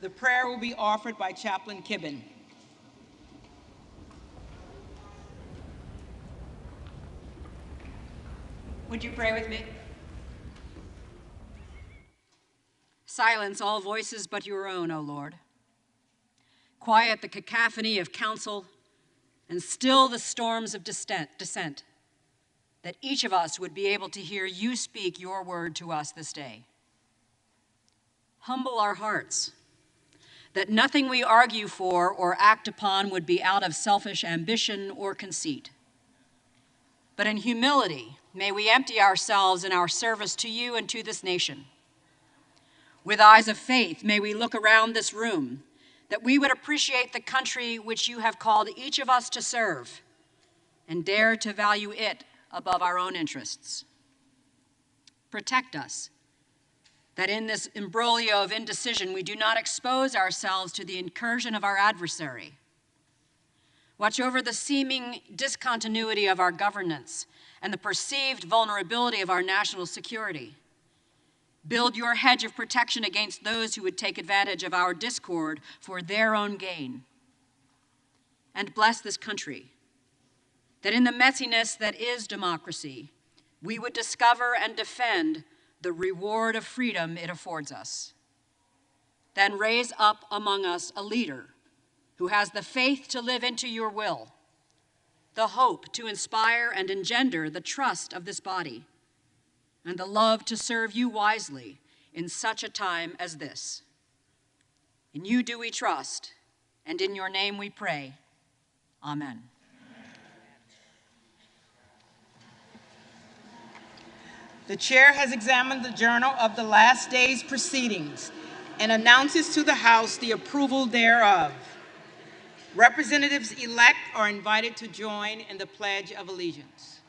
The prayer will be offered by Chaplain Kibben. Would you pray with me? Silence all voices but your own, O Lord. Quiet the cacophony of counsel and still the storms of dissent, that each of us would be able to hear you speak your word to us this day. Humble our hearts, that nothing we argue for or act upon would be out of selfish ambition or conceit. But in humility, may we empty ourselves in our service to you and to this nation. With eyes of faith, may we look around this room, that we would appreciate the country which you have called each of us to serve and dare to value it above our own interests. Protect us, that in this imbroglio of indecision we do not expose ourselves to the incursion of our adversary. Watch over the seeming discontinuity of our governance and the perceived vulnerability of our national security. Build your hedge of protection against those who would take advantage of our discord for their own gain. And bless this country, that in the messiness that is democracy, we would discover and defend the reward of freedom it affords us. Then raise up among us a leader who has the faith to live into your will, the hope to inspire and engender the trust of this body, and the love to serve you wisely in such a time as this. In you do we trust, and in your name we pray. Amen. The chair has examined the journal of the last day's proceedings and announces to the House the approval thereof. Representatives-elect are invited to join in the Pledge of Allegiance.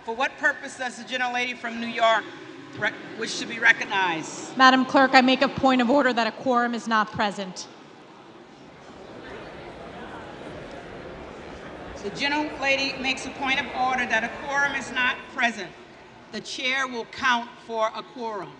For what purpose does the gentlelady from New York wish to be recognized? Madam Clerk, I make a point of order that a quorum is not present. The gentlelady makes a point of order that a quorum is not present. The chair will count for a quorum.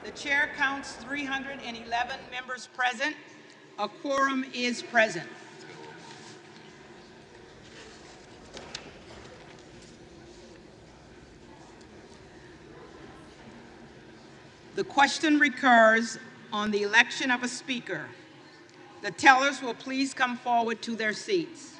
The chair counts 311 members present. A quorum is present. The question recurs on the election of a speaker. The tellers will please come forward to their seats.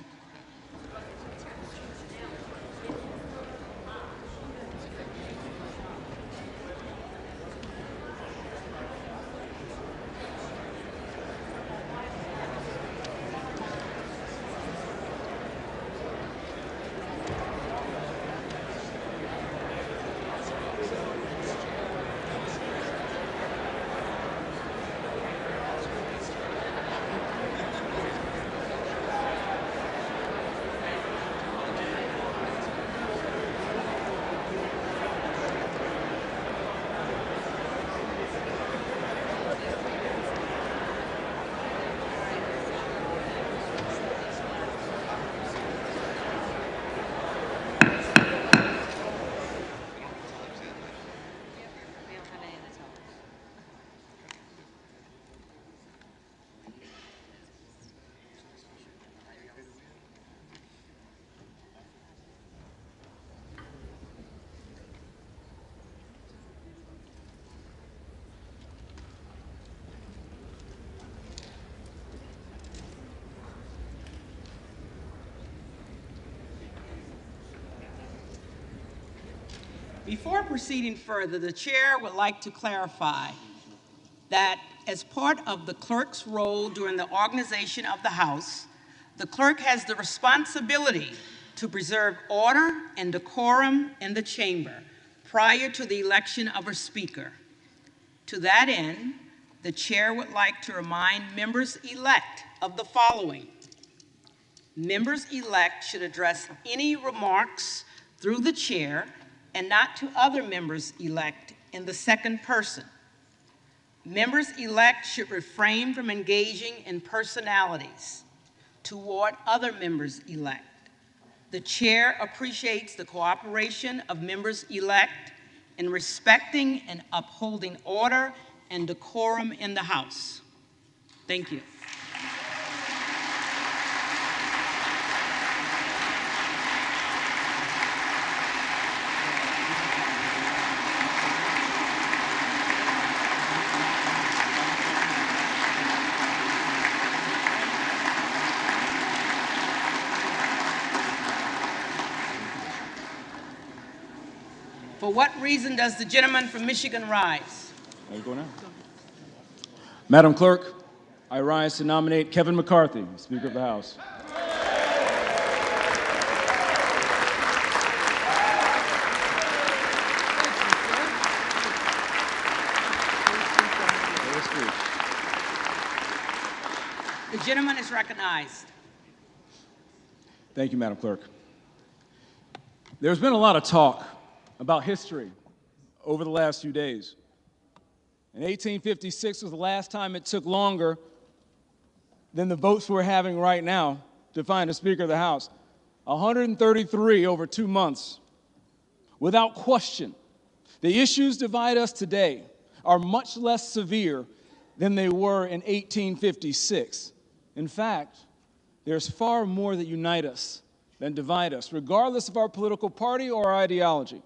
Before proceeding further, the chair would like to clarify that as part of the clerk's role during the organization of the House, the clerk has the responsibility to preserve order and decorum in the chamber prior to the election of a speaker. To that end, the chair would like to remind members-elect of the following. Members-elect should address any remarks through the chair and not to other members-elect in the second person. Members-elect should refrain from engaging in personalities toward other members-elect. The chair appreciates the cooperation of members-elect in respecting and upholding order and decorum in the House. Thank you. For what reason does the gentleman from Michigan rise? There you go now. Madam Clerk, I rise to nominate Kevin McCarthy, Speaker of the House. The gentleman is recognized. Thank you, Madam Clerk. There's been a lot of talk about history over the last few days. And 1856 was the last time it took longer than the votes we're having right now to find a Speaker of the House. 133 over 2 months. Without question, the issues divide us today are much less severe than they were in 1856. In fact, there's far more that unite us than divide us, regardless of our political party or our ideology.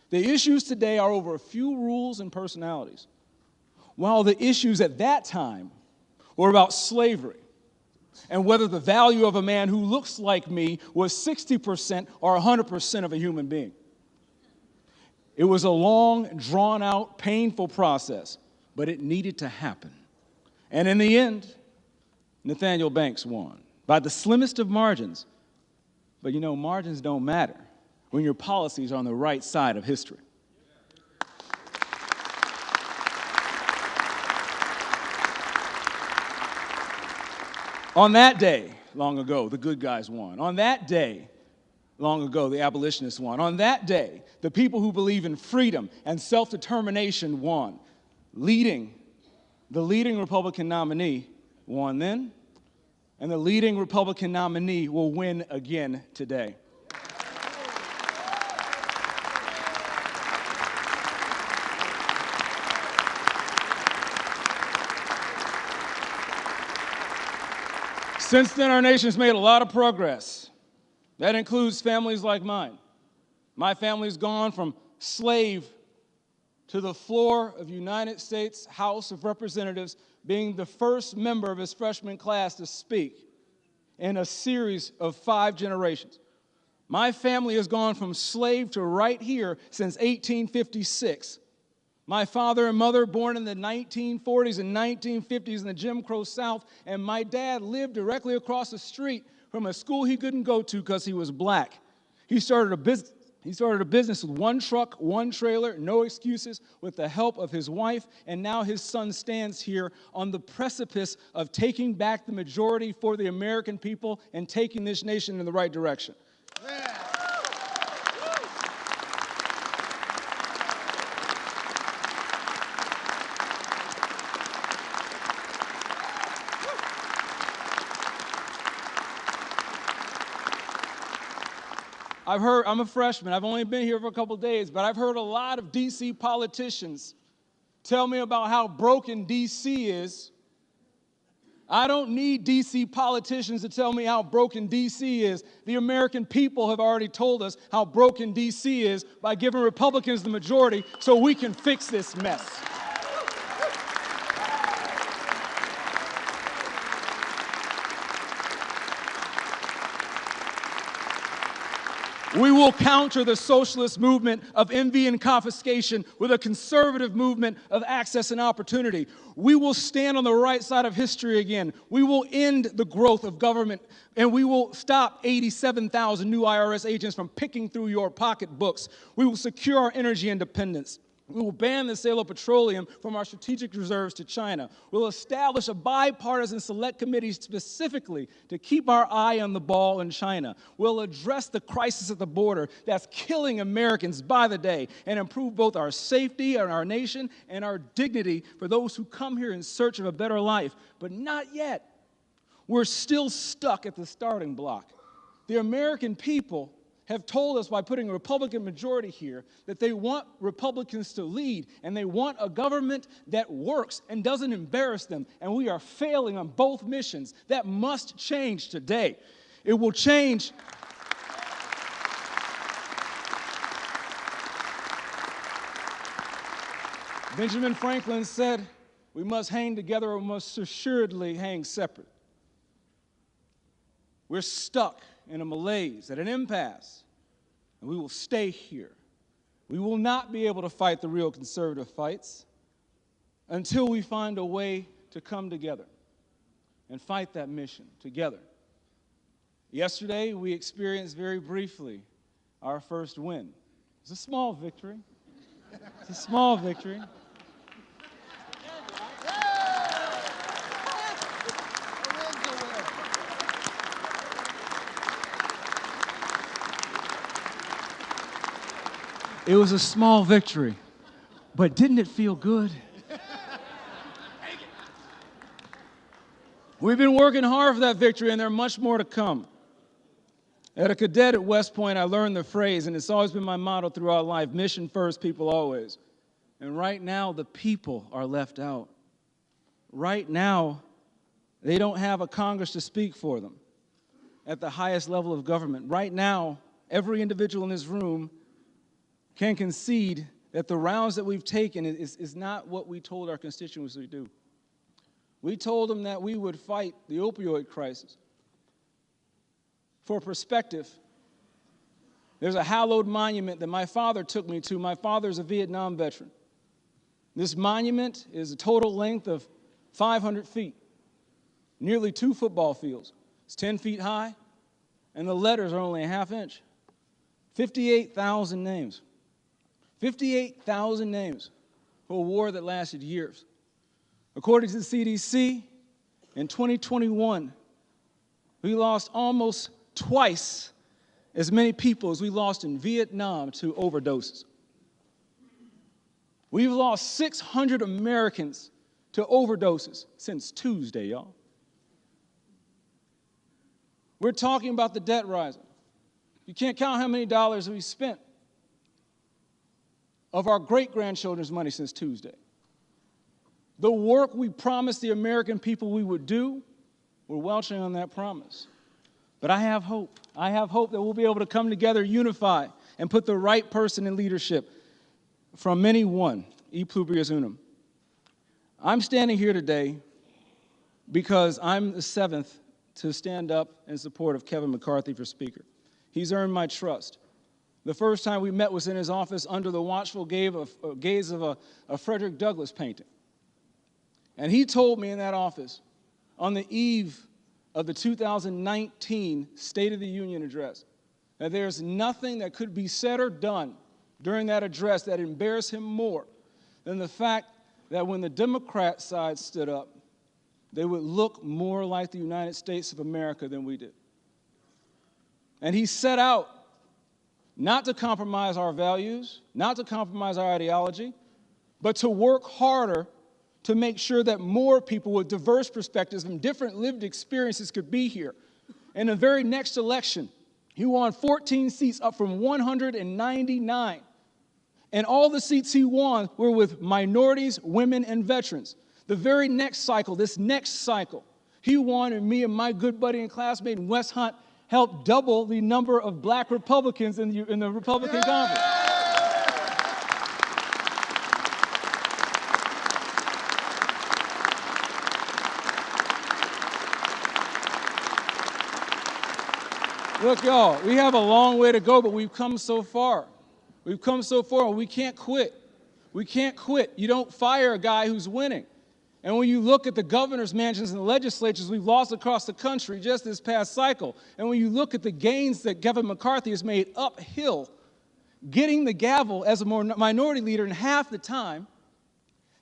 The issues today are over a few rules and personalities, while the issues at that time were about slavery and whether the value of a man who looks like me was 60% or 100% of a human being. It was a long, drawn-out, painful process, but it needed to happen. And in the end, Nathaniel Banks won by the slimmest of margins. But you know, margins don't matter when your policies are on the right side of history. On that day, long ago, the good guys won. On that day, long ago, the abolitionists won. On that day, the people who believe in freedom and self-determination won. The leading Republican nominee won then, and the leading Republican nominee will win again today. Since then, our nation's made a lot of progress. That includes families like mine. My family's gone from slave to the floor of United States House of Representatives, being the first member of his freshman class to speak in a series of 5 generations. My family has gone from slave to right here since 1856. My father and mother born in the 1940s and 1950s in the Jim Crow South, and my dad lived directly across the street from a school he couldn't go to because he was black. He started a business with 1 truck, 1 trailer, no excuses, with the help of his wife, and now his son stands here on the precipice of taking back the majority for the American people and taking this nation in the right direction. Yeah. I'm a freshman. I've only been here for a couple days, but I've heard a lot of D.C. politicians tell me about how broken D.C. is. I don't need D.C. politicians to tell me how broken D.C. is. The American people have already told us how broken D.C. is by giving Republicans the majority so we can fix this mess. We will counter the socialist movement of envy and confiscation with a conservative movement of access and opportunity. We will stand on the right side of history again. We will end the growth of government, and we will stop 87,000 new IRS agents from picking through your pocketbooks. We will secure our energy independence. We will ban the sale of petroleum from our strategic reserves to China. We'll establish a bipartisan select committee specifically to keep our eye on the ball in China. We'll address the crisis at the border that's killing Americans by the day and improve both our safety and our nation and our dignity for those who come here in search of a better life. But not yet. We're still stuck at the starting block. The American people have told us by putting a Republican majority here that they want Republicans to lead, and they want a government that works and doesn't embarrass them, and we are failing on both missions. That must change today. It will change. Benjamin Franklin said, "We must hang together or must assuredly hang separate." We're stuck in a malaise, at an impasse, and we will stay here. We will not be able to fight the real conservative fights until we find a way to come together and fight that mission together. Yesterday, we experienced very briefly our first win. It's a small victory. It's a small victory. It was a small victory, but didn't it feel good? We've been working hard for that victory, and there's much more to come. As a cadet at West Point, I learned the phrase, and it's always been my motto throughout life: mission first, people always. And right now, the people are left out. Right now, they don't have a Congress to speak for them at the highest level of government. Right now, every individual in this room can concede that the rounds that we've taken is not what we told our constituents we'd do. We told them that we would fight the opioid crisis. For perspective, there's a hallowed monument that my father took me to. My father's a Vietnam veteran. This monument is a total length of 500 feet, nearly 2 football fields. It's 10 feet high, and the letters are only a ½ inch. 58,000 names. 58,000 names for a war that lasted years. According to the CDC, in 2021, we lost almost twice as many people as we lost in Vietnam to overdoses. We've lost 600 Americans to overdoses since Tuesday, y'all. We're talking about the debt rising. You can't count how many dollars we spent of our great-grandchildren's money since Tuesday. The work we promised the American people we would do, We're welching on that promise. But I have hope. I have hope that we'll be able to come together, unify, and put the right person in leadership. From many one, e pluribus unum. I'm standing here today because I'm the seventh to stand up in support of Kevin McCarthy for Speaker. He's earned my trust. The first time we met was in his office under the watchful gaze of a Frederick Douglass painting. And he told me in that office, on the eve of the 2019 State of the Union address, that there's nothing that could be said or done during that address that embarrassed him more than the fact that when the Democrat side stood up, they would look more like the United States of America than we did. And he set out not to compromise our values, not to compromise our ideology, but to work harder to make sure that more people with diverse perspectives and different lived experiences could be here. In the very next election, he won 14 seats, up from 199. And all the seats he won were with minorities, women, and veterans. The very next cycle, this next cycle, he won, and me and my good buddy and classmate Wes Hunt helped double the number of black Republicans in the Republican Congress. Look, y'all, we have a long way to go, but we've come so far. We've come so far, and we can't quit. We can't quit. You don't fire a guy who's winning. And when you look at the governor's mansions and the legislatures we've lost across the country just this past cycle, and when you look at the gains that Kevin McCarthy has made uphill, getting the gavel as a minority leader in half the time,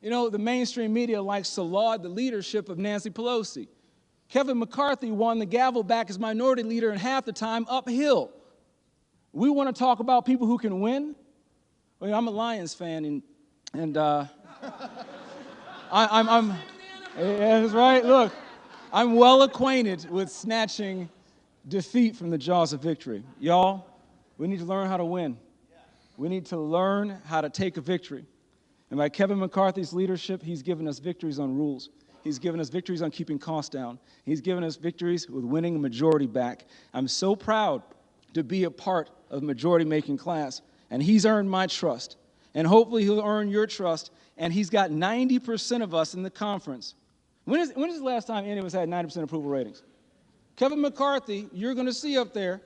you know, the mainstream media likes to laud the leadership of Nancy Pelosi. Kevin McCarthy won the gavel back as minority leader in half the time uphill. We want to talk about people who can win? Well, I'm a Lions fan, and that's right. Look, I'm well acquainted with snatching defeat from the jaws of victory. Y'all, we need to learn how to win. We need to learn how to take a victory. And by Kevin McCarthy's leadership, he's given us victories on rules. He's given us victories on keeping costs down. He's given us victories with winning a majority back. I'm so proud to be a part of the majority-making class, and he's earned my trust. And hopefully he'll earn your trust, and he's got 90% of us in the conference. When is the last time any of us had 90% approval ratings? Kevin McCarthy, you're going to see up there,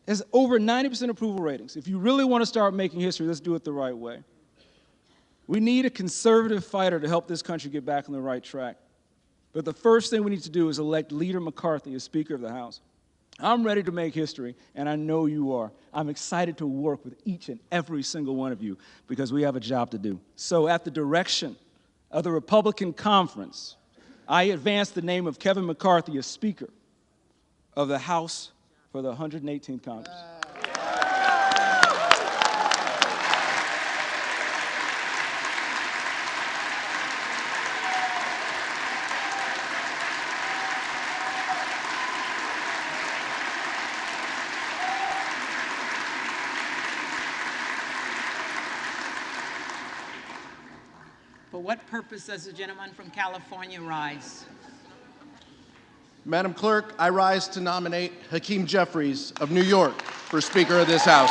has over 90% approval ratings. If you really want to start making history, let's do it the right way. We need a conservative fighter to help this country get back on the right track. But the first thing we need to do is elect Leader McCarthy as Speaker of the House. I'm ready to make history, and I know you are. I'm excited to work with each and every single one of you because we have a job to do. So at the direction of the Republican Conference, I advance the name of Kevin McCarthy as Speaker of the House for the 118th Congress. For what purpose does the gentleman from California rise? Madam Clerk, I rise to nominate Hakeem Jeffries of New York for Speaker of this House.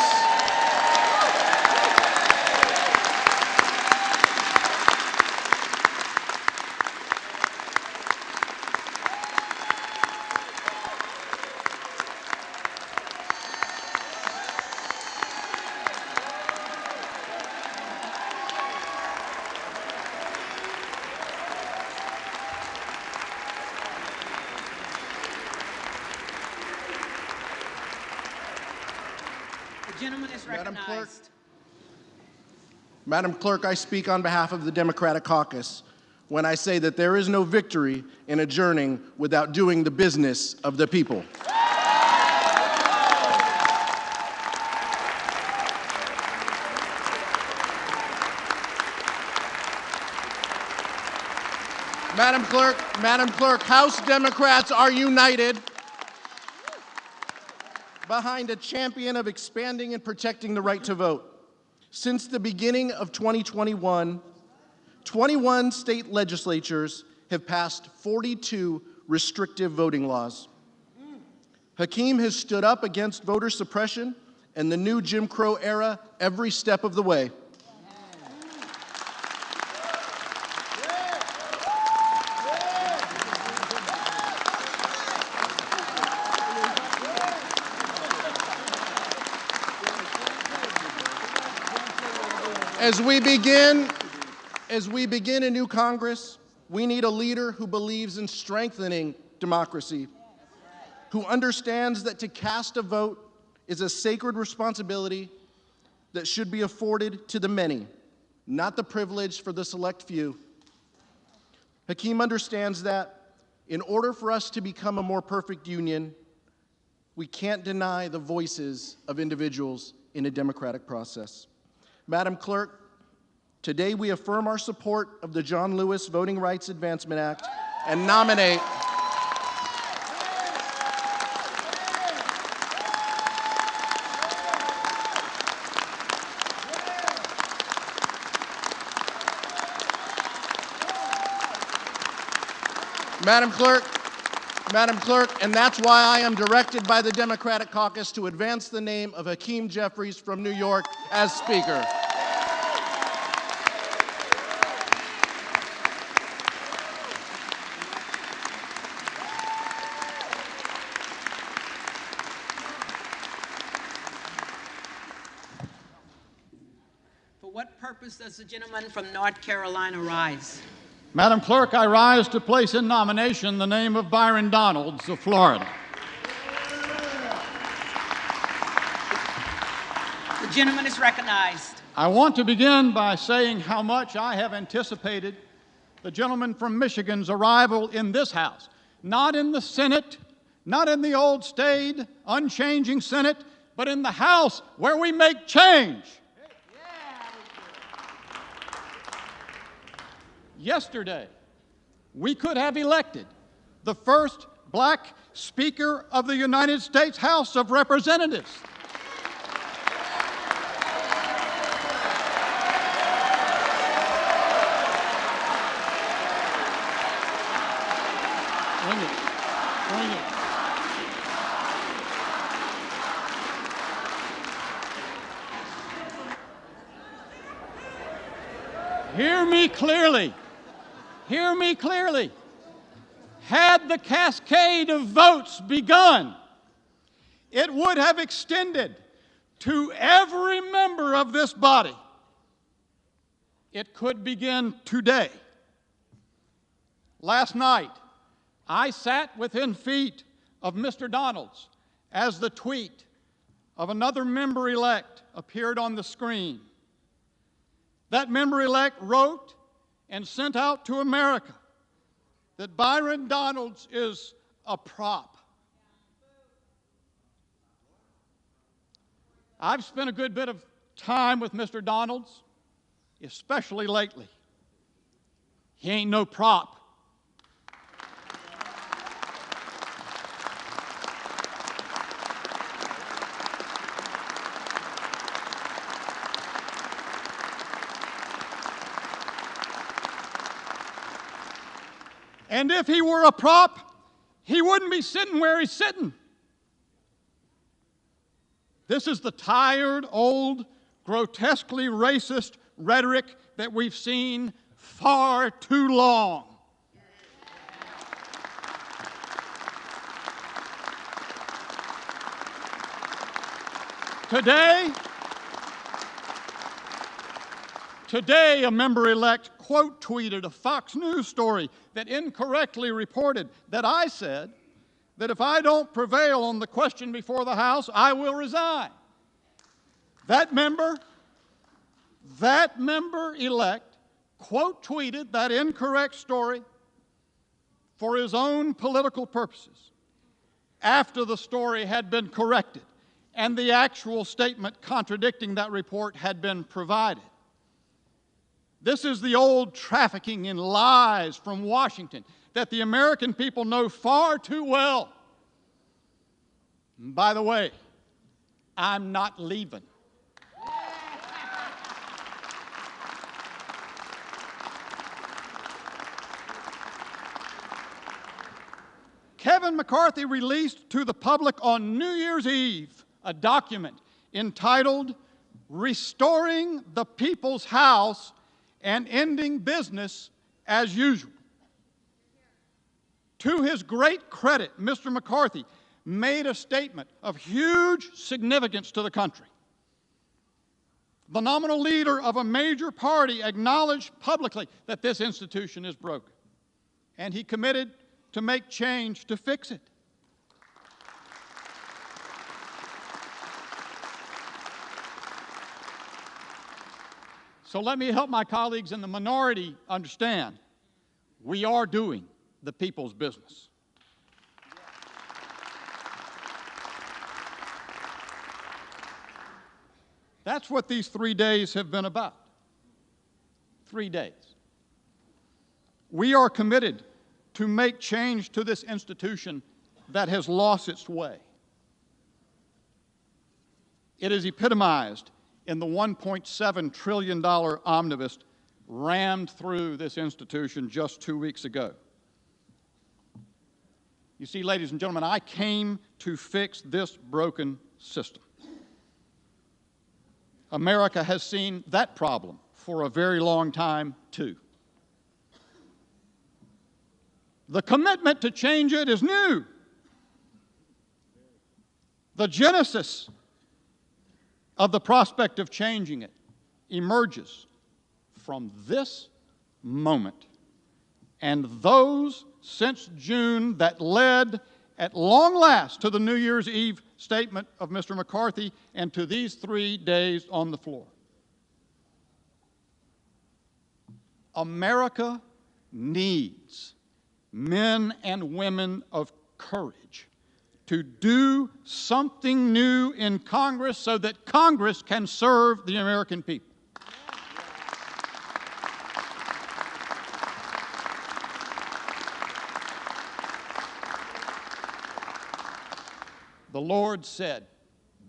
The gentleman is recognized. Madam Clerk, I speak on behalf of the Democratic Caucus when I say that there is no victory in adjourning without doing the business of the people. Madam Clerk, House Democrats are united behind a champion of expanding and protecting the right to vote. Since the beginning of 2021, 21 state legislatures have passed 42 restrictive voting laws. Hakeem has stood up against voter suppression and the new Jim Crow era every step of the way. As we begin a new Congress, we need a leader who believes in strengthening democracy, who understands that to cast a vote is a sacred responsibility that should be afforded to the many, not the privilege for the select few. Hakeem understands that in order for us to become a more perfect union, we can't deny the voices of individuals in a democratic process. Madam Clerk, today we affirm our support of the John Lewis Voting Rights Advancement Act and nominate Madam Clerk, and that's why I am directed by the Democratic Caucus to advance the name of Hakeem Jeffries from New York as Speaker. For what purpose does the gentleman from North Carolina rise? Madam Clerk, I rise to place in nomination the name of Byron Donalds of Florida. The gentleman is recognized. I want to begin by saying how much I have anticipated the gentleman from Michigan's arrival in this House, not in the Senate, not in the old staid, unchanging Senate, but in the House where we make change. Yesterday, we could have elected the first black Speaker of the United States House of Representatives. Bring it. Bring it. Hear me clearly. Hear me clearly. Had the cascade of votes begun, it would have extended to every member of this body. It could begin today. Last night, I sat within feet of Mr. Donalds as the tweet of another member-elect appeared on the screen. That member-elect wrote and sent out to America that Byron Donalds is a prop. I've spent a good bit of time with Mr. Donalds, especially lately. He ain't no prop. And if he were a prop, he wouldn't be sitting where he's sitting. This is the tired, old, grotesquely racist rhetoric that we've seen far too long. Today, a member-elect quote-tweeted a Fox News story that incorrectly reported that I said that if I don't prevail on the question before the House, I will resign. That member-elect quote-tweeted that incorrect story for his own political purposes after the story had been corrected and the actual statement contradicting that report had been provided. This is the old trafficking in lies from Washington that the American people know far too well. And by the way, I'm not leaving. Kevin McCarthy released to the public on New Year's Eve a document entitled Restoring the People's House and Ending Business as Usual. To his great credit, Mr. McCarthy made a statement of huge significance to the country. The nominal leader of a major party acknowledged publicly that this institution is broken, and he committed to make change to fix it. So let me help my colleagues in the minority understand we are doing the people's business. That's what these 3 days have been about. 3 days. We are committed to make change to this institution that has lost its way. It is epitomized in the $1.7 trillion omnibus rammed through this institution just 2 weeks ago. You see, ladies and gentlemen, I came to fix this broken system. America has seen that problem for a very long time, too. The commitment to change it is new. The genesis of the prospect of changing it emerges from this moment and those since June that led at long last to the New Year's Eve statement of Mr. McCarthy and to these 3 days on the floor. America needs men and women of courage to do something new in Congress so that Congress can serve the American people. The Lord said,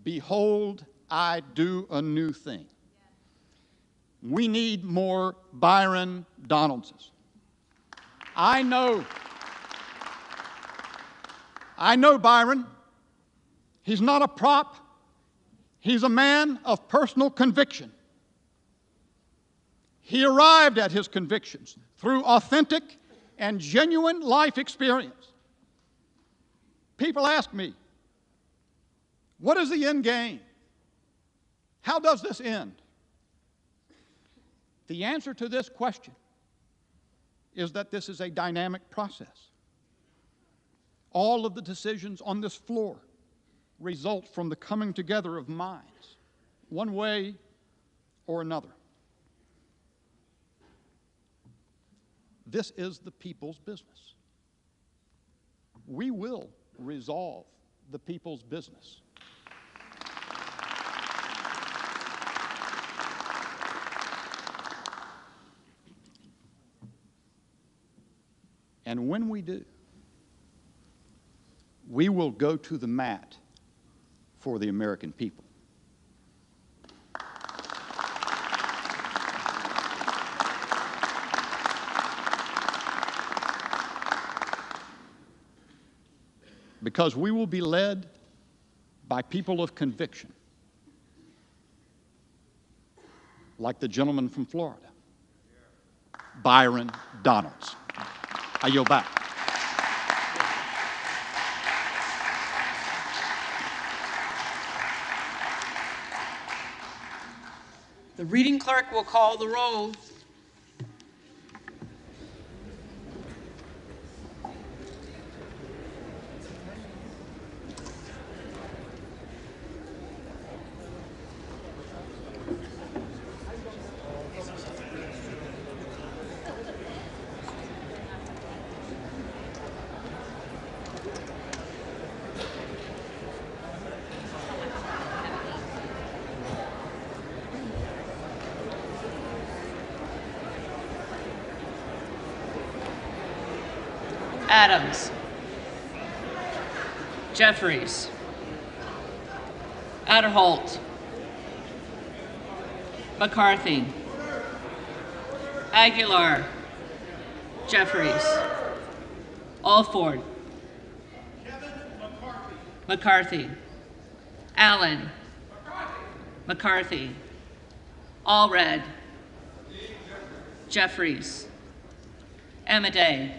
"Behold, I do a new thing." We need more Byron Donaldses. I know Byron. He's not a prop. He's a man of personal conviction. He arrived at his convictions through authentic and genuine life experience. People ask me, what is the end game? How does this end? The answer to this question is that this is a dynamic process. All of the decisions on this floor result from the coming together of minds, one way or another. This is the people's business. We will resolve the people's business. And when we do, we will go to the mat for the American people. Because we will be led by people of conviction, like the gentleman from Florida, Byron Donalds. I yield back. The reading clerk will call the roll. Adams, Jeffries, Adderholt, McCarthy, Aguilar, Jeffries, Alford, McCarthy. Allen. McCarthy. Allred. Jeffries. Amaday.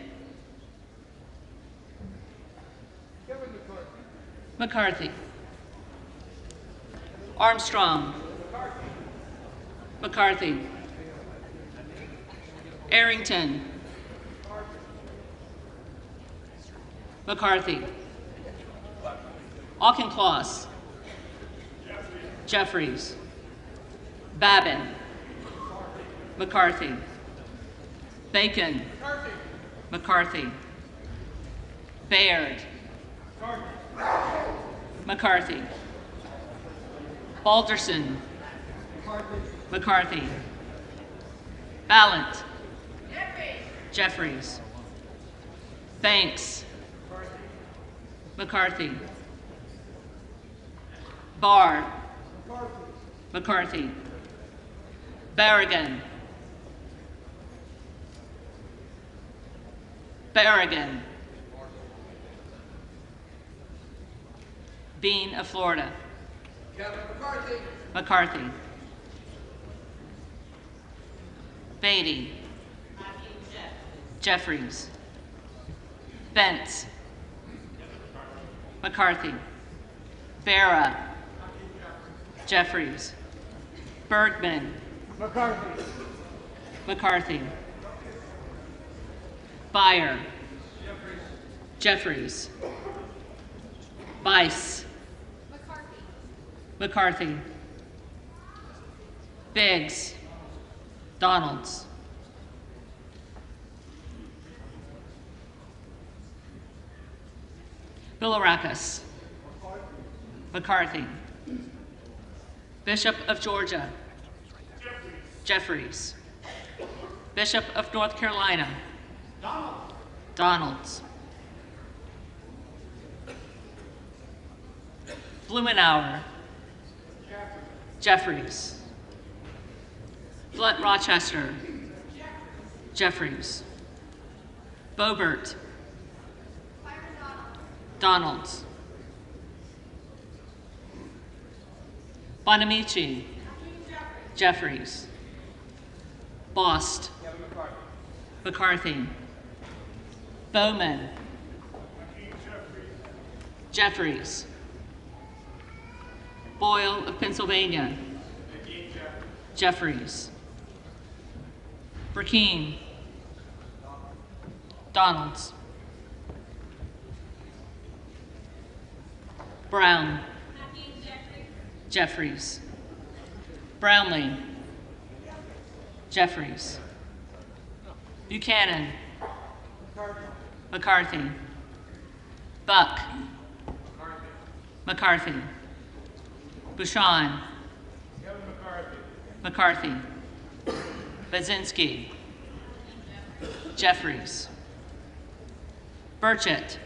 McCarthy. Armstrong. McCarthy. Arrington. McCarthy. Auchincloss. Jeffries. Babin. McCarthy. Bacon. McCarthy. Baird. McCarthy. Balderson. McCarthy. Ballant. Jeffries. Banks. McCarthy. Barr. McCarthy. Barragan. Barragan. Bean of Florida. Kevin McCarthy. McCarthy. Beatty. Jeffries. Bentz. McCarthy. Barra. Jeffries. Bergman. McCarthy. McCarthy. Beyer. Jeffries. Bice. McCarthy. Biggs. Donalds. Bilirakis. McCarthy. Bishop of Georgia. Jeffries. Bishop of North Carolina. Donalds. Blumenauer. Jeffries. Blunt Rochester. Jeffries. Boebert. Donalds. Bonamici. Jeffries. Bost. McCarthy. Bowman. Jeffries. Boyle of Pennsylvania. Jeffries. Burkeen. Donalds. Brown. Jeffries. Brownlee. Jeffries. Buchanan. McCarthy. Buck. McCarthy. Bouchon. McCarthy. Baczynski. Jeffries. Burchett.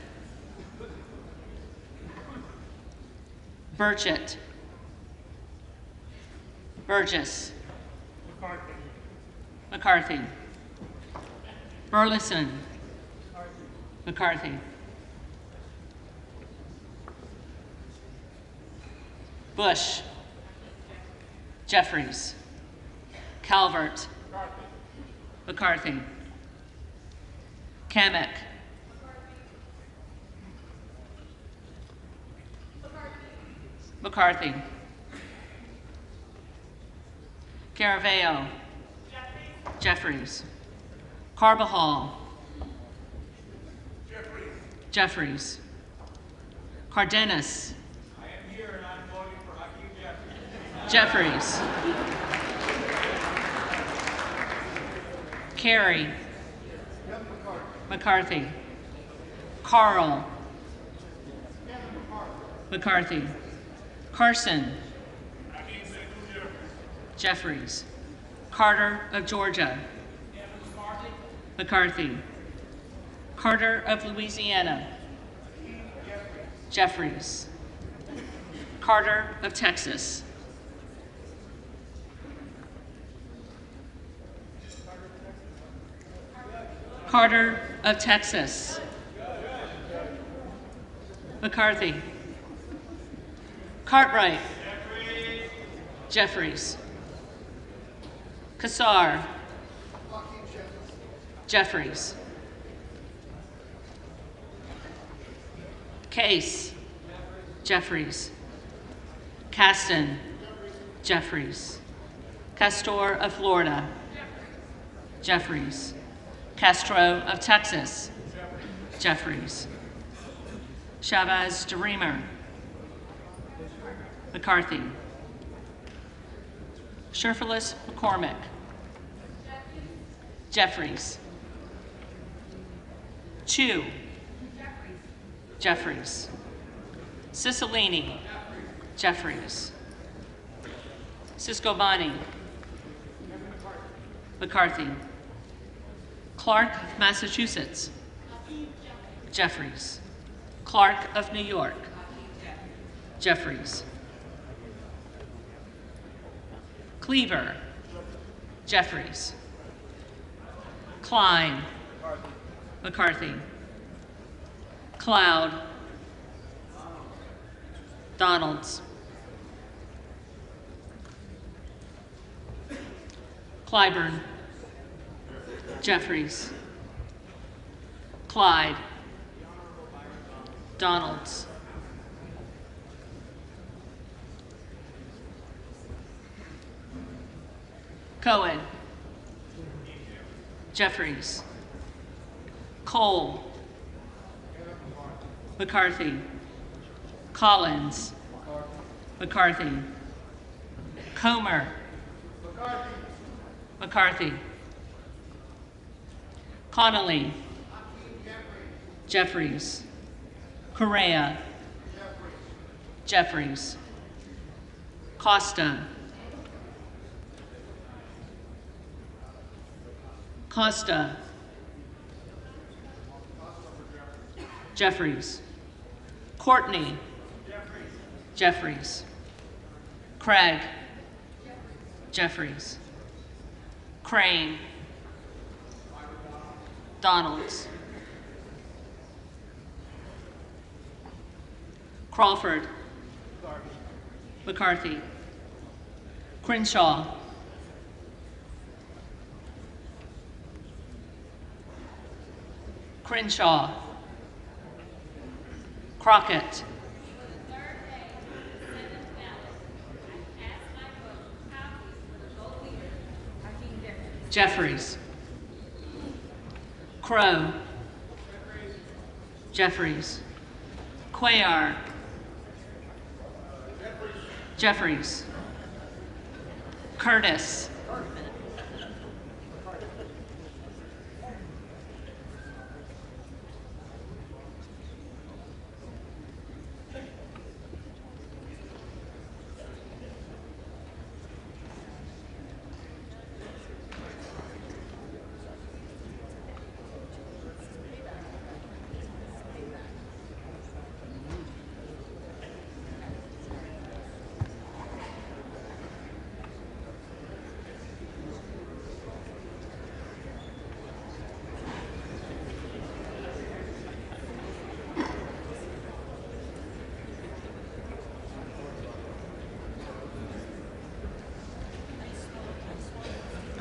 Burchett. Burgess. McCarthy. Burleson. McCarthy. Bush. Jeffries. Calvert. McCarthy. Kamek. McCarthy. Caraveo. Jeffries. Carbajal. Jeffries. Cardenas. I am here and I'm voting for Hakeem Jeffries. Jeffries. Carey. McCarthy. Carl. McCarthy. Carson. Jeffries. Carter of Georgia. McCarthy. Carter of Louisiana. Jeffries. Carter of Texas. Carter of Texas. McCarthy. Cartwright. Jeffries. Kassar. Jeffries. Case. Jeffries. Caston. Jeffries. Castor of Florida. Jeffries. Castro of Texas. Jeffries. Chavez DeReamer. McCarthy. Sherfilis McCormick. Jeffries. Chu. Jeffries. Cicilline. Jeffries. Ciscobani. McCarthy. Clark of Massachusetts. Jeffries. Clark of New York. Jeffries. Cleaver. Jeffries. Klein. McCarthy. Cloud. Donalds. Clyburn. Jeffries. Clyde. Donalds. Cohen. Jeffries. Cole. McCarthy. Collins. McCarthy. Comer. McCarthy. Connolly. Jeffries. Correa. Jeffries. Costa. Costa. Jeffries. Courtney. Jeffries. Craig. Jeffries. Crane. Donalds. Crawford. McCarthy. Crenshaw. Crenshaw. Crockett. Jeffries. Crow. Jeffries. Cuellar. Jeffries. Curtis.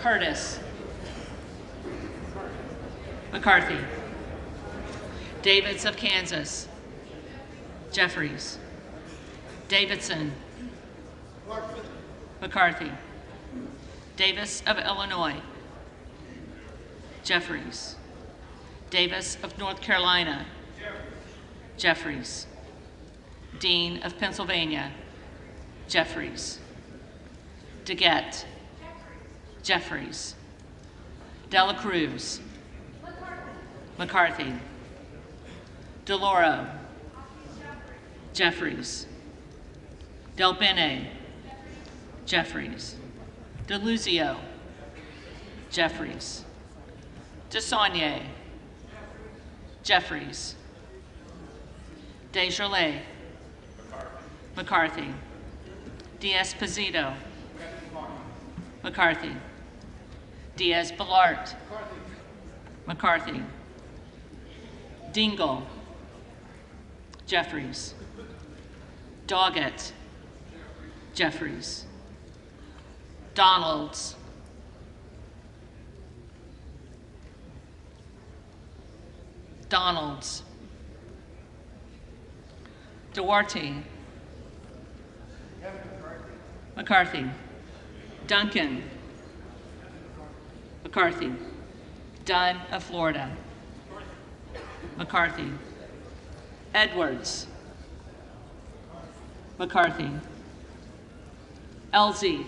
Curtis. McCarthy. Davids of Kansas. Jeffries. Davidson. McCarthy. Davis of Illinois. Jeffries. Davis of North Carolina. Jeffries. Dean of Pennsylvania. Jeffries. DeGette. Jeffries. Dela Cruz. McCarthy. DeLauro. Jeffries. Del Bene. Jeffries. DeLuzio. Jeffries. DeSaulnier. Jeffries. Desjardins. McCarthy. Diaz-Pizito. McCarthy. Diaz-Balart. McCarthy. Dingle. Jeffries. Doggett. Jeffries. Donalds. Donalds. Duarte. McCarthy. Duncan. McCarthy. Dunn of Florida. McCarthy. Edwards. McCarthy. Elsie.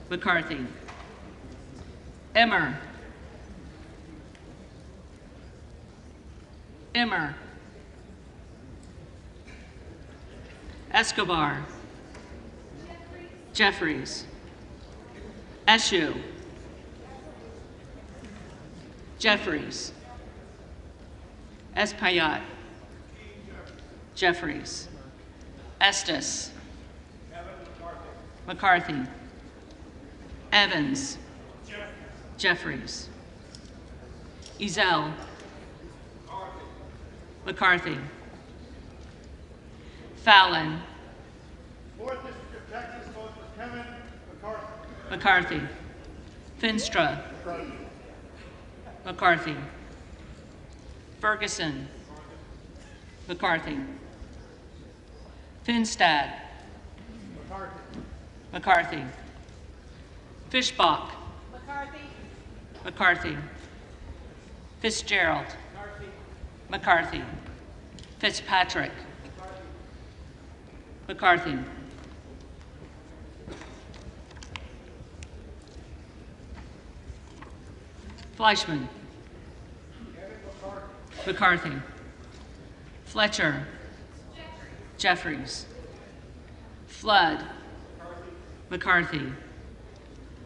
McCarthy. Emmer. Emmer. Escobar. Jeffries. Eshu. Jeffries. Espaillat. Jeffries. Estes. McCarthy. Evans. Jeffries. Ezell. McCarthy. Fallon. Fourth District of Texas, vote for Kevin McCarthy. McCarthy. Finstra. McCarthy. Ferguson. McCarthy. Finstad. McCarthy. Fishbach. McCarthy. Fitzgerald. McCarthy. Fitzpatrick. McCarthy. Fleischman. McCarthy. Fletcher. Jeffries. Flood. McCarthy.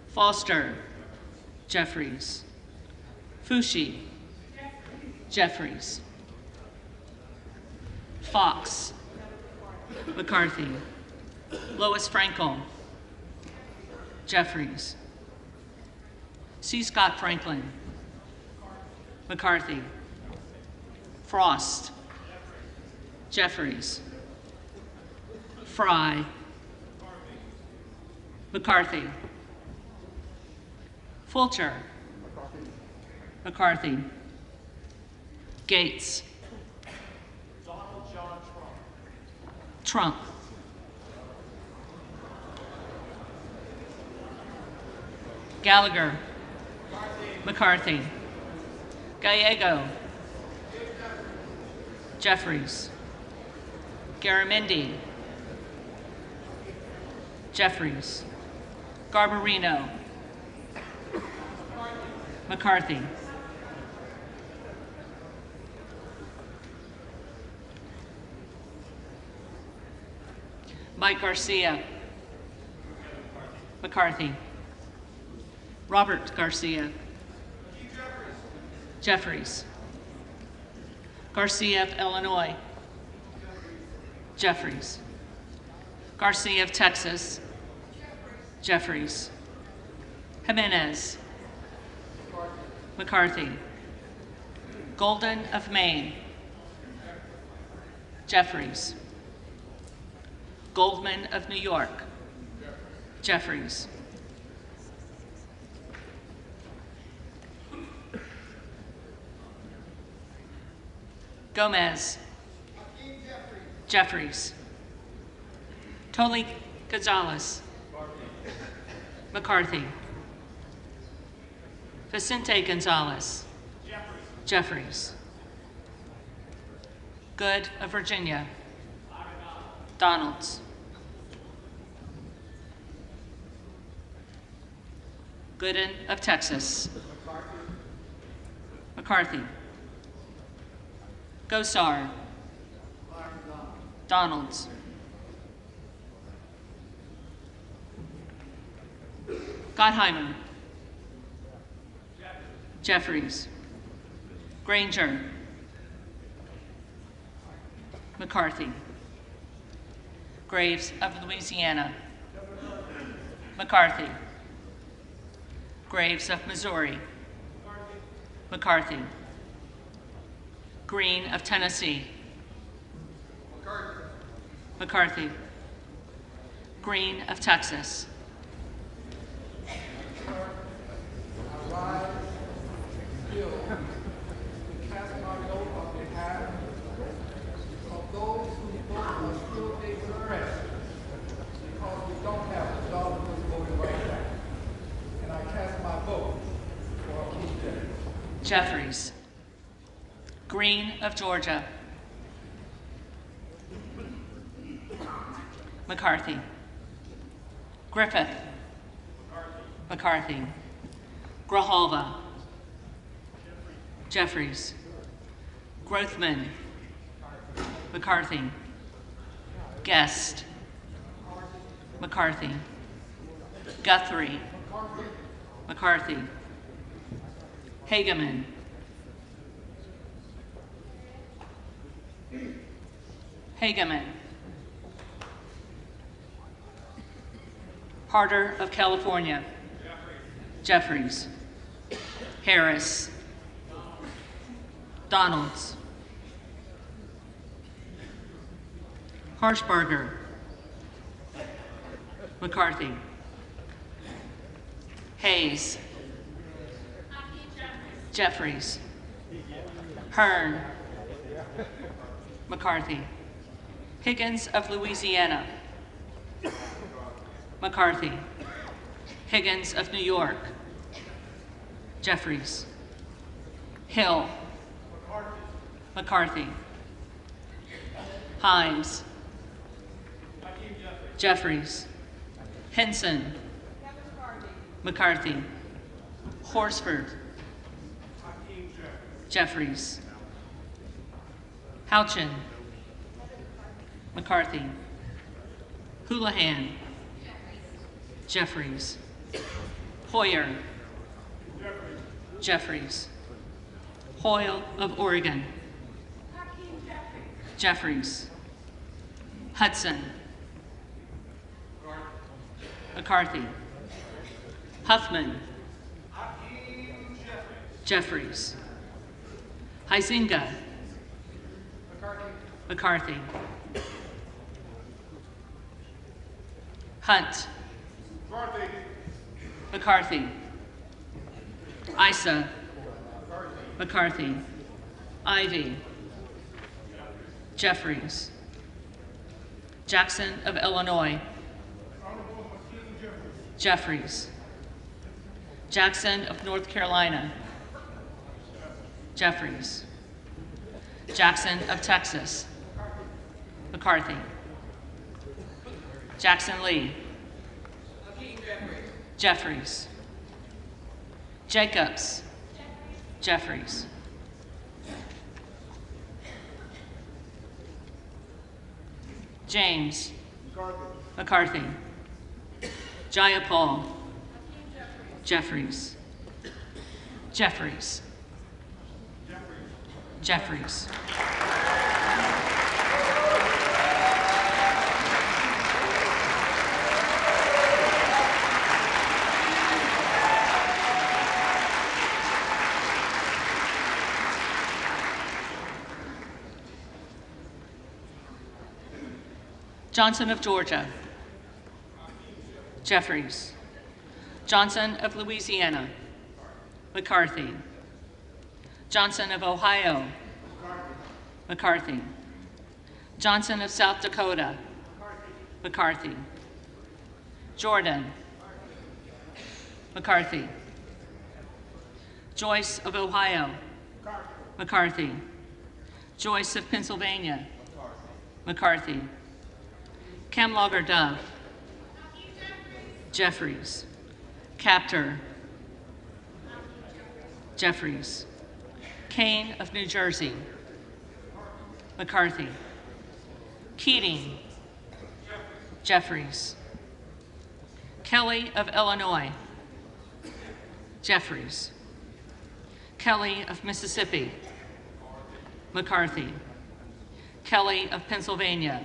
Foster. Jeffries. Fushi. Jeffries. Fox. McCarthy. Lois Frankel. Jeffries. C. Scott Franklin. McCarthy. Frost. Jeffries. Fry. McCarthy. Fulcher. McCarthy. Gates. Trump. Gallagher. McCarthy. Gallego. Jeffries. Garamendi. Jeffries. Garbarino. McCarthy. Mike Garcia. McCarthy. Robert Garcia. Jeffries. Garcia of Illinois. Jeffries. Garcia of Texas. Jeffries. Jimenez. McCarthy. Golden of Maine. Jeffries. Goldman of New York. Jeffries. Gomez. Jeffries. Tony Gonzalez. McCarthy. Vicente Gonzalez. Jeffries. Good of Virginia. Donalds. Gooden of Texas. McCarthy. Gosar. Donalds. Gottheimer. Jeffries. Granger. McCarthy. Graves of Louisiana. McCarthy. Graves of Missouri. McCarthy. Green of Tennessee. McCarthy. Green of Texas. Jeffries. Green of Georgia. McCarthy. Griffith. McCarthy. Grijalva. Jeffries. Grothman. McCarthy. Guest. McCarthy. Guthrie. McCarthy. Hageman. Hageman. Harder of California. Jeffries. Harris. Donalds. Harshbarger. McCarthy. Hayes. Jeffries. Hearn. McCarthy. Higgins of Louisiana. McCarthy. Higgins of New York. Jeffries. Hill. McCarthy. Himes. Jeffries. Henson. McCarthy. Horsford. Jeffries. Houchin. McCarthy. Houlihan. Jeffries. Hoyer. Jeffries. Hoyle of Oregon. Jeffries. Hudson. McCarthy. Huffman. Jeffries. Huizinga. McCarthy. Hunt. McCarthy. Issa. McCarthy. Ivey. Jeffries. Jackson of Illinois. Jeffries. Jackson of North Carolina. Jeffries. Jackson of Texas. McCarthy. Jackson Lee. Jeffries. Jacobs. Jeffries. James. McCarthy. Jayapal. Jeffries. Jeffries. Jeffries. Johnson of Georgia. Jeffries. Johnson of Louisiana. McCarthy. Johnson of Ohio. McCarthy. Johnson of South Dakota. McCarthy. Jordan. McCarthy. Joyce of Ohio. McCarthy. Joyce of Pennsylvania. McCarthy. Camlogger Dove. Jeffries. Captor. Jeffries. Kane of New Jersey. McCarthy. Keating. Jeffries. Kelly of Illinois. Jeffries. Kelly of Mississippi. McCarthy. Kelly of Pennsylvania.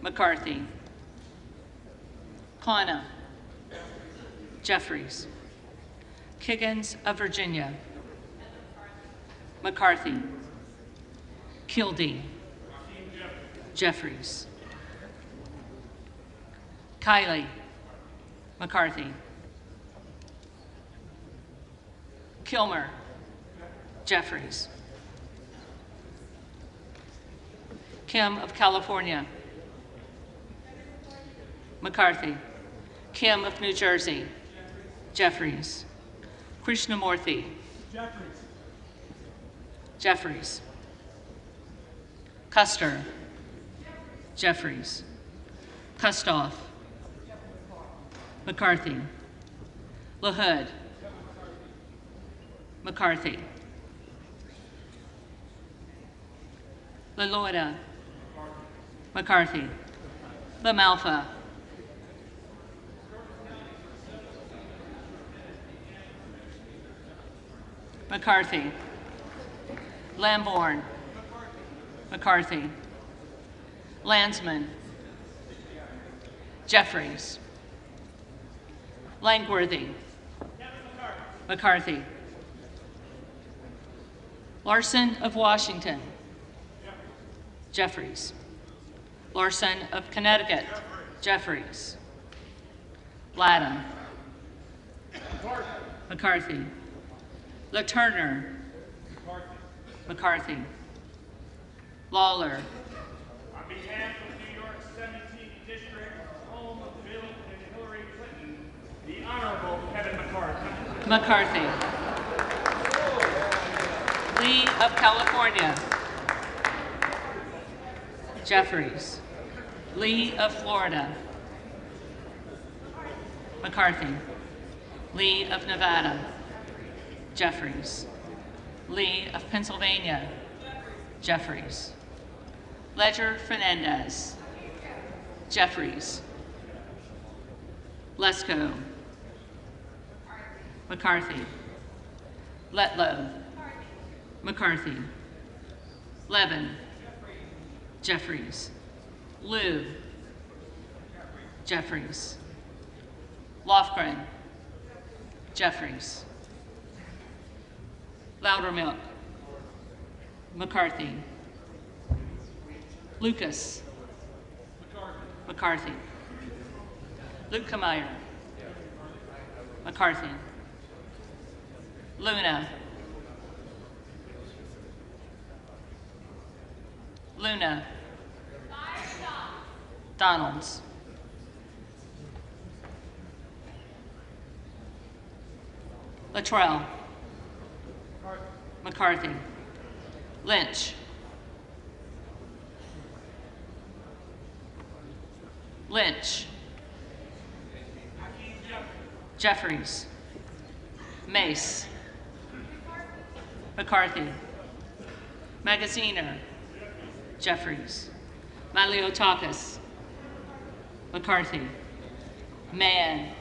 McCarthy. Kana. Jeffries. Kiggins of Virginia. McCarthy. Kildee. Jeffries. Kylie McCarthy. Kilmer Jeffries. Kim of California. McCarthy. Kim of New Jersey. Jeffries. Krishnamurthy. Jeffries. Jeffries. Custer. Jeffries. Kustoff. McCarthy. LaHood. McCarthy. LaLoida. McCarthy. LaMalfa. McCarthy. Lamborn. McCarthy. Landsman. Jeffries. Langworthy. McCarthy. Larson of Washington. Jeffries. Larson of Connecticut. Jeffries. Latham. McCarthy. LaTurner. McCarthy. Lawler. On behalf of New York's 17th District, home of Bill and Hillary Clinton, the Honorable Kevin McCarthy. McCarthy. Lee of California. Jeffries. Lee of Florida. McCarthy. Lee of Nevada. Jeffries. Lee of Pennsylvania. Jeffries. Ledger Fernandez. Jeffries. Lesko. McCarthy. Letlow. McCarthy. Levin. Jeffries. Liu. Jeffries. Lofgren. Jeffries. Loudermilk. McCarthy. Lucas. McCarthy. Lukemeyer. McCarthy. Luna. Luna. Donalds. Luttrell. McCarthy. Lynch. Lynch. Jeffries. Mace. McCarthy. Magaziner. Jeffries. Maliotakis. McCarthy. Mann.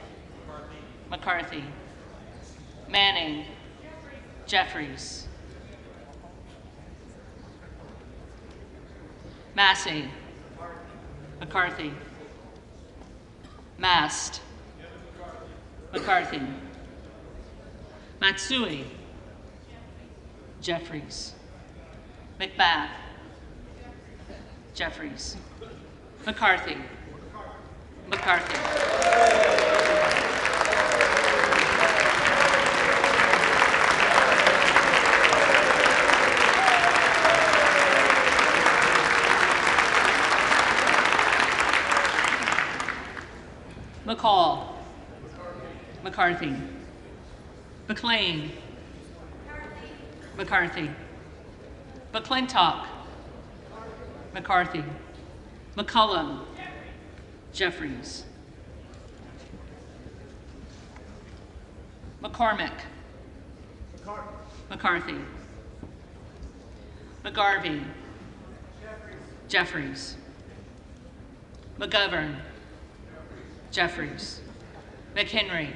McCarthy. Manning. Jeffries. Massey. McCarthy. Mast. McCarthy. Matsui. Jeffries. McBath. Jeffries. McCarthy. McCarthy. McCall. McCarthy. McLean. McCarthy. McClintock. McCarthy. McCullum. Jeffries. McCormick. McCarthy. McGarvey. Jeffries. McGovern. Jeffries. McHenry.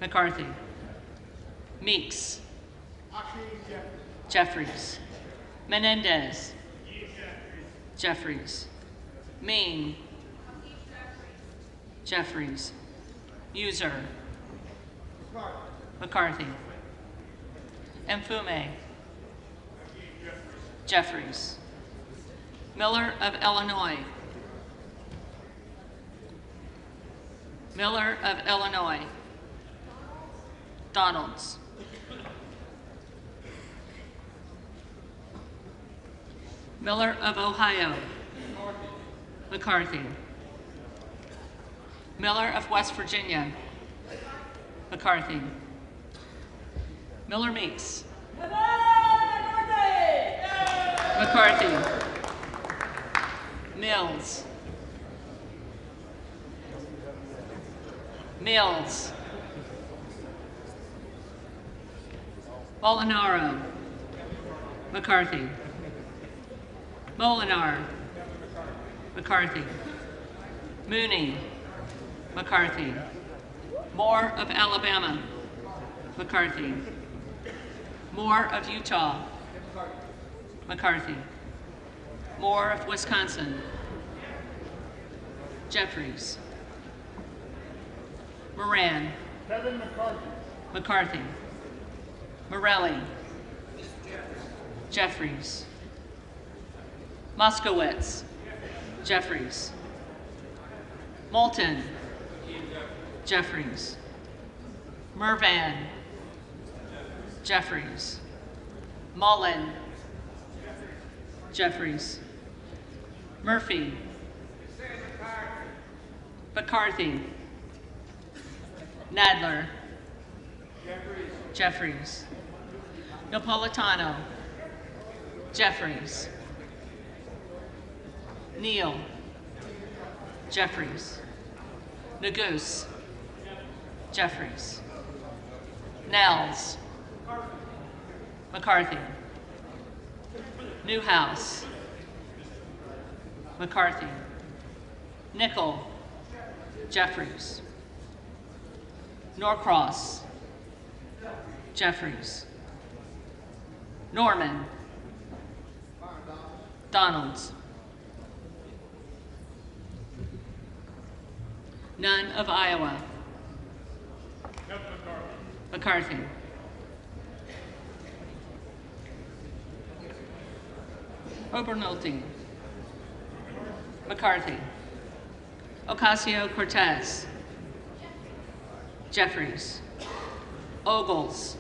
McCarthy. Meeks. Jeffries. Menendez. Jeffries. Mean. Jeffries. User. McCarthy. Mfume. Jeffries. Miller of Illinois. Miller of Illinois. Donalds. Miller of Ohio. McCarthy. Miller of West Virginia. McCarthy. Miller Meeks. McCarthy. Mills. Mills. Molinaro. McCarthy. Molinar. McCarthy. Mooney. McCarthy. Moore of Alabama. McCarthy. Moore of Utah. McCarthy. Moore of Wisconsin. Jeffries. Moran. Kevin McCarthy. McCarthy. Morelli. Jeffries. Moskowitz. Jeffries. Moulton. Jeffries. Mervan. Jeffries. Mullen. Jeffries. Murphy. McCarthy. Nadler. Jeffries. Napolitano. Jeffries. Neal. Jeffries. Nagoose. Jeffries. Nels. McCarthy. Newhouse. McCarthy. Nickel. Jeffries. Norcross. Jeffries. Norman. Donalds. None of Iowa. McCarthy. Obernolte. McCarthy. Ocasio-Cortez. Jeffries. Ogles.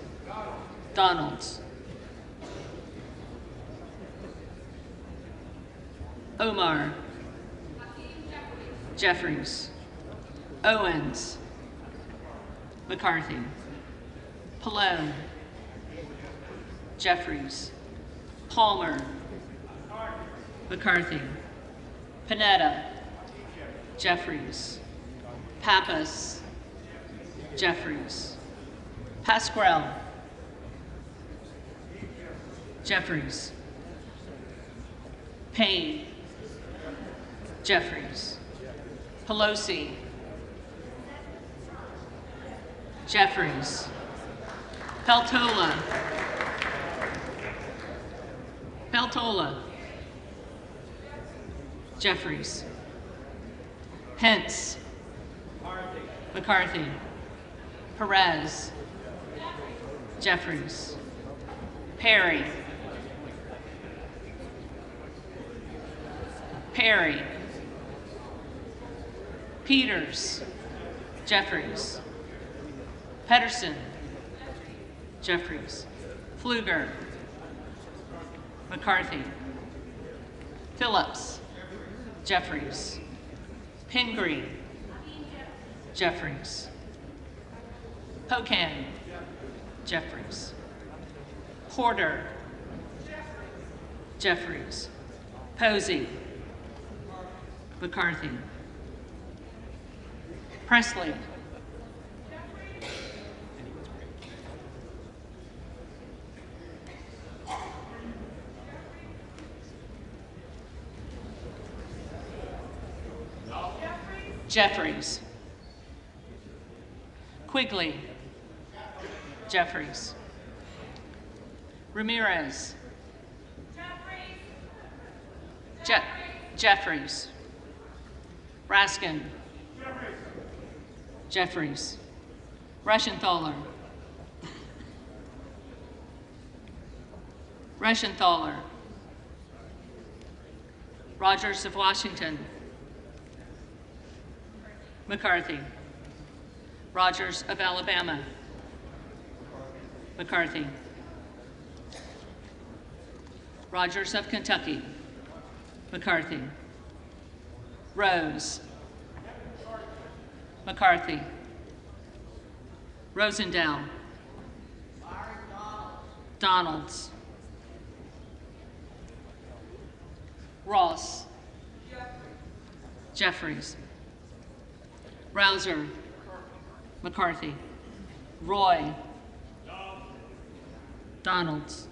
Donalds. Omar. Jeffries. Owens. McCarthy. Pallone. Jeffries. Palmer. McCarthy. Panetta. Jeffries. Pappas. Jeffries. Pasquale. Jeffries. Payne. Jeffries. Pelosi. Jeffries. Peltola. Peltola. Jeffries. Pence. McCarthy. Perez. Jeffries. Perry. Perry. Peters. Jeffries. Pedersen. Jeffries. Pfluger. McCarthy. Phillips. Jeffries. Pingree. Jeffries. Pocan. Jeffries. Porter. Jeffries. Posey. McCarthy. Presley. Jeffries. Quigley. Jeffries. Ramirez. Jeffries. Raskin. Jeffries. Reschenthaler. Reschenthaler. Rogers of Washington. McCarthy. Rogers of Alabama. McCarthy. Rogers of Kentucky. McCarthy. Rose. McCarthy. Rosendahl. Donalds. Ross. Jeffries. Rouser. McCarthy. Roy. Donalds.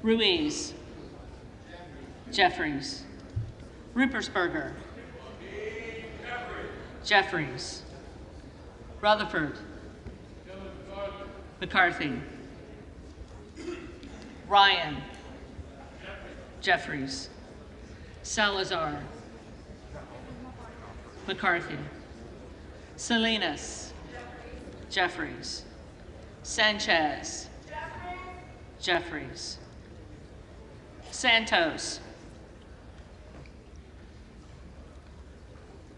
Ruiz. Jeffries. Ruppersberger. Jeffries. Rutherford. McCarthy. Ryan. Jeffries. Salazar. McCarthy. Salinas. Jeffries. Sanchez. Jeffries. Santos.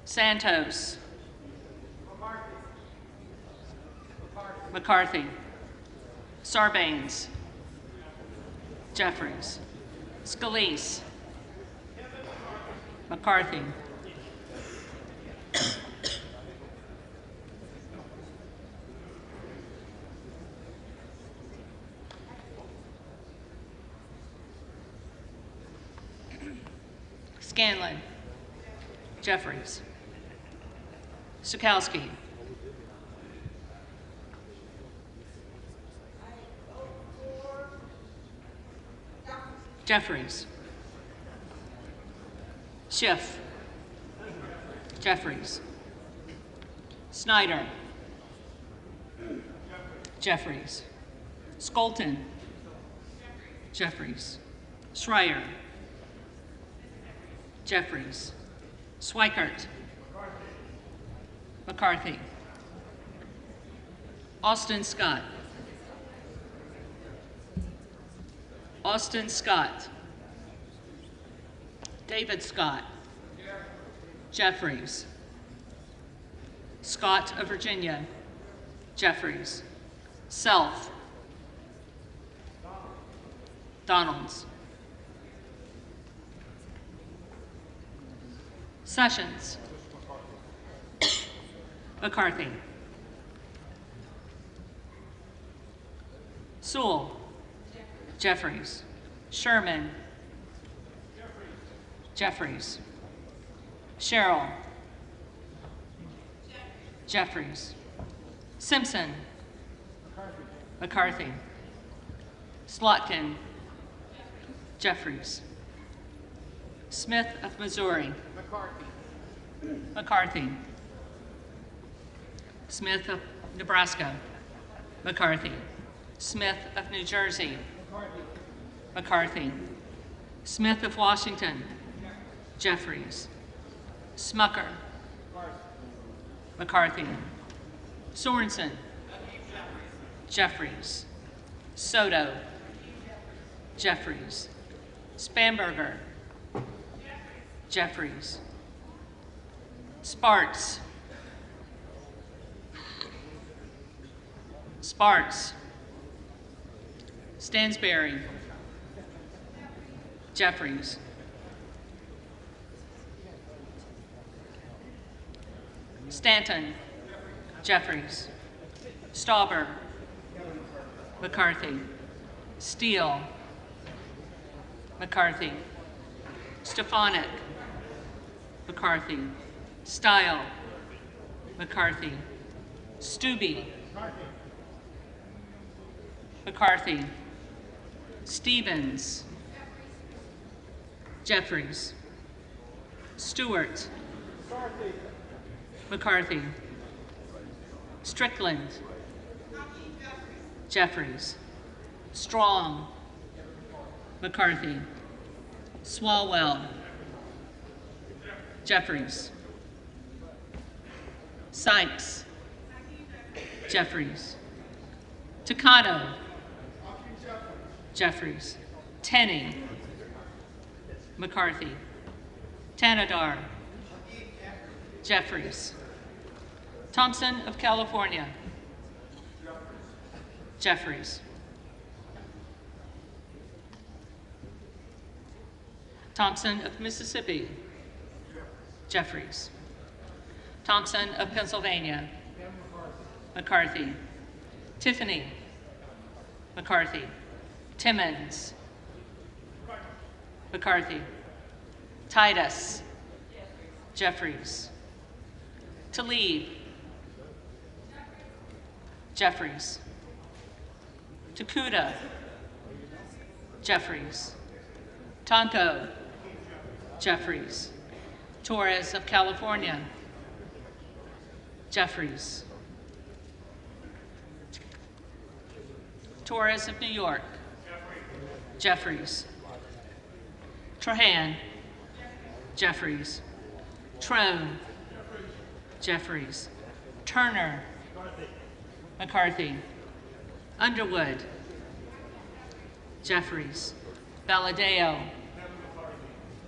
Santos. McCarthy. Sarbanes. Jeffries. Scalise. McCarthy. Scanlon. Jeffries. Sukowski. Jeffries. Schiff. Jeffries. Snyder. Jeffries. Skolton. Jeffries. Schreier. Jeffries. Swikert. McCarthy. Austin Scott. Austin Scott. David Scott. Jeffries. Scott of Virginia. Jeffries. Self. Donalds. Sessions. McCarthy. Sewell. Jeffries. Sherman. Jeffries. Sherrill. Jeffries. Simpson. McCarthy. Slotkin. Jeffries. Smith of Missouri. McCarthy. Smith of Nebraska. McCarthy. Smith of New Jersey. McCarthy. Smith of Washington. Jeffries. Smucker. McCarthy. Sorensen. Jeffries. Soto. Jeffries. Spamberger. Jeffries. Sparts. Sparts. Stansberry. Jeffries. Stanton. Jeffries. Stauber. McCarthy. Steele. McCarthy. Stefanik. McCarthy. Style. McCarthy. Stubbe. McCarthy. Stevens. Jeffries. Stewart. McCarthy. Strickland. Jeffries. Strong. McCarthy. Swalwell. Jeffries. Sykes. Jeffries. Takano. Jeffries. Tenney. McCarthy. Tanadar. Jeffries. Thompson of California. Jeffries. Thompson of Mississippi. Jeffries. Thompson of Pennsylvania. McCarthy. Tiffany. McCarthy. Timmons. McCarthy. Titus. Jeffries. Tlaib. Jeffries. Takuda. Jeffries. Tonko. Jeffries. Torres of California. Jeffries. Torres of New York. Jeffries. Trahan. Jeffries. Trone. Jeffries. Turner. McCarthy. Underwood. Jeffries. Valadeo.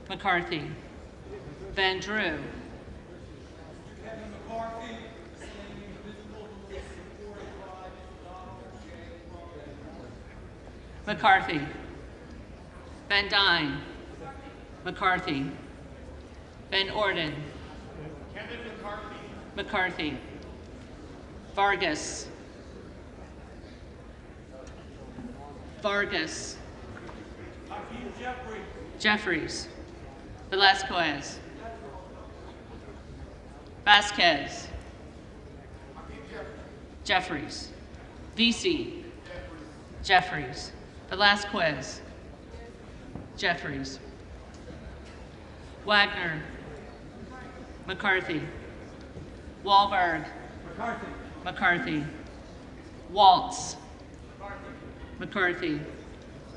McCarthy. Van Drew. McCarthy. Van Dyne. McCarthy. Van Orden. Kevin McCarthy. McCarthy. Vargas. Vargas. Hakeem Jeffrey. Jeffries. Velasquez. Vasquez. Jeffries. VC. Jeffries. Velasquez. Jeffries. Wagner. McCarthy. Wahlberg. McCarthy. McCarthy. Waltz. McCarthy.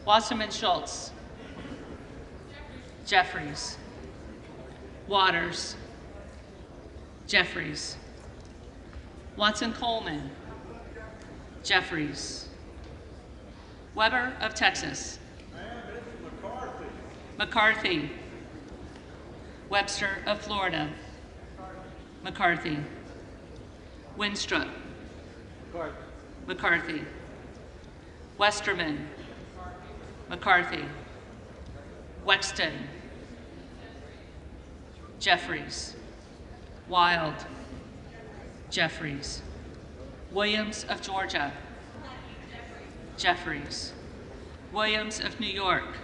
Wasserman Schultz. Jeffries. Waters. Jeffries. Watson Coleman. Jeffries. Weber of Texas. McCarthy. Webster of Florida. McCarthy. Winstrup. McCarthy. Westerman. McCarthy. Wexton. Jeffries. Wild. Jeffries. Williams of Georgia. Jeffries. Williams of New York.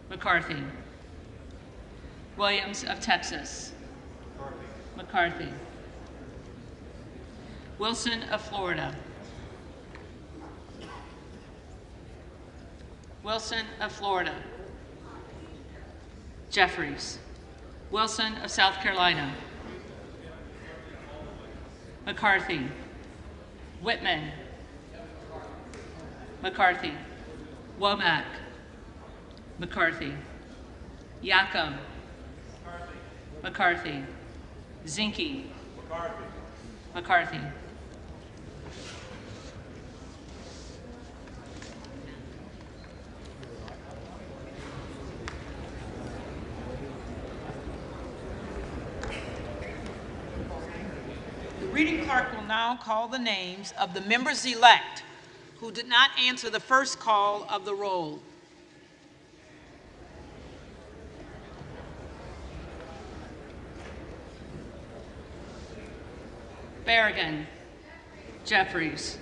McCarthy. Williams of Texas. McCarthy. Wilson of Florida. Wilson of Florida. Jeffries. Wilson of South Carolina. McCarthy. Whitman. McCarthy. Womack. McCarthy. Yacom. McCarthy. Zinke. McCarthy. The reading clerk will now call the names of the members-elect who did not answer the first call of the roll. Berrigan. Jeffries.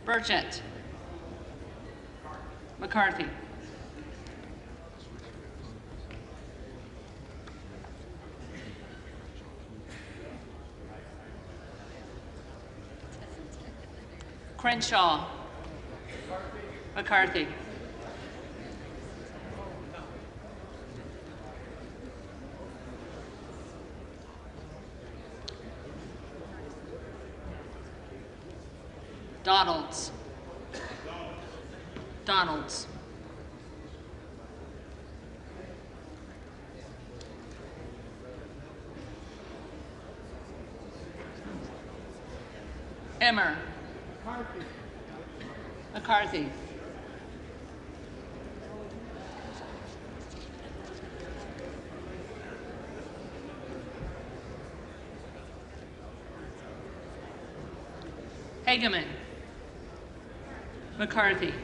Burchett. McCarthy. Crenshaw. McCarthy. Donalds. Donalds. Emmer. McCarthy. Hageman. McCarthy.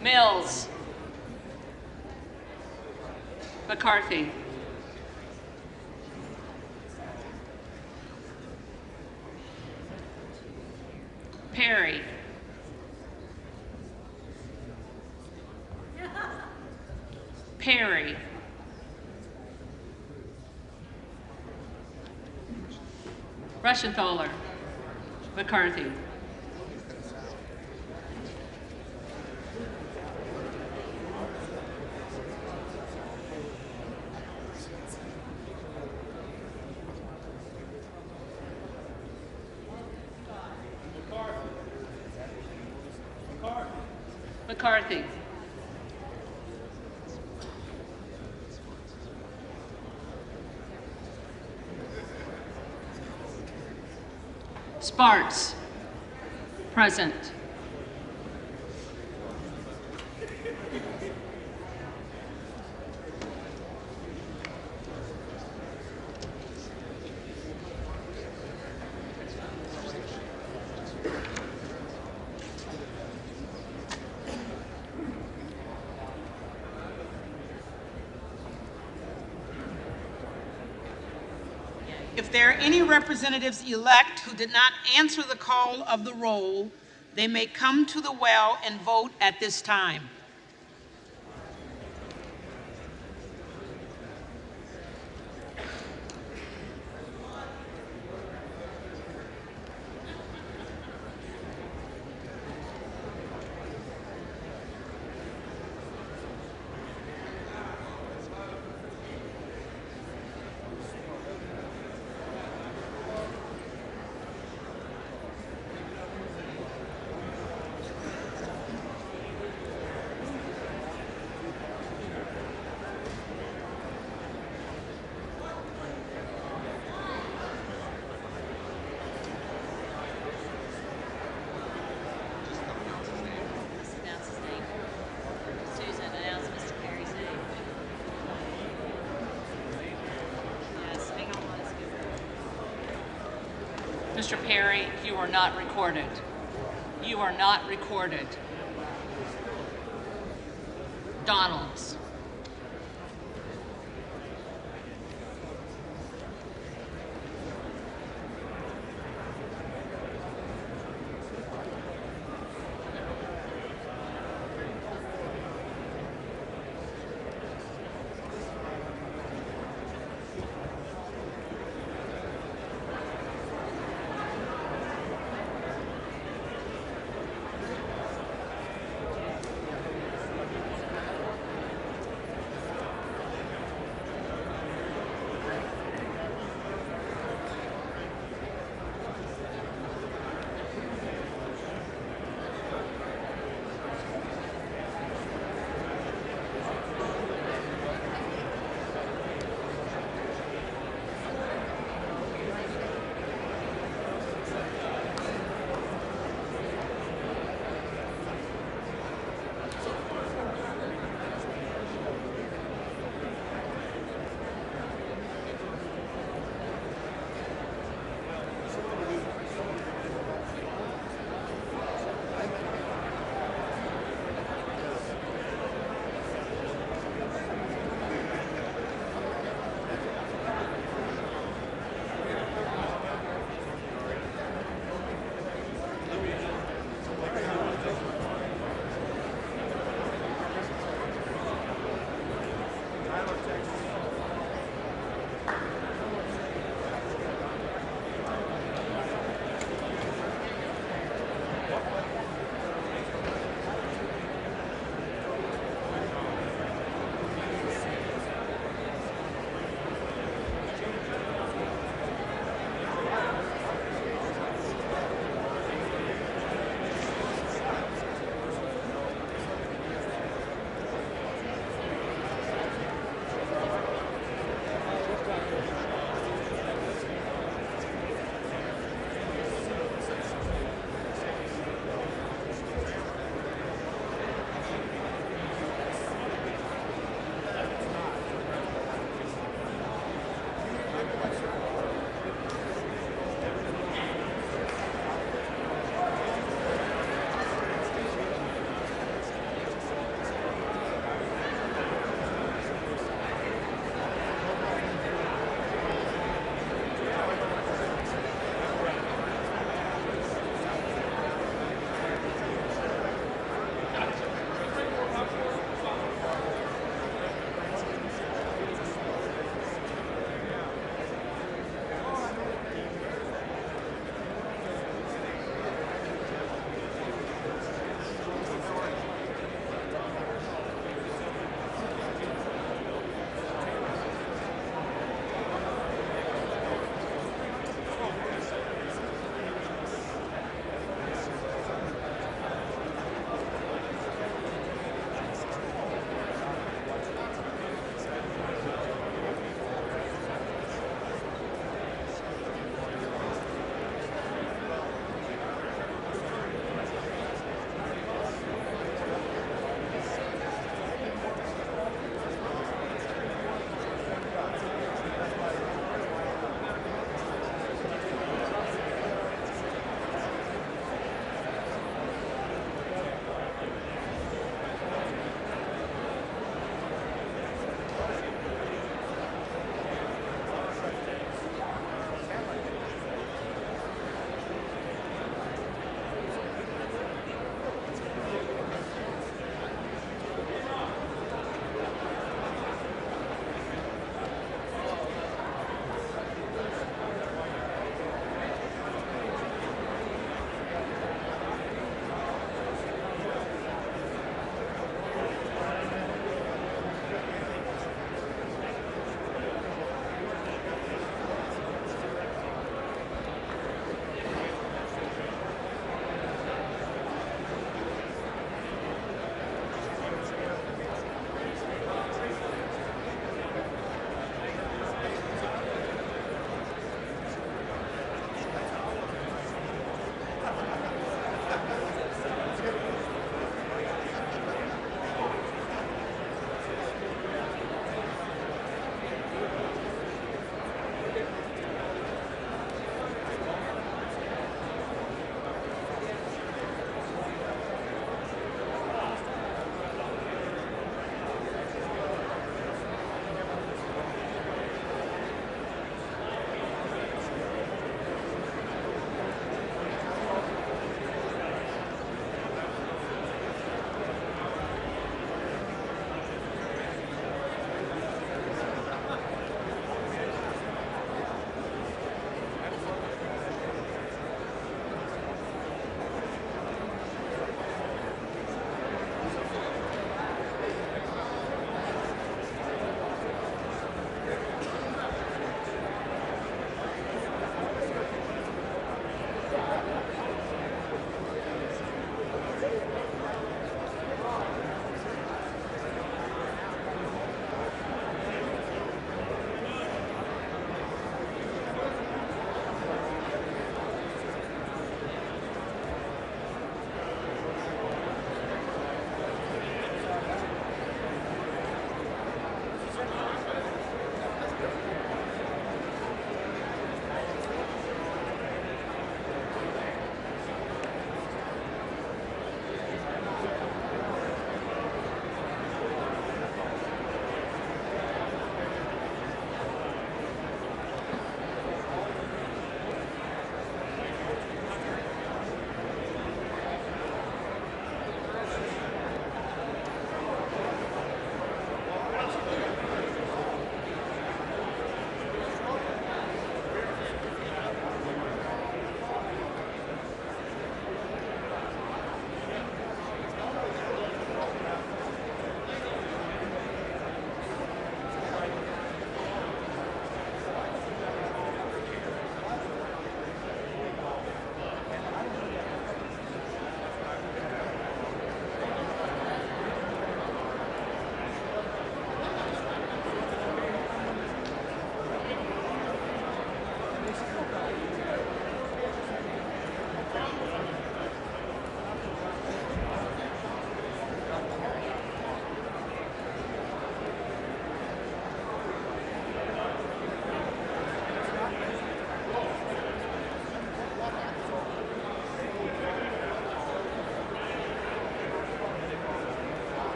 Mills. McCarthy. Perry. Perry. Rushenthaler. McCarthy. McCarthy. Sparks. Present. If there are any representatives-elect who did not answer the call of the roll, they may come to the well and vote at this time. Mr. Perry, you are not recorded. You are not recorded. Donalds.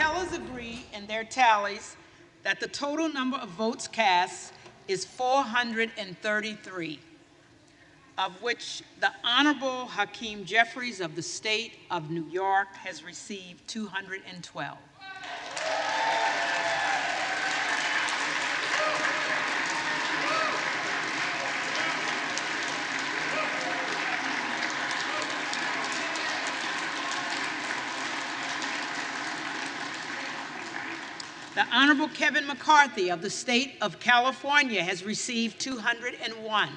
tellers agree in their tallies that the total number of votes cast is 433, of which the Honorable Hakeem Jeffries of the State of New York has received 212. The Honorable Kevin McCarthy of the State of California has received 201.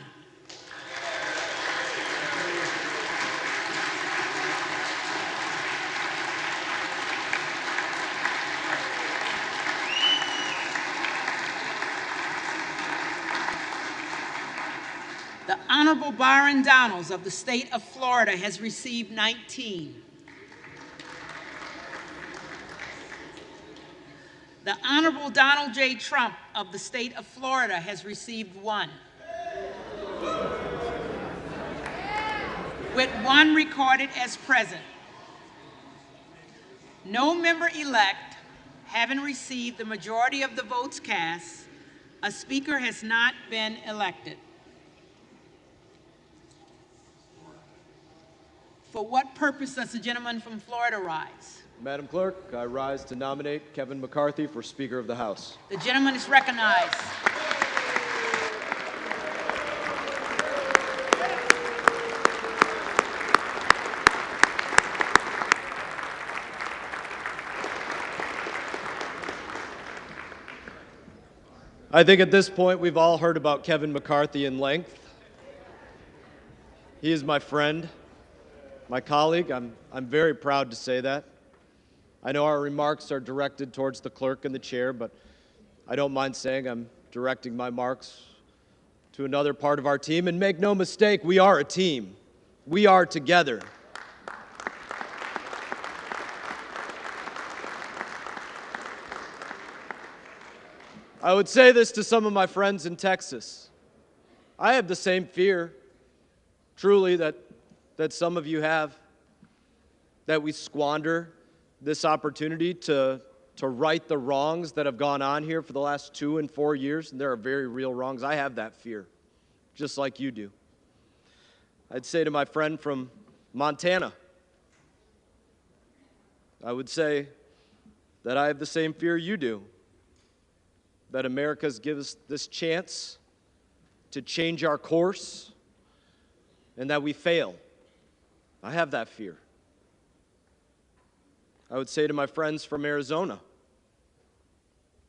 The Honorable Byron Donalds of the State of Florida has received 19. The Honorable Donald J. Trump of the State of Florida has received 1. With 1 recorded as present. No member-elect having received the majority of the votes cast, a speaker has not been elected. For what purpose does the gentleman from Florida rise? Madam Clerk, I rise to nominate Kevin McCarthy for Speaker of the House. The gentleman is recognized. I think at this point we've all heard about Kevin McCarthy in length. He is my friend, my colleague. I'm very proud to say that. I know our remarks are directed towards the clerk and the chair, but I don't mind saying I'm directing my remarks to another part of our team. And make no mistake, we are a team. We are together. I would say this to some of my friends in Texas. I have the same fear, truly, that some of you have, that we squander this opportunity to right the wrongs that have gone on here for the last 2 and 4 years, and there are very real wrongs. I have that fear, just like you do. I'd say to my friend from Montana, I would say that I have the same fear you do, that America's given us this chance to change our course and that we fail. I have that fear. I would say to my friends from Arizona,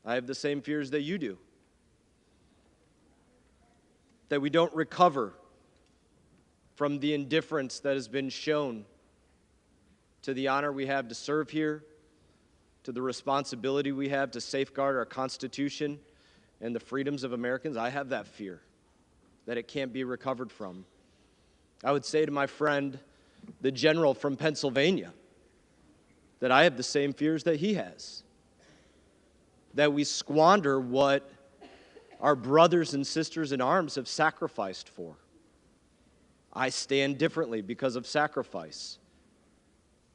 I have the same fears that you do. That we don't recover from the indifference that has been shown to the honor we have to serve here, to the responsibility we have to safeguard our Constitution and the freedoms of Americans. I have that fear, that it can't be recovered from. I would say to my friend, the general from Pennsylvania, that I have the same fears that he has, that we squander what our brothers and sisters in arms have sacrificed for. I stand differently because of sacrifice.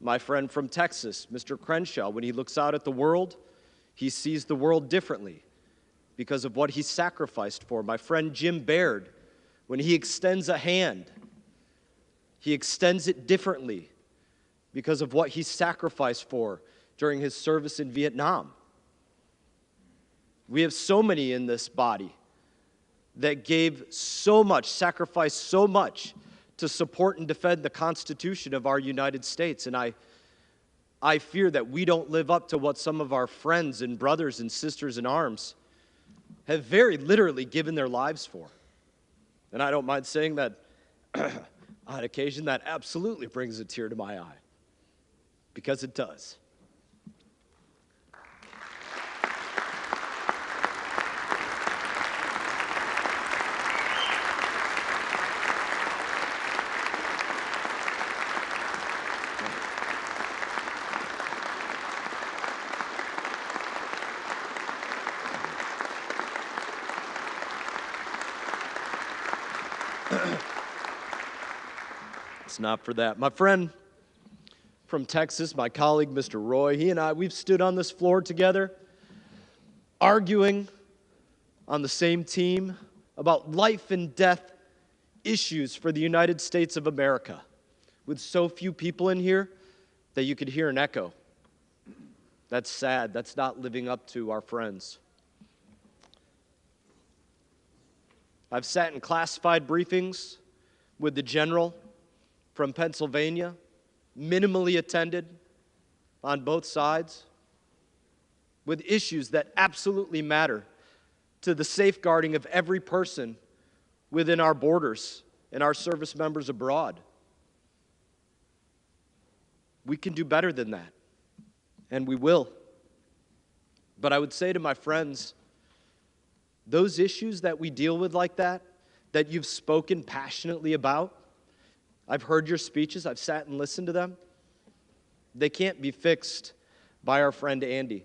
My friend from Texas, Mr. Crenshaw, when he looks out at the world, he sees the world differently because of what he sacrificed for. My friend Jim Baird, when he extends a hand, he extends it differently because of what he sacrificed for during his service in Vietnam. We have so many in this body that gave so much, sacrificed so much to support and defend the Constitution of our United States. And I fear that we don't live up to what some of our friends and brothers and sisters in arms have very literally given their lives for. And I don't mind saying that on occasion that absolutely brings a tear to my eye, because it does. It's not for that. My friend from Texas, my colleague, Mr. Roy, he and I, we've stood on this floor together, arguing on the same team about life and death issues for the United States of America, with so few people in here that you could hear an echo. That's sad. That's not living up to our friends. I've sat in classified briefings with the general from Pennsylvania, minimally attended on both sides, with issues that absolutely matter to the safeguarding of every person within our borders and our service members abroad. We can do better than that, and we will. But I would say to my friends, those issues that we deal with like that you've spoken passionately about, I've heard your speeches, I've sat and listened to them, they can't be fixed by our friend Andy,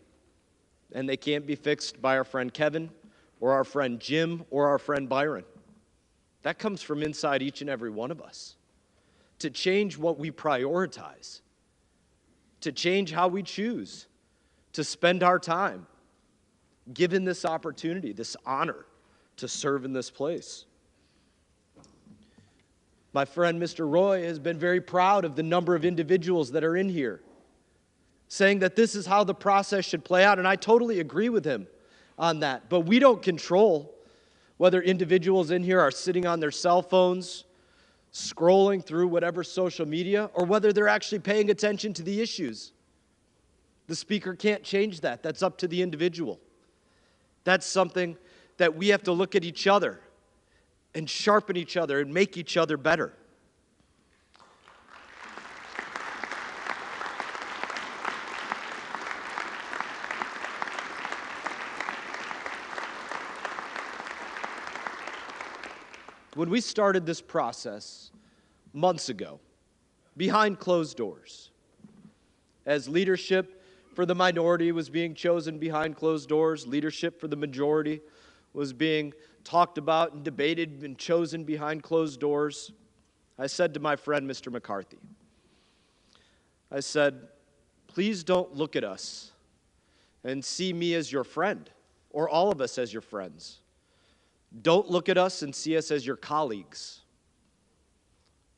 and they can't be fixed by our friend Kevin, or our friend Jim, or our friend Byron. That comes from inside each and every one of us. To change what we prioritize, to change how we choose to spend our time, given this opportunity, this honor to serve in this place. My friend Mr. Roy has been very proud of the number of individuals that are in here, saying that this is how the process should play out, and I totally agree with him on that. But we don't control whether individuals in here are sitting on their cell phones, scrolling through whatever social media, or whether they're actually paying attention to the issues. The speaker can't change that. That's up to the individual. That's something that we have to look at each other and sharpen each other and make each other better. When we started this process months ago, behind closed doors, as leadership for the minority was being chosen behind closed doors, leadership for the majority was being talked about and debated and chosen behind closed doors, I said to my friend, Mr. McCarthy, I said, please don't look at us and see me as your friend or all of us as your friends. Don't look at us and see us as your colleagues.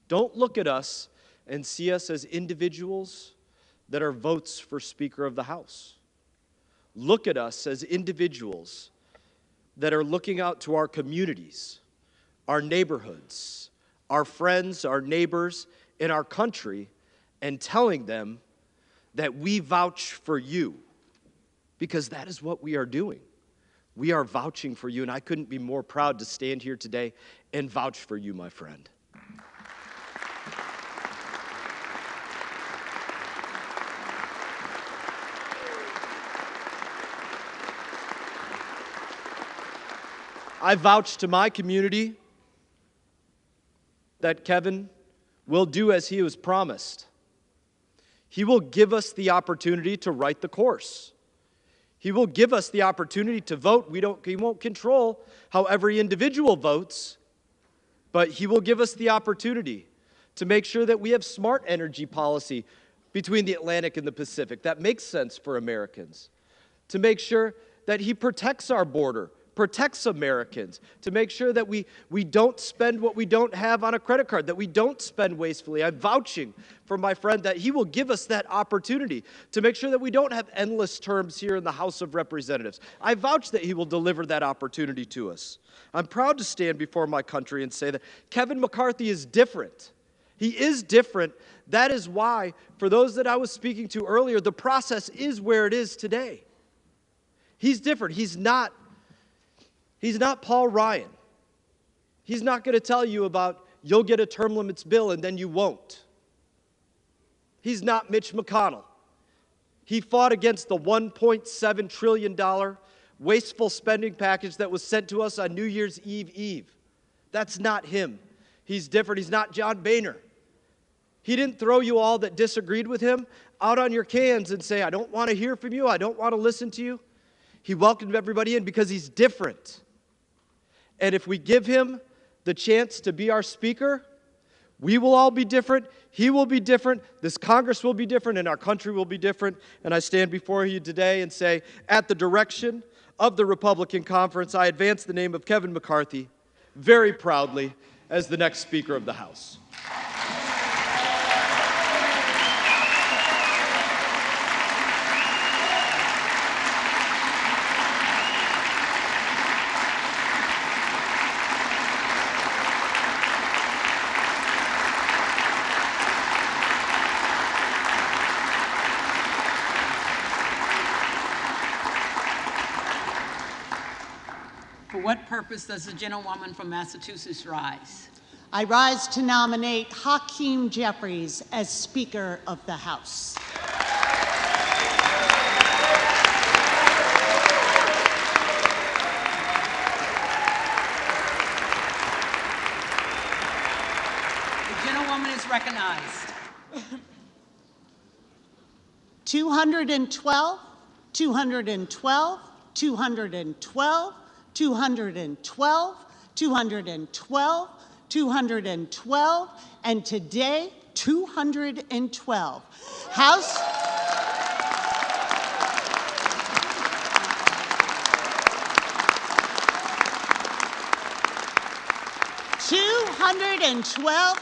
Don't look at us and see us as individuals that are votes for Speaker of the House. Look at us as individuals that are looking out to our communities, our neighborhoods, our friends, our neighbors, in our country, and telling them that we vouch for you, because that is what we are doing. We are vouching for you, and I couldn't be more proud to stand here today and vouch for you, my friend. I vouch to my community that Kevin will do as he was promised. He will give us the opportunity to write the course. He will give us the opportunity to vote. He won't control how every individual votes, but he will give us the opportunity to make sure that we have smart energy policy between the Atlantic and the Pacific that makes sense for Americans, to make sure that he protects our border, protects Americans, to make sure that we don't spend what we don't have on a credit card, that we don't spend wastefully. I'm vouching for my friend that he will give us that opportunity to make sure that we don't have endless terms here in the House of Representatives. I vouch that he will deliver that opportunity to us. I'm proud to stand before my country and say that Kevin McCarthy is different. He is different. That is why, for those that I was speaking to earlier, the process is where it is today. He's different. He's not Paul Ryan. He's not going to tell you about you'll get a term limits bill and then you won't. He's not Mitch McConnell. He fought against the $1.7 trillion wasteful spending package that was sent to us on New Year's Eve. That's not him. He's different. He's not John Boehner. He didn't throw you all that disagreed with him out on your cans and say, I don't want to hear from you. I don't want to listen to you. He welcomed everybody in because he's different. And if we give him the chance to be our speaker, We will all be different. He will be different. This Congress will be different, and our country will be different. And I stand before you today and say, at the direction of the Republican Conference, I advance the name of Kevin McCarthy very proudly as the next Speaker of the House. For what purpose does the gentlewoman from Massachusetts rise? I rise to nominate Hakeem Jeffries as Speaker of the House. The gentlewoman is recognized. 212, 212, 212, 212, 212, 212, and today, 212. House.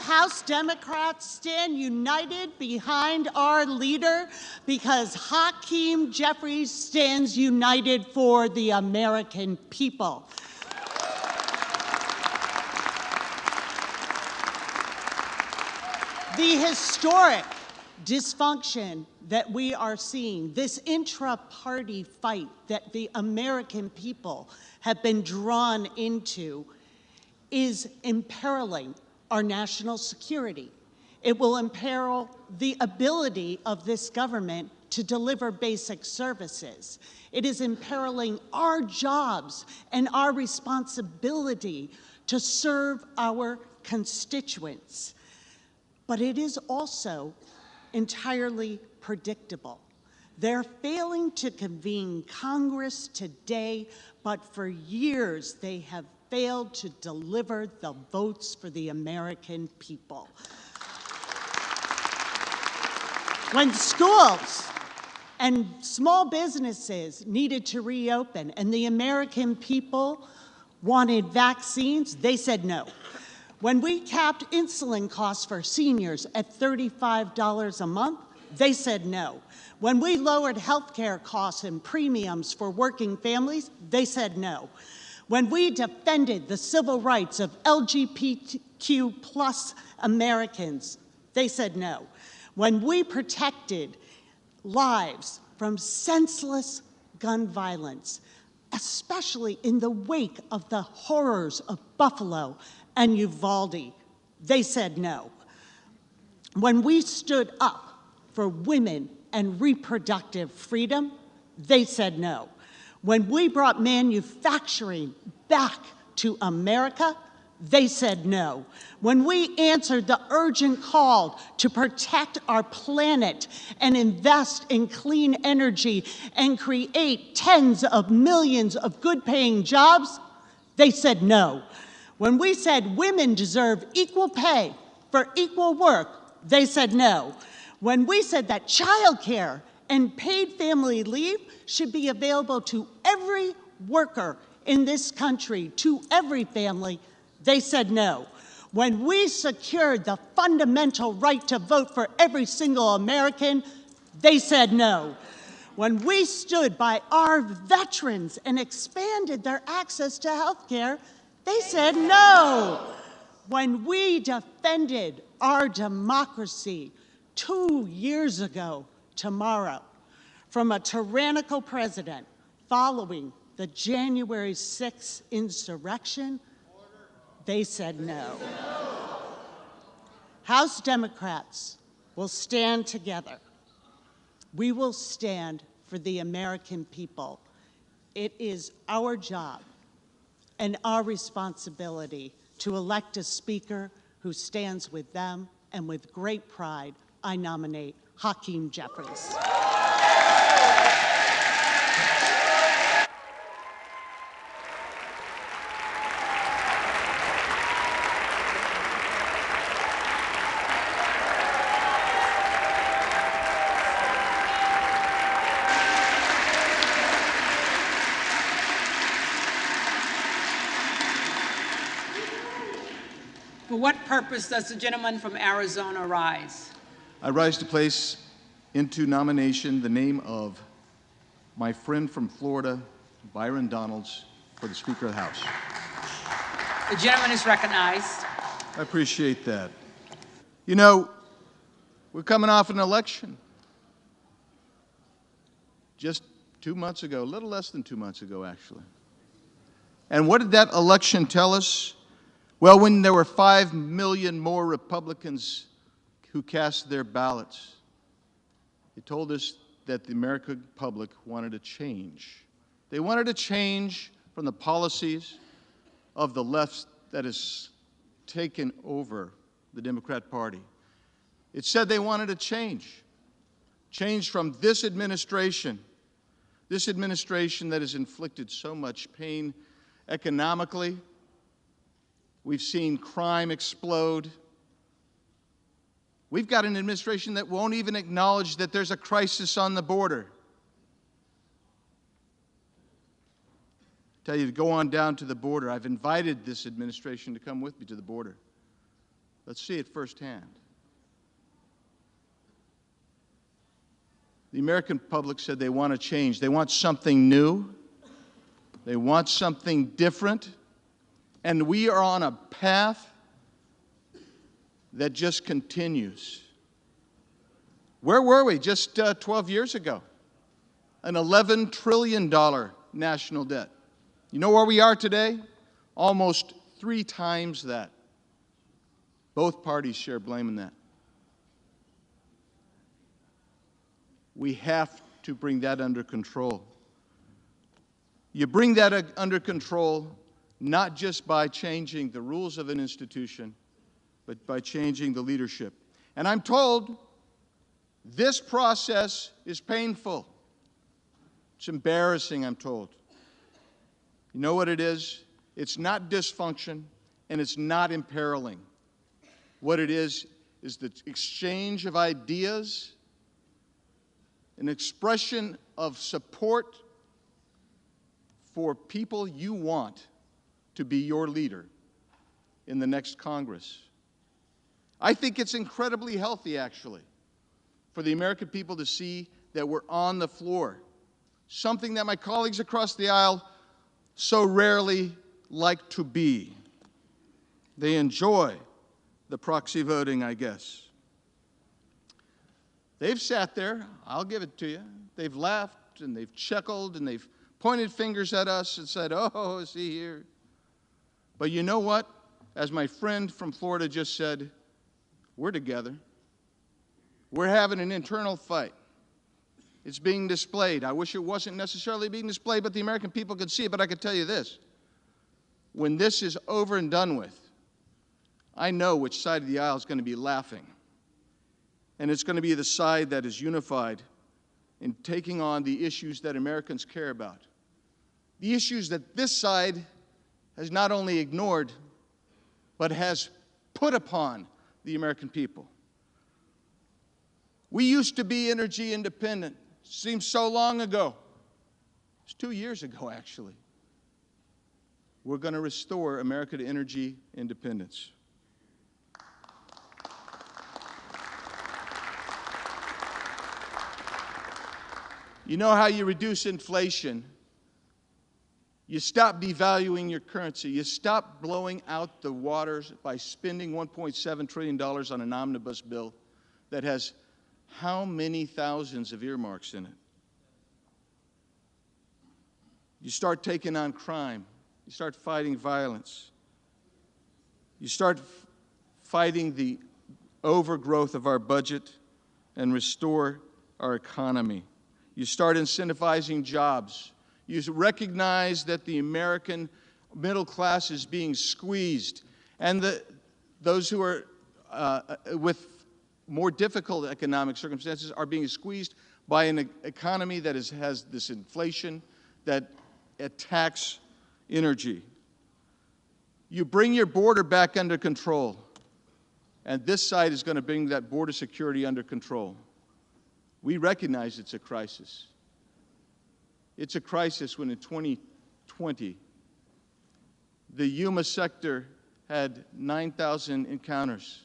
House Democrats stand united behind our leader because Hakeem Jeffries stands united for the American people. The historic dysfunction that we are seeing, this intra-party fight that the American people have been drawn into, is imperiling our national security. It will imperil the ability of this government to deliver basic services. It is imperiling our jobs and our responsibility to serve our constituents. But it is also entirely predictable. They're failing to convene Congress today, but for years they have failed to deliver the votes for the American people. When schools and small businesses needed to reopen and the American people wanted vaccines, they said no. When we capped insulin costs for seniors at $35 a month, they said no. When we lowered health care costs and premiums for working families, they said no. When we defended the civil rights of LGBTQ plus Americans, they said no. When we protected lives from senseless gun violence, especially in the wake of the horrors of Buffalo and Uvalde, they said no. When we stood up for women and reproductive freedom, they said no. When we brought manufacturing back to America, they said no. When we answered the urgent call to protect our planet and invest in clean energy and create tens of millions of good-paying jobs, they said no. When we said women deserve equal pay for equal work, they said no. When we said that childcare and paid family leave should be available to every worker in this country, to every family, they said no. When we secured the fundamental right to vote for every single American, they said no. When we stood by our veterans and expanded their access to health care, they said no. When we defended our democracy 2 years ago tomorrow from a tyrannical president following the January 6th insurrection, they said no. House Democrats will stand together. We will stand for the American people. It is our job and our responsibility to elect a speaker who stands with them, and with great pride, I nominate Hakeem Jeffries. For what purpose does the gentleman from Arizona rise? I rise to place into nomination the name of my friend from Florida, Byron Donalds, for the Speaker of the House. The gentleman is recognized. I appreciate that. You know, we're coming off an election. Just 2 months ago, a little less than 2 months ago, actually. And what did that election tell us? Well, when there were 5 million more Republicans who cast their ballots, it told us that the American public wanted a change. They wanted a change from the policies of the left that has taken over the Democrat Party. It said they wanted a change from this administration that has inflicted so much pain economically. We've seen crime explode. We've got an administration that won't even acknowledge that there's a crisis on the border. I tell you to go on down to the border. I've invited this administration to come with me to the border. Let's see it firsthand. The American public said they want to change. They want something new. They want something different. And we are on a path that just continues. Where were we just 12 years ago? An $11 trillion national debt. You know where we are today? Almost 3 times that. Both parties share blame in that. We have to bring that under control. You bring that under control not just by changing the rules of an institution, but by changing the leadership. And I'm told this process is painful. It's embarrassing, I'm told. You know what it is? It's not dysfunction, and it's not imperiling. What it is the exchange of ideas, an expression of support for people you want to be your leader in the next Congress. I think it's incredibly healthy, actually, for the American people to see that we're on the floor, something that my colleagues across the aisle so rarely like to be. They enjoy the proxy voting, I guess. They've sat there, I'll give it to you. They've laughed and they've chuckled and they've pointed fingers at us and said, oh, see here. But you know what? As my friend from Florida just said, we're together. We're having an internal fight. It's being displayed. I wish it wasn't necessarily being displayed, but the American people could see it. But I could tell you this. When this is over and done with, I know which side of the aisle is going to be laughing. And it's going to be the side that is unified in taking on the issues that Americans care about. The issues that this side has not only ignored, but has put upon the American people. We used to be energy independent. Seems so long ago. It's 2 years ago, actually. We're going to restore America to energy independence. You know how you reduce inflation? You stop devaluing your currency. You stop blowing out the waters by spending $1.7 trillion on an omnibus bill that has how many thousands of earmarks in it? You start taking on crime. You start fighting violence. You start fighting the overgrowth of our budget and restore our economy. You start incentivizing jobs. You recognize that the American middle class is being squeezed, and those who are with more difficult economic circumstances are being squeezed by an economy that has this inflation that attacks energy. You bring your border back under control, and this side is going to bring that border security under control. We recognize it's a crisis. It's a crisis when in 2020, the Yuma sector had 9,000 encounters,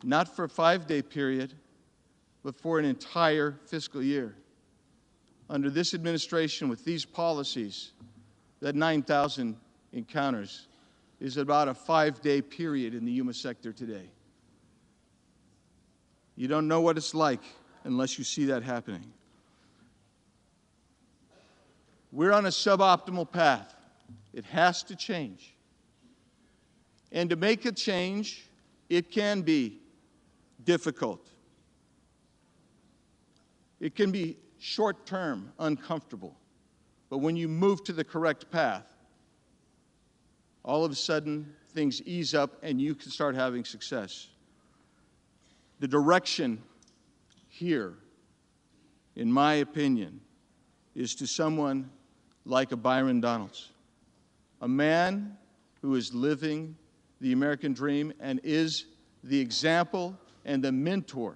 not for a 5-day period, but for an entire fiscal year. Under this administration, with these policies, that 9,000 encounters is about a 5-day period in the human sector today. You don't know what it's like unless you see that happening. We're on a suboptimal path. It has to change. And to make a change, it can be difficult. It can be short-term, uncomfortable. But when you move to the correct path, all of a sudden things ease up and you can start having success. The direction here, in my opinion, is to someone like a Byron Donalds, a man who is living the American dream and is the example and the mentor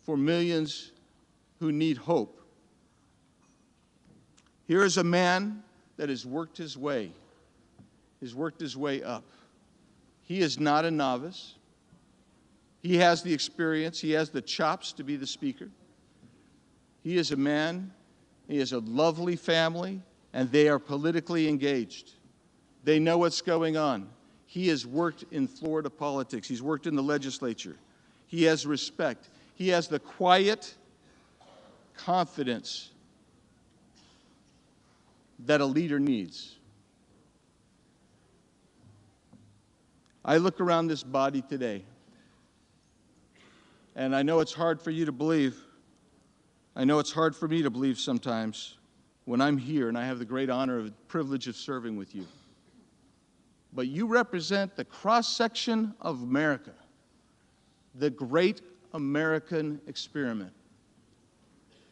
for millions who need hope. Here is a man that has worked his way up. He is not a novice. He has the experience. He has the chops to be the speaker. He is a man. He has a lovely family, and they are politically engaged. They know what's going on. He has worked in Florida politics. He's worked in the legislature. He has respect. He has the quiet confidence that a leader needs. I look around this body today, and I know it's hard for you to believe. I know it's hard for me to believe sometimes when I'm here and I have the great honor and privilege of serving with you. But you represent the cross-section of America, the great American experiment.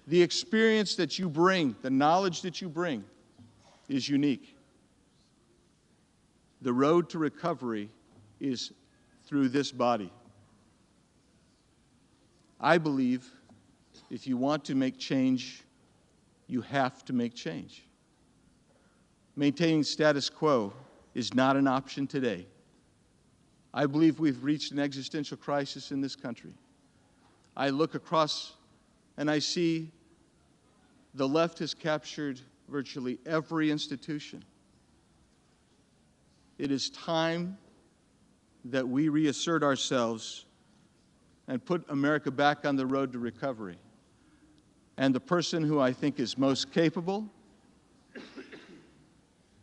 The experience that you bring, the knowledge that you bring, is unique. The road to recovery is through this body. I believe if you want to make change, you have to make change. Maintaining status quo is not an option today. I believe we've reached an existential crisis in this country. I look across and I see the left has captured virtually every institution. It is time that we reassert ourselves and put America back on the road to recovery. And the person who I think is most capable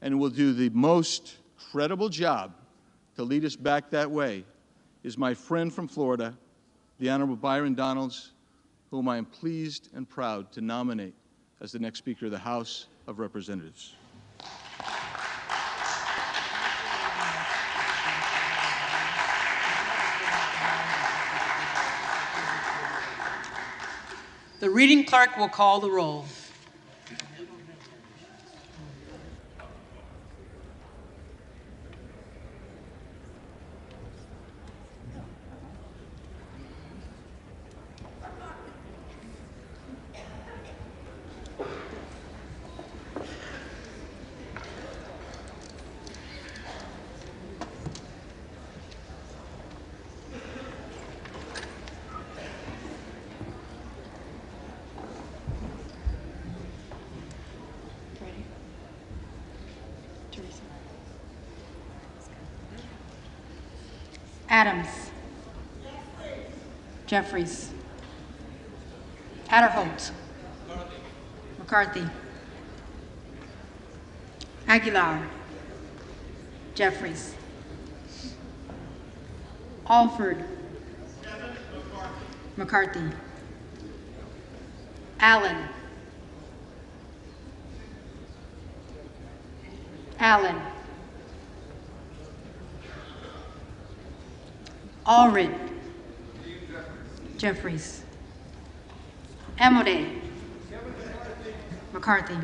and will do the most credible job to lead us back that way is my friend from Florida, the Honorable Byron Donalds, whom I am pleased and proud to nominate as the next Speaker of the House of Representatives. The reading clerk will call the roll. Adams. Jeffries. Adderholt. McCarthy. Aguilar. Jeffries. Alford. McCarthy. Allen. Allen. Allred. Jeffries. Amodei. McCarthy.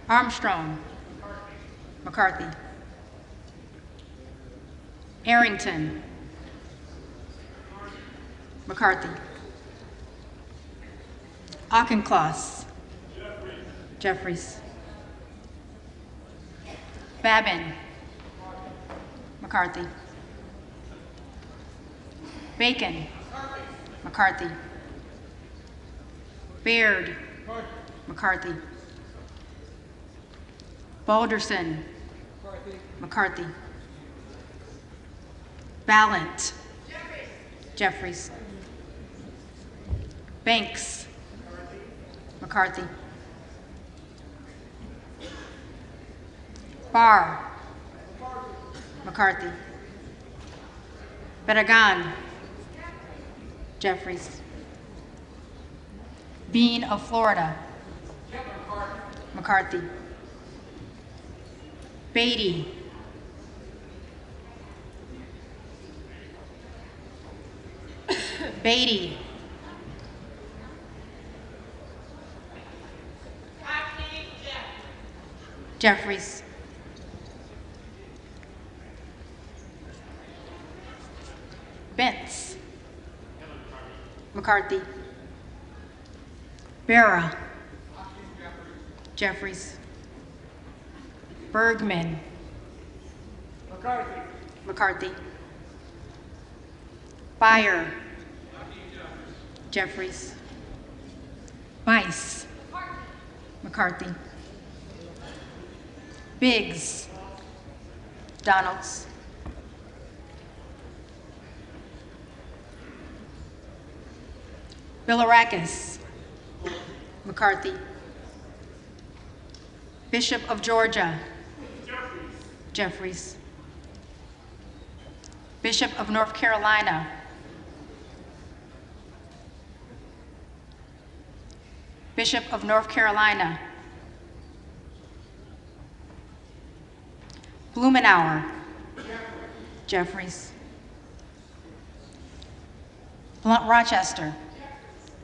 Armstrong. McCarthy. Arrington. McCarthy. Auchincloss. Jeffries. Babin. McCarthy. Bacon. McCarthy. Baird. McCarthy. Balderson. McCarthy. Ballant. Jeffries. Banks. McCarthy. Barr. McCarthy. Bedagan. Jeffries. Bean of Florida. McCarthy. Beatty. Beatty. Jeffries. Bentz. McCarthy. Barra. Jeffries. Bergman. McCarthy. Beyer. Jeffries. Bice. McCarthy. Biggs. Donalds. Bilirakis. McCarthy. Bishop of Georgia. Jeffries. Bishop of North Carolina. Bishop of North Carolina. Blumenauer. Jeffries. Blunt Rochester.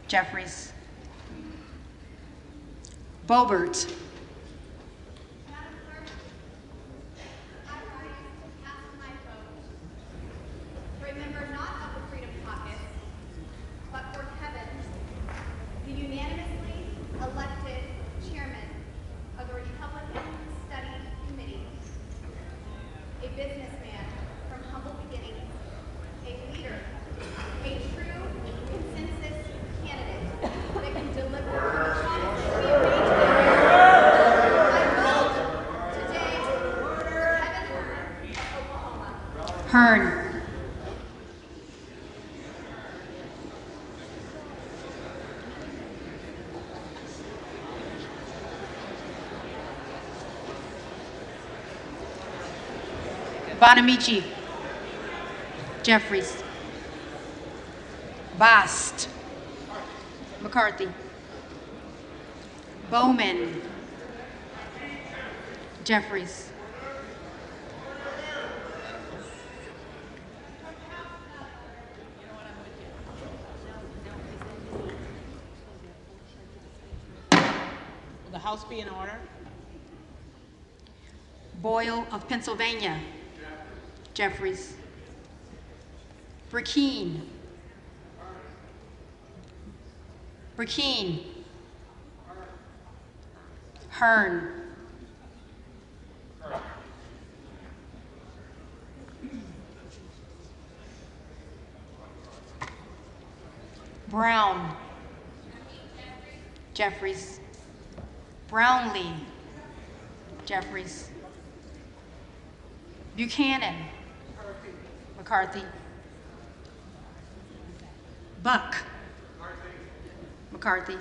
Jeffries. Boebert. Remember not of the Freedom Caucus, but for Kevin, the unanimously elected chairman of the Republican Study Committee, a businessman from humble beginnings, a leader, a true consensus candidate that can deliver the promises we have made to the American people. I vote today for Kevin of Oklahoma. Hearn. Bonamici. Jeffries. Bast. McCarthy. Bowman. Jeffries. Will the House be in order? Boyle of Pennsylvania. Jeffries. Burkeen. Burkeen. Hearn. Brown. Jeffries. Brownlee. Jeffries. Buchanan. McCarthy. Buck. McCarthy.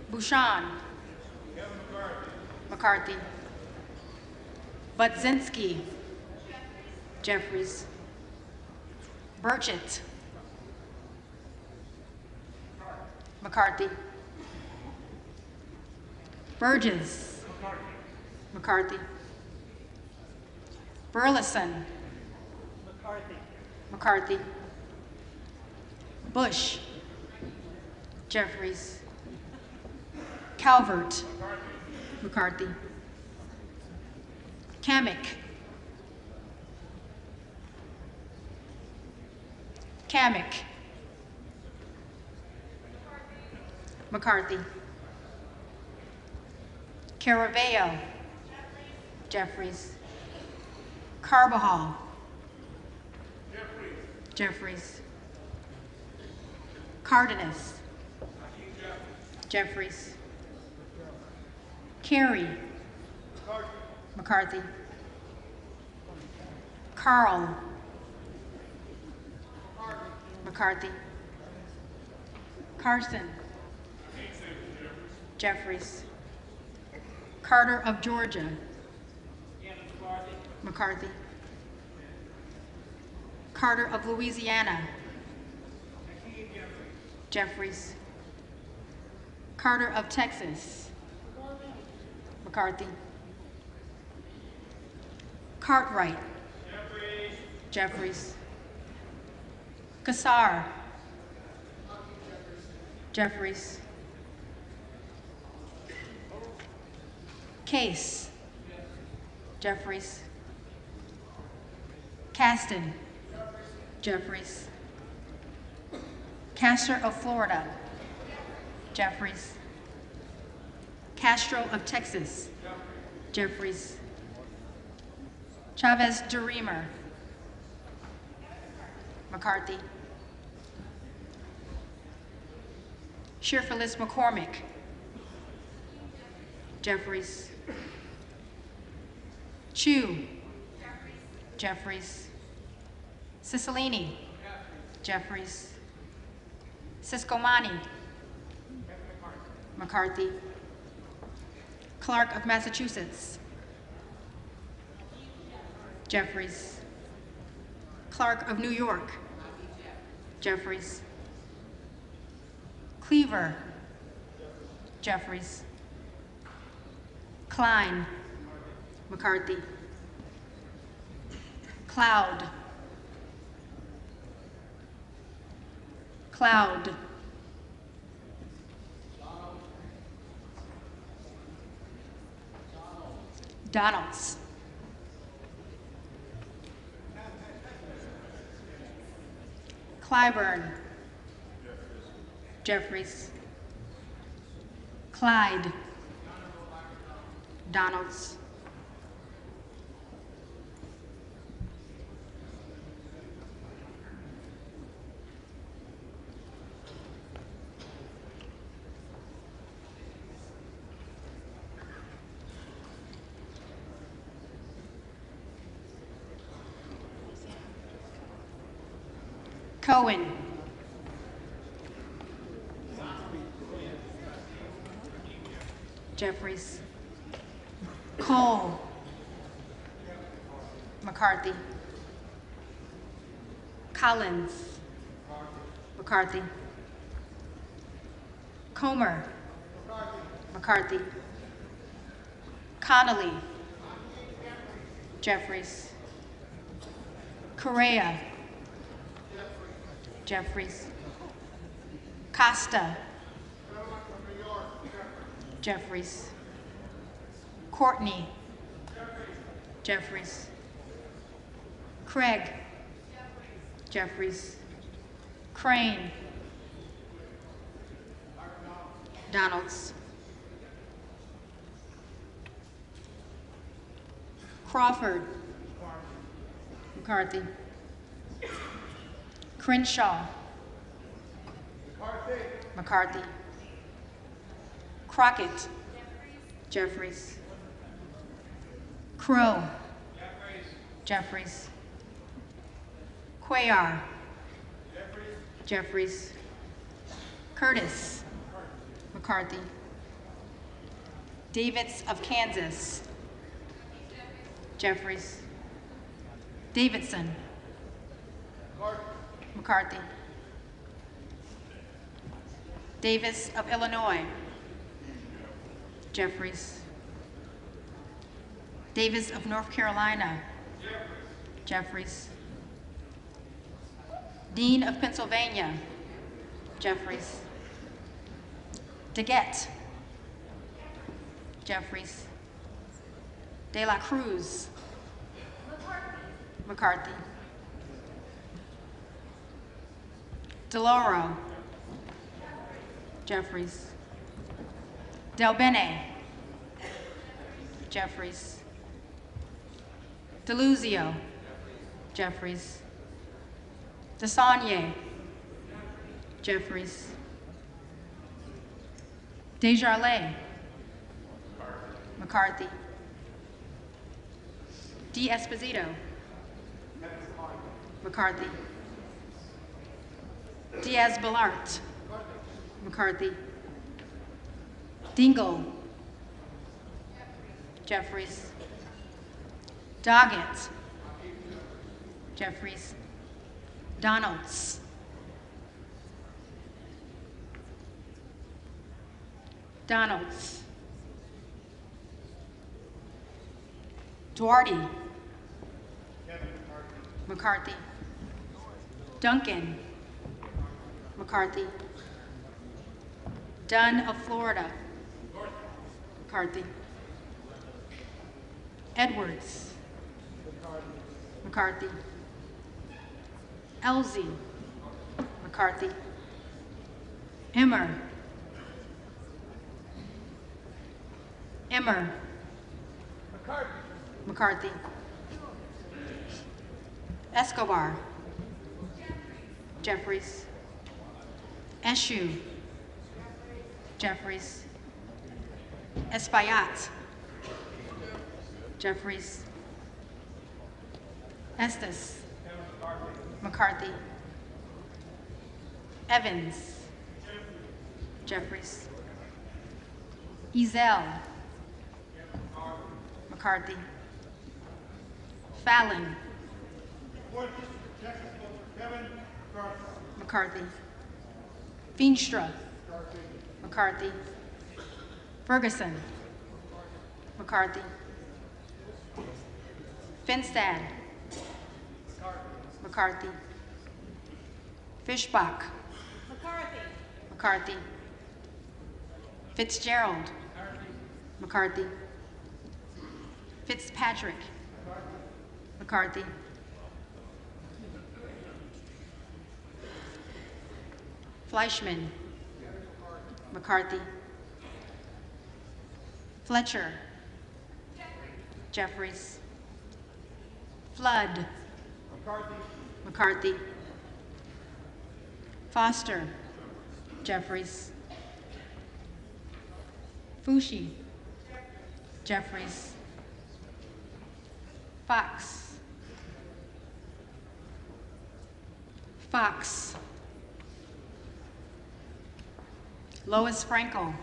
Bouchon. McCarthy. Budzinski. Jeffries. Burchett. McCarthy. Burgess. McCarthy. Burleson. McCarthy. Bush. Jeffries. Calvert. McCarthy. Kamick. Kamick. McCarthy. Caraveo. Jeffries. Carbajal. Jeffries. Cardenas. Jeffries. Carey. McCarthy. Carl. McCarthy. Carson. Jeffries. Carter of Georgia. McCarthy. Carter of Louisiana. Jeffries. Carter of Texas. McCarthy. Cartwright. Jeffries. Kassar. Jeffries. Case. Jeffries. Caston. Jeffries. Castor of Florida. Jeffries. Castro of Texas. Jeffries. Chavez DeReamer. McCarthy. Shearfilis McCormick. Jeffries. Chu. Jeffries. Cicilline. Jeffries. Siscomani. McCarthy. Clark of Massachusetts. Jeffries. Clark of New York. Jeffries. Cleaver. Jeffries. Klein. McCarthy. Cloud. Cloud. Donalds. Clyburn. Jeffries. Clyde. Donalds. Cohen. Jeffries. Cole. McCarthy. Collins. McCarthy. Comer. McCarthy. Connolly. Jeffries. Correa. Jeffries. Costa. Jeffries. Courtney. Jeffries. Craig. Jeffries. Crane. Donalds. Crawford. McCarthy. Crenshaw. McCarthy. Crockett. Jeffries. Crow. Jeffries. Cuellar. Jeffries. Curtis. McCarthy. Davids of Kansas. Jeffries. Davidson. McCarthy. Davis of Illinois. Jeffries. Davis of North Carolina. Jeffries. Dean of Pennsylvania. Jeffries. DeGette. Jeffries. De La Cruz. McCarthy. DeLauro. Jeffries. Del Bene. Jeffries. DeLuzio. Jeffries. Desagne. Jeffries. Desjardins. McCarthy. D'Esposito. McCarthy. Diaz-Balart. McCarthy. Dingle. Jeffries. Doggett. Jeffries. Donalds. Donalds. Duarte. McCarthy. Duncan. McCarthy. Dunn of Florida. McCarthy. Edwards. McCarthy. Elsie. McCarthy. Emmer. Emmer. McCarthy. Escobar. Jeffries. Eshu. Jeffries. Espaillat. Jeffries. Estes. McCarthy. Evans. Jeffries. Ezel. McCarthy. Fallon. McCarthy. Feenstra. McCarthy. Ferguson. McCarthy. Finstad. McCarthy. Fishbach. McCarthy. Fitzgerald. McCarthy. Fitzpatrick. McCarthy. Fleischman. McCarthy. Fletcher. Jeffries. Flood. McCarthy. Foster. Jeffries. Fushi. Jeffries. Fox. Fox. Lois Frankel.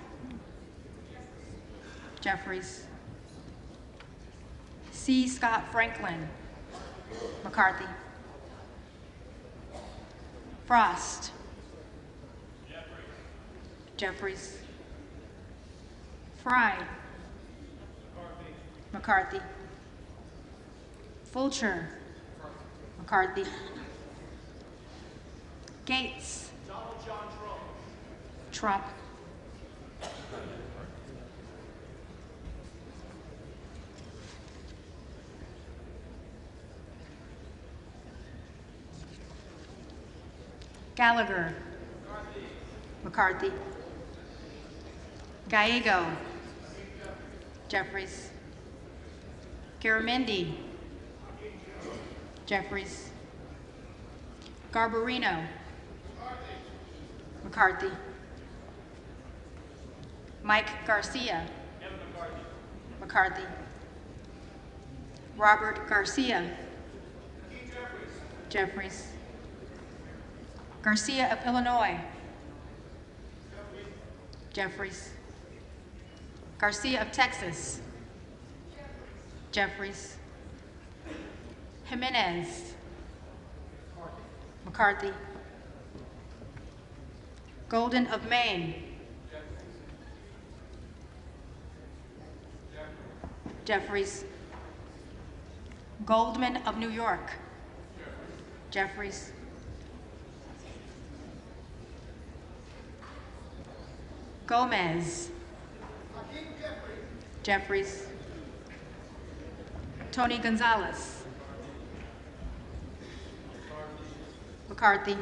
Jeffries. C. Scott Franklin. McCarthy. Frost. Jeffries. Fry. McCarthy. Fulcher. McCarthy. Gates. Trump. Gallagher. McCarthy. Gallego. Jeffries. Garamendi. Jeffries. Garbarino. McCarthy. Mike Garcia. McCarthy. Robert Garcia. Jeffries. Garcia of Illinois. Jeffries. Garcia of Texas. Jeffries. Jimenez. McCarthy. Golden of Maine. Jeffries. Goldman of New York. Jeffries. Gomez. Jeffries. Tony Gonzalez. McCarthy.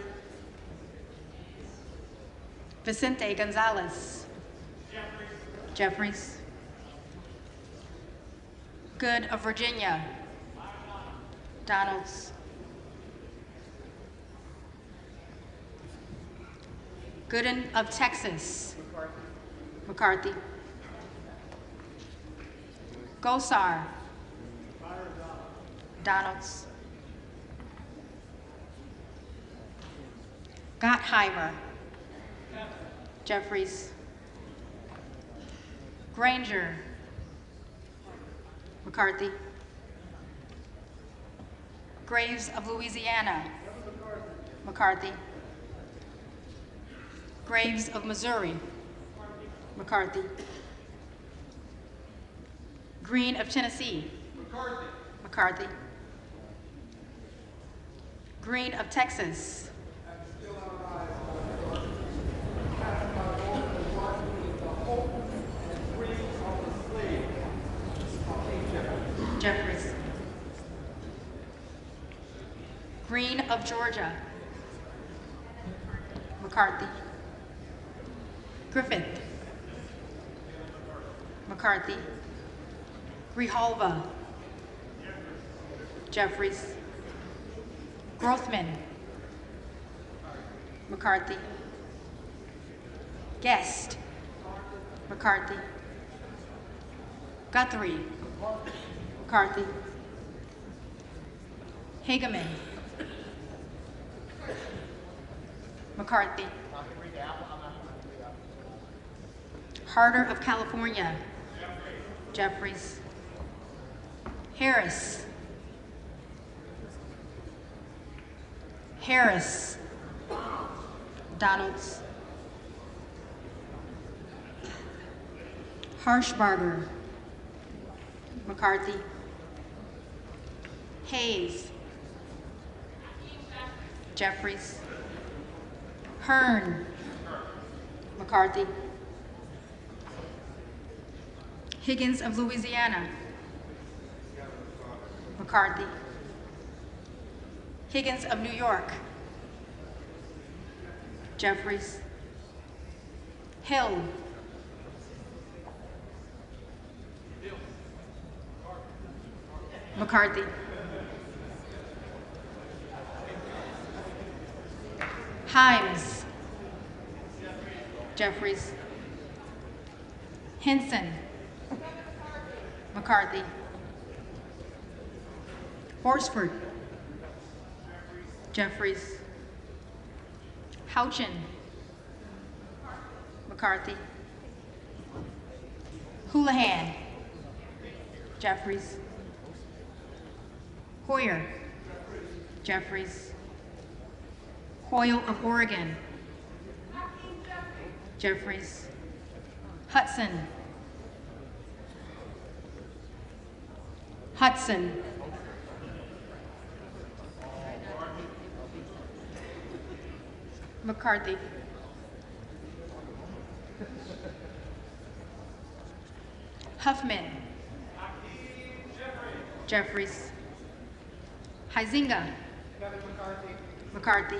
Vicente Gonzalez. Jeffries. Good of Virginia. Donalds. Gooden of Texas. McCarthy. Gosar. Donalds. Gottheimer. Jeffries. Granger. McCarthy. Graves of Louisiana. McCarthy. Graves of Missouri. McCarthy. Green of Tennessee. McCarthy. Green of Texas. Jeffries. Green of Georgia. McCarthy. Griffith. McCarthy. Grijalva. Jeffries. Grothman. McCarthy. Guest. McCarthy. Guthrie. McCarthy. Hageman. McCarthy. Harder of California. Jeffries. Harris. Harris. Donalds. Harshbarger. McCarthy. Hayes. Jeffries. Hearn. McCarthy. Higgins of Louisiana. McCarthy. Higgins of New York. Jeffries. Hill. McCarthy. Himes. Jeffries. Henson. McCarthy. Horsford. Jeffries. Houchin. McCarthy. Houlihan. Jeffries. Hoyer. Jeffries. Hoyle of Oregon. Jeffries. Hudson. Hudson. McCarthy. Huffman. Jeffries. Huizinga. McCarthy.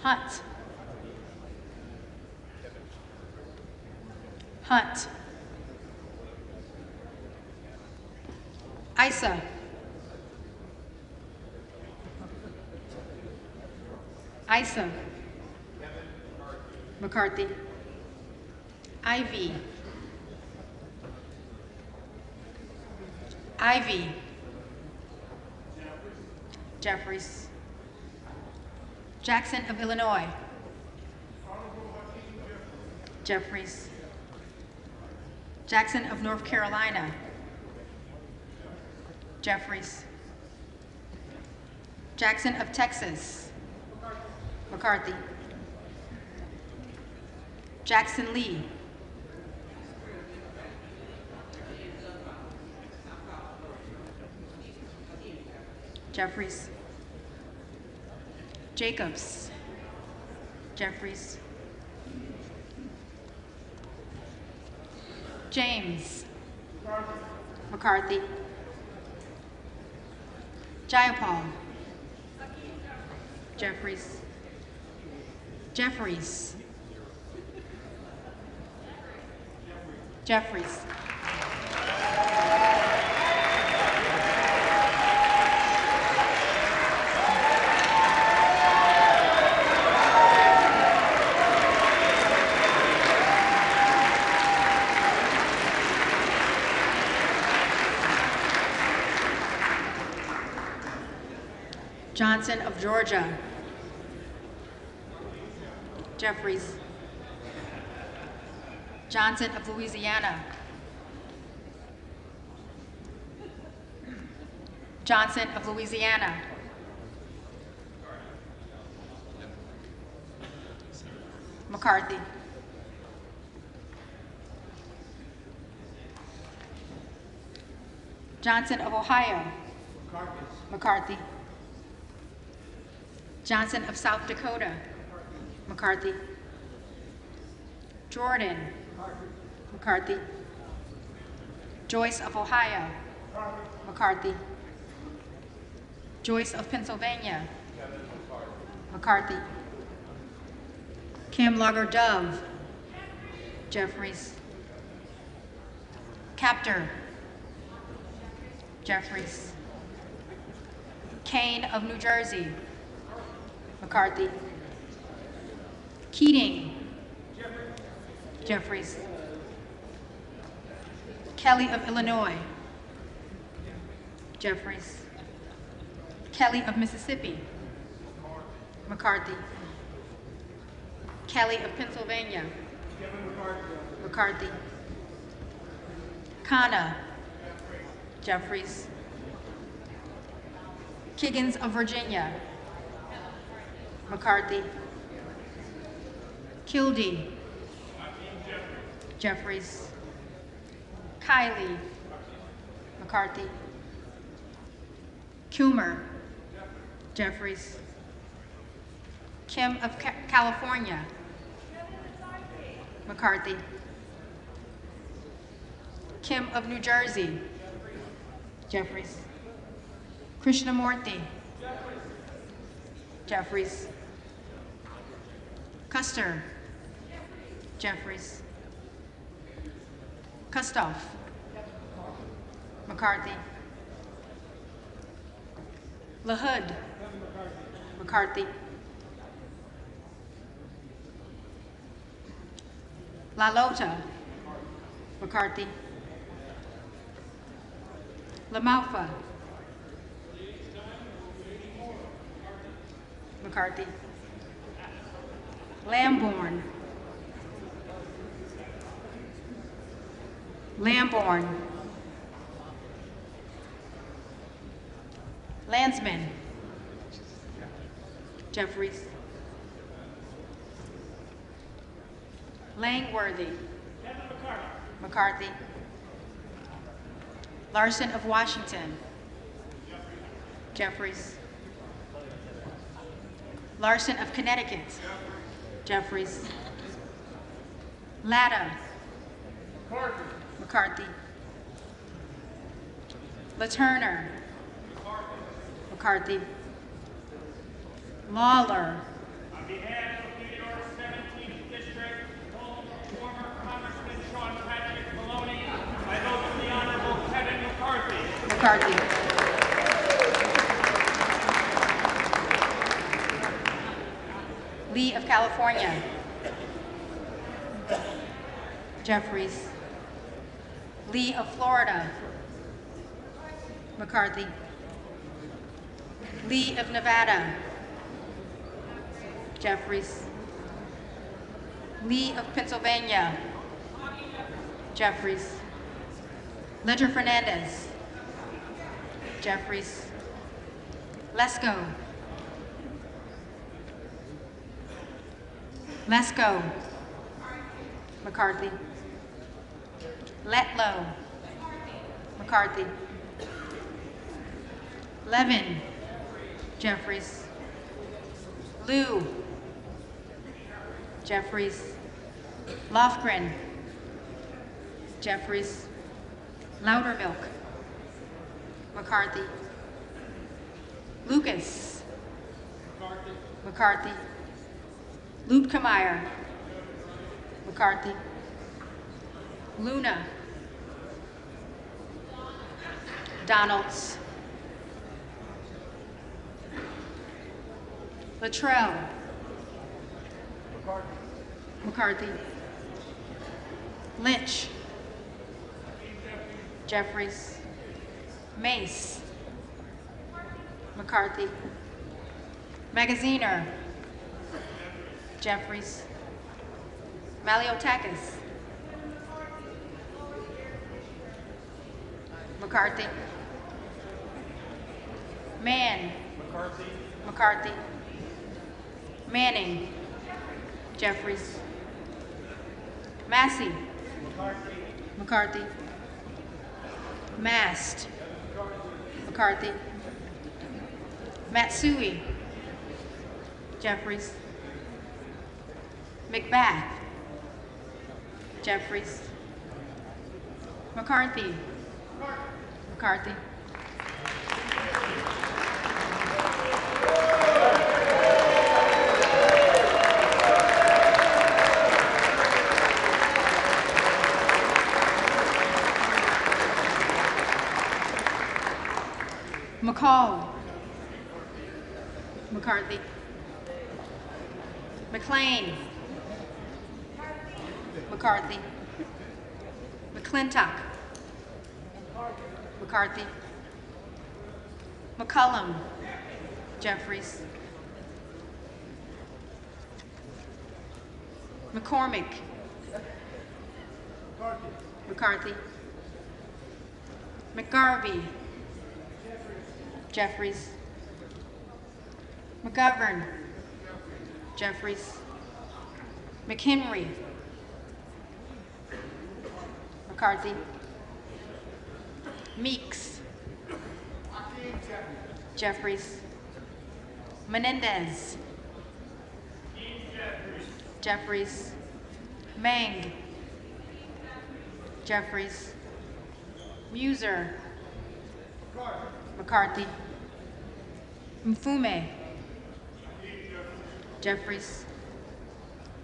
Hunt. Hunt. Isa. Isa. McCarthy. Ivy. Ivy. Jeffries. Jackson of Illinois. Jeffries. Jackson of North Carolina. Jeffries. Jackson of Texas. McCarthy. Jackson Lee. Jeffries. Jacobs. Jeffries. James. McCarthy. Jayapal. Jeffries. Jeffries. Jeffries. Johnson of Georgia. Jeffries. Johnson of Louisiana. Johnson of Louisiana. McCarthy. Johnson of Ohio. McCarthy. Johnson of South Dakota. McCarthy. Jordan. McCarthy. Joyce of Ohio. McCarthy. Joyce of Pennsylvania. McCarthy. Kim Lager Dove. Jeffries. Captor. Jeffries. Kane of New Jersey. McCarthy. Keating. Jeffries. Kelly of Illinois. Jeffries. Kelly of Mississippi. McCarthy. Kelly of Pennsylvania. McCarthy. Khanna. Jeffries. Kiggins of Virginia. McCarthy. Kildee. Jeffries. Kiley. McCarthy. Cumer. Jeffries. Kim of California. McCarthy. Kim of New Jersey. Jeffries. Krishnamurthy. Jeffries. Custer. Jeffries. Kustoff. McCarthy. LaHood. McCarthy. LaLota. McCarthy. LaMalfa. McCarthy. Lamborn. Lamborn. Landsman. Jeffries. Langworthy. McCarthy. Larson of Washington. Jeffries. Larson of Connecticut. Jeffries. Latta. McCarthy. LaTurner. McCarthy. Lawler. On behalf of New York 17th District, home of former Congressman Sean Patrick Maloney, I vote for the Honorable Kevin McCarthy. McCarthy. Lee of California. Jeffries. Lee of Florida. McCarthy. Lee of Nevada. Jeffries. Lee of Pennsylvania. Jeffries. Ledger Fernandez. Jeffries. Lesko. Lesko. McCarthy. Letlow. McCarthy. Levin. Jeffries. Liu. Jeffries. Lofgren. Jeffries. Loudermilk. McCarthy. Lucas. McCarthy. Luetkemeyer. McCarthy. Luna. Donalds. Luttrell. McCarthy. Lynch. Jeffries. Mace. McCarthy. Magaziner. Jeffries. Maliotakis. McCarthy. Mann. McCarthy. Manning. Jeffries. Massey. McCarthy. Mast. McCarthy. Matsui. Jeffries. Macbeth. Jeffries. McCarthy. McCarthy. McCall. McCarthy. McLean. McCarthy. McClintock. McCarthy. McCullum. Jeffries. McCormick. McCarthy. McGarvey. Jeffries. McGovern. Jeffries. McHenry. McCarthy. Meeks. Jeffries. Menendez. Jeffries. Meng. Jeffries. Muser. McCarthy. Mfume. Jeffries.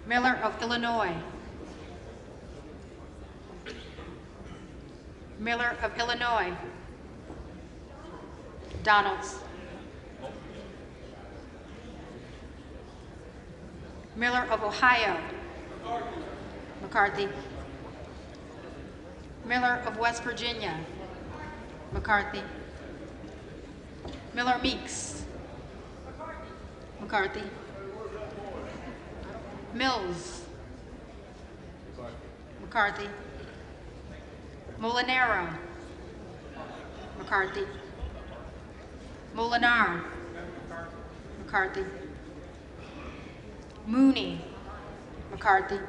Miller of Illinois. Miller of Illinois. Donalds. Miller of Ohio. McCarthy. Miller of West Virginia. McCarthy. Miller Meeks. McCarthy. Mills. McCarthy. Molinaro. McCarthy. Molinar. McCarthy. Mooney. McCarthy.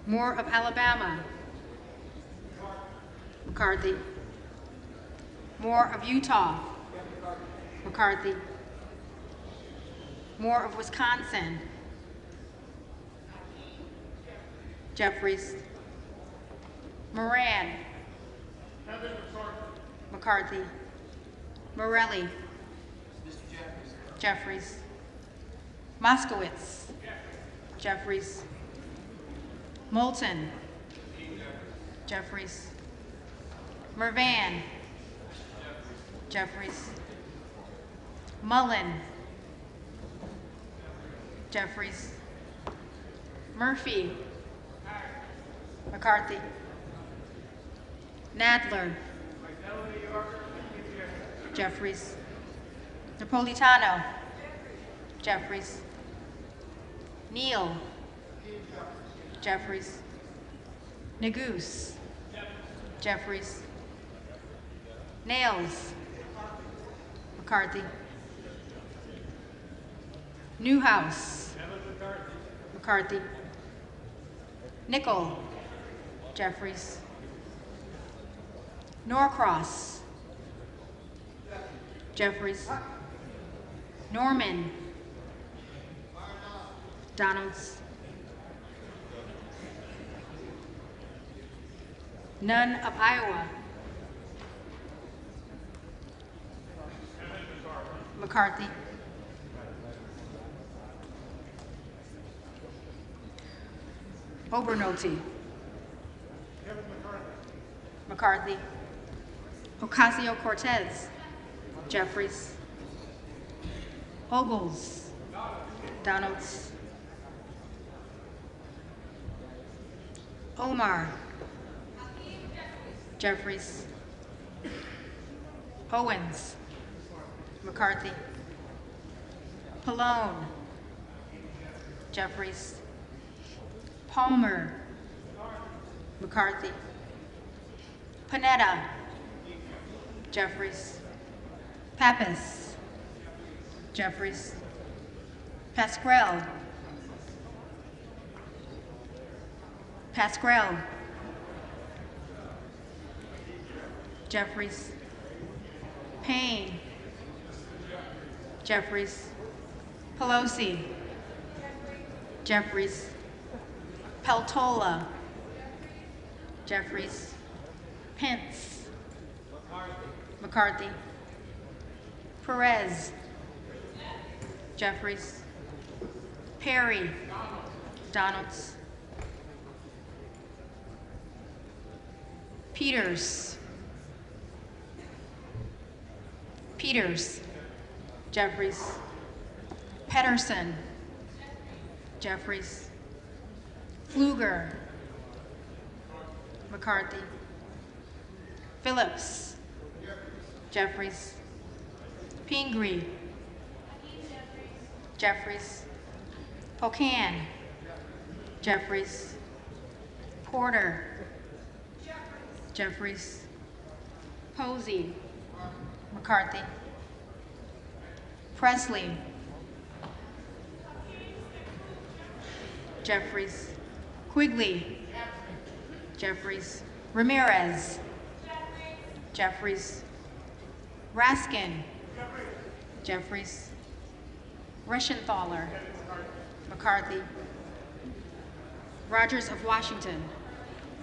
Moore of Alabama. McCarthy. Moore of Utah. McCarthy. Moore of Wisconsin. Jeffries. Moran. McCarthy. Morelli. Jeffries. Moskowitz. Jeffries. Moulton. Jeffries. Mervan. Jeffries. Mullen. Jeffries. Murphy. McCarthy. Nadler. Jeffries. Napolitano. Jeffries. Neal. Jeffries. Negus. Jeffries. Nails. McCarthy. Newhouse. McCarthy. Nickel. Jeffries. Norcross. Jeffries. Norman. Donalds. None of Iowa. McCarthy. Obernolte. McCarthy. Ocasio-Cortez. Jeffries. Ogles. Donalds. Omar. Jeffries. Owens. McCarthy. Pallone. Jeffries. Palmer. McCarthy. Panetta. Jeffries. Pappas. Jeffries. Pasquale. Pasquale. Jeffries. Payne. Jeffries. Pelosi. Jeffries. Peltola. Jeffries. Pence. McCarthy. Perez. Jeffries. Perry. Donalds. Peters. Peters. Jeffries. Pedersen. Jeffries. Pfluger. McCarthy. Phillips. Jeffries. Pingree. Jeffries. Pocan. Jeffries. Porter. Jeffries. Posey. McCarthy. Presley. Jeffries. Quigley. Jeffries. Ramirez. Jeffries. Raskin. Jeffries. Reschenthaler. McCarthy. Rogers of Washington.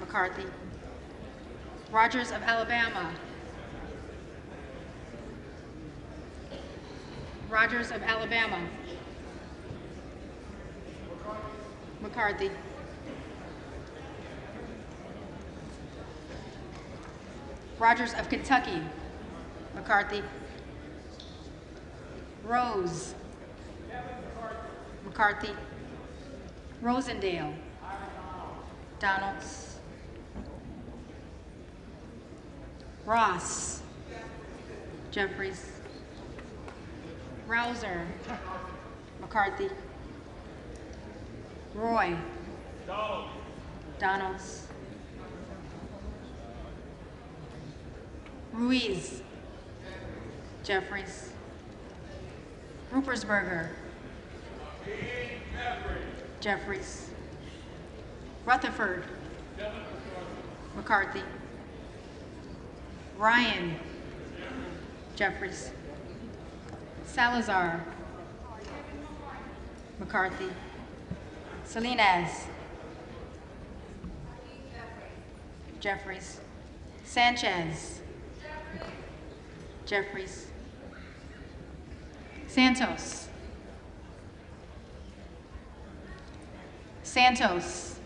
McCarthy. Rogers of Alabama. Rogers of Alabama. McCarthy. Rogers of Kentucky. McCarthy. Rose. McCarthy. Rosendale. Donalds. Ross. Jeffries. Rouser. McCarthy. Roy. Donalds. Ruiz. Jeffries. Ruppersberger. Jeffries. Rutherford. McCarthy. Ryan. Jeffries. Salazar. McCarthy. Salinas. Jeffries. Sanchez. Jeffries. Santos. Santos.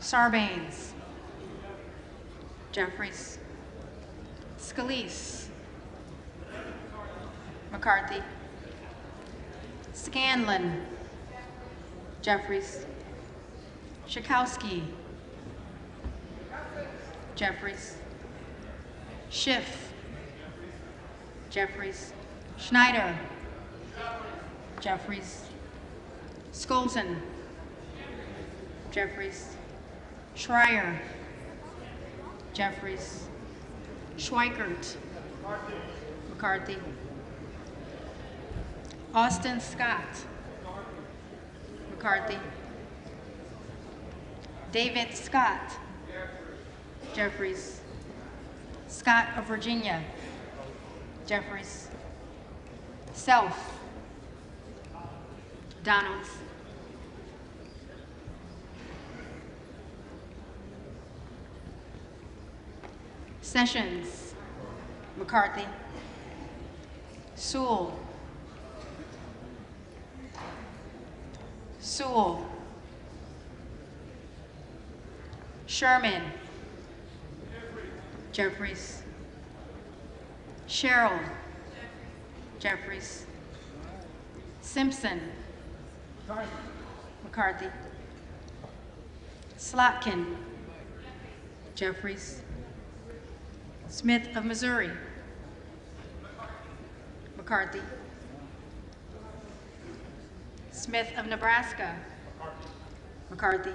Sarbanes. Jeffries. Scalise. McCarthy. Scanlon. Jeffries. Schakowsky. Jeffries. Schiff. Jeffries. Schneider. Jeffries. Skolton. Jeffries. Schreier. Jeffries. Schweikert. McCarthy. Austin Scott. McCarthy. David Scott. Jeffries. Scott of Virginia. Jeffries. Self. Donalds. Sessions. McCarthy. Sewell. Sewell. Sherman. Jeffries. Sherrill. Jeffries. Simpson. McCarthy. Slotkin. Jeffries. Smith of Missouri. McCarthy. Smith of Nebraska. McCarthy.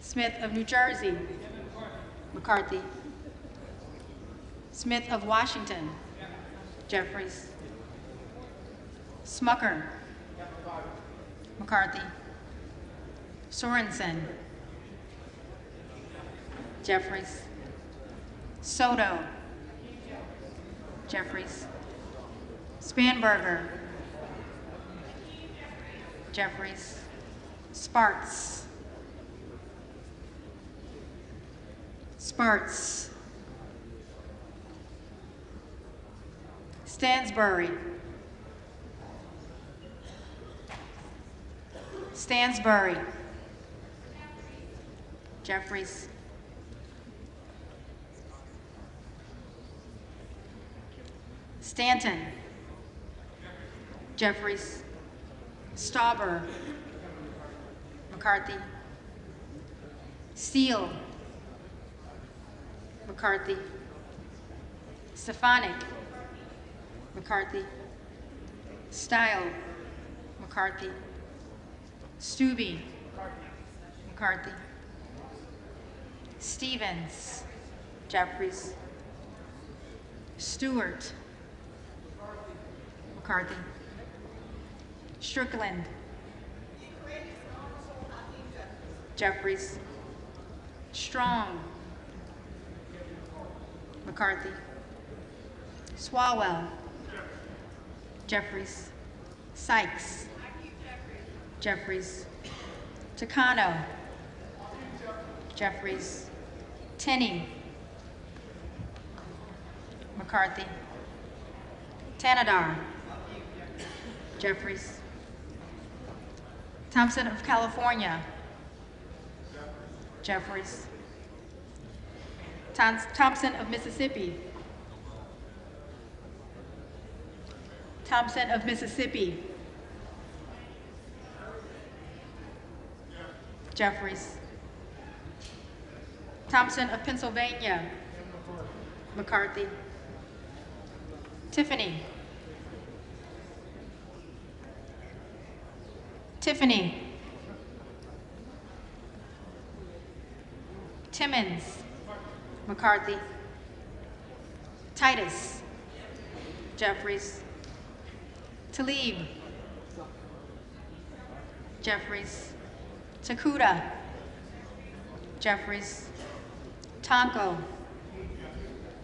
Smith of New Jersey. McCarthy. Smith of Washington. Jeffries. Smucker. McCarthy. Sorensen. Jeffries. Soto. Jeffries. Spanberger. Jeffries. Sparts. Sparts. Stansbury. Stansbury. Jeffries. Stanton. Jeffries. Stauber. McCarthy. Steele. McCarthy. Stefanik. McCarthy. Style. McCarthy. Stubbe. McCarthy. Stevens. Jeffries. Stewart. McCarthy. Strickland. Jeffries. Strong. McCarthy. Swalwell. Jeffries. Sykes. Jeffries. Takano. Jeffries. Tenney. McCarthy. Tanadar. Jeffries. Thompson of California. Jeffries. Thompson of Mississippi. Thompson of Mississippi. Jeffries. Thompson of Pennsylvania. McCarthy. Tiffany. Tiffany. Timmons. McCarthy. Titus. Jeffries. Talib. Jeffries. Takuda. Jeffries. Tonko.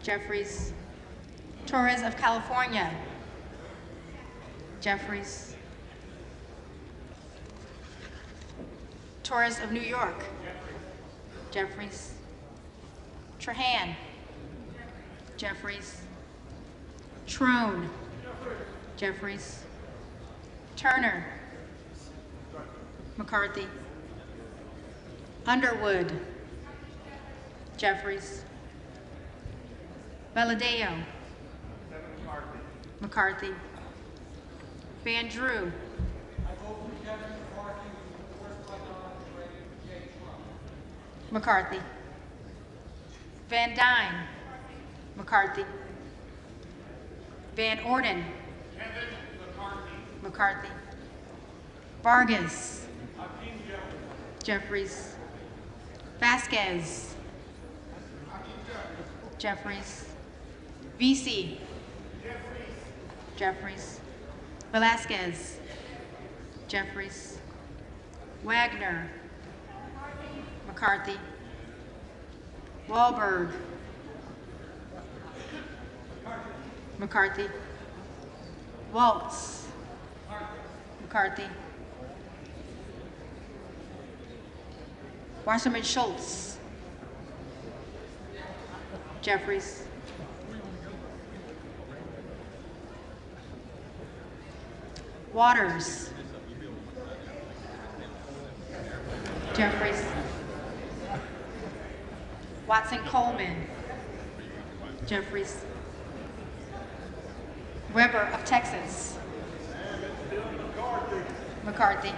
Jeffries. Torres of California. Jeffries. Torres of New York. Jeffries. Trahan. Jeffries. Trone. Jeffries. Turner. McCarthy. Underwood. Jeffries. Valadeo. McCarthy. Van Drew. McCarthy. Van Dyne. McCarthy. Van Orden. McCarthy. Vargas. Jeffries. Vasquez. Jeffries. VC. Jeffries. Velasquez. Jeffries. Wagner. McCarthy. Wahlberg. McCarthy. Waltz. McCarthy. Wasserman Schultz. Jeffries. Waters. Jeffries. Watson Coleman. Jeffries. Weber of Texas. McCarthy.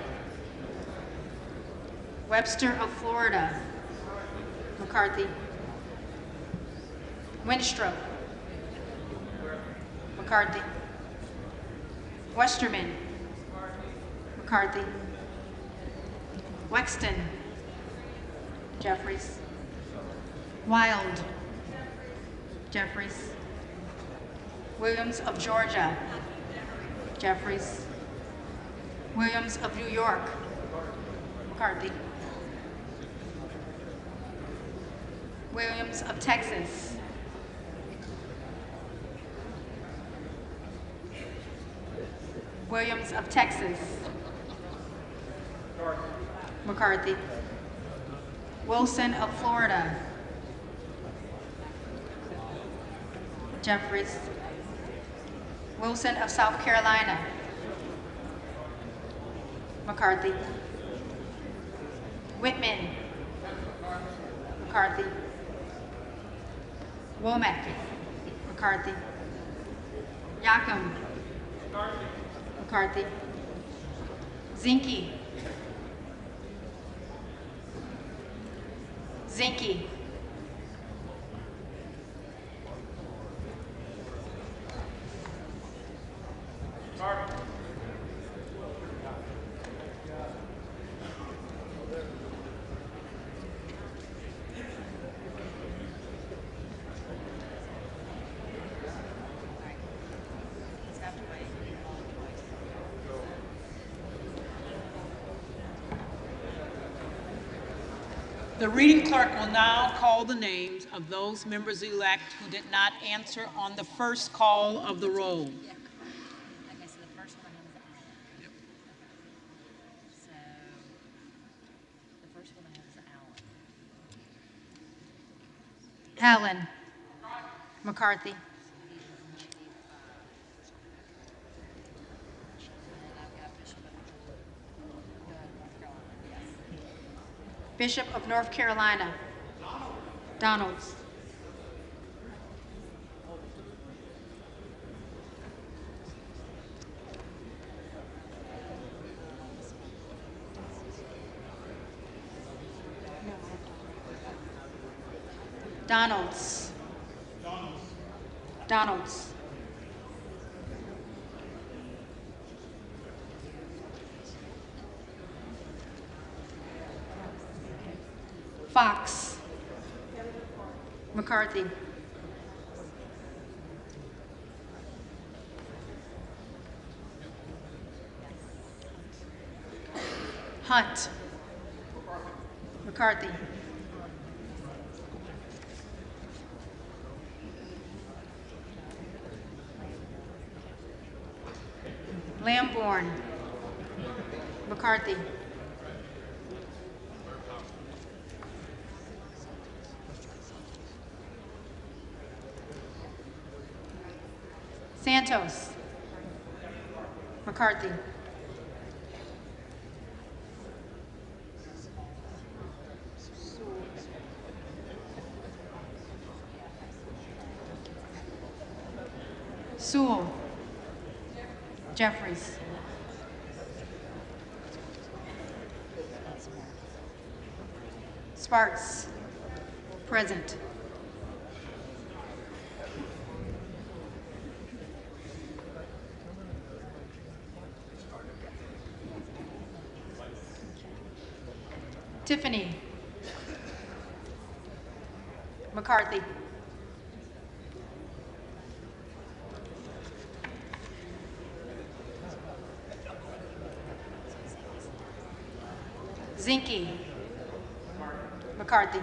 Webster of Florida. McCarthy. Winstrop. McCarthy. Westerman. McCarthy. Wexton. Jeffries. Wild. Jeffries. Williams of Georgia. Jeffries. Williams of New York. McCarthy. Williams of Texas. Williams of Texas. McCarthy. Wilson of Florida. Jeffries. Wilson of South Carolina. McCarthy. Whitman. McCarthy. Womack. McCarthy. Yacom. McCarthy. Zinke. Zinke. The reading clerk will now call the names of those members-elect who did not answer on the first call of the roll. Okay, so the first one is So the first one is Allen. Allen. McCarthy. Bishop of North Carolina. Donalds. Donalds. Donalds. Fox. McCarthy. Hunt. McCarthy. Lamborn. McCarthy. Santos. McCarthy. Sewell. Jeffries. Sparks. Present. Tiffany. McCarthy. Zinke. McCarthy.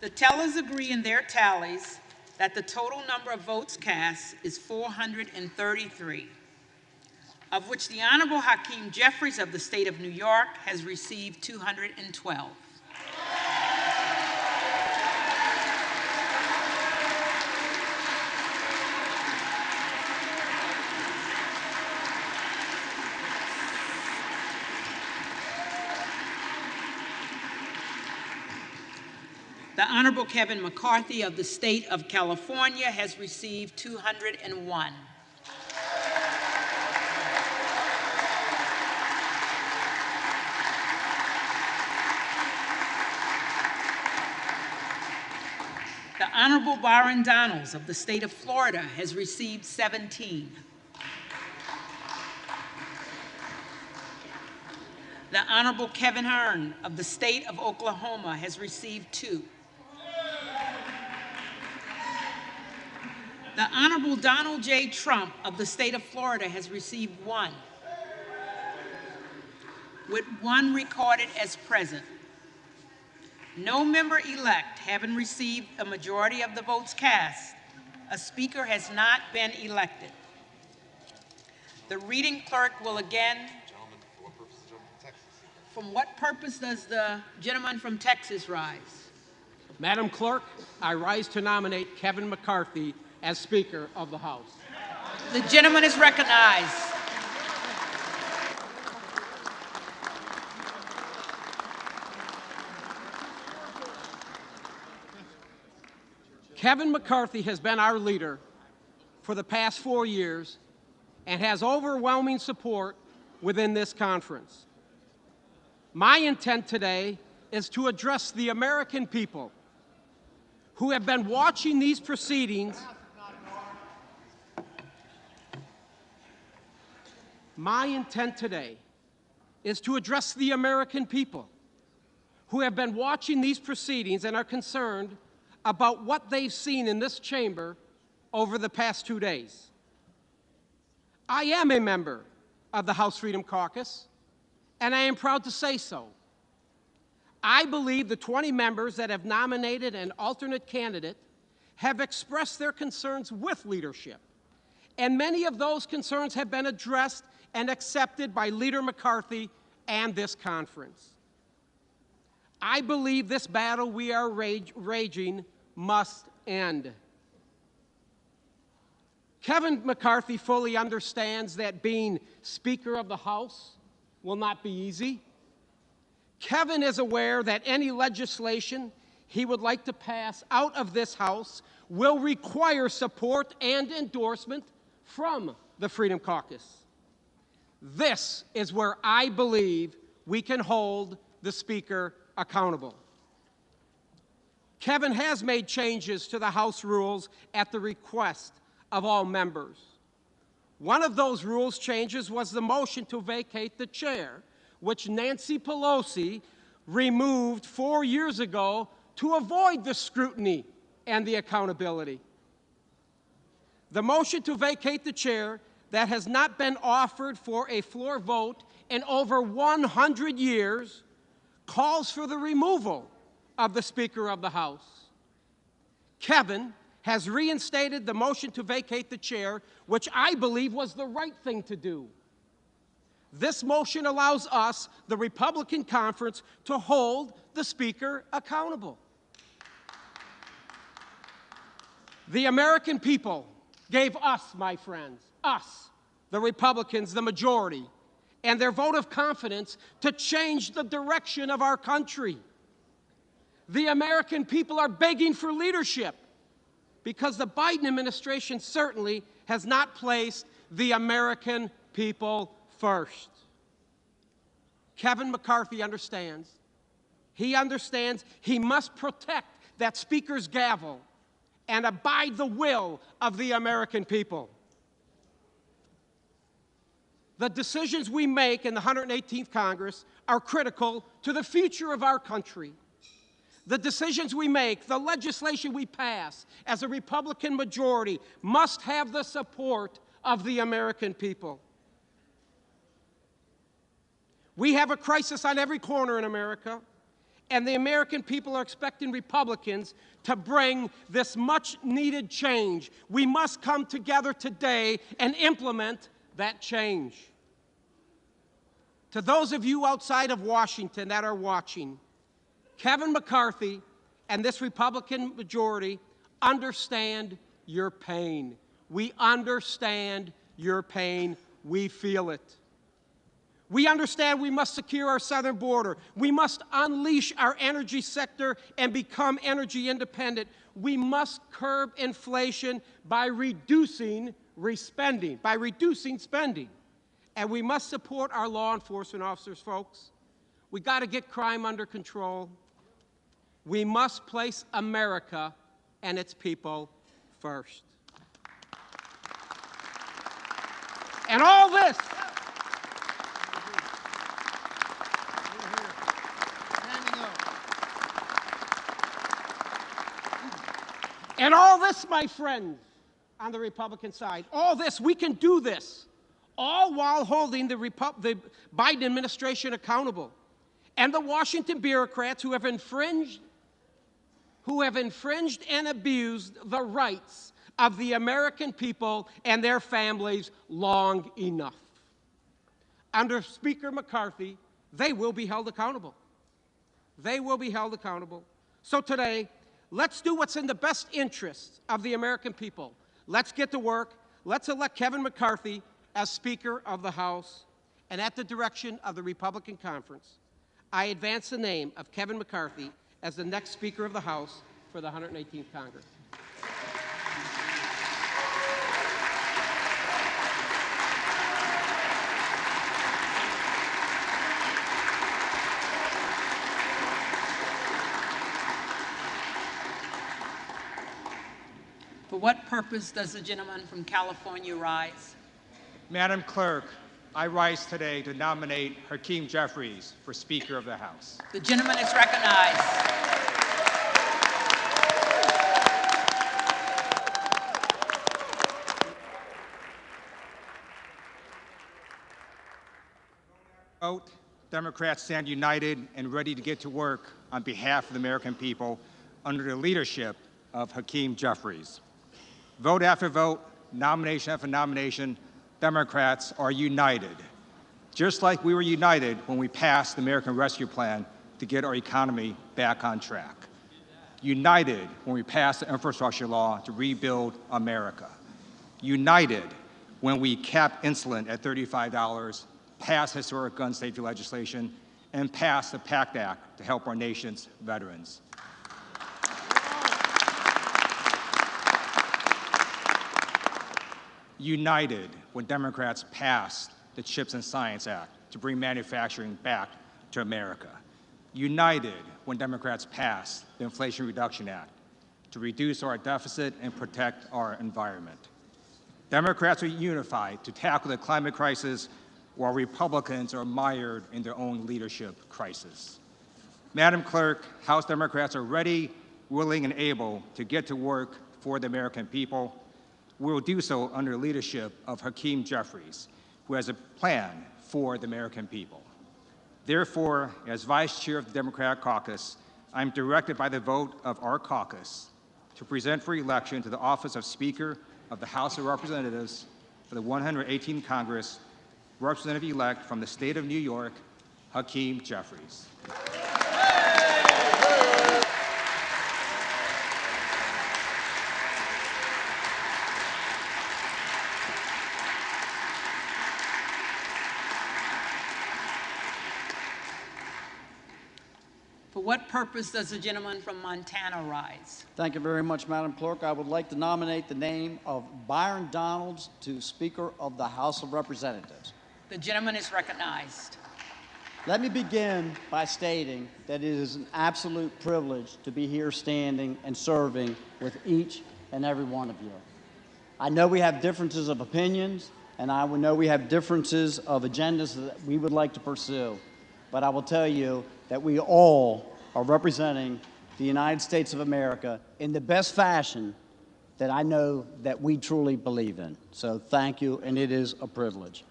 The tellers agree in their tallies that the total number of votes cast is 433, of which the Honorable Hakeem Jeffries of the state of New York has received 212. The Honorable Kevin McCarthy of the state of California has received 201. The Honorable Byron Donalds of the state of Florida has received 17. The Honorable Kevin Hearn of the state of Oklahoma has received 2. The Honorable Donald J. Trump of the state of Florida has received 1, with 1 recorded as present. No member-elect having received a majority of the votes cast, a speaker has not been elected. The reading clerk will again. From what purpose does the gentleman from Texas rise? Madam Clerk, I rise to nominate Kevin McCarthy as Speaker of the House. The gentleman is recognized. Kevin McCarthy has been our leader for the past 4 years and has overwhelming support within this conference. My intent today is to address the American people who have been watching these proceedings. My intent today is to address the American people who have been watching these proceedings and are concerned about what they've seen in this chamber over the past 2 days. I am a member of the House Freedom Caucus, and I am proud to say so. I believe the 20 members that have nominated an alternate candidate have expressed their concerns with leadership, and many of those concerns have been addressed and accepted by Leader McCarthy and this conference. I believe this battle we are raging must end. Kevin McCarthy fully understands that being Speaker of the House will not be easy. Kevin is aware that any legislation he would like to pass out of this House will require support and endorsement from the Freedom Caucus. This is where I believe we can hold the Speaker accountable. Kevin has made changes to the House rules at the request of all members. One of those rules changes was the motion to vacate the chair, which Nancy Pelosi removed 4 years ago to avoid the scrutiny and the accountability. The motion to vacate the chair that has not been offered for a floor vote in over 100 years calls for the removal of the Speaker of the House. Kevin has reinstated the motion to vacate the chair, which I believe was the right thing to do. This motion allows us, the Republican conference, to hold the Speaker accountable. The American people gave us, my friends, us, the Republicans, the majority, and their vote of confidence to change the direction of our country. The American people are begging for leadership because the Biden administration certainly has not placed the American people first. Kevin McCarthy understands. He understands he must protect that Speaker's gavel and abide the will of the American people. The decisions we make in the 118th Congress are critical to the future of our country. The decisions we make, the legislation we pass as a Republican majority must have the support of the American people. We have a crisis on every corner in America, And the American people are expecting Republicans to bring this much-needed change. We must come together today and implement that change. To those of you outside of Washington that are watching, Kevin McCarthy and this Republican majority understand your pain. We understand your pain. We feel it. We understand we must secure our southern border. We must unleash our energy sector and become energy independent. We must curb inflation by reducing spending. And we must support our law enforcement officers, folks. We got to get crime under control. We must place America and its people first. And all this my friends, on the Republican side, all this, we can do this, all while holding the Biden administration accountable. And the Washington bureaucrats who have infringed and abused the rights of the American people and their families long enough. Under Speaker McCarthy, they will be held accountable. They will be held accountable. So today, let's do what's in the best interests of the American people. Let's get to work. Let's elect Kevin McCarthy as Speaker of the House. And at the direction of the Republican Conference, I advance the name of Kevin McCarthy as the next Speaker of the House for the 118th Congress. For what purpose does the gentleman from California rise? Madam Clerk, I rise today to nominate Hakeem Jeffries for Speaker of the House. The gentleman is recognized. Vote, Democrats stand united and ready to get to work on behalf of the American people under the leadership of Hakeem Jeffries. Vote after vote, nomination after nomination, Democrats are united. Just like we were united when we passed the American Rescue Plan to get our economy back on track. United when we passed the infrastructure law to rebuild America. United when we capped insulin at $35, passed historic gun safety legislation, and passed the PACT Act to help our nation's veterans. United when Democrats passed the CHIPS and Science Act to bring manufacturing back to America. United when Democrats passed the Inflation Reduction Act to reduce our deficit and protect our environment. Democrats are unified to tackle the climate crisis while Republicans are mired in their own leadership crisis. Madam Clerk, House Democrats are ready, willing, and able to get to work for the American people. We will do so under the leadership of Hakeem Jeffries, who has a plan for the American people. Therefore, as Vice Chair of the Democratic Caucus, I'm directed by the vote of our caucus to present for election to the office of Speaker of the House of Representatives for the 118th Congress, Representative-elect from the state of New York, Hakeem Jeffries. For what purpose does the gentleman from Montana rise? Thank you very much, Madam Clerk. I would like to nominate the name of Byron Donalds to Speaker of the House of Representatives. The gentleman is recognized. Let me begin by stating that it is an absolute privilege to be here standing and serving with each and every one of you. I know we have differences of opinions, and I know we have differences of agendas that we would like to pursue, but I will tell you that we all are representing the United States of America in the best fashion that I know that we truly believe in. So thank you, and it is a privilege.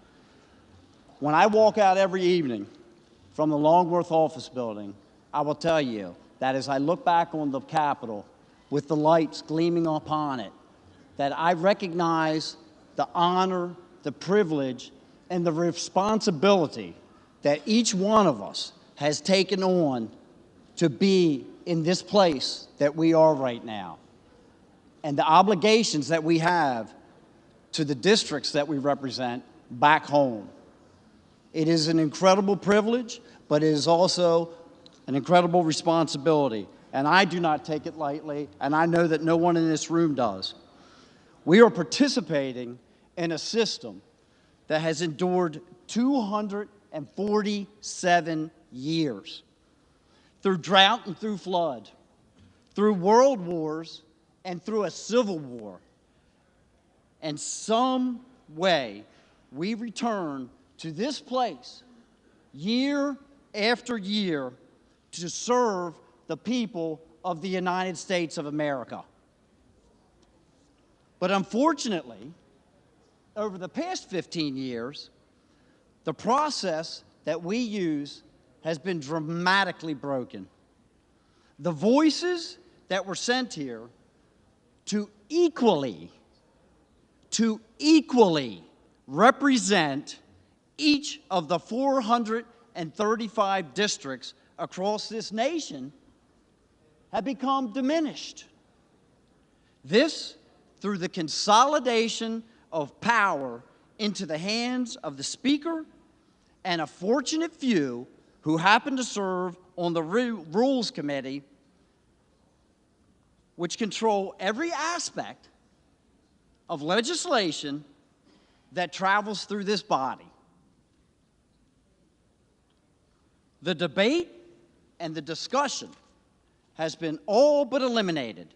When I walk out every evening from the Longworth office building, I will tell you that as I look back on the Capitol with the lights gleaming upon it, that I recognize the honor, the privilege, and the responsibility that each one of us has taken on to be in this place that we are right now, and the obligations that we have to the districts that we represent back home. It is an incredible privilege, but it is also an incredible responsibility, and I do not take it lightly, and I know that no one in this room does. We are participating in a system that has endured 247 years, through drought and through flood, through world wars and through a civil war. In some way, we return to this place year after year to serve the people of the United States of America. But unfortunately, over the past 15 years, the process that we use has been dramatically broken. The voices that were sent here to equally represent each of the 435 districts across this nation have become diminished. This through the consolidation of power into the hands of the Speaker and a fortunate few who happen to serve on the Rules Committee, which control every aspect of legislation that travels through this body. The debate and the discussion has been all but eliminated,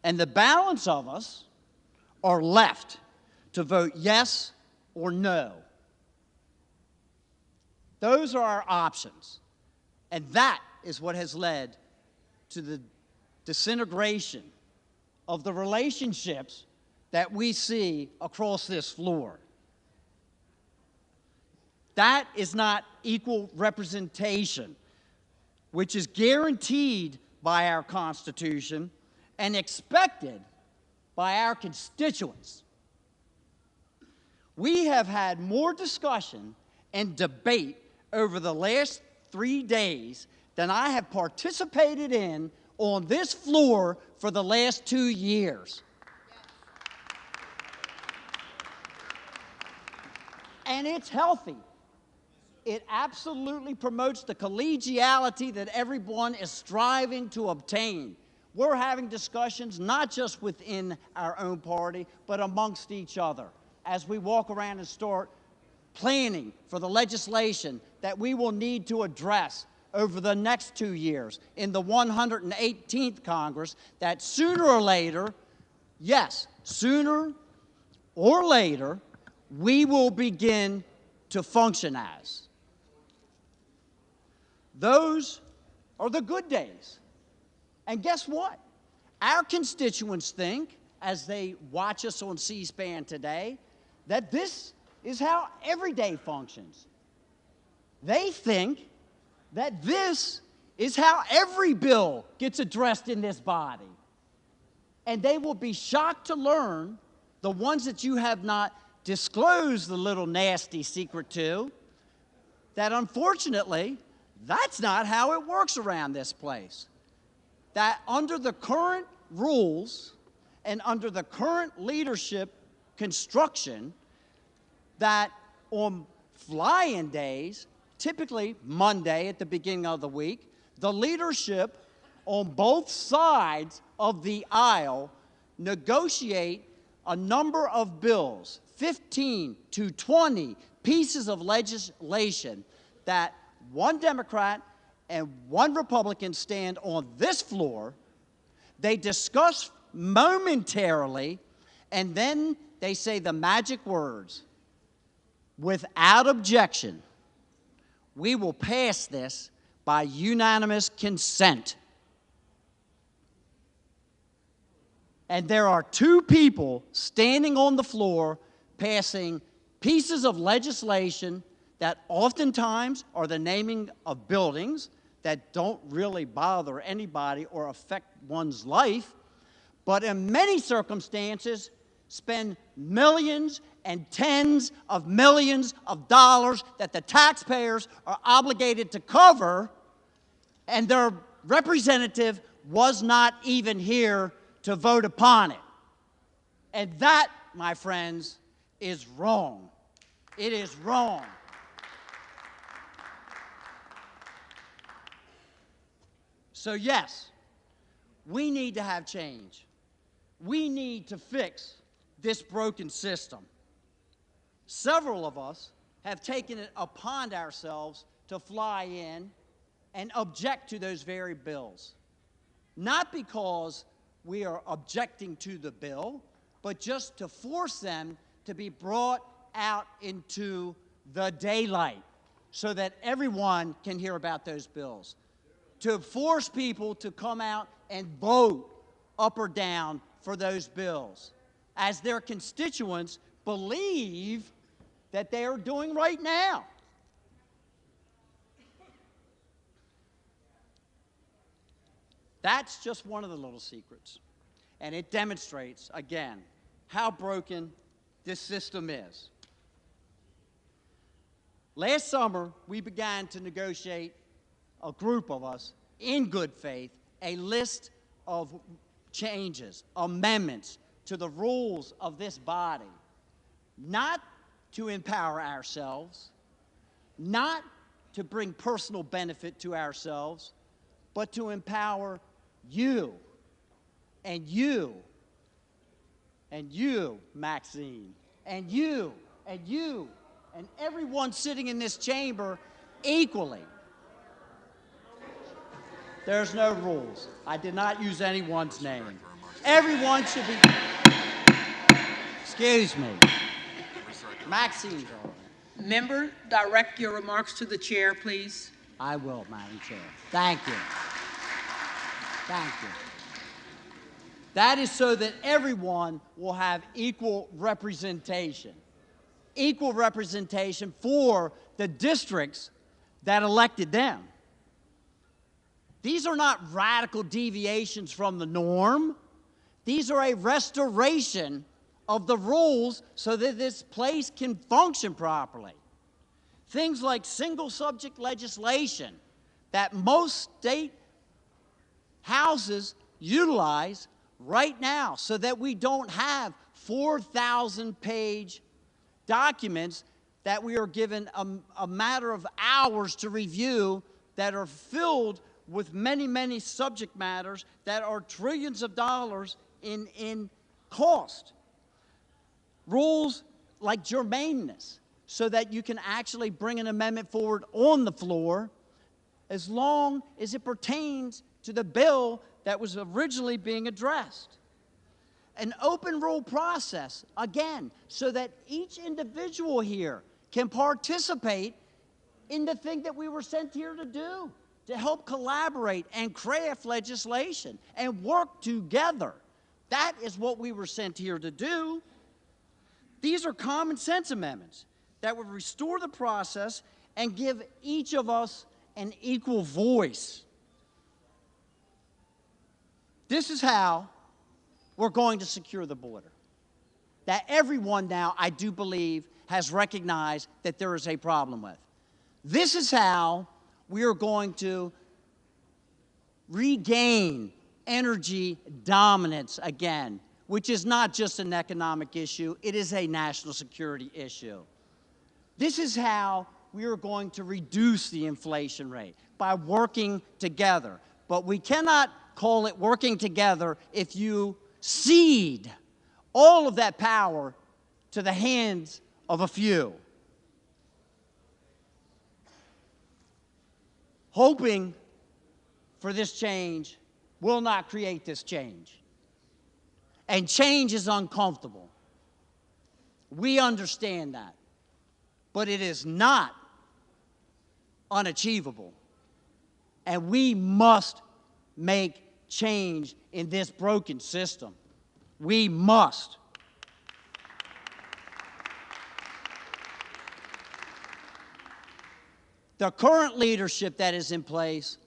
and the balance of us are left to vote yes or no. Those are our options, and that is what has led to the disintegration of the relationships that we see across this floor. That is not equal representation, which is guaranteed by our Constitution and expected by our constituents. We have had more discussion and debate over the last 3 days than I have participated in on this floor for the last 2 years. And it's healthy. It absolutely promotes the collegiality that everyone is striving to obtain. We're having discussions not just within our own party, but amongst each other as we walk around and start planning for the legislation that we will need to address over the next 2 years in the 118th Congress, that sooner or later, yes, sooner or later, we will begin to function as. Those are the good days. And guess what? Our constituents think, as they watch us on C-SPAN today, that this is how every day functions. They think that this is how every bill gets addressed in this body. And they will be shocked to learn, the ones that you have not disclosed the little nasty secret to, that unfortunately, that's not how it works around this place. That under the current rules and under the current leadership construction, that on fly-in days, typically Monday at the beginning of the week, the leadership on both sides of the aisle negotiate a number of bills, 15 to 20 pieces of legislation that one Democrat and one Republican stand on this floor, they discuss momentarily, and then they say the magic words, without objection, we will pass this by unanimous consent. And there are two people standing on the floor passing pieces of legislation that oftentimes are the naming of buildings, that don't really bother anybody or affect one's life, but in many circumstances spend millions and tens of millions of dollars that the taxpayers are obligated to cover, and their representative was not even here to vote upon it. And that, my friends, is wrong. It is wrong. So yes, we need to have change. We need to fix this broken system. Several of us have taken it upon ourselves to fly in and object to those very bills. Not because we are objecting to the bill, but just to force them to be brought out into the daylight so that everyone can hear about those bills. To force people to come out and vote up or down for those bills, as their constituents believe that they are doing right now. That's just one of the little secrets. And it demonstrates, again, how broken this system is. Last summer, we began to negotiate, a group of us, in good faith, a list of changes, amendments to the rules of this body, not to empower ourselves, not to bring personal benefit to ourselves, but to empower you, and you, and you, Maxine, and you, and you, and everyone sitting in this chamber equally. There's no rules. I did not use anyone's name. Everyone should be... Excuse me. Maxine's all right. Member, direct your remarks to the chair, please. I will, Madam Chair. Thank you. Thank you. That is so that everyone will have equal representation. Equal representation for the districts that elected them. These are not radical deviations from the norm. These are a restoration of the rules so that this place can function properly. Things like single subject legislation that most state houses utilize right now so that we don't have 4,000-page documents that we are given a matter of hours to review that are filled with many, many subject matters that are trillions of dollars in cost. Rules like germaneness, so that you can actually bring an amendment forward on the floor as long as it pertains to the bill that was originally being addressed. An open rule process, again, so that each individual here can participate in the thing that we were sent here to do, to help collaborate and craft legislation and work together. That is what we were sent here to do. These are common sense amendments that would restore the process and give each of us an equal voice. This is how we're going to secure the border. That everyone now, I do believe, has recognized that there is a problem with. This is how we are going to regain energy dominance again, which is not just an economic issue, it is a national security issue. This is how we are going to reduce the inflation rate, by working together. But we cannot call it working together if you cede all of that power to the hands of a few. Hoping for this change will not create this change. And change is uncomfortable. We understand that. But it is not unachievable. And we must make change in this broken system. We must. The current leadership that is in place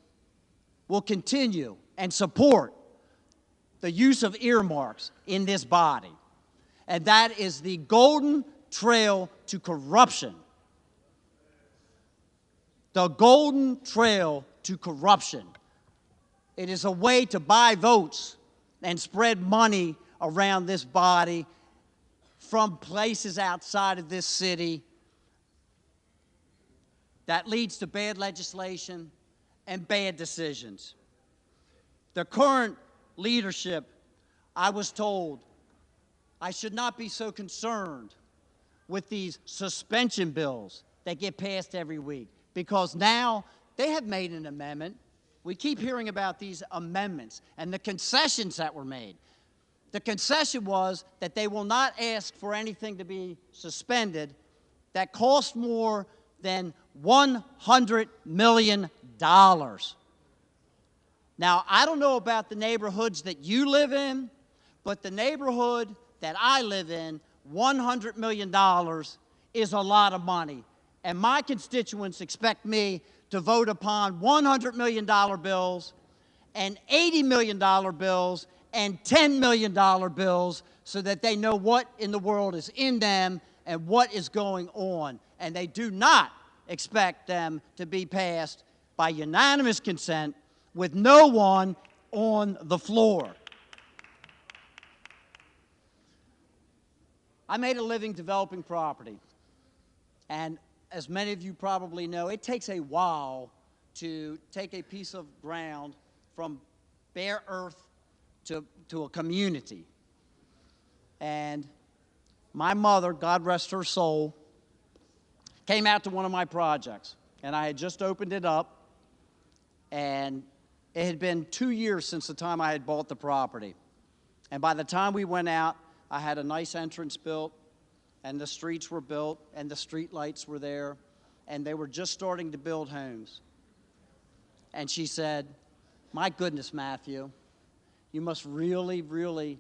will continue and support the use of earmarks in this body. And that is the golden trail to corruption. The golden trail to corruption. It is a way to buy votes and spread money around this body from places outside of this city that leads to bad legislation and bad decisions. The current leadership, I was told, I should not be so concerned with these suspension bills that get passed every week, because now they have made an amendment. We keep hearing about these amendments and the concessions that were made. The concession was that they will not ask for anything to be suspended that costs more than $100 million. Now, I don't know about the neighborhoods that you live in, but the neighborhood that I live in, $100 million is a lot of money. And my constituents expect me to vote upon $100 million bills and $80 million bills and $10 million bills so that they know what in the world is in them and what is going on. And they do not expect them to be passed by unanimous consent with no one on the floor. I made a living developing property. And as many of you probably know, it takes a while to take a piece of ground from bare earth to a community. And my mother, God rest her soul, came out to one of my projects. And I had just opened it up, and it had been 2 years since the time I had bought the property. And by the time we went out, I had a nice entrance built, and the streets were built, and the street lights were there, and they were just starting to build homes. And she said, "My goodness, Matthew, you must really, really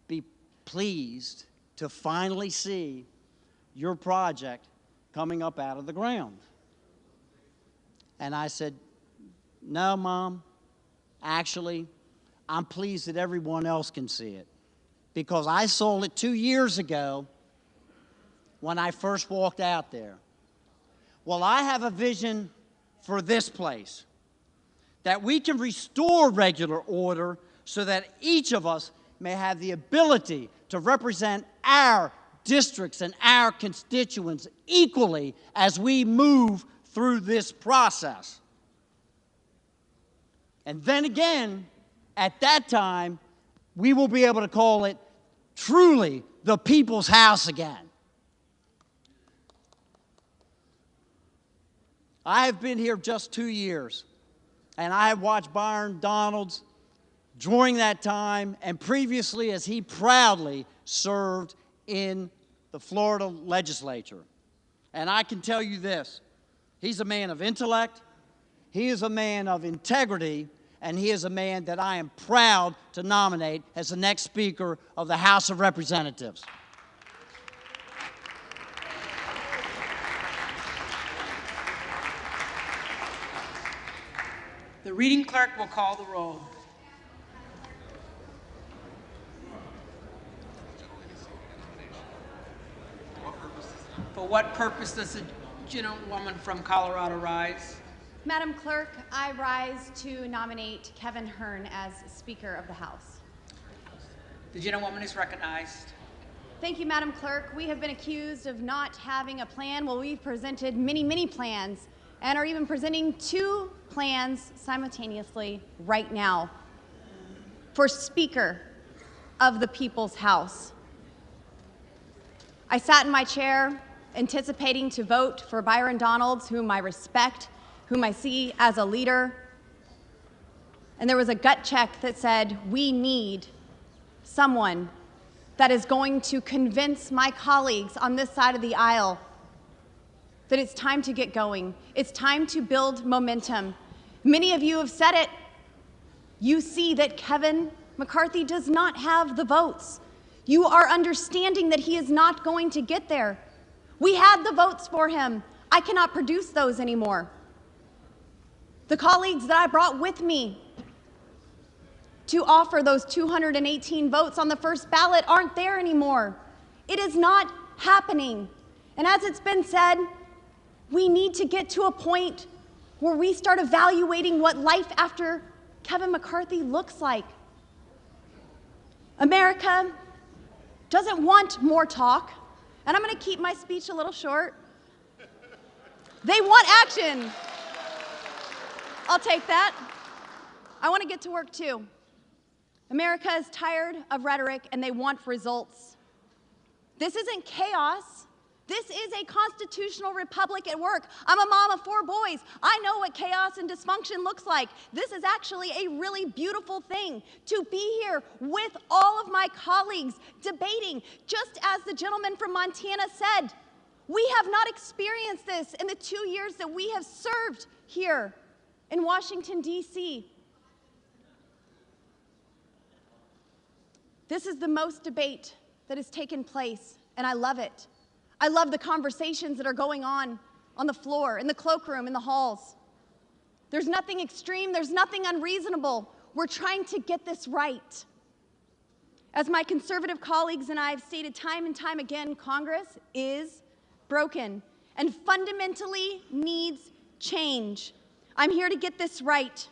be pleased to finally see your project coming up out of the ground." And I said, "No, Mom, actually, I'm pleased that everyone else can see it, because I sold it 2 years ago when I first walked out there." Well, I have a vision for this place, that we can restore regular order so that each of us may have the ability to represent our districts and our constituents equally as we move through this process. And then again, at that time, we will be able to call it truly the people's house again. I have been here just 2 years, and I have watched Byron Donalds during that time and previously as he proudly served in the Florida legislature. And I can tell you this, he's a man of intellect, he is a man of integrity, and he is a man that I am proud to nominate as the next Speaker of the House of Representatives. The reading clerk will call the roll. For what purpose does the gentlewoman from Colorado rise? Madam Clerk, I rise to nominate Kevin Hearn as Speaker of the House. The gentlewoman is recognized. Thank you, Madam Clerk. We have been accused of not having a plan. Well, we've presented many, many plans and are even presenting 2 plans simultaneously right now for Speaker of the People's House. I sat in my chair anticipating to vote for Byron Donalds, whom I respect, whom I see as a leader. And there was a gut check that said, we need someone that is going to convince my colleagues on this side of the aisle that it's time to get going. It's time to build momentum. Many of you have said it. You see that Kevin McCarthy does not have the votes. You are understanding that he is not going to get there. We had the votes for him. I cannot produce those anymore. The colleagues that I brought with me to offer those 218 votes on the first ballot aren't there anymore. It is not happening. And as it's been said, we need to get to a point where we start evaluating what life after Kevin McCarthy looks like. America doesn't want more talk, and I'm going to keep my speech a little short. They want action. I'll take that. I want to get to work too. America is tired of rhetoric and they want results. This isn't chaos. This is a constitutional republic at work. I'm a mom of 4 boys. I know what chaos and dysfunction looks like. This is actually a really beautiful thing to be here with all of my colleagues debating. Just as the gentleman from Montana said, we have not experienced this in the 2 years that we have served here in Washington, D.C. This is the most debate that has taken place, and I love it. I love the conversations that are going on the floor, in the cloakroom, in the halls. There's nothing extreme, there's nothing unreasonable. We're trying to get this right. As my conservative colleagues and I have stated time and time again, Congress is broken and fundamentally needs change. I'm here to get this right.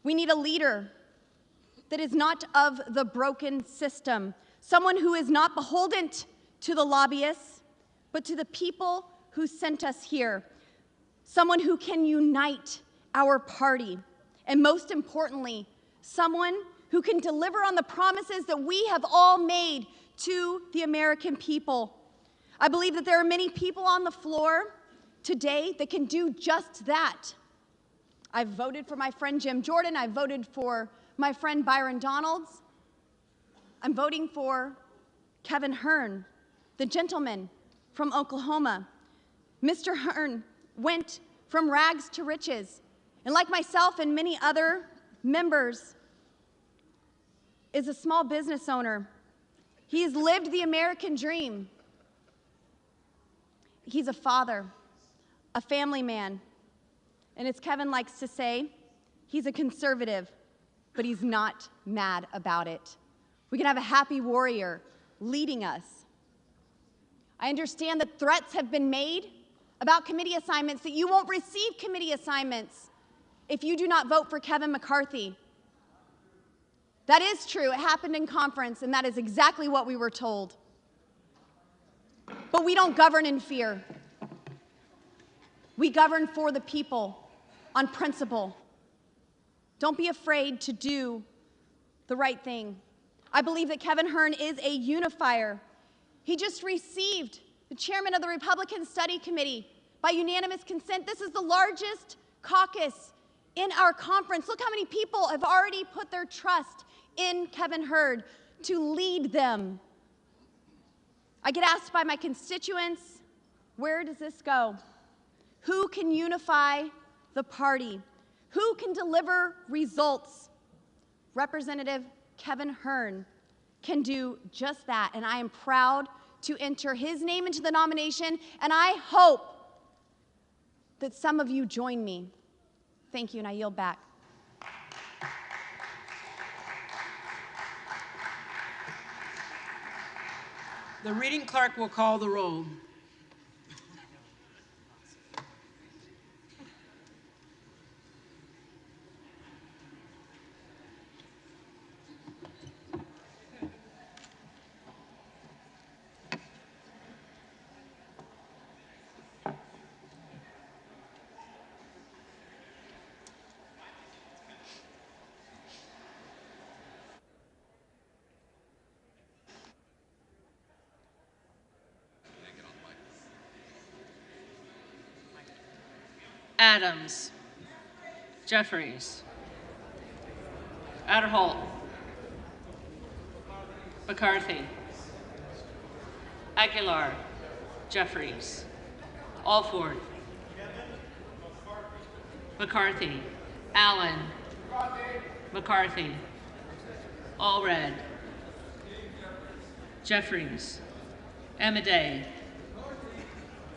We need a leader that is not of the broken system, someone who is not beholden to the lobbyists, but to the people who sent us here, someone who can unite our party, and most importantly, someone who can deliver on the promises that we have all made to the American people. I believe that there are many people on the floor today that can do just that. I've voted for my friend Jim Jordan. I've voted for my friend Byron Donalds. I'm voting for Kevin Hearn, the gentleman from Oklahoma. Mr. Hearn went from rags to riches, and like myself and many other members, is a small business owner. He has lived the American dream. He's a father, a family man, and as Kevin likes to say, he's a conservative, but he's not mad about it. We can have a happy warrior leading us. I understand that threats have been made about committee assignments, that you won't receive committee assignments if you do not vote for Kevin McCarthy. That is true. It happened in conference, and that is exactly what we were told. But we don't govern in fear. We govern for the people on principle. Don't be afraid to do the right thing. I believe that Kevin Hearn is a unifier. He just received the chairman of the Republican Study Committee by unanimous consent. This is the largest caucus in our conference. Look how many people have already put their trust in Kevin Hearn to lead them. I get asked by my constituents, where does this go? Who can unify the party? Who can deliver results? Representative Kevin Hearn can do just that, and I am proud to enter his name into the nomination, and I hope that some of you join me. Thank you, and I yield back. The reading clerk will call the roll. Adams, Jeffries, Adderholt, McCarthy, Aguilar, Jeffries, Alford, McCarthy, Allen, McCarthy, Allred, Jeffries, Amadei,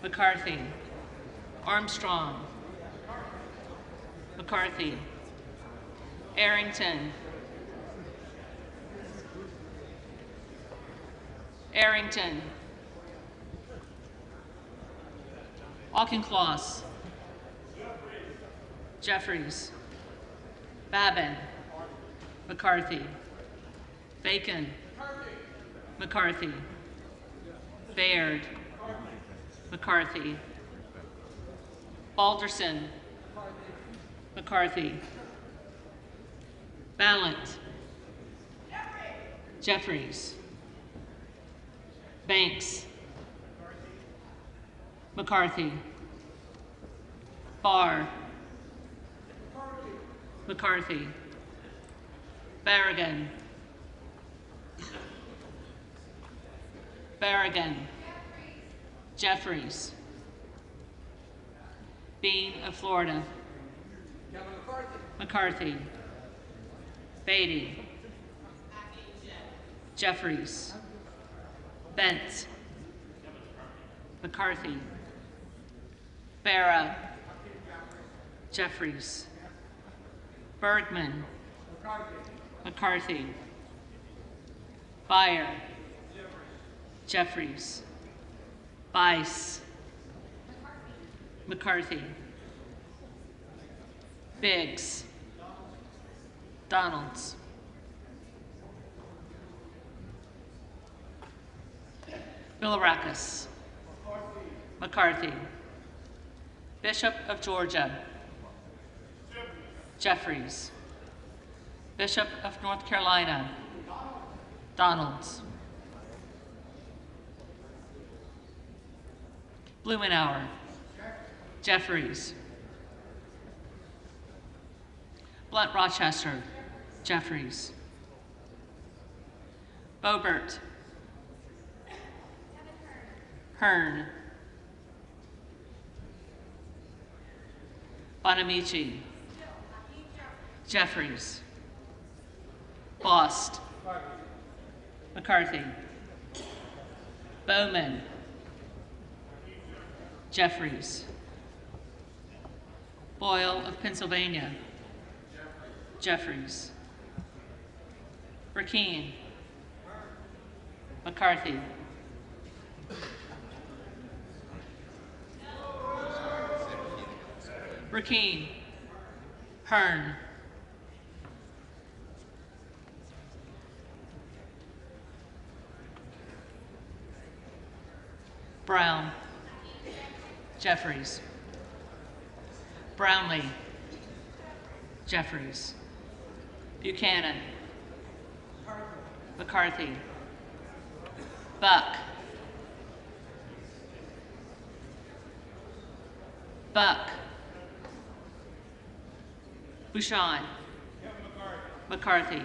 McCarthy, Armstrong, McCarthy, Arrington, Arrington, Auchincloss, Jeffries, Babin, McCarthy, Bacon, McCarthy, Baird, McCarthy, Balderson, McCarthy, Ballant, Jeffries, Banks, McCarthy, Barr, McCarthy, Barragan, Barragan, Jeffries, Bean of Florida, McCarthy, Beatty, Jeffries, Bent, McCarthy, Barra, Jeffries, Bergman, McCarthy, Beyer, Jeffries, Bice, McCarthy, Biggs, Donalds, Bilirakis, McCarthy, Bishop of Georgia, Jeffries, Bishop of North Carolina, Donalds, Blumenauer, Jeffries, Blunt Rochester, Jeffries, Boebert, Hearn, Bonamici, Jeffries, Bost, McCarthy, Bowman, Jeffries, Boyle of Pennsylvania, Jeffries, Rakeen, McCarthy, Rakeen, Hearn, Brown, Jeffries, Brownlee, Jeffries, Buchanan, McCarthy, Buck, Buck, Bouchon, McCarthy,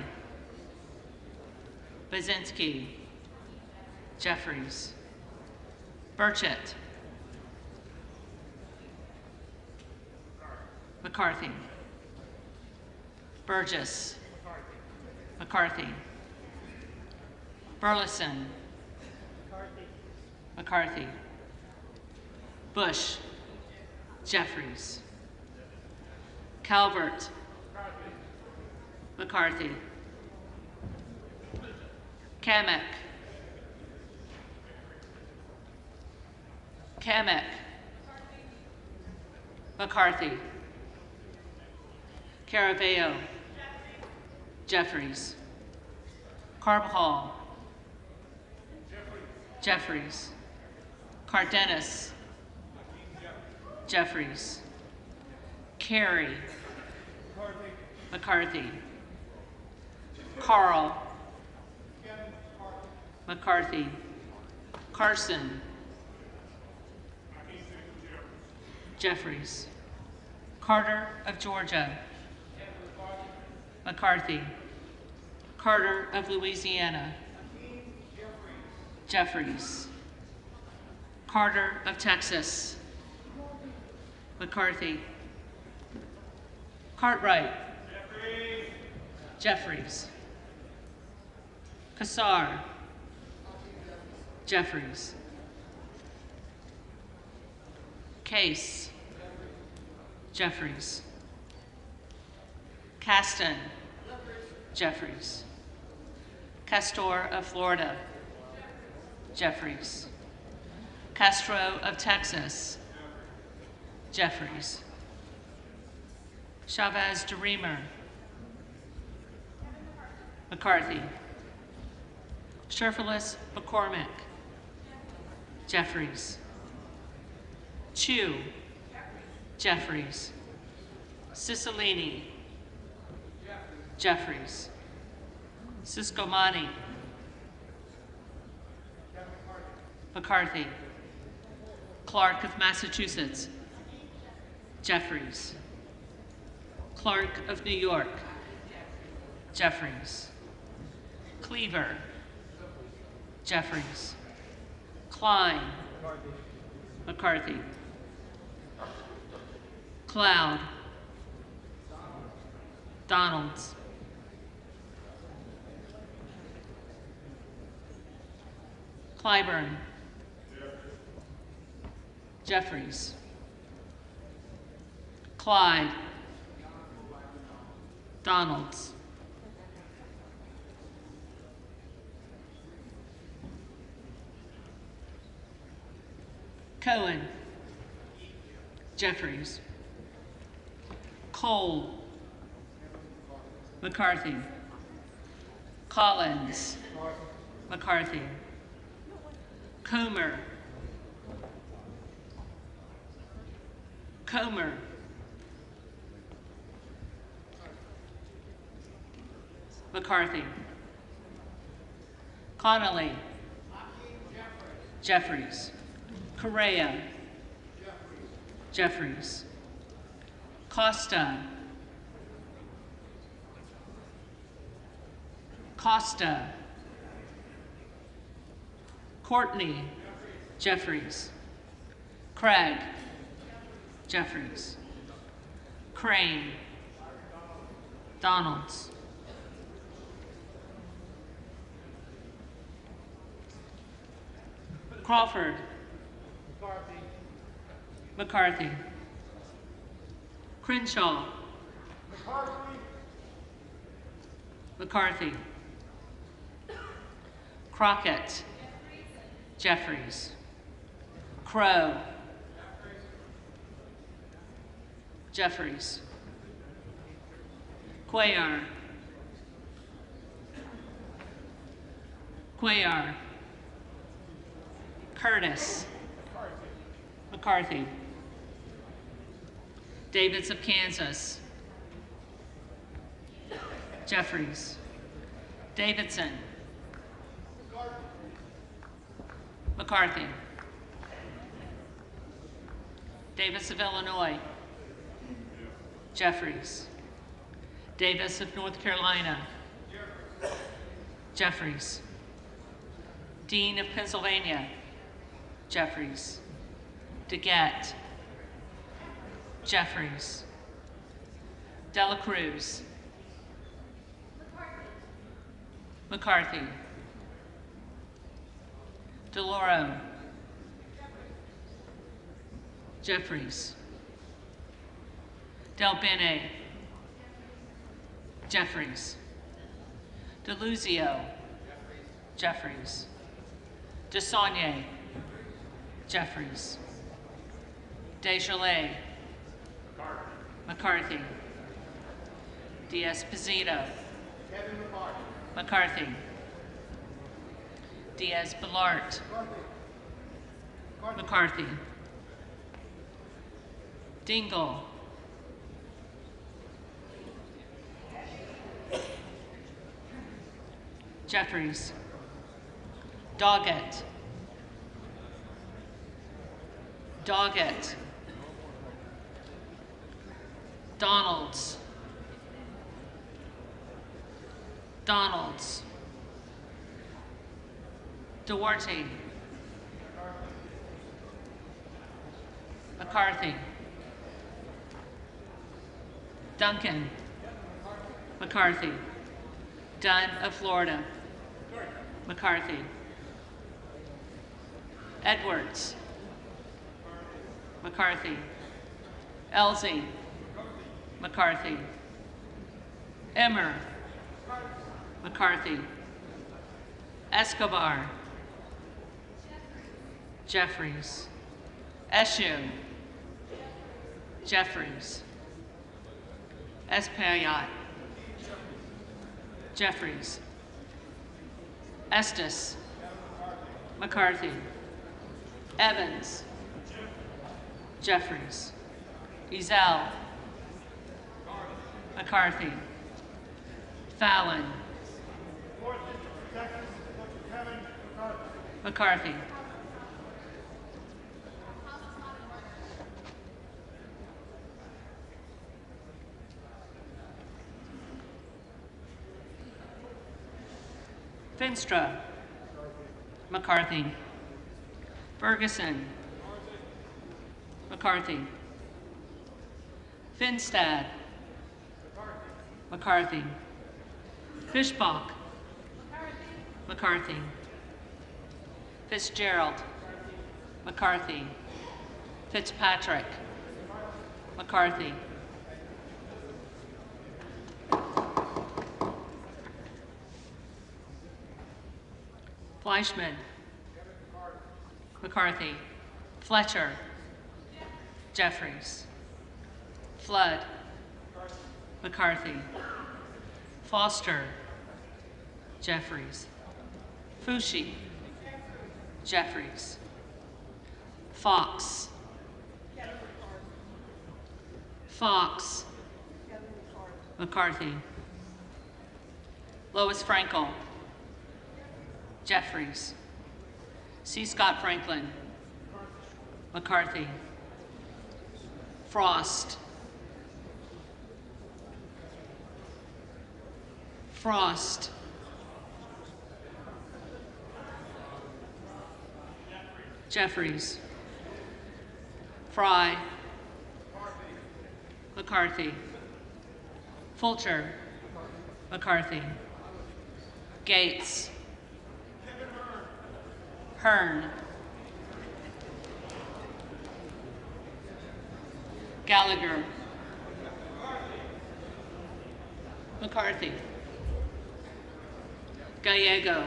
Bazinski, Jeffries, Burchett, McCarthy, Burgess, McCarthy, Burleson, McCarthy, Bush, Jeffries, Calvert, McCarthy, Kamek, Kamek, McCarthy, Caraveo, Jeffries, Carbajal, Jeffries, Cardenas, Jeffries, Carey, McCarthy, Carl, McCarthy, Carson, Jeffries, Carter of Georgia, McCarthy, Carter of Louisiana, Jeffries, Carter of Texas, McCarthy, Cartwright, Jeffries, Kassar, Jeffries, Case, Jeffries, Caston. Jeffries. Castor of Florida. Jeffries. Castro of Texas. Jeffries. Chavez DeReamer. McCarthy. Sherfilis McCormick. Jeffries. Chu. Jeffries. Cicilline. Jeffries. Siscomani. McCarthy. Clark of Massachusetts. Jeffries. Clark of New York. Jeffries. Cleaver. Jeffries. Klein. McCarthy. Cloud. Donalds. Clyburn. Jeffries. Clyde. Donalds. Cohen. Jeffries. Cole. McCarthy. Collins. McCarthy. Comer. Comer. McCarthy. Connolly. Jeffries. Correa. Jeffries. Costa. Costa. Courtney. Jeffries. Craig. Jeffries. Crane. Donalds. Crawford. McCarthy. Crenshaw. McCarthy. Crockett. Jeffries. Crow. Jeffries. Cuellar. Cuellar. Curtis. McCarthy. Davids of Kansas. Jeffries. Davidson. McCarthy. Davis of Illinois. Jeffries. Davis of North Carolina. Jeffries. Dean of Pennsylvania. Jeffries. DeGette. Jeffries. Dela Cruz. McCarthy. DeLauro. Jeffries. Del Bene. Jeffries. DeLuzio. Jeffries. DeSaulnier. Jeffries. Desjardins. McCarthy. Diaz-Pizito. McCarthy. Diaz-Balart. McCarthy. Dingle. Jeffries. Doggett. Doggett. Donalds. Donalds. Duarte. McCarthy. Duncan. McCarthy. Dunn of Florida. McCarthy. Edwards. McCarthy. Elsie. McCarthy. Emmer, McCarthy, Escobar, Jeffries, Eshoo, Jeffries, Espaillat, Jeffries, Estes, McCarthy, Evans, Jeffries, Ezell, McCarthy, Fallon, McCarthy, Finstra, McCarthy, Ferguson, McCarthy, Finstad, McCarthy, Fischbach, McCarthy, Fitzgerald, McCarthy, Fitzpatrick, McCarthy, Fleischman, McCarthy, Fletcher, Jeffries, Flood, McCarthy, Foster, Jeffries, Fushi, Jeffries, Fox, Fox, McCarthy, Lois Frankel, Jeffries, C. Scott Franklin, McCarthy, Frost, Frost, Jeffries, Fry, McCarthy, Fulcher, McCarthy, Gates, Hearn, Gallagher, McCarthy, Gallego,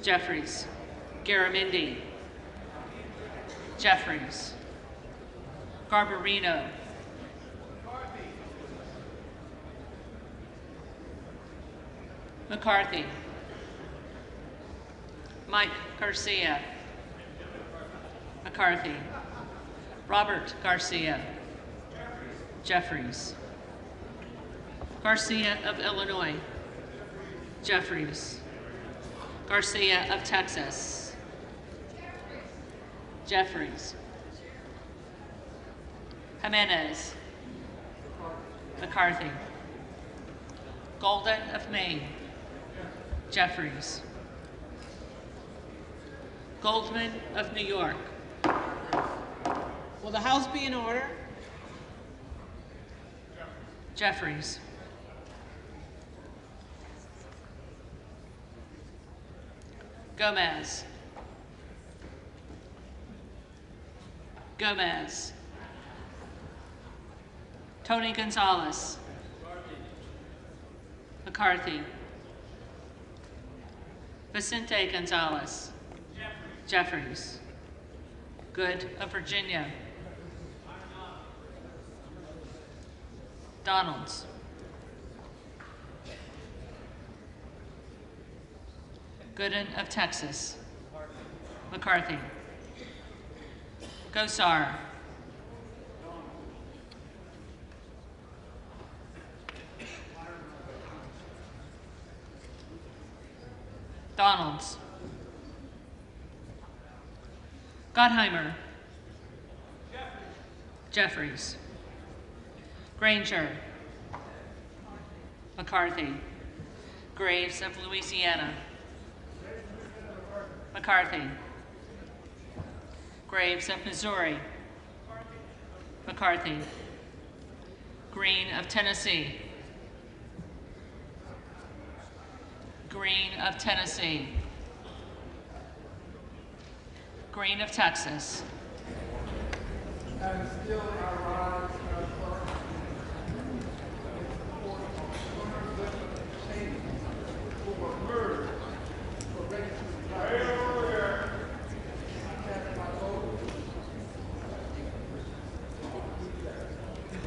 Jeffries, Garamendi, Jeffries, Garbarino, McCarthy, Mike Garcia, McCarthy, Robert Garcia, Jeffries, Garcia of Illinois, Jeffries, Garcia of Texas, Jeffries, Jimenez, McCarthy, Golden of Maine, Jeffries, Goldman of New York. Will the House be in order? Jeffries, Gomez, Gomez, Tony Gonzalez, McCarthy, Vicente Gonzalez, Jeffries, Good of Virginia, Donalds, Gooden of Texas, McCarthy, Gosar, Donalds, Gottheimer, Jeffries, Granger, McCarthy, Graves of Louisiana, McCarthy, Graves of Missouri, McCarthy, Green of Tennessee, Green of Tennessee, Green of Texas,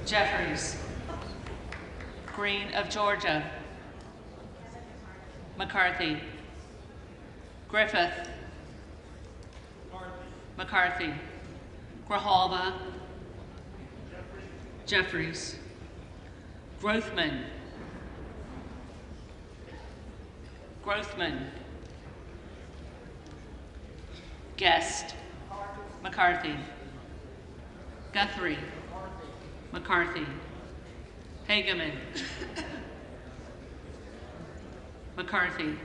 Jeffries. Green of Georgia. McCarthy. Griffith. McCarthy. Grijalva. Jeffries. Grothman. Grothman. Guest. McCarthy. Guthrie. McCarthy. Hageman. McCarthy.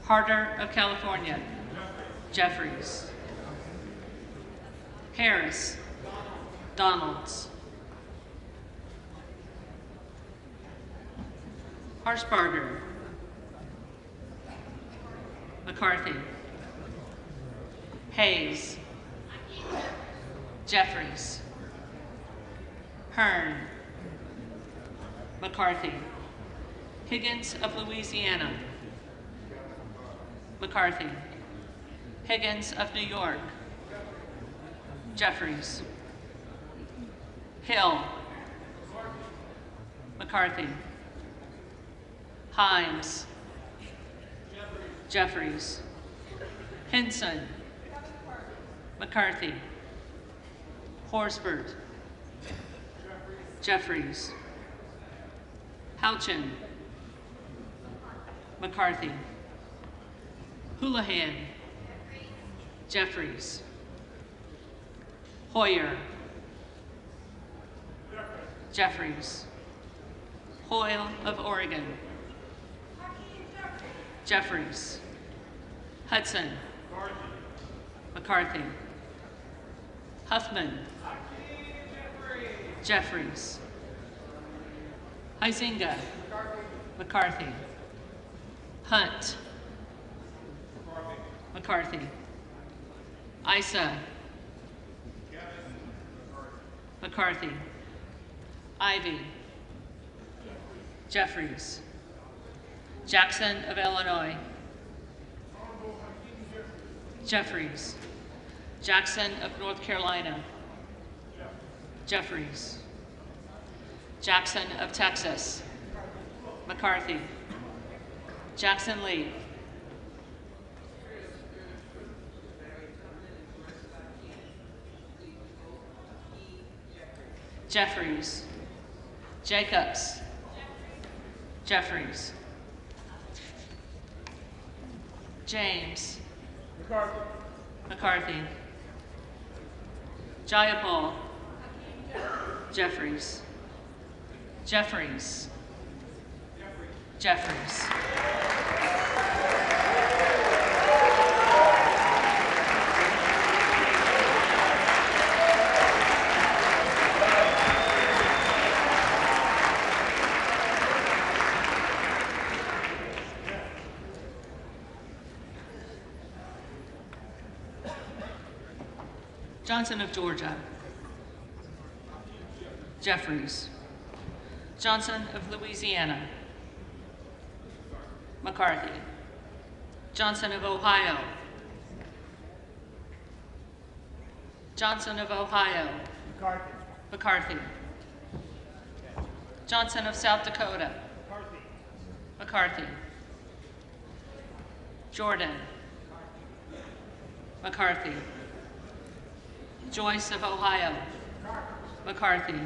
Harder of California. Jeffries. Harris. Donalds. Harshbarger. McCarthy. Hayes. Jeffries. Hearn. McCarthy. Higgins of Louisiana. McCarthy. Higgins of New York. Jeffries. Hill. McCarthy. Himes. Jeffries. Hinson. McCarthy. Horsford. Jeffries. Houchin. McCarthy. Houlihan. Jeffries. Hoyer. Jeffries. Hoyle of Oregon. Jeffries. Hudson. McCarthy. Huffman. Jeffries. Huizinga. McCarthy. Hunt. McCarthy. Issa. McCarthy. Ivy. Jeffries. Jackson of Illinois. Jeffries. Jackson of North Carolina. Jeffries. Jackson of Texas. McCarthy. Jackson Lee. Jeffries. Jacobs. Jeffries. James. McCarthy. Jayapal. Jeffries. Jeffries. Jeffries. Johnson of Georgia. Jeffries. Johnson of Louisiana. McCarthy. Johnson of Ohio. Johnson of Ohio. McCarthy. Johnson of South Dakota. McCarthy. Jordan. McCarthy. Joyce of Ohio. McCarthy.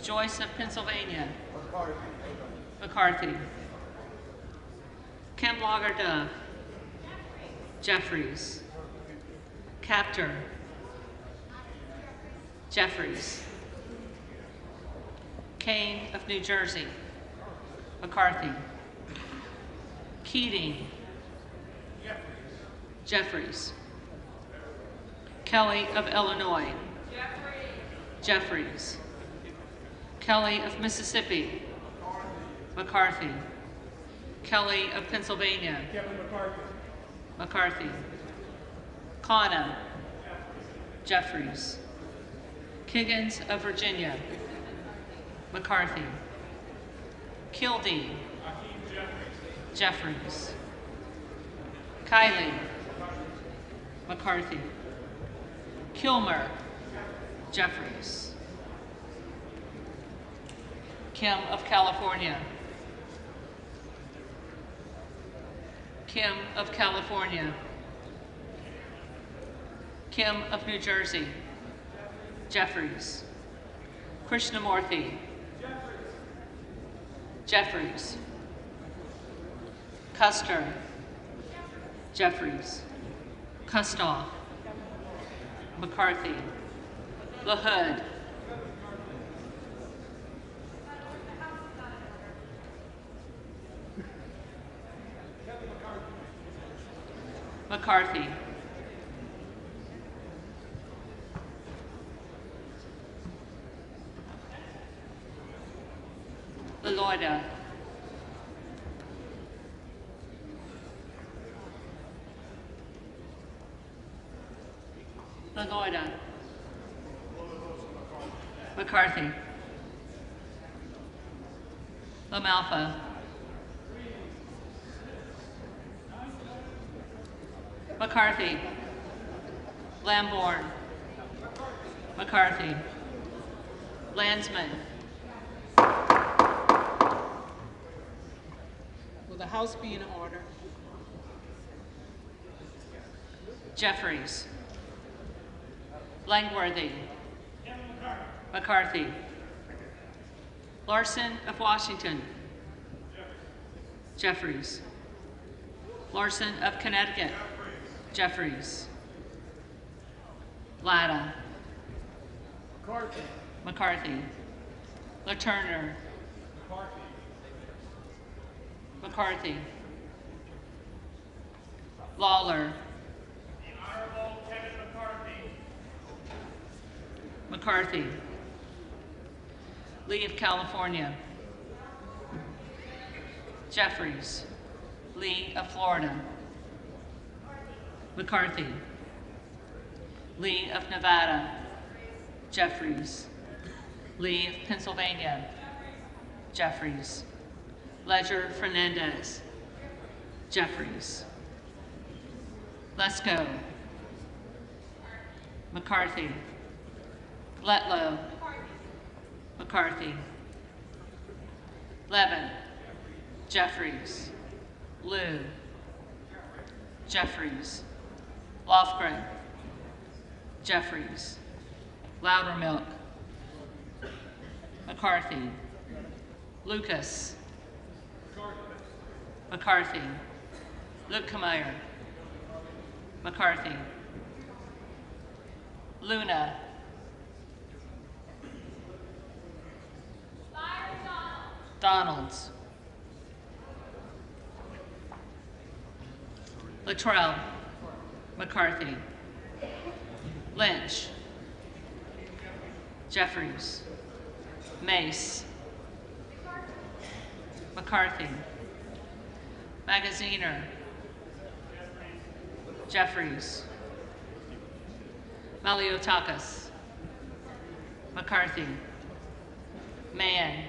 Joyce of Pennsylvania. McCarthy. Kim Lager Dove. Jeffries. Captor. Jeffries. Kane of New Jersey. McCarthy. Keating. Jeffries. Kelly of Illinois. Jeffries. Kelly of Mississippi. McCarthy. Kelly of Pennsylvania. McCarthy. Khanna. Jeffries. Kiggins of Virginia. McCarthy. Kildee. Jeffries. Kiley. McCarthy. Kilmer. Jeffries. Kim of California. Kim of California. Kim of New Jersey. Jeffries. Krishnamurthy. Jeffries. Custer. Jeffries. Kustoff. McCarthy. LaHood. McCarthy. LaLoida. LaLoida. McCarthy. LaMalfa. McCarthy. Lamborn. McCarthy. Landsman. Will the House be in order? Jeffries. Langworthy. McCarthy. Larson of Washington. Jeffries. Larson of Connecticut. Jeffries. Latta. McCarthy. LaTurner. McCarthy. Lawler. The Honorable Kevin McCarthy. McCarthy. Lee of California. Jeffries. Lee of Florida. McCarthy. Lee of Nevada. Jeffries. Lee of Pennsylvania. Jeffries. Ledger Fernandez. Jeffries. Lesko. McCarthy. Letlow. McCarthy. Levin. Jeffries. Liu. Jeffries. Lofgren. Jeffries. Loudermilk. McCarthy. Lucas. McCarthy. Lukemeyer. McCarthy. Luna. Donalds. Luttrell. McCarthy. Lynch. Jeffries. Mace. McCarthy. Magaziner. Jeffries. Maliotakis. McCarthy. Mann.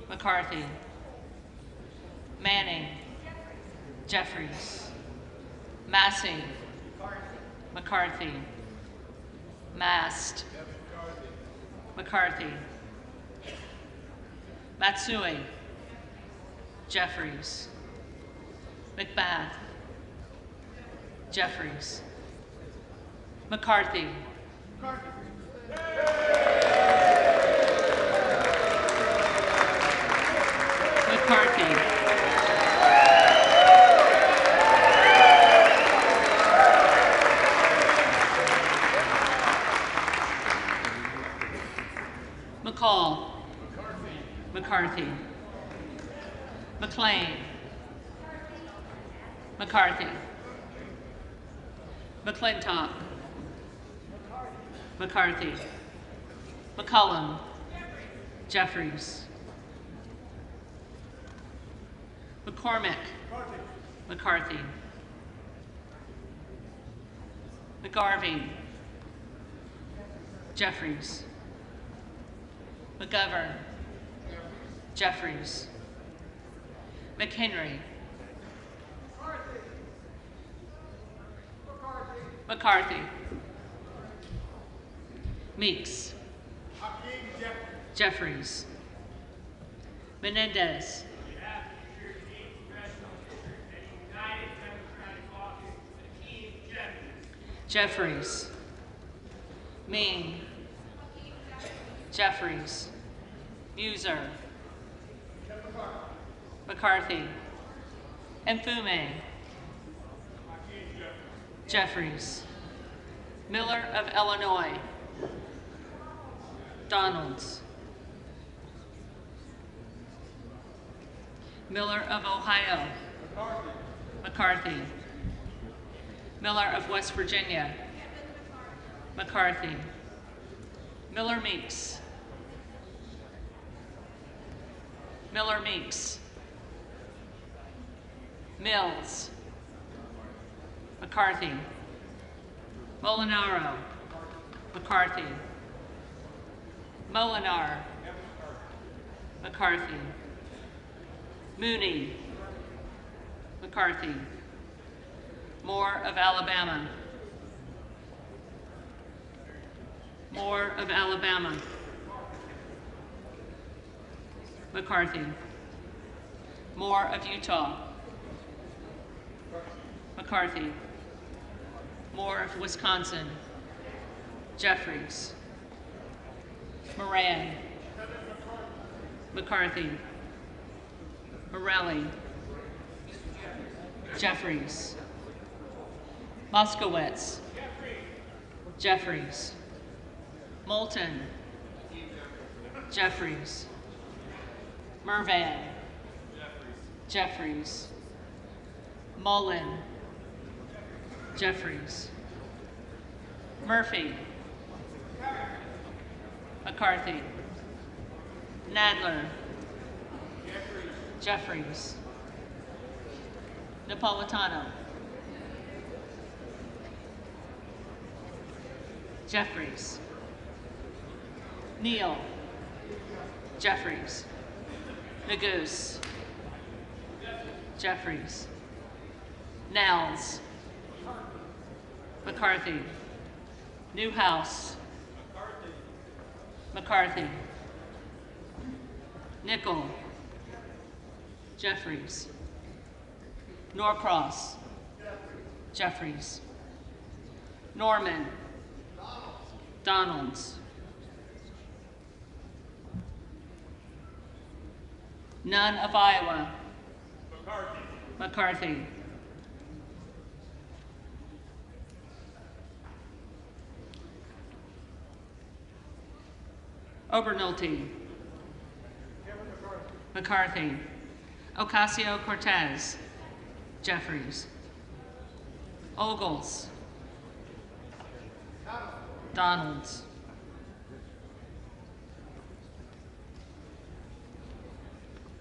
McCarthy. Manning. Jeffries. Massey. McCarthy. Mast. McCarthy. Matsui. Jeffries. McBath. Jeffries. McCarthy. McCarthy. McCall. McCarthy. McLean. McCarthy. McClintock. McCarthy. McCullum. Jeffries. McCormick. McCarthy. McGarvey. Jeffries. McGovern. Jeffries. McHenry. McCarthy. Meeks. Jeffries. Menendez. Jeffries. Mean. Jeffries. Muser. McCarthy. Mfume. Jeffries. Miller of Illinois. Donalds. Miller of Ohio. McCarthy. Miller of West Virginia. McCarthy. Miller Meeks. Miller Meeks. Mills. McCarthy. Molinaro. McCarthy. Molinar. McCarthy. Mooney. McCarthy. Moore of Alabama. Moore of Alabama. McCarthy. Moore of Utah. McCarthy. Moore of Wisconsin. Jeffries. Moran. McCarthy. Morelli. Jeffries. Moskowitz. Jeffries. Moulton. Jeffries. Mervan. Jeffries. Mullen. Jeffries. Murphy. McCarthy. Nadler. Jeffries. Napolitano. Jeffries. Neal. Jeffries. Neguse. Jeffries. Nels. McCarthy. Newhouse. McCarthy. Nickel. Jeffries. Norcross. Jeffries. Norman. Donalds. None of Iowa. McCarthy. Obernolte. McCarthy. Ocasio-Cortez. Jeffries. Ogles. Donalds.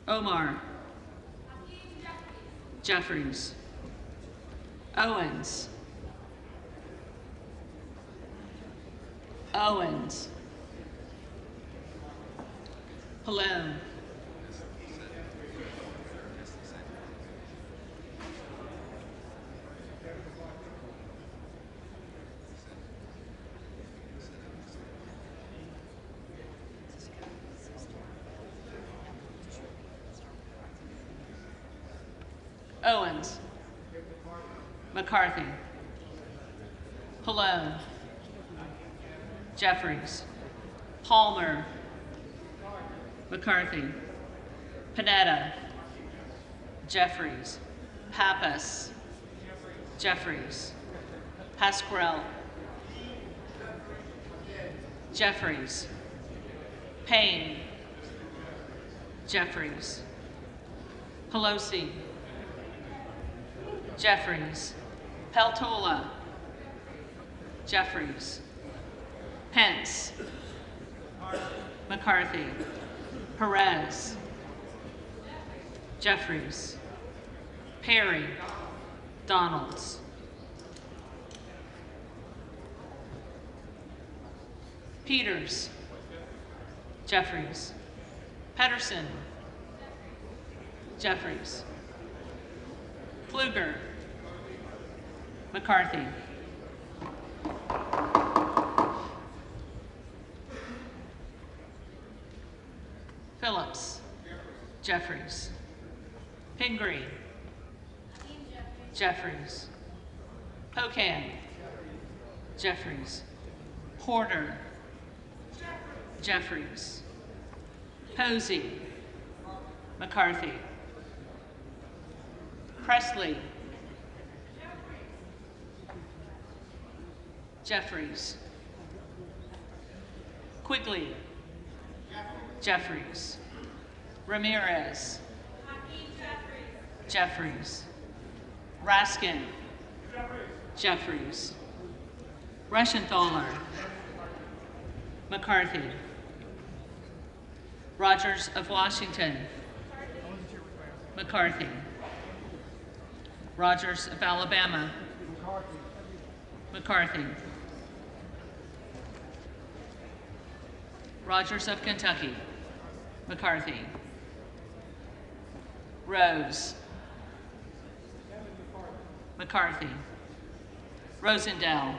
Omar. Jeffries. Owens. Owens. Pallone. Owens. McCarthy. Pallone. Jeffries. Palmer. McCarthy. Panetta. Jeffries. Pappas. Jeffries. Pasquarel. Jeffries. Payne. Jeffries. Pelosi. Jeffries. Peltola. Jeffries. Pence. McCarthy. Perez. Jeffries. Perry. Donalds. Peters. Jeffries. Pedersen. Jeffries. Pfluger. McCarthy. Phillips. Jeffries. Pingree. Jeffries. Pocan. Jeffries. Porter. Jeffries. Posey. McCarthy. Presley. Jeffries. Quigley. Jeffries. Ramirez. Jeffries. Raskin. Jeffries. Reschenthaler. McCarthy. Rogers of Washington. McCarthy. Rogers of Alabama. McCarthy. Rogers of Kentucky. McCarthy. Rose. McCarthy. Rosendale.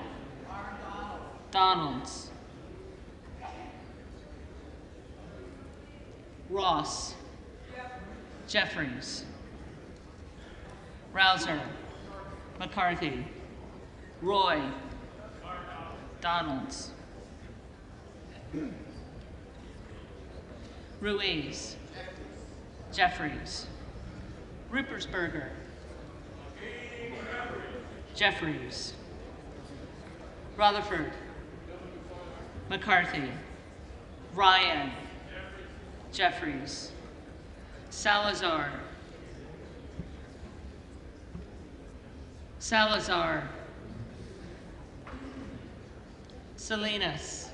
Donalds. Ross. Jeffries. Rouser. McCarthy. Roy. Donalds. Ruiz. Jeffries. Ruppersberger. Jeffries. Rutherford. McCarthy. Ryan. Jeffries. Salazar. Salazar. Salinas.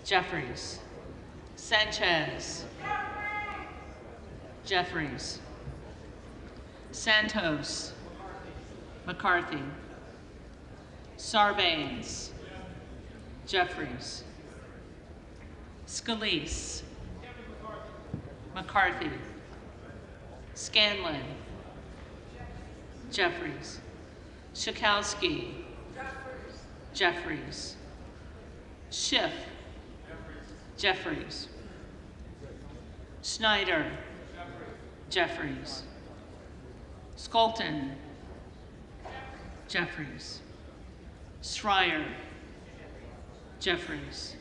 Jeffries. Sanchez. Jeffries. Santos. McCarthy. Sarbanes. Jeffries. Scalise. McCarthy. Scanlon. Jeffries. Schakowsky. Jeffries. Schiff. Jeffries. Snyder. Jeffries. Skolton. Jeffries. Schreier. Jeffries.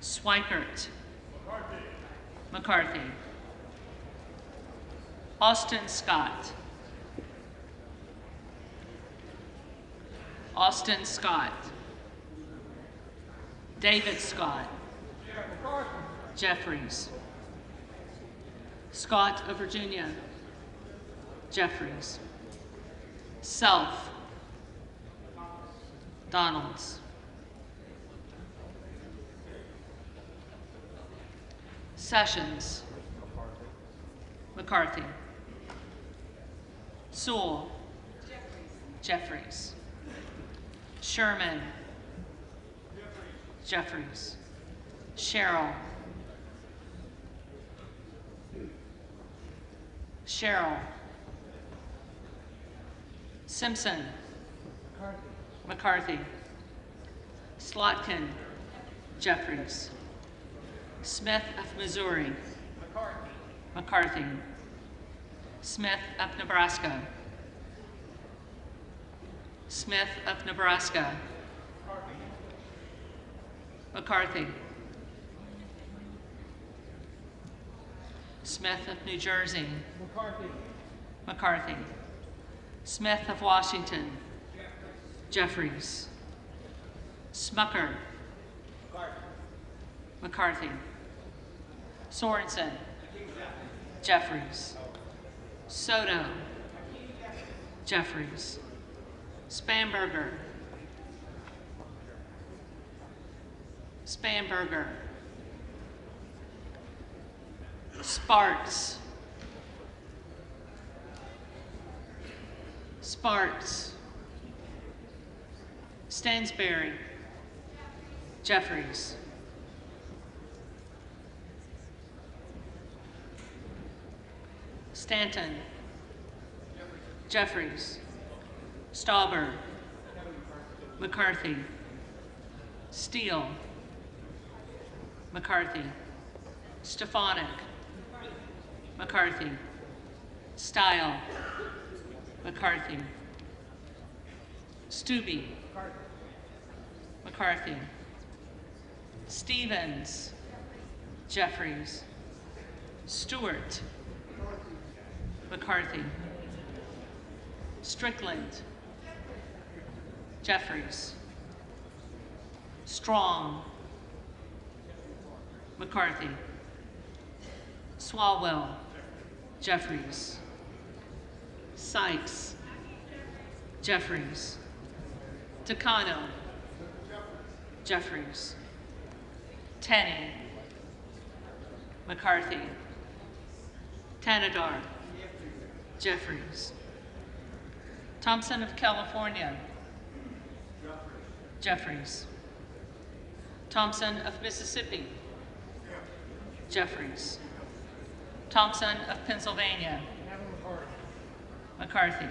Swikert. McCarthy. Austin Scott. Austin Scott. David Scott. Jeffries. Scott of Virginia. Jeffries. Self. Donalds. Sessions. McCarthy. Sewell. Jeffries. Sherman. Jeffries. Sherrill. Sherrill. Simpson. McCarthy. Slotkin. Jeffries. Smith of Missouri. McCarthy. Smith of Nebraska. Smith of Nebraska. McCarthy. Smith of New Jersey. McCarthy. Smith of Washington. Jeffries. Smucker. McCarthy. Sorensen. Jeffries. Soto. Jeffries. Spanberger. Spanberger. Sparks. Sparks. Stansberry. Jeffries. Stanton, Jeffries, Stauber, McCarthy, Steele, McCarthy, Stefanik, McCarthy, Stile, McCarthy, Stube, McCarthy, Stevens, Jeffries, Stewart, McCarthy, Strickland, Jeffries, Strong, McCarthy, Swalwell, Jeffries, Sykes, Jeffries, Takano, Jeffries, Tenney, McCarthy, Tanadar, Jeffries, Thompson of California, Jeffries, Thompson of Mississippi, Jeffries, Thompson of Pennsylvania, McCarthy,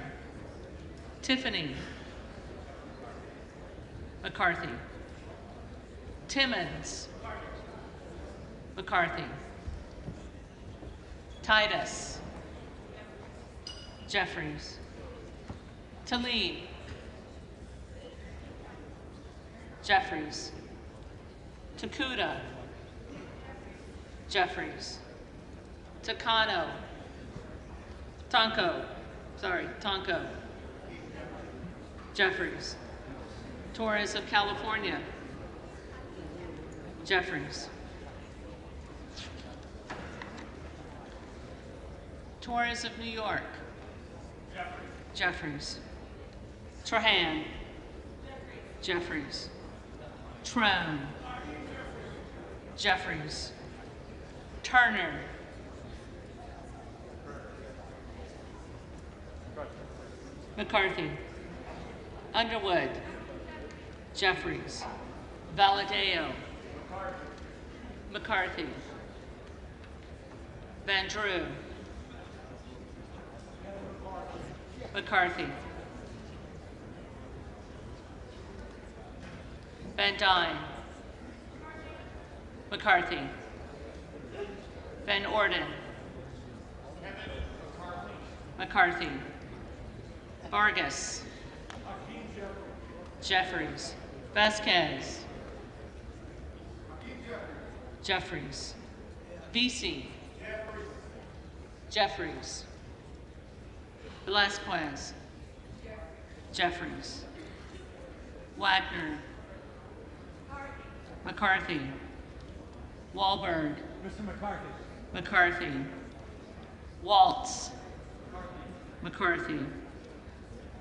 Tiffany, McCarthy, Timmons, McCarthy, Titus, Jeffries, Tlaib, Jeffries, Takuda, Jeffries, Takano, Tonko, Jeffries, Torres of California, Jeffries, Torres of New York, Jeffries, Trahan, Jeffries, Trone, Jeffries, Turner, McCarthy, Underwood, Jeffries, Valadeo, McCarthy, Van Drew, McCarthy, Van Dyne, McCarthy, Van Orden, McCarthy, Vargas, Jeffries, Vasquez, Jeffries, Vesey, Jeffries, Velasquez, Jeffries, Wagner, McCarthy, Wahlberg, Mr. McCarthy. McCarthy, Waltz, McCarthy,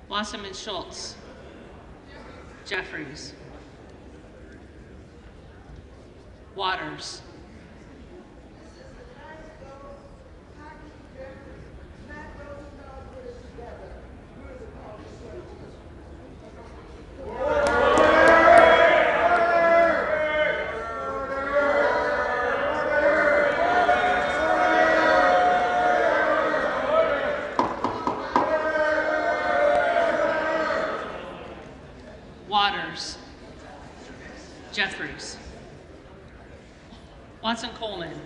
Wasserman Schultz, Jeffries, Waters, Waters, Jeffries, Watson Coleman,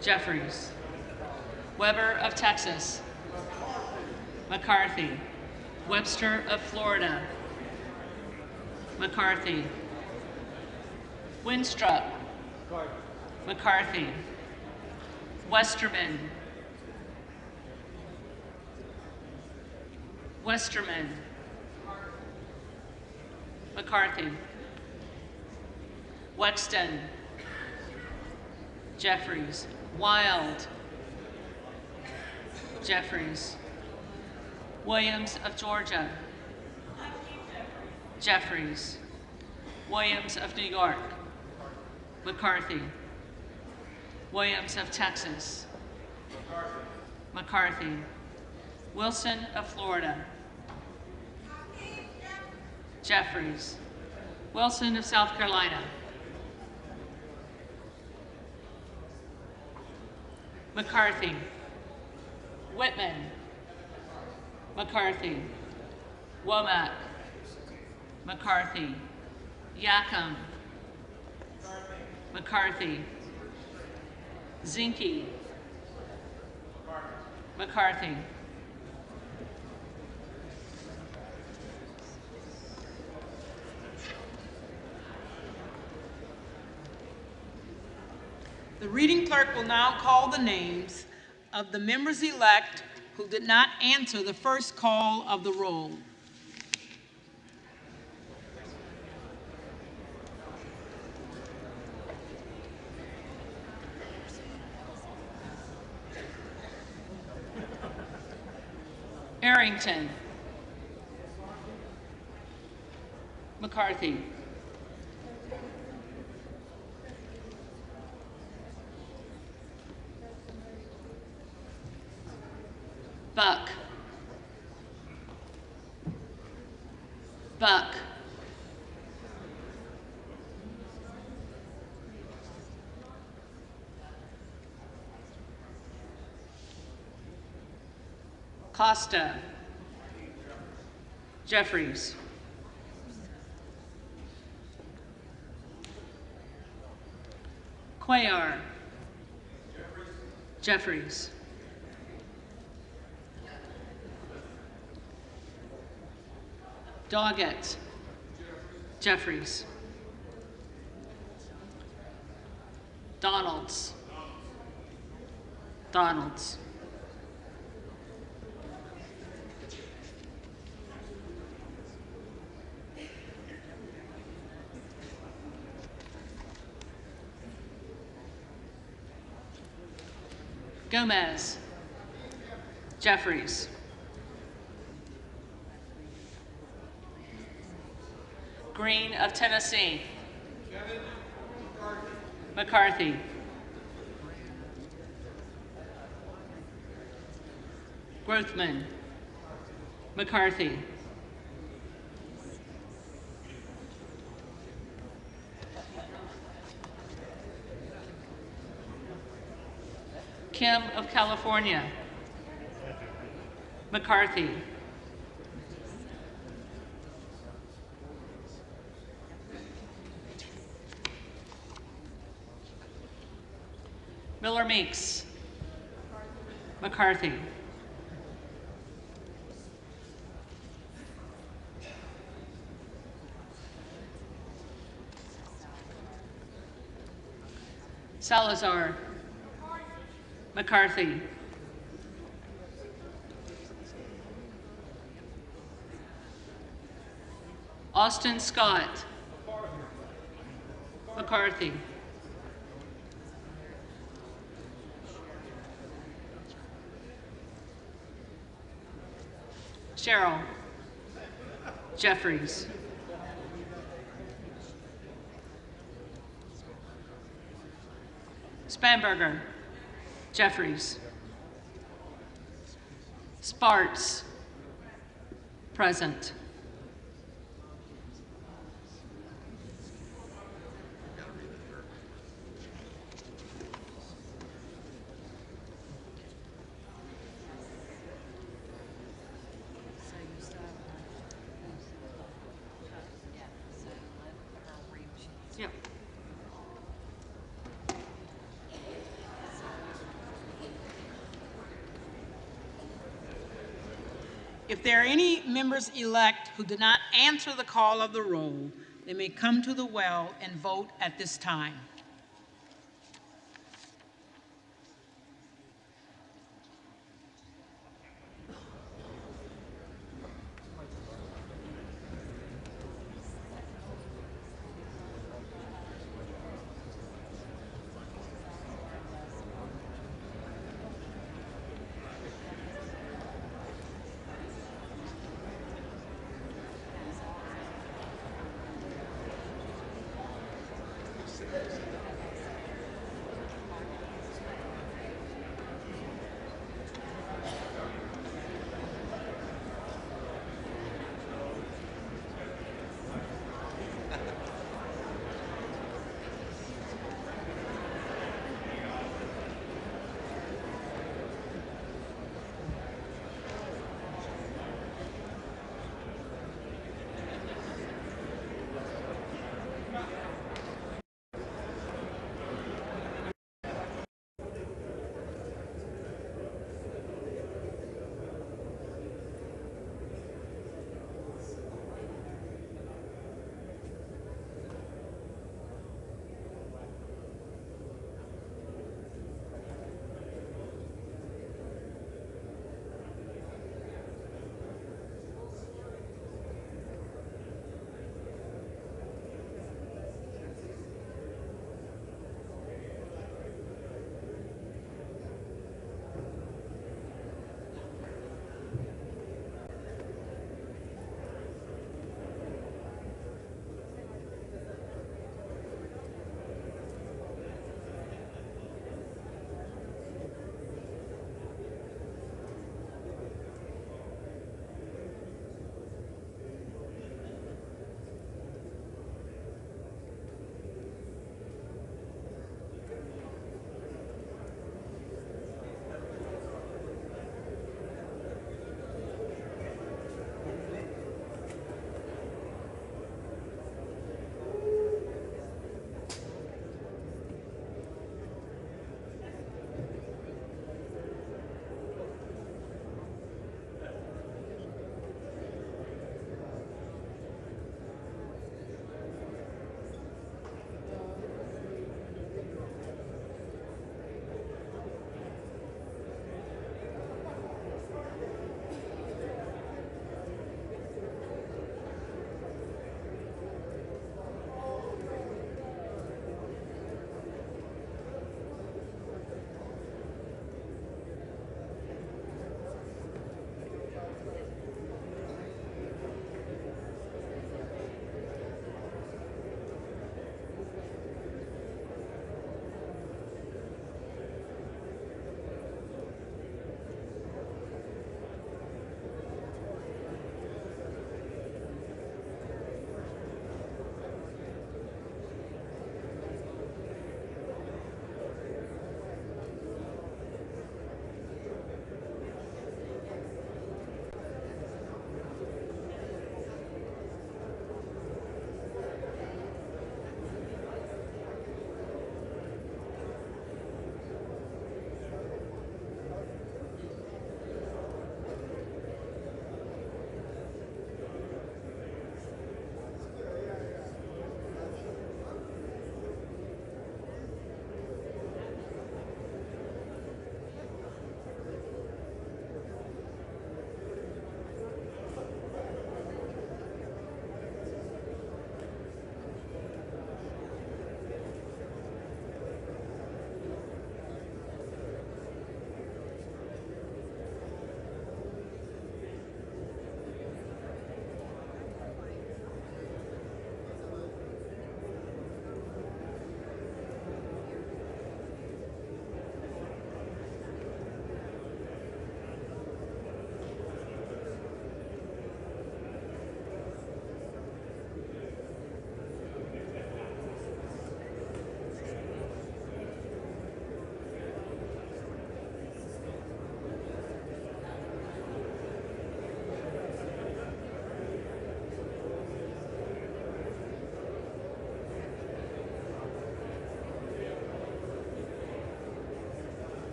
Jeffries, Weber of Texas, McCarthy, Webster of Florida, McCarthy, Winstrup, McCarthy, Westerman, McCarthy, Wexton, Jeffries, Wild, Jeffries, Williams of Georgia, Jeffries, Williams of New York, McCarthy, Williams of Texas, McCarthy, Wilson of Florida, Jeffries, Wilson of South Carolina, McCarthy. Whitman. McCarthy. Womack. McCarthy. Yacom. McCarthy. Zinke. McCarthy. The reading clerk will now call the names of the members-elect who did not answer the first call of the roll. Arrington. McCarthy. Buck. Buck. Costa. Jeffries. Cuellar. Jeffries. Doggett. Jeffries. Donalds. Donalds. Gomez. Jeffries. Green of Tennessee. McCarthy. Grothman. McCarthy. Kim of California. McCarthy. Miller Meeks. McCarthy. Salazar. McCarthy. Austin Scott. McCarthy. Sherrill. Jeffries. Spanberger. Jeffries. Sparts. Present. Yeah. If there are any members-elect who did not answer the call of the roll, they may come to the well and vote at this time.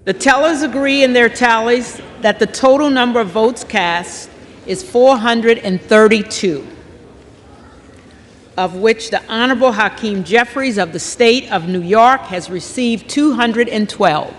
The tellers agree in their tallies that the total number of votes cast is 432, of which the Honorable Hakeem Jeffries of the State of New York has received 212.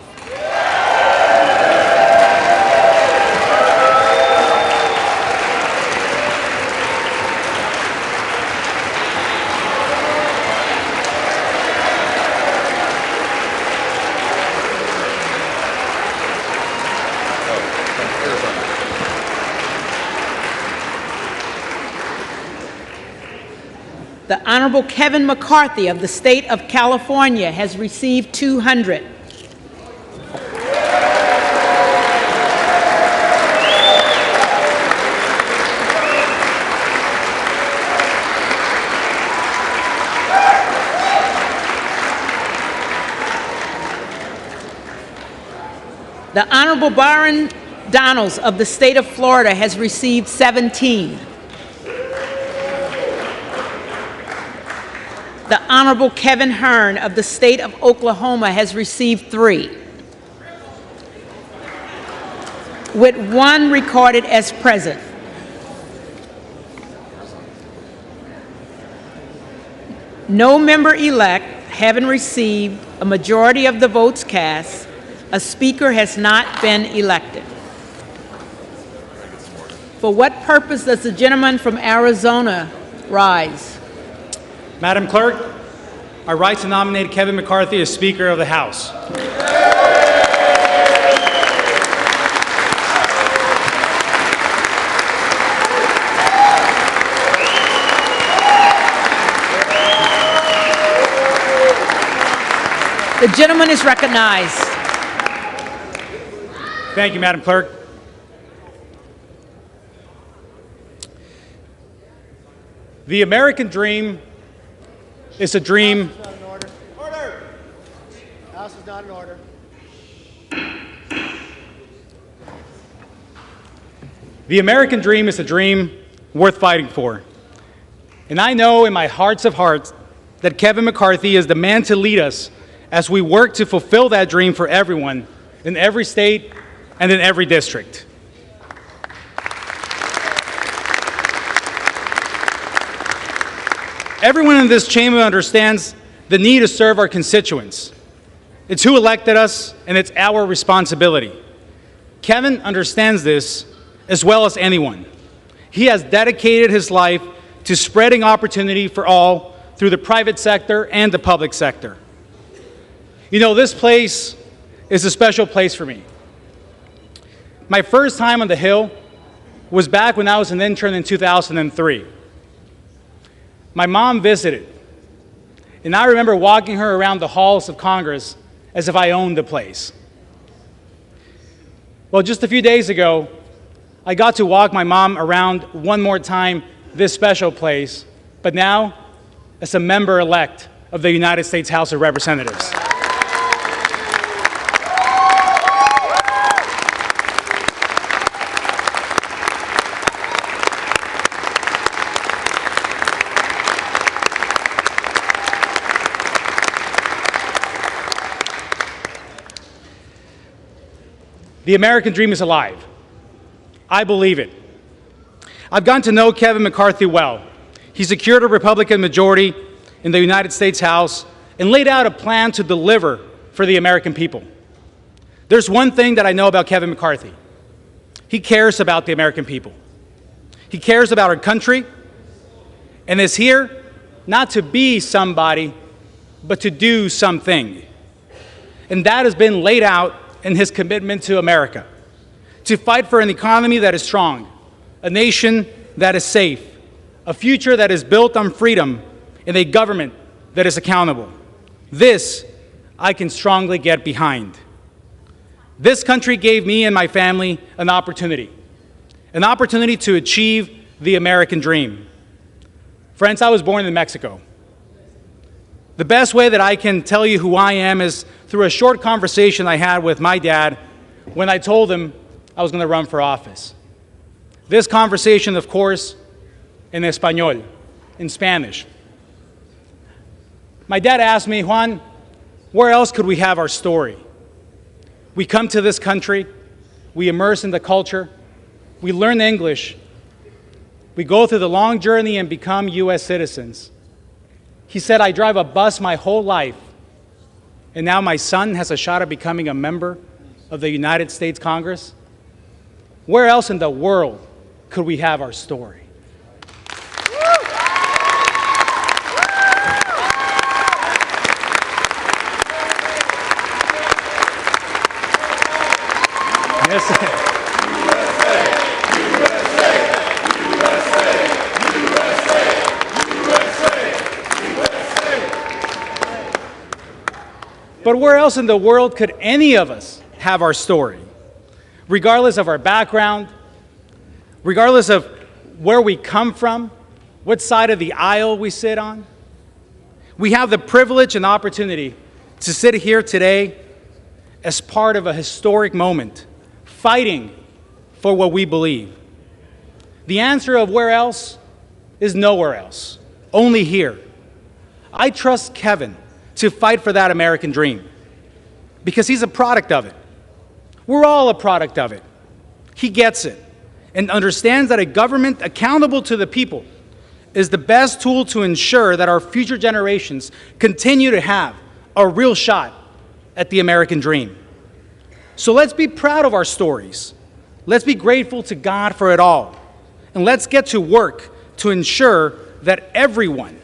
The Honorable Kevin McCarthy of the State of California has received 200. The Honorable Byron Donalds of the State of Florida has received 17. The Honorable Kevin Hearn of the State of Oklahoma has received 3, with 1 recorded as present. No member-elect having received a majority of the votes cast, a speaker has not been elected. For what purpose does the gentleman from Arizona rise? Madam Clerk, I rise to nominate Kevin McCarthy as Speaker of the House. The gentleman is recognized. Thank you, Madam Clerk. The American dream is a dream. Order. House is not in order. The American dream is a dream worth fighting for. And I know in my hearts of hearts that Kevin McCarthy is the man to lead us as we work to fulfill that dream for everyone in every state and in every district. Everyone in this chamber understands the need to serve our constituents. It's who elected us, and it's our responsibility. Kevin understands this as well as anyone. He has dedicated his life to spreading opportunity for all through the private sector and the public sector. You know, this place is a special place for me. My first time on the Hill was back when I was an intern in 2003. My mom visited, and I remember walking her around the halls of Congress as if I owned the place. Well, just a few days ago, I got to walk my mom around one more time this special place, but now as a member-elect of the United States House of Representatives. The American dream is alive. I believe it. I've gotten to know Kevin McCarthy well. He secured a Republican majority in the United States House and laid out a plan to deliver for the American people. There's one thing that I know about Kevin McCarthy. He cares about the American people. He cares about our country and is here not to be somebody, but to do something. And that has been laid out in his commitment to America, to fight for an economy that is strong, a nation that is safe, a future that is built on freedom, and a government that is accountable. This I can strongly get behind. This country gave me and my family an opportunity to achieve the American dream. Friends, I was born in Mexico. The best way that I can tell you who I am is through a short conversation I had with my dad when I told him I was going to run for office. This conversation, of course, in Español, in Spanish. My dad asked me, Juan, where else could we have our story? We come to this country, we immerse in the culture, we learn English, we go through the long journey and become U.S. citizens. He said, I drive a bus my whole life, and now my son has a shot at becoming a member of the United States Congress. Where else in the world could we have our story? But where else in the world could any of us have our story? Regardless of our background, regardless of where we come from, what side of the aisle we sit on, we have the privilege and opportunity to sit here today as part of a historic moment, fighting for what we believe. The answer of where else is nowhere else, only here. I trust Kevin to fight for that American dream because he's a product of it. We're all a product of it. He gets it and understands that a government accountable to the people is the best tool to ensure that our future generations continue to have a real shot at the American dream. So let's be proud of our stories. Let's be grateful to God for it all. And let's get to work to ensure that everyone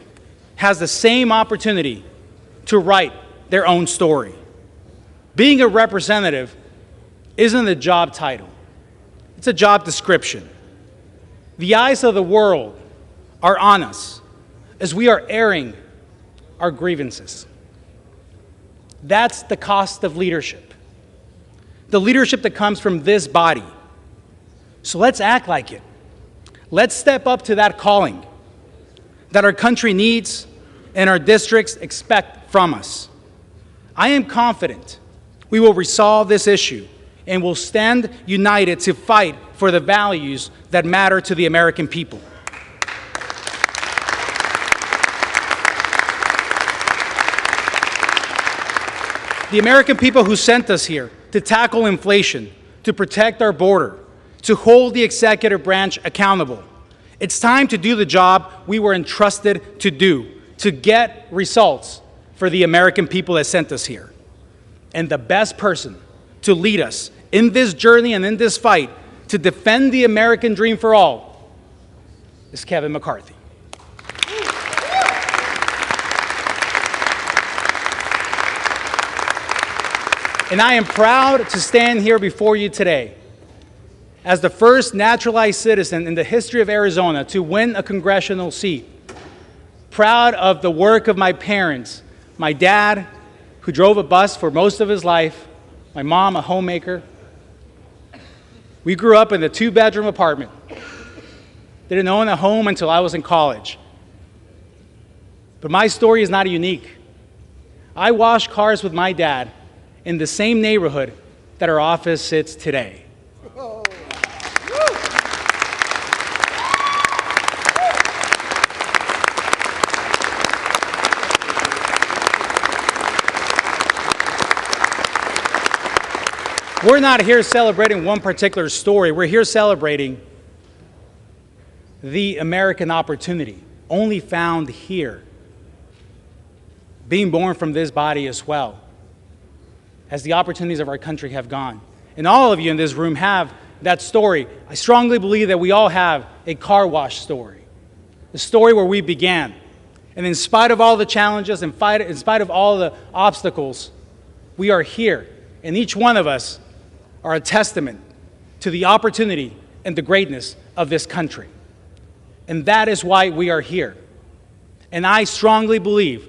has the same opportunity to write their own story. Being a representative isn't a job title. It's a job description. The eyes of the world are on us as we are airing our grievances. That's the cost of leadership. The leadership that comes from this body. So let's act like it. Let's step up to that calling that our country needs and our districts expect from us. I am confident we will resolve this issue and will stand united to fight for the values that matter to the American people. The American people who sent us here to tackle inflation, to protect our border, to hold the executive branch accountable. It's time to do the job we were entrusted to do, to get results for the American people that sent us here. And the best person to lead us in this journey and in this fight to defend the American dream for all is Kevin McCarthy. And I am proud to stand here before you today as the first naturalized citizen in the history of Arizona to win a congressional seat. Proud of the work of my parents, my dad, who drove a bus for most of his life, my mom, a homemaker. We grew up in a 2-bedroom apartment. Didn't own a home until I was in college. But my story is not unique. I washed cars with my dad in the same neighborhood that our office sits today. We're not here celebrating one particular story. We're here celebrating the American opportunity, only found here, being born from this body as well, as the opportunities of our country have gone. And all of you in this room have that story. I strongly believe that we all have a car wash story, the story where we began. And in spite of all the challenges, in spite of all the obstacles, we are here. And each one of us are a testament to the opportunity and the greatness of this country. And that is why we are here. And I strongly believe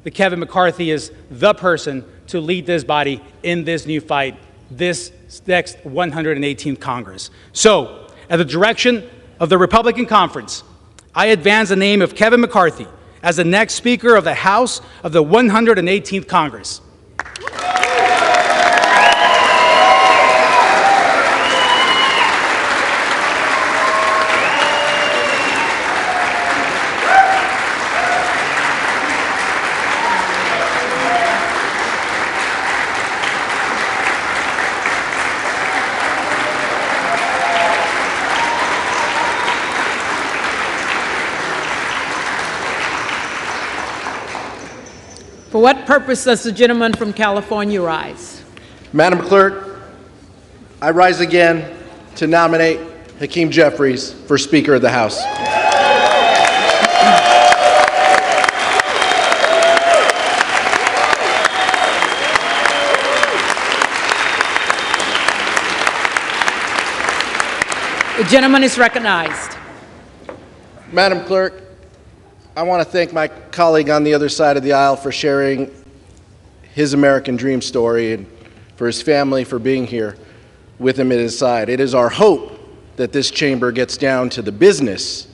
that Kevin McCarthy is the person to lead this body in this new fight, this next 118th Congress. So, at the direction of the Republican Conference, I advance the name of Kevin McCarthy as the next Speaker of the House of the 118th Congress. what purpose does the gentleman from California rise? Madam Clerk, I rise again to nominate Hakeem Jeffries for Speaker of the House. The gentleman is recognized. Madam Clerk, I want to thank my colleague on the other side of the aisle for sharing his American dream story and for his family for being here with him at his side. It is our hope that this chamber gets down to the business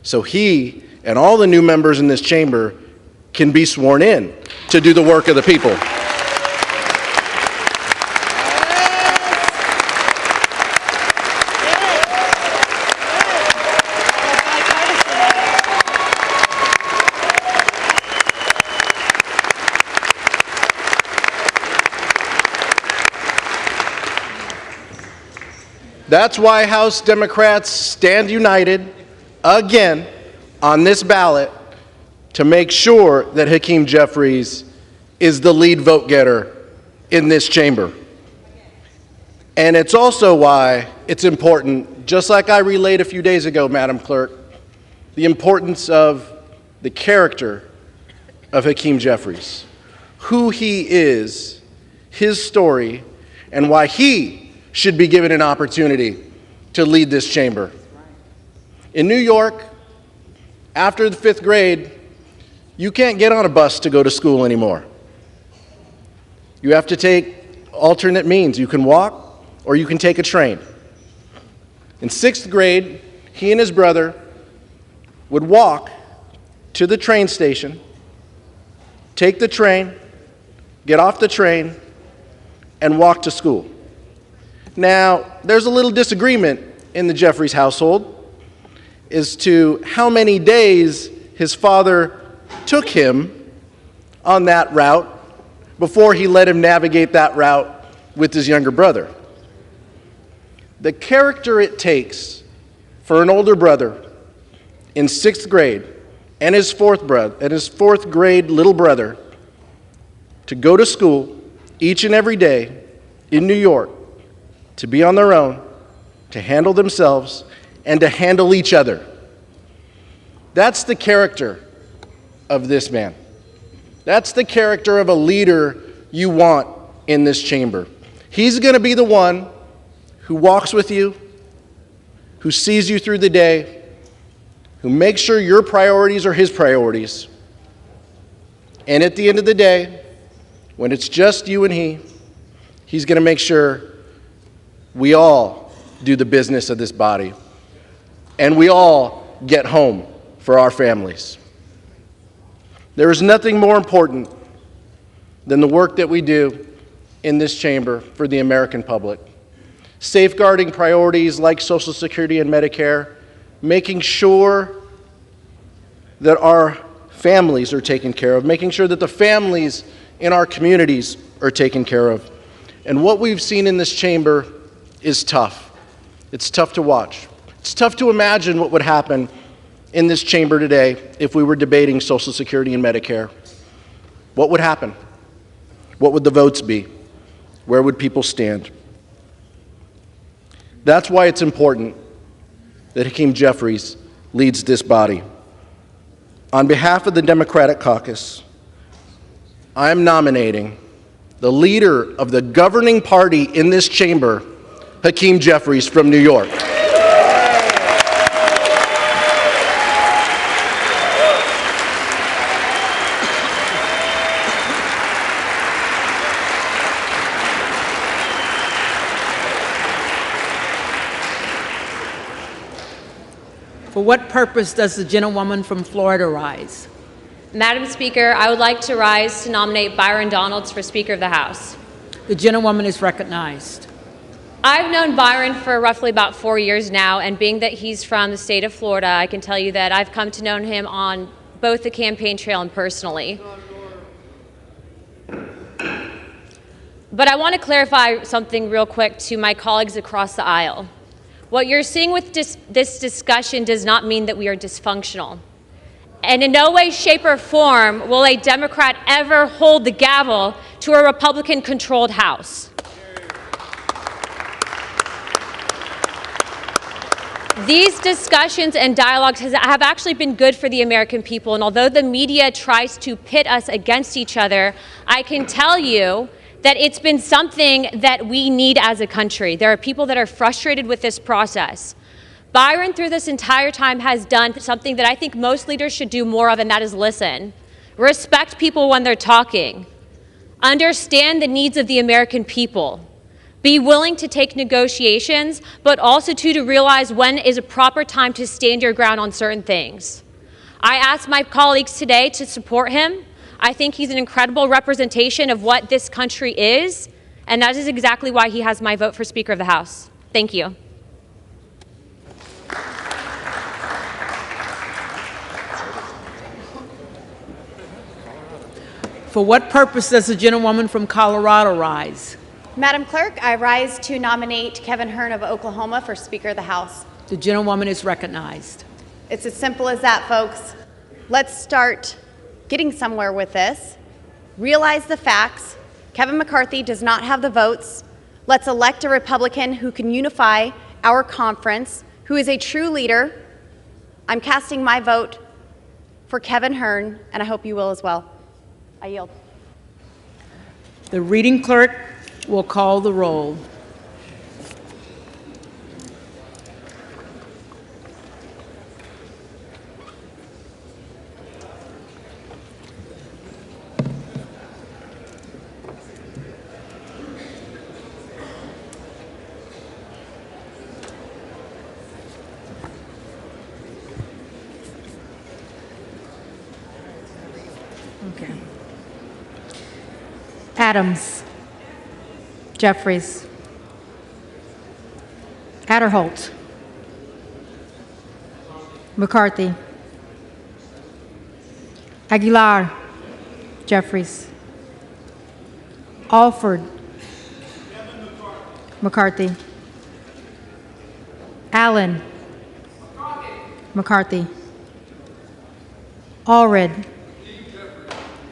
so he and all the new members in this chamber can be sworn in to do the work of the people. That's why House Democrats stand united again on this ballot to make sure that Hakeem Jeffries is the lead vote getter in this chamber. And it's also why it's important, just like I relayed a few days ago, Madam Clerk, the importance of the character of Hakeem Jeffries, who he is, his story, and why he should be given an opportunity to lead this chamber. In New York, after the 5th grade, you can't get on a bus to go to school anymore. You have to take alternate means. You can walk or you can take a train. In 6th grade, he and his brother would walk to the train station, take the train, get off the train, and walk to school. Now, there's a little disagreement in the Jeffries household as to how many days his father took him on that route before he let him navigate that route with his younger brother. The character it takes for an older brother in 6th grade and his fourth grade little brother to go to school each and every day in New York, to be on their own, to handle themselves, and to handle each other. That's the character of this man. That's the character of a leader you want in this chamber. He's going to be the one who walks with you, who sees you through the day, who makes sure your priorities are his priorities. And at the end of the day, when it's just you and he's going to make sure we all do the business of this body, and we all get home for our families. There is nothing more important than the work that we do in this chamber for the American public. Safeguarding priorities like Social Security and Medicare, making sure that our families are taken care of, making sure that the families in our communities are taken care of. And what we've seen in this chamber is tough. It's tough to watch. It's tough to imagine what would happen in this chamber today if we were debating Social Security and Medicare. What would happen? What would the votes be? Where would people stand? That's why it's important that Hakeem Jeffries leads this body. On behalf of the Democratic caucus, I am nominating the leader of the governing party in this chamber, Hakeem Jeffries from New York. For what purpose does the gentlewoman from Florida rise? Madam Speaker, I would like to rise to nominate Byron Donalds for Speaker of the House. The gentlewoman is recognized. I've known Byron for roughly about 4 years now, and being that he's from the state of Florida, I can tell you that I've come to know him on both the campaign trail and personally. But I want to clarify something real quick to my colleagues across the aisle. What you're seeing with this discussion does not mean that we are dysfunctional. And in no way, shape, or form will a Democrat ever hold the gavel to a Republican-controlled House. These discussions and dialogues have actually been good for the American people, and although the media tries to pit us against each other, I can tell you that it's been something that we need as a country. There are people that are frustrated with this process. Byron, through this entire time, has done something that I think most leaders should do more of, and that is listen. Respect people when they're talking. Understand the needs of the American people. Be willing to take negotiations, but also to realize when is a proper time to stand your ground on certain things. I asked my colleagues today to support him. I think he's an incredible representation of what this country is, and that is exactly why he has my vote for Speaker of the House. Thank you. For what purpose does the gentlewoman from Colorado rise? Madam Clerk, I rise to nominate Kevin Hern of Oklahoma for Speaker of the House. The gentlewoman is recognized. It's as simple as that, folks. Let's start getting somewhere with this. Realize the facts. Kevin McCarthy does not have the votes. Let's elect a Republican who can unify our conference, who is a true leader. I'm casting my vote for Kevin Hern, and I hope you will as well. I yield. The reading clerk will call the roll. Okay. Adams. Jeffries. Adderholt. McCarthy. Aguilar. Jeffries. Alford. McCarthy. Allen. McCarthy. Allred.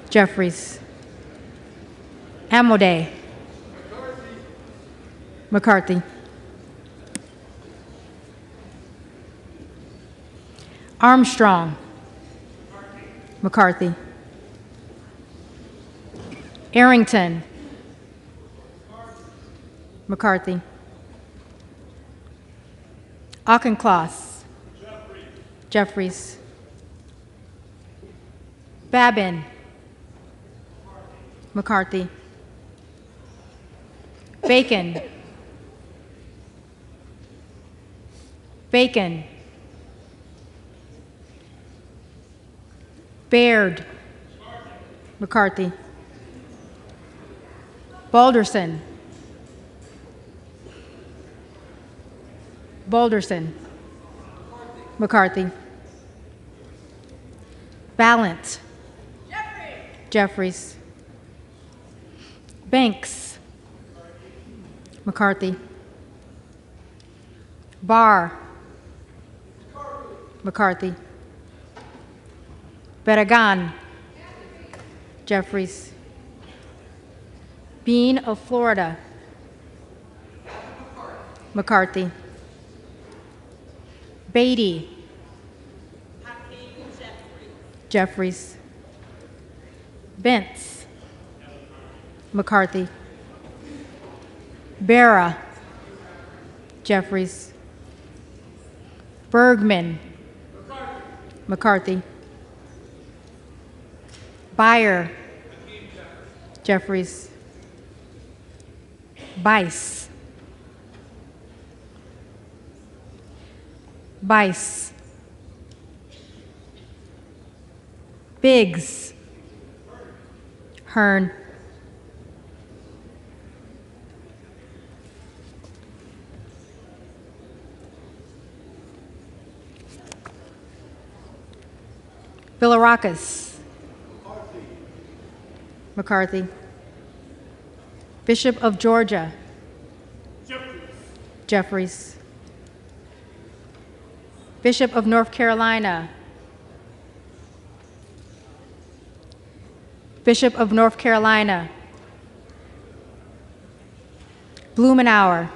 Jeffries. Amodei. McCarthy. Armstrong. McCarthy. Arrington. McCarthy. Auchincloss. Jeffries. Babin. McCarthy. Bacon. Bacon. Baird. McCarthy. Balderson. Balderson. McCarthy. Ballant. Jeffries. Banks. McCarthy. Barr. McCarthy. Barragan. Jeffries. Bean of Florida. McCarthy. Beatty. Jeffries. Bentz. McCarthy. Barra. Jeffries. Bergman. McCarthy. Beyer. Jeffries. Bice. Bice. Biggs. Hearn. Bilirakis. McCarthy. Bishop of Georgia. Jeffries. Bishop of North Carolina. Bishop of North Carolina. Blumenauer.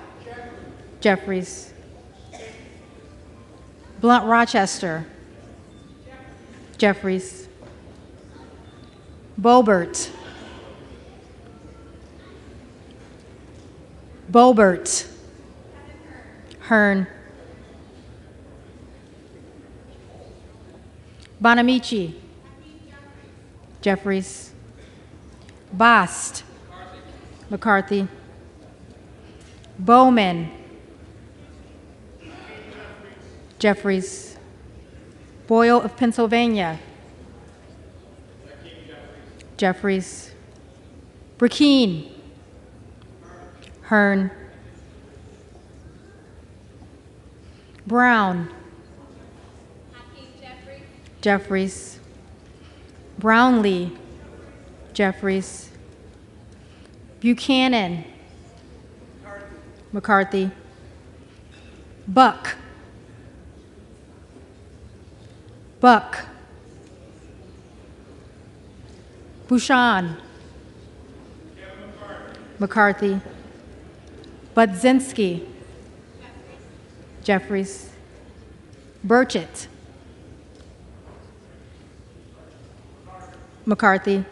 Jeffries. Blunt Rochester. Jeffries. Boebert. Boebert. Hearn. Bonamici. Jeffries. Bast. McCarthy. Bowman. Jeffries. Boyle of Pennsylvania. Jeffries. Burkeen. Hearn. Brown. Jeffries. Brownlee. Jeffries. Buchanan. McCarthy. Buck. Buck. Bouchon. McCarthy. Budzinski. Jeffries. Burchett. McCarthy.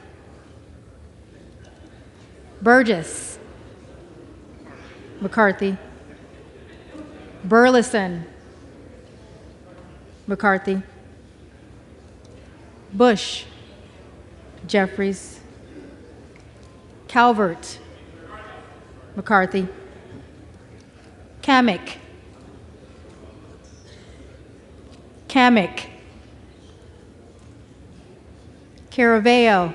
Burgess. McCarthy. Burleson. McCarthy. Bush. Jeffries. Calvert. McCarthy. Kamick. Kamick. Caraveo.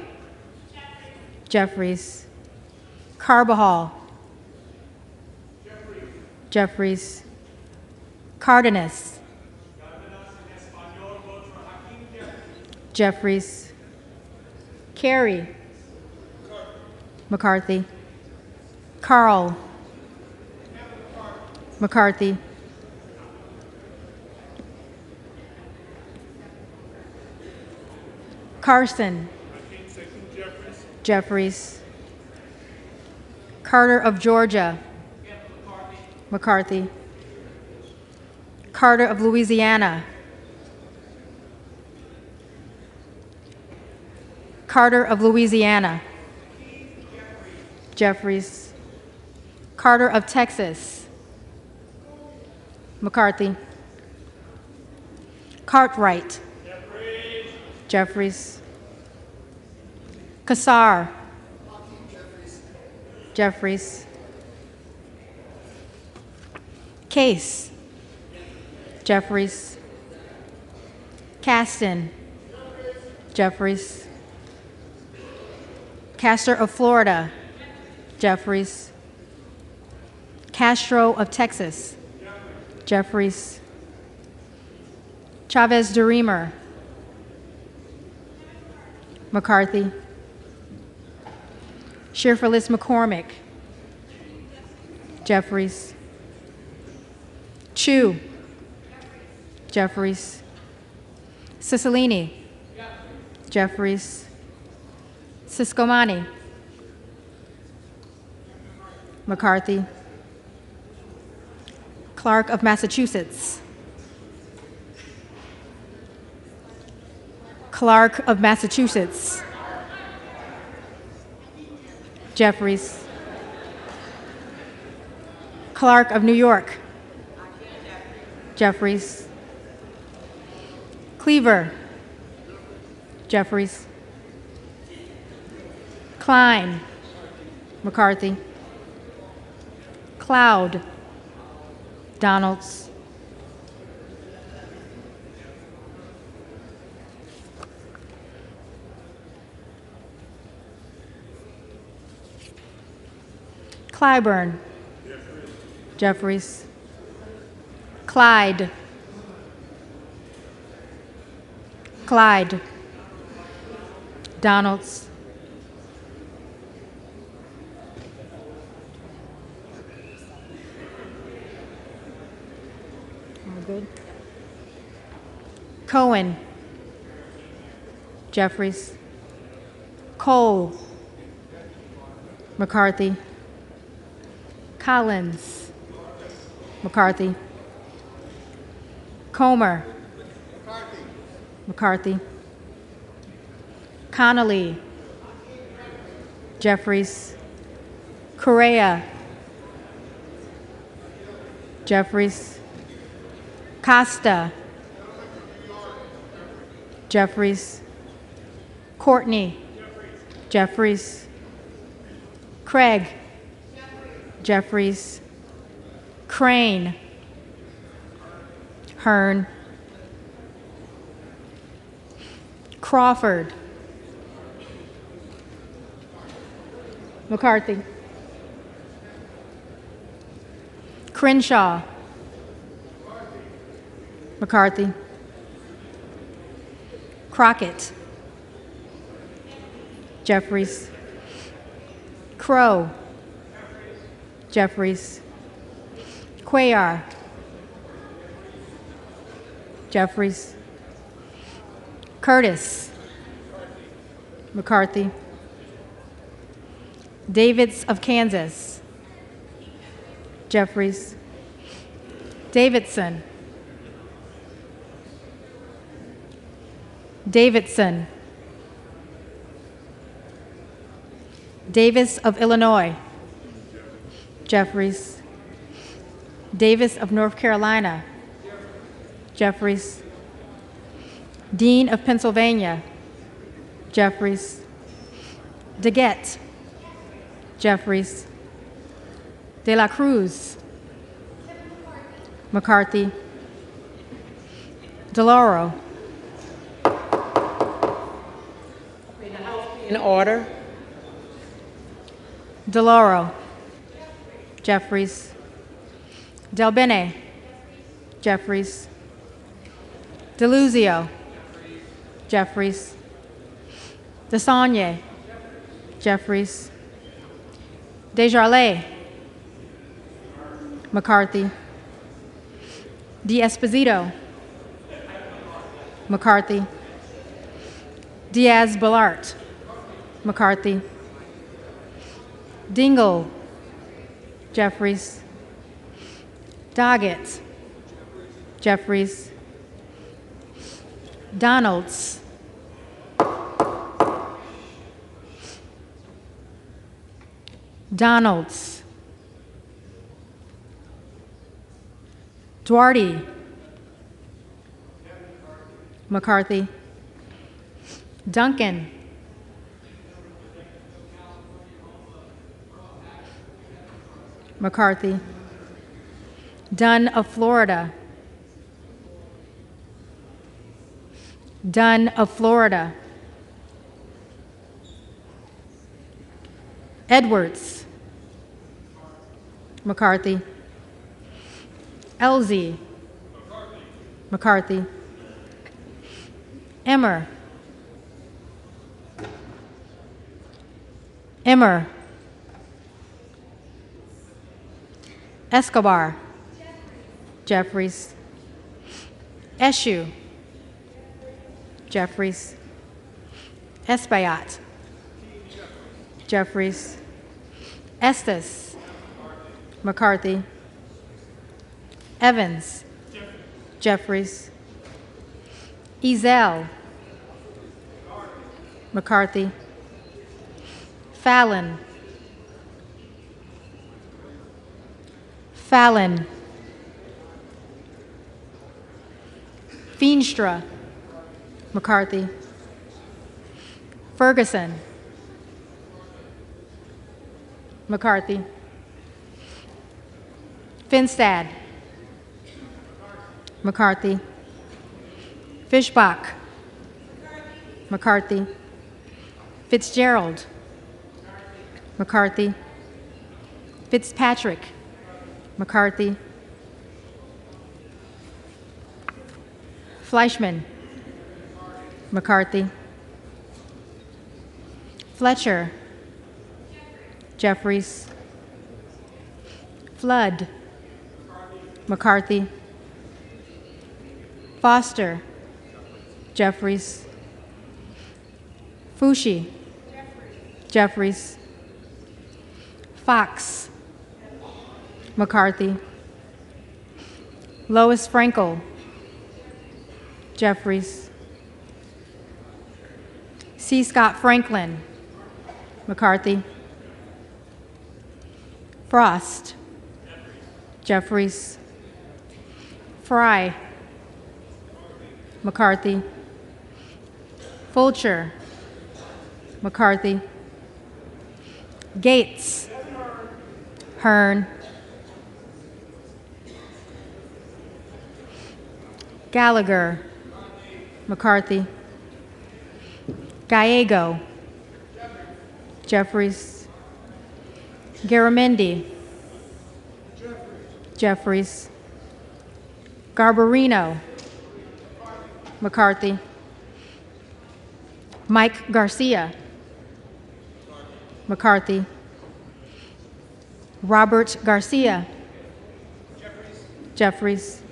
Jeffries. Carbajal. Jeffries. Cardenas. Jeffries. Carey. McCarthy. Carl. McCarthy. Carson. Jeffries. Carter of Georgia. McCarthy. Carter of Louisiana. Carter of Louisiana. Jeffries. Carter of Texas. McCarthy. Cartwright. Jeffries. Kassar. Jeffries. Case. Jeffries. Caston. Jeffries. Castor of Florida. Jeffries. Castro of Texas. Jeffries. Chavez de Reamer. McCarthy. Shearfurlis McCormick. Jeffries. Chu. Jeffries. Cicilline. Jeffries. Siscomani. McCarthy. Clark of Massachusetts. Clark of Massachusetts. Jeffries. Clark of New York. Jeffries. Cleaver. Jeffries. Klein. McCarthy. Cloud. Donalds. Clyburn. Jeffries. Clyde. Clyde. Donalds. All good. Cohen. Jeffries. Cole. McCarthy. Collins. McCarthy. Comer. McCarthy. Connolly. Jeffries. Correa. Jeffries. Costa. Jeffries. Courtney. Jeffries. Craig. Jeffries. Crane. Hearn. Crawford. McCarthy. Crenshaw. McCarthy. Crockett. Jeffries. Crow. Jeffries. Cuellar. Jeffries. Curtis. McCarthy. Davids of Kansas. Jeffries. Davidson. Davidson. Davis of Illinois. Jeffries. Davis of North Carolina. Jeffries. Dean of Pennsylvania. Jeffries. DeGette. Jeffries. De la Cruz. McCarthy. DeLauro. In order. DeLauro. Jeffries. Del Bene. Jeffries. DeLuzio. Jeffries. DeSaulnier. Jeffries. Desjardins. McCarthy. D'Esposito. McCarthy. Diaz-Balart. McCarthy. Dingle. Jeffries. Doggett. Jeffries. Donalds. Donalds. Duarte. McCarthy. Duncan. McCarthy. Dunn of Florida. Dunn of Florida. Edwards. McCarthy. Elzie. McCarthy. Emmer. Emmer. Escobar. Jeffries. Eshue. Jeffries. Espaillat. Jeffries. Estes. McCarthy. Evans. Jeffries. Ezell. McCarthy. Fallon. Fallon. Feenstra. McCarthy. Ferguson. McCarthy. Finstad. McCarthy. Fishbach. McCarthy. Fitzgerald. McCarthy. Fitzpatrick. McCarthy. Fleischman. McCarthy. Fletcher. Jeffries. Flood. McCarthy. Foster. Jeffries. Fushi. Jeffries. Fox. McCarthy. Lois Frankel. Jeffries. C. Scott Franklin. McCarthy. Frost. Jeffries. Fry. McCarthy. Fulcher. McCarthy. Gates. Hearn. Gallagher. McCarthy. Gallego. Jeffries. Garamendi. Jeffries. Garbarino. McCarthy. Mike Garcia. McCarthy. Robert Garcia. Jeffries.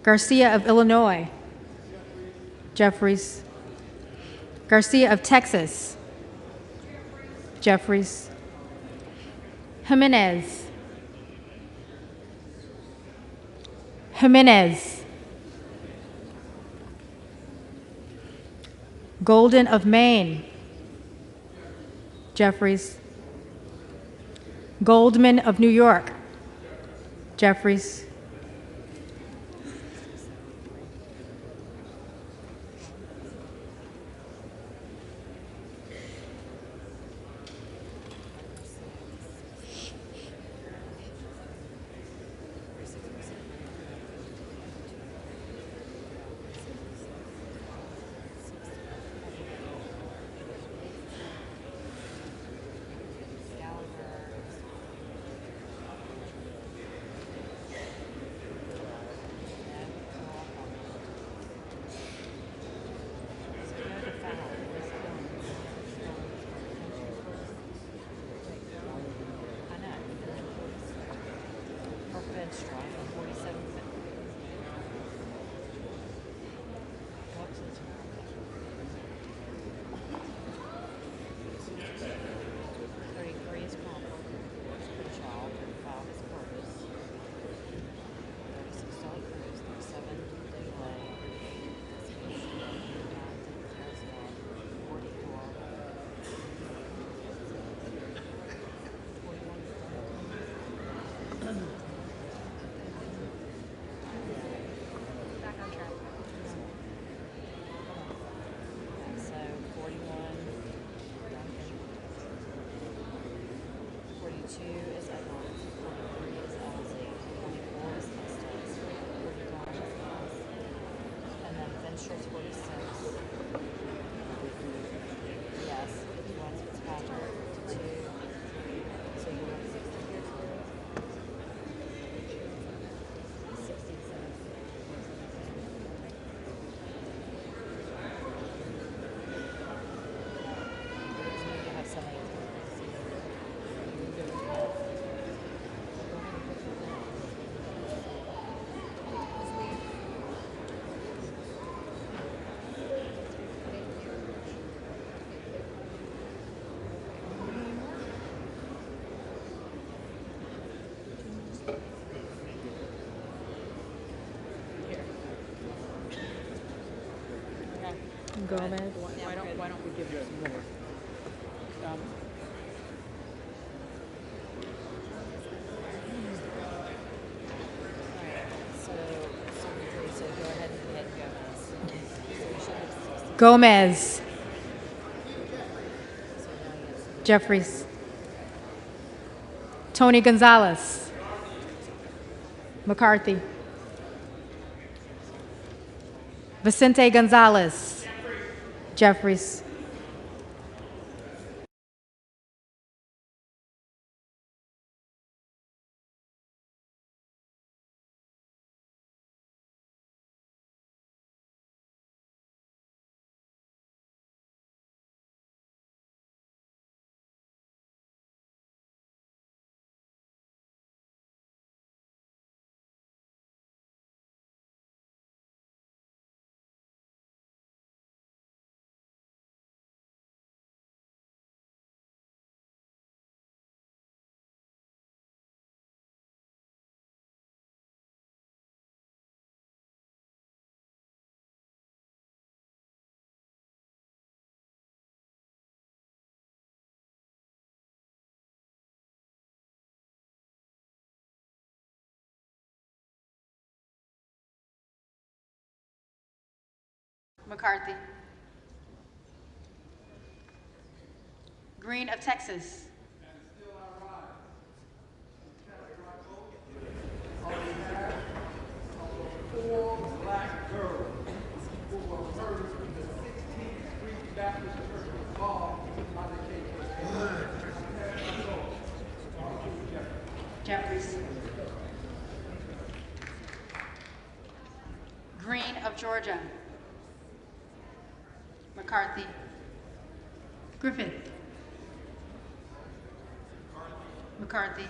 Garcia of Illinois. Jeffries. Garcia of Texas. Jeffries. Jimenez. Jimenez. Golden of Maine. Jeffries. Goldman of New York. Jeffries. Gomez. Why don't we give you some more? Gomez. Jeffries. Tony Gonzalez. McCarthy. Vicente Gonzalez. Jeffries. McCarthy. Green of Texas. Four black girls who were murdered in the 16th Street Baptist Church involved by the KKK. Jeffries. Green of Georgia. McCarthy. Griffith. McCarthy.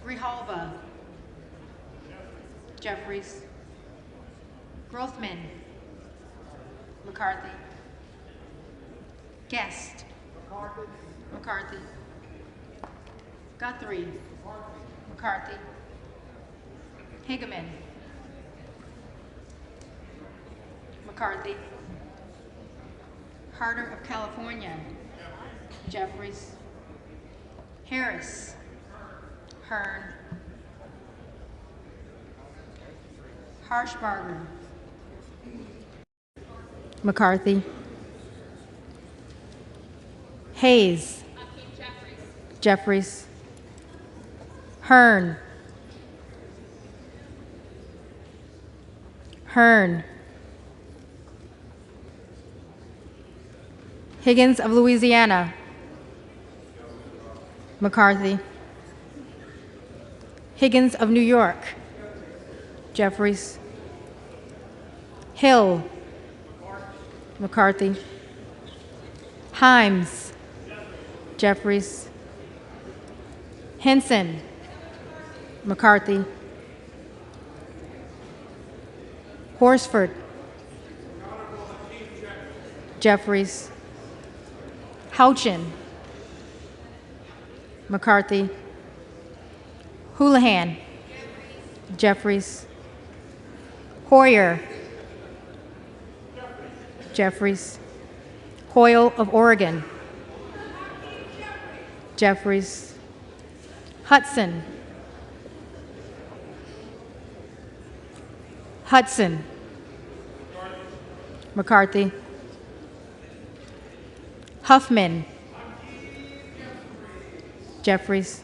Grijalva. Jeffries. Grothman. McCarthy. Guest. McCarthy. Guthrie. McCarthy. Hageman. McCarthy. Harder of California. Jeffries. Harris. Hearn. Harshbarger. McCarthy. Hayes. Jeffries. Hearn. Hearn. Higgins of Louisiana. McCarthy. Higgins of New York. Jeffries. Hill. McCarthy. Himes. Jeffries. Henson. McCarthy. Horsford. Jeffries. Houchin. McCarthy. Houlihan. Jeffries. Hoyer. Jeffries. Hoyle of Oregon. Jeffries. Hudson. Hudson. McCarthy. Huffman. Jeffries.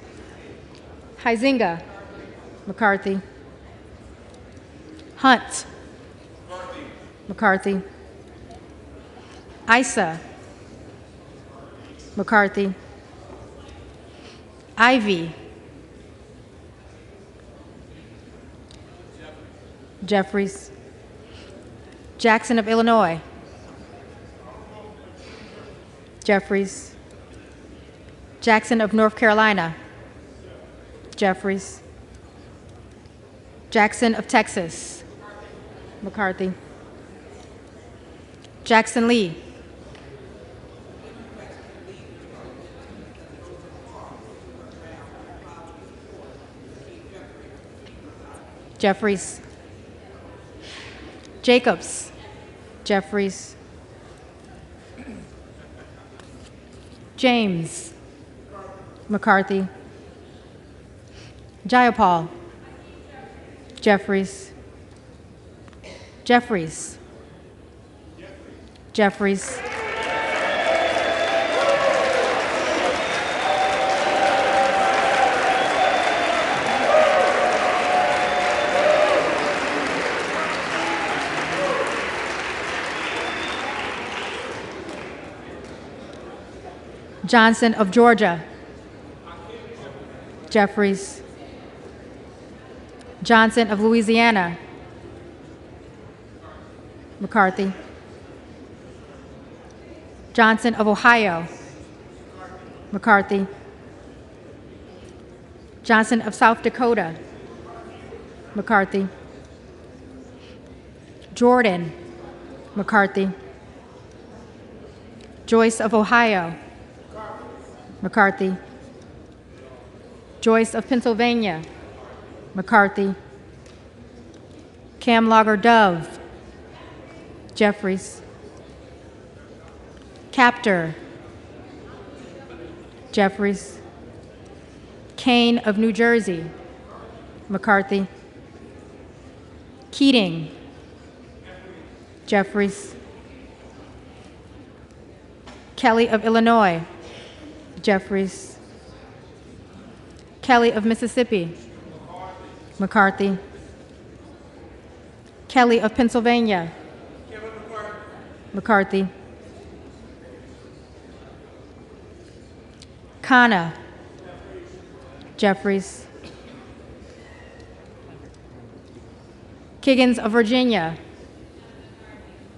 Huizinga. McCarthy. Hunt. McCarthy. Issa. McCarthy. Ivy. Jeffries. Jackson of Illinois. Jeffries. Jackson of North Carolina. Jeffries. Jackson of Texas. McCarthy. Jackson Lee. Jeffries. Jacobs. Jeffries. James. McCarthy. Jayapal. Jeffries. Jeffries. Jeffries. Johnson of Georgia. Jeffries. Johnson of Louisiana. McCarthy. Johnson of Ohio. McCarthy. Johnson of South Dakota. McCarthy. Jordan. McCarthy. Joyce of Ohio. McCarthy. Joyce of Pennsylvania. McCarthy. Camlogger Dove. Jeffries. Captor. Jeffries. Kane of New Jersey. McCarthy. Keating. Jeffries. Kelly of Illinois. Jeffries. Kelly of Mississippi. McCarthy. Kelly of Pennsylvania. McCarthy. Khanna. Jeffries. Kiggins of Virginia.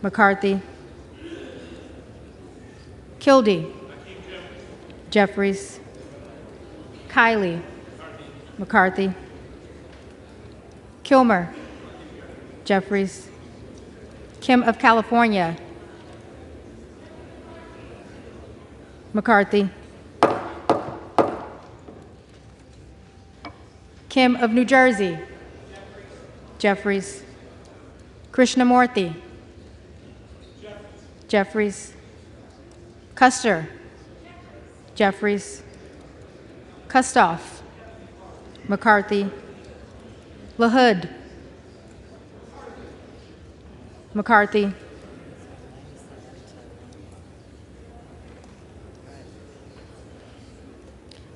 McCarthy. Kildee. Jeffries. Kiley. McCarthy. Kilmer. Jeffries. Kim of California. McCarthy. Kim of New Jersey. Jeffries. Krishnamurthy. Jeffries. Custer. Jeffries. Kustoff. McCarthy. LaHood. McCarthy.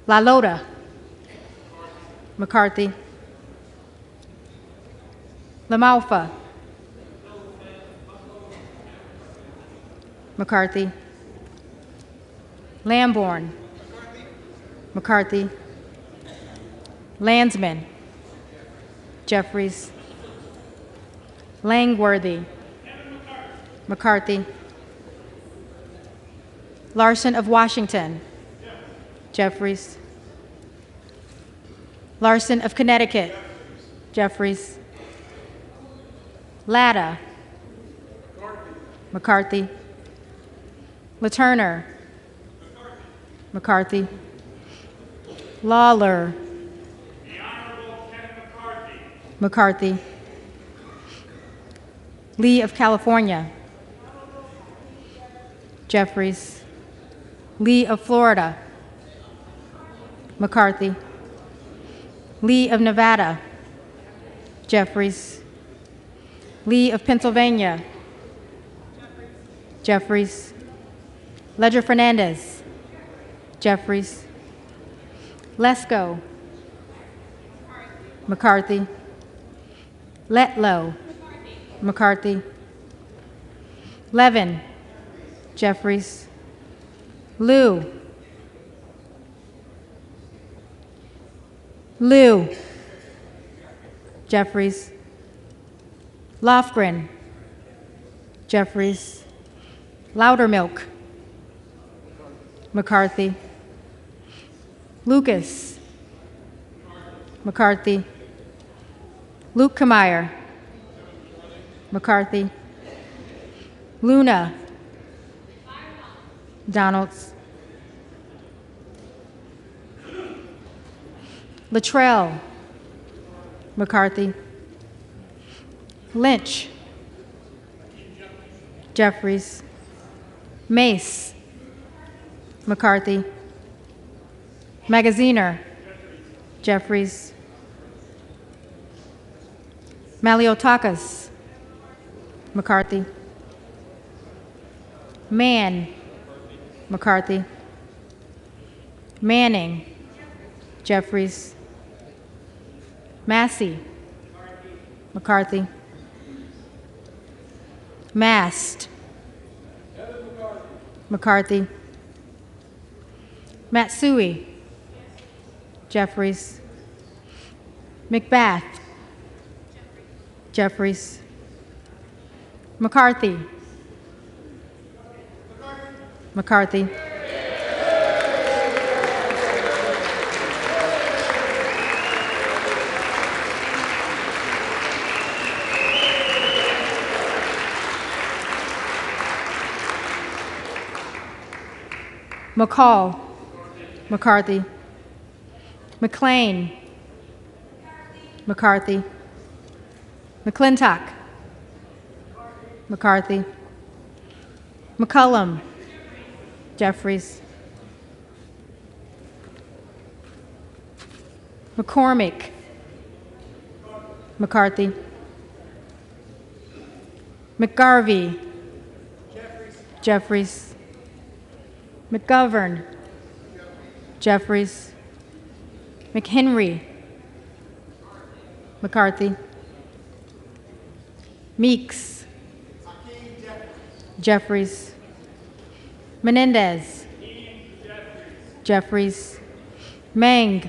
LaLota. McCarthy. LaMalfa. McCarthy. Lamborn. McCarthy. Landsman. Jeffries. Langworthy. McCarthy. Larson of Washington. Jeffries. Larson of Connecticut. Jeffries. Latta. McCarthy. LaTurner. McCarthy. Lawler. McCarthy. Lee of California. Jeffries. Lee of Florida. McCarthy. Lee of Nevada. Jeffries. Lee of Pennsylvania. Jeffries. Ledger Fernandez. Jeffries. Lesko. McCarthy. Letlow. McCarthy. Levin. Jeffries. Liu. Liu. Jeffries. Lofgren. Jeffries. Loudermilk. McCarthy. Lucas. McCarthy. Lukemeyer. McCarthy. Luna. Donalds. Luttrell. McCarthy. Lynch. Jeffries. Mace. McCarthy. Magaziner. Jeffries. Maliotakis. McCarthy. Mann. McCarthy. Manning. Jeffries. Massey. McCarthy. Mast. McCarthy. Matsui. Jeffries. McBath. Jeffries. McCarthy. McCarthy. McCall. McCarthy. McLean. McCarthy. McClintock. McCarthy. McCullum. Jeffries. McCormick. McCarthy. McGarvey. Jeffries. McGovern. Jeffries. McHenry. McCarthy. Meeks. Jeffries. Menendez. Jeffries. Mang.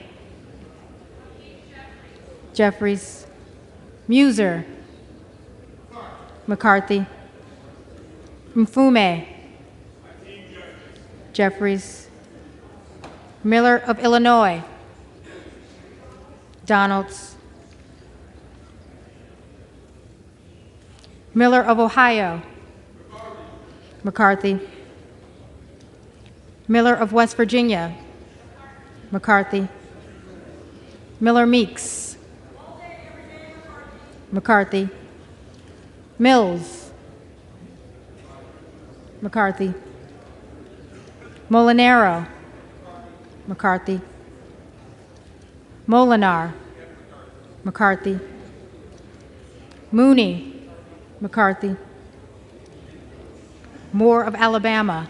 Jeffries. Muser. McCarthy. Mfume. Jeffries. Miller of Illinois. Donalds. Miller of Ohio. McCarthy. Miller of West Virginia. McCarthy. Miller Meeks. McCarthy. Mills. McCarthy. Molinaro. McCarthy. Molinar. McCarthy. Mooney. McCarthy. Moore of Alabama.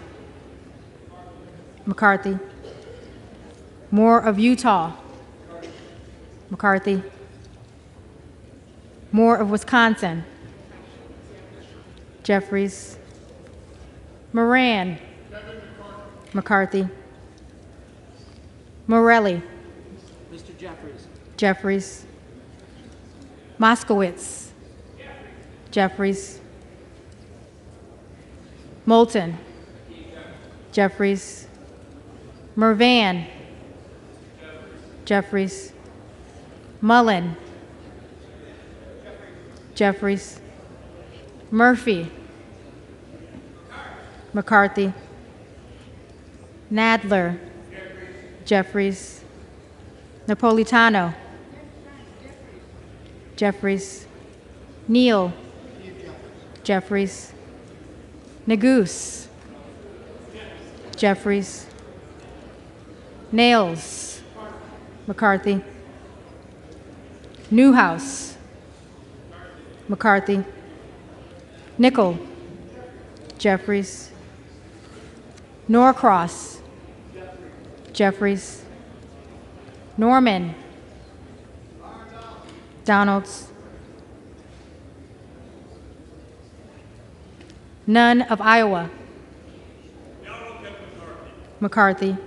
McCarthy. Moore of Utah. McCarthy. Moore of Wisconsin. Jeffries. Moran. McCarthy. Morelli. Mr. Jeffries. Jeffries. Moskowitz. Jeffries. Moulton. Jeffries. Mervan. Jeffries. Mullen. Jeffries. Murphy. McCarthy. Nadler. Jeffries. Napolitano. Jeffries. Neal. Jeffries. Neguse. Jeffries. Nails. McCarthy. Newhouse. McCarthy. Nickel. Jeffries. Norcross. Jeffries. Norman. Donalds. None of Iowa. McCarthy.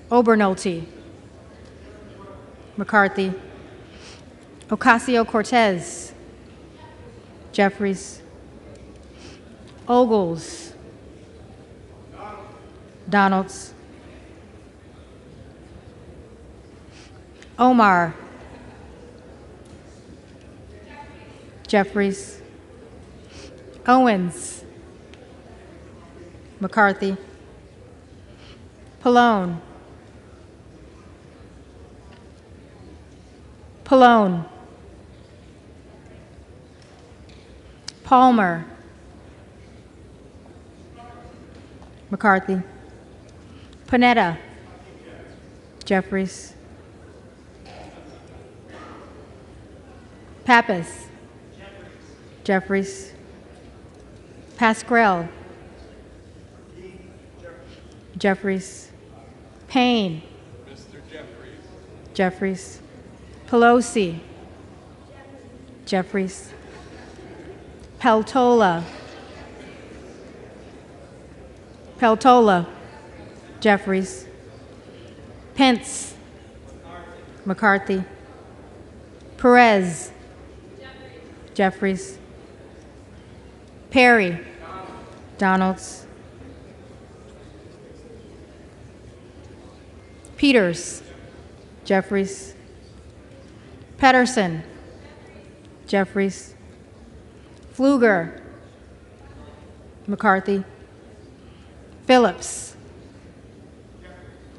Obernolte. McCarthy. Ocasio-Cortez. Jeffries. Ogles. Donalds. Omar. Jeffries. Owens. McCarthy. Pallone. Pallone. Palmer. McCarthy. Panetta. Jeffries. Pappas. Jeffries. Pascrell. Jeffries. Payne. Jeffries. Pelosi. Jeffries. Peltola. Peltola. Jeffries. Pence. McCarthy. Perez. Jeffries. Perry. Donalds. Peters. Jeffries. Pedersen. Jeffries. Pfluger. McCarthy. Phillips.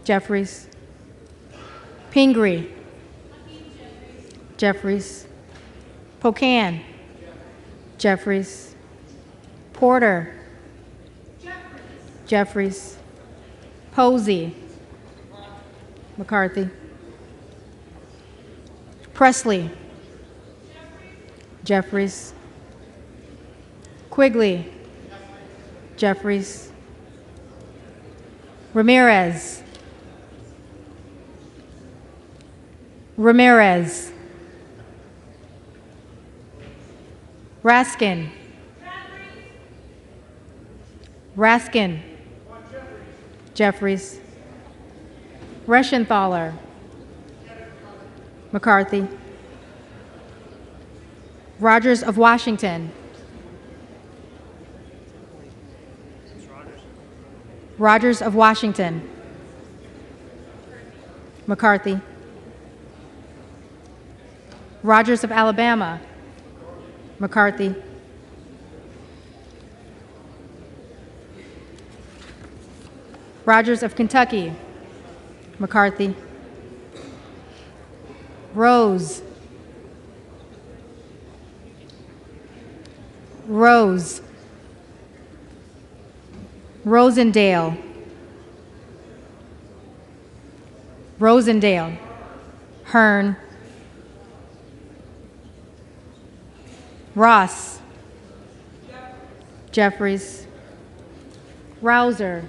Jeffries. Pingree. Jeffries. Pocan. Jeffries. Porter. Jeffries. Posey. McCarthy. Presley. Jeffries. Quigley. Jeffries. Ramirez. Ramirez. Raskin. Raskin. Jeffries. Reschenthaler. McCarthy. Rogers of Washington. Rogers of Washington. McCarthy. Rogers of Alabama. McCarthy. Rogers of Kentucky. McCarthy. Rose. Rose. Rosendale. Rosendale. Hearn. Ross. Jeffries. Rouser.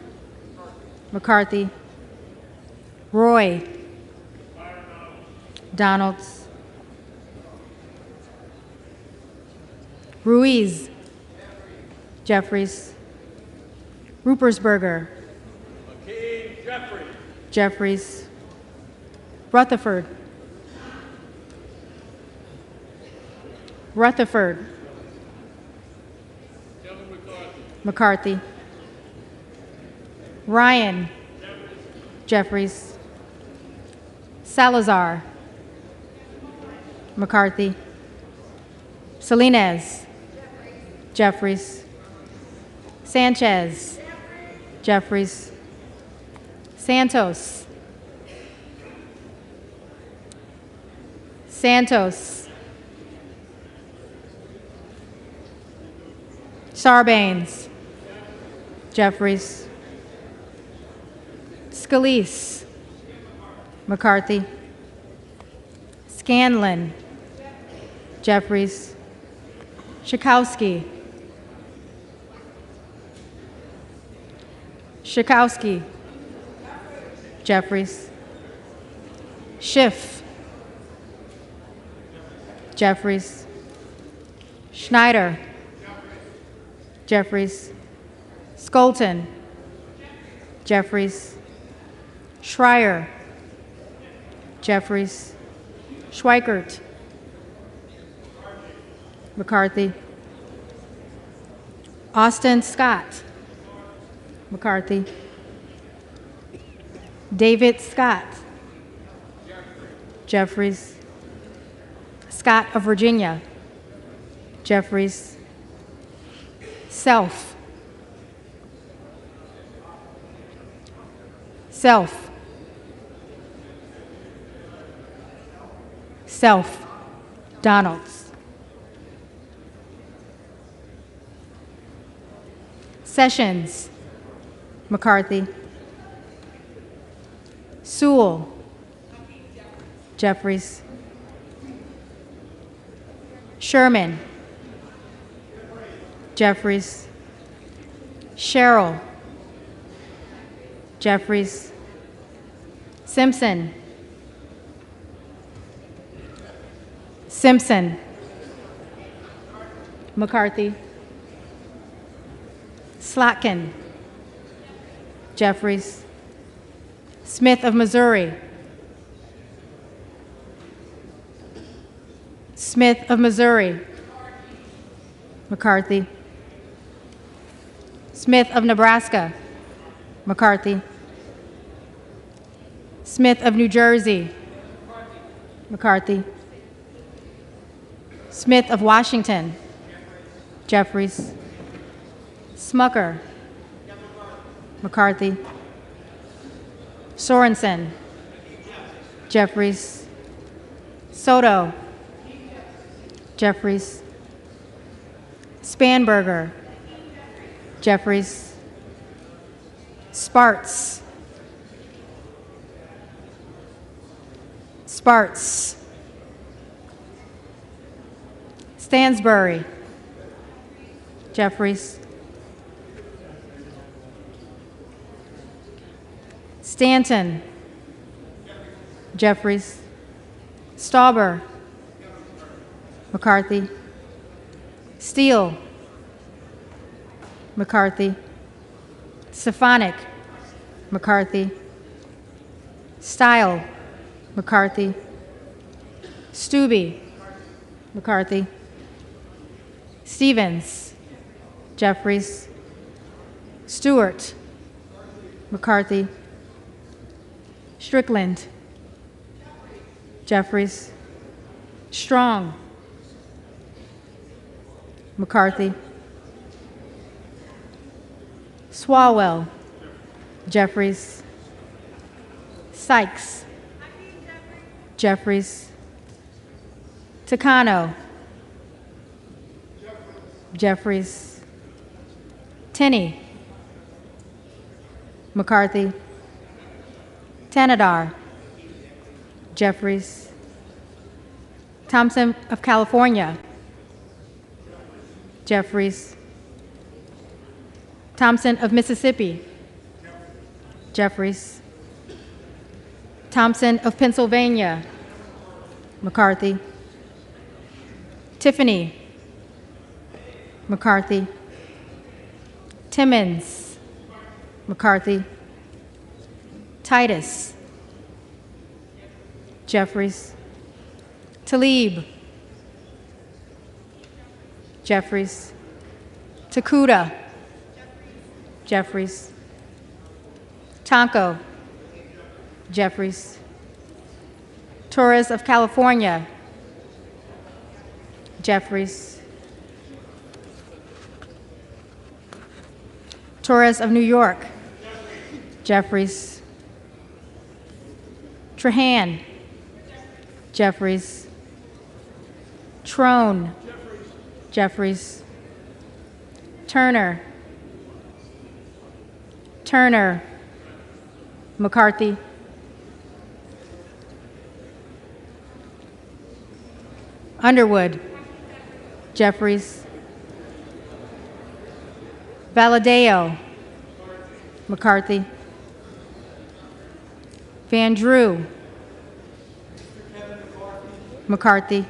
McCarthy. Roy. Donalds. Ruiz. Jeffries. Rupersberger. Jeffries. Rutherford. Rutherford. McCarthy. Ryan. Jeffries. Salazar. McCarthy. Salinas. Jeffries. Sanchez. Jeffries. Santos. Santos. Sarbanes. Jeffries. Scalise. McCarthy. Scanlon. Jeffries. Schakowsky. Schakowsky. Jeffries. Schiff. Jeffries. Schneider. Jeffries. Skolton. Jeffries. Schreier. Jeffries. Schweikert. McCarthy. Austin Scott. McCarthy. David Scott. Jeffries. Scott of Virginia. Jeffries. Self. Self. Self. Donalds. Sessions. McCarthy. Sewell. Jeffries. Sherman. Jeffries. Sherrill. Jeffries. Simpson. Simpson. McCarthy. Slotkin. Jeffries. Smith of Missouri. Smith of Missouri. McCarthy. Smith of Nebraska. McCarthy. Smith of New Jersey. McCarthy. Smith of Washington. Jeffries. Smucker. McCarthy. Sorensen. Jeffries. Soto. Jeffries. Spanberger. Jeffries. Sparts. Sparts. Stansbury. Jeffries. Stanton. Jeffries. Stauber. McCarthy. Steele. McCarthy. Stefanik. McCarthy. Style. McCarthy. Stube. McCarthy. Stevens. Jeffries. Stewart. McCarthy. Strickland. Jeffries. Strong. McCarthy. Swalwell. Jeffries. Sykes. Jeffries. Takano. Jeffries. Tenney. McCarthy. Tanadar. Jeffries. Thompson of California. Jeffries. Thompson of Mississippi. Jeffries. Thompson of Pennsylvania. McCarthy. Tiffany. McCarthy. Timmons. McCarthy. Titus. Jeffries. Talib. Jeffries. Takuda. Jeffries. Tonko. Jeffries. Torres of California. Jeffries. Torres of New York. Jeffries. Trahan. Jeffries. Trone. Jeffries. Turner. Turner. McCarthy. Underwood. Jeffries. Valadeo. McCarthy. Van Drew. McCarthy.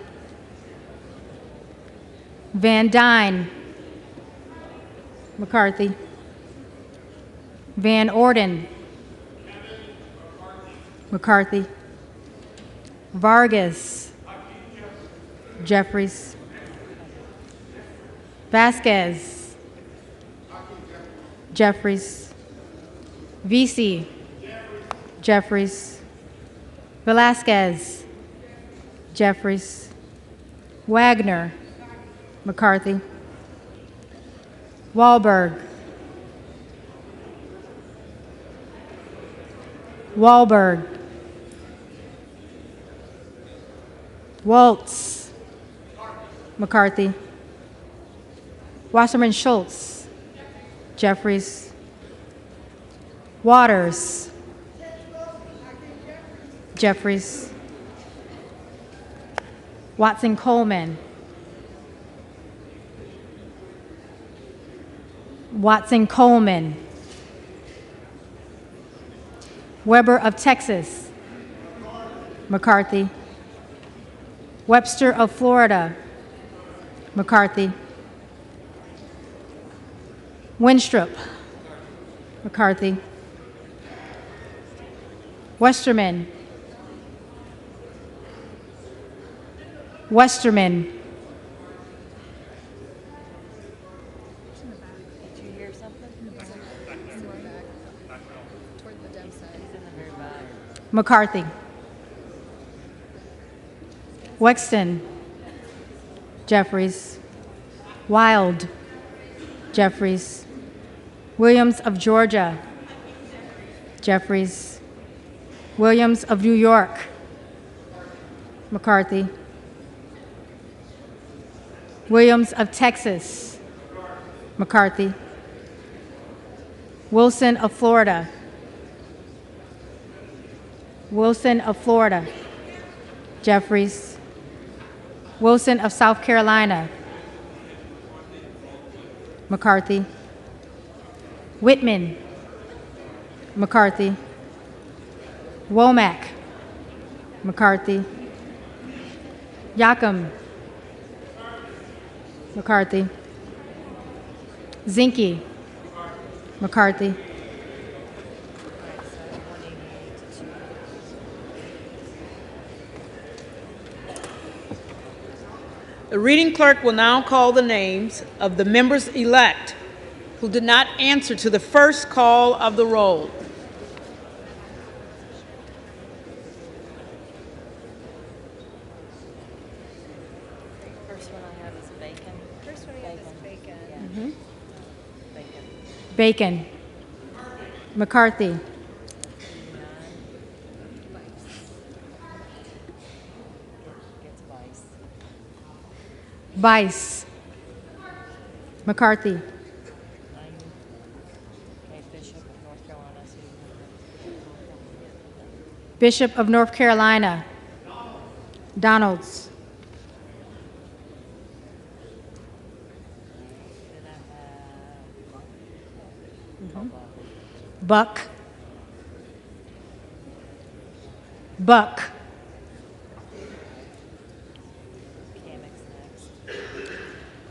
Van Dyne. McCarthy. Van Orden. McCarthy. Vargas. Jeffries. Vasquez. Jeffries. Vesey. Jeffries. Velasquez. Jeffries. Wagner. McCarthy. Wahlberg. Wahlberg. Waltz. McCarthy. Wasserman Schultz. Jeffries. Waters. Jeffries. Watson Coleman. Watson Coleman. Weber of Texas. McCarthy. Webster of Florida. McCarthy. Winstrup. McCarthy. Westerman. Westerman. Did you hear something? Toward the dem side. He's in the very back. McCarthy. Wexton. Jeffries. Wild. Jeffries. Williams of Georgia. Jeffries. Williams of New York. McCarthy. Williams of Texas. McCarthy. Wilson of Florida. Wilson of Florida. Jeffries. Wilson of South Carolina. McCarthy. Whitman. McCarthy. Womack. McCarthy. Yacom. McCarthy. Zinke. McCarthy. The reading clerk will now call the names of the members-elect who did not answer to the first call of the roll. First one I have is Bacon. First one I have is Bacon. Bacon. McCarthy. Bice. McCarthy. Bishop of North Carolina. Donalds. Buck. Buck.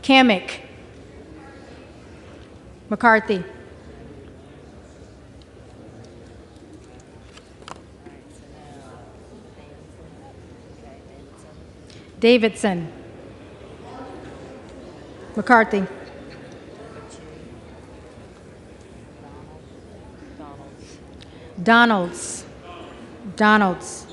Kamek. McCarthy. Davidson. McCarthy. Donalds. Donalds.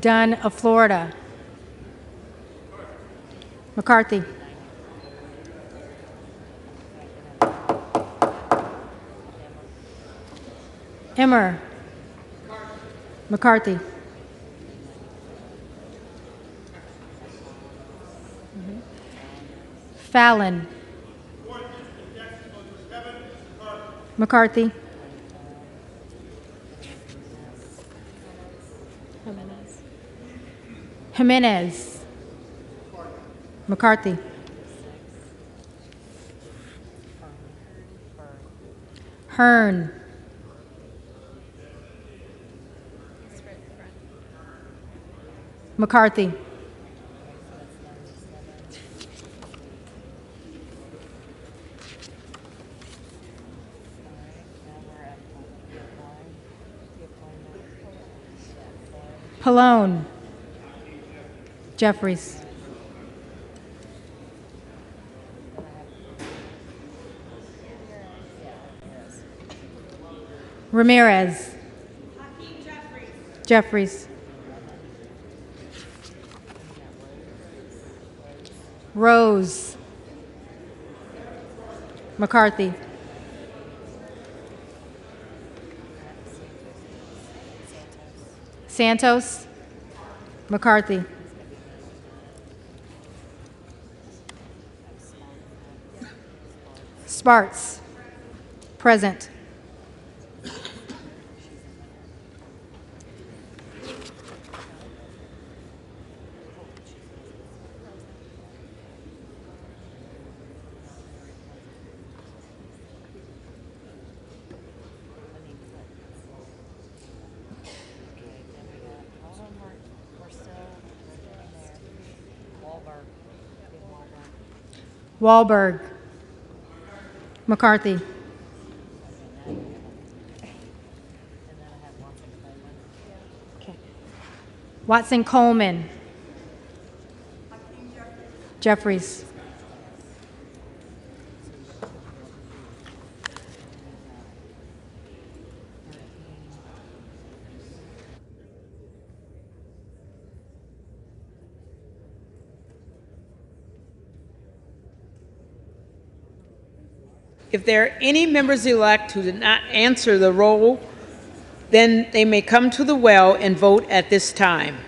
Dunn of Florida. McCarthy. Emmer. McCarthy. Fallon. McCarthy. Jimenez. McCarthy. Hearn. McCarthy. Pallone. Jeffries. Ramirez. Jeffries. Rose. McCarthy. Santos. McCarthy. Sparts. Present. Wahlberg. McCarthy. Watson Coleman. Jeffries. If there are any members-elect who did not answer the roll, then they may come to the well and vote at this time.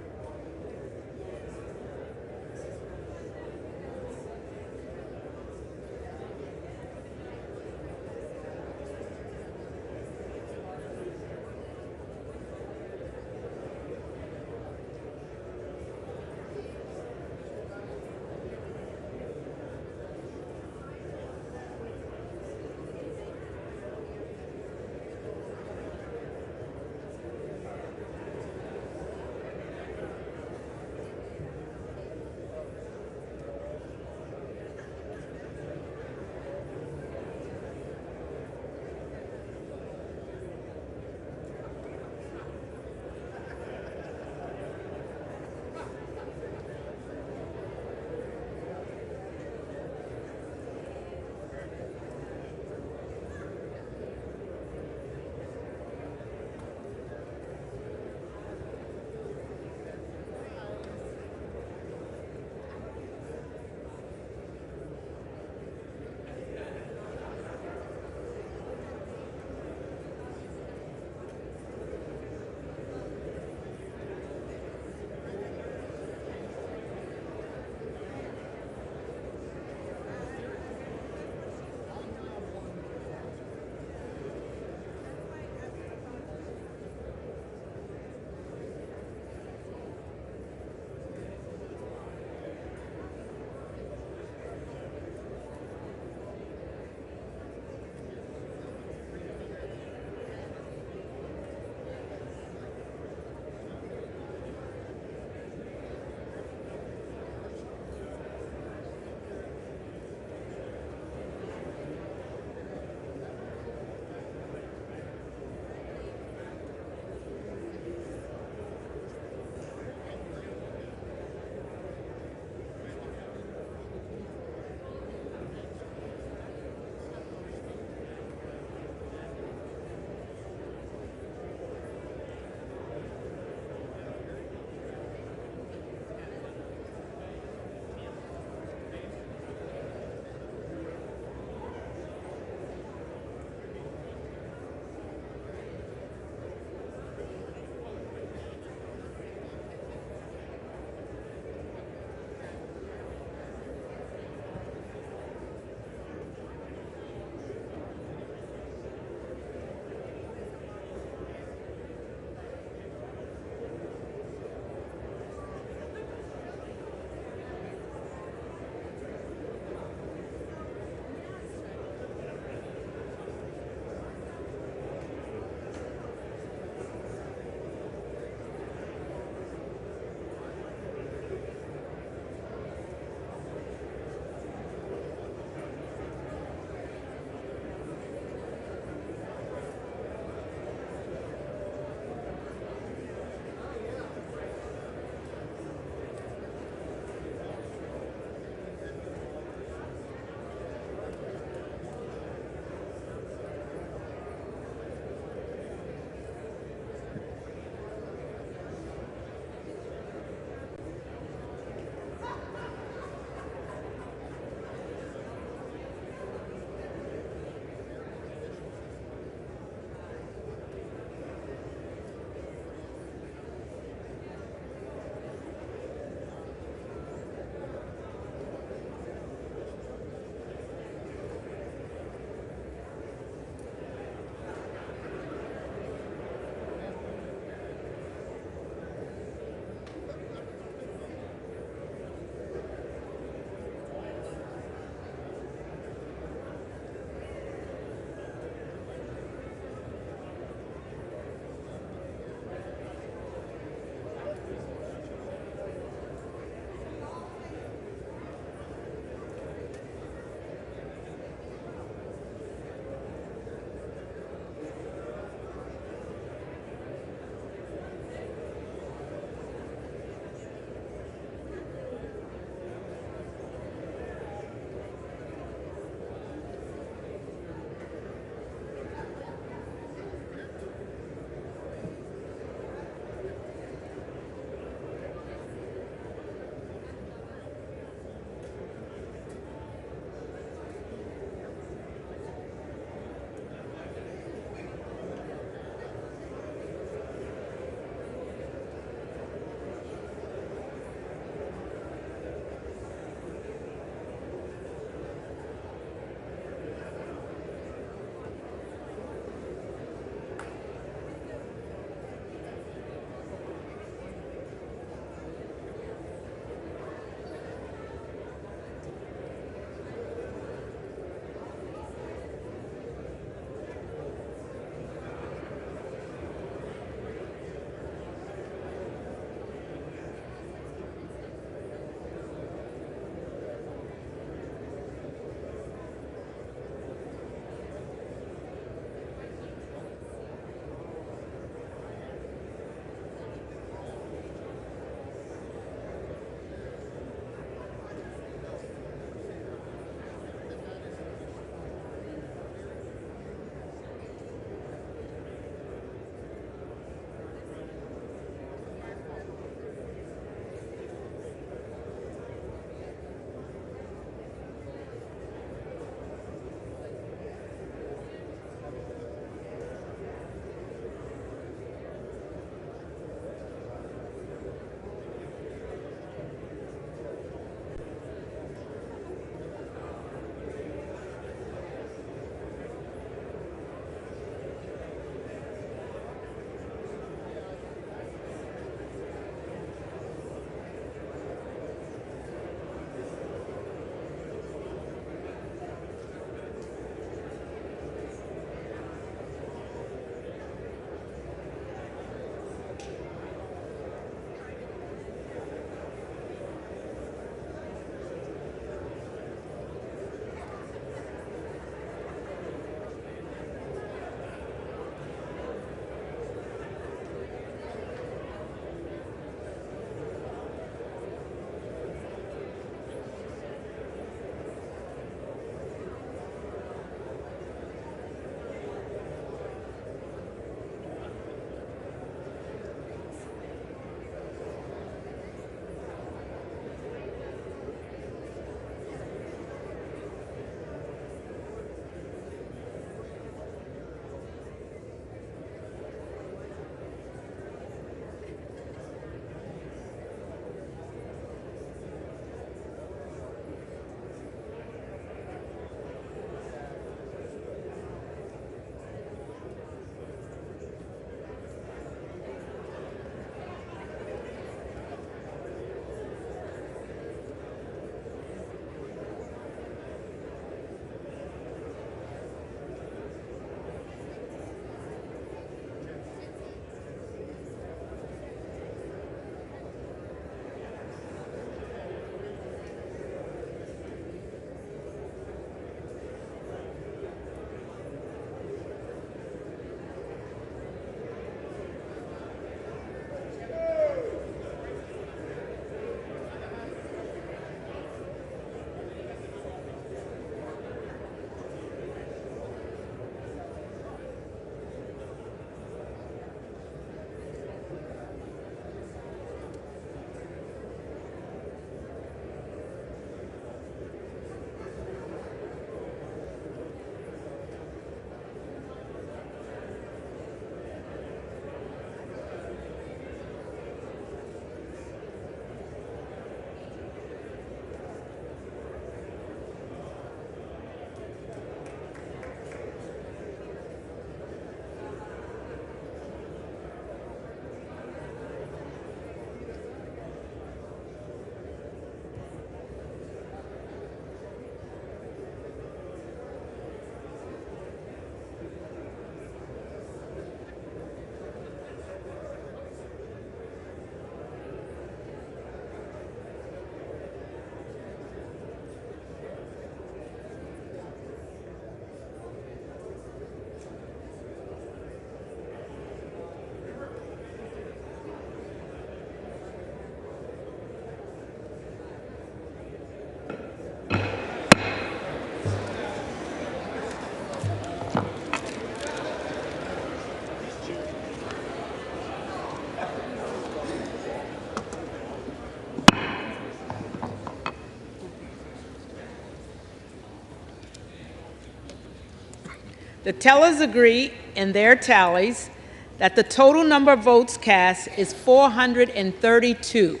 The tellers agree in their tallies that the total number of votes cast is 432,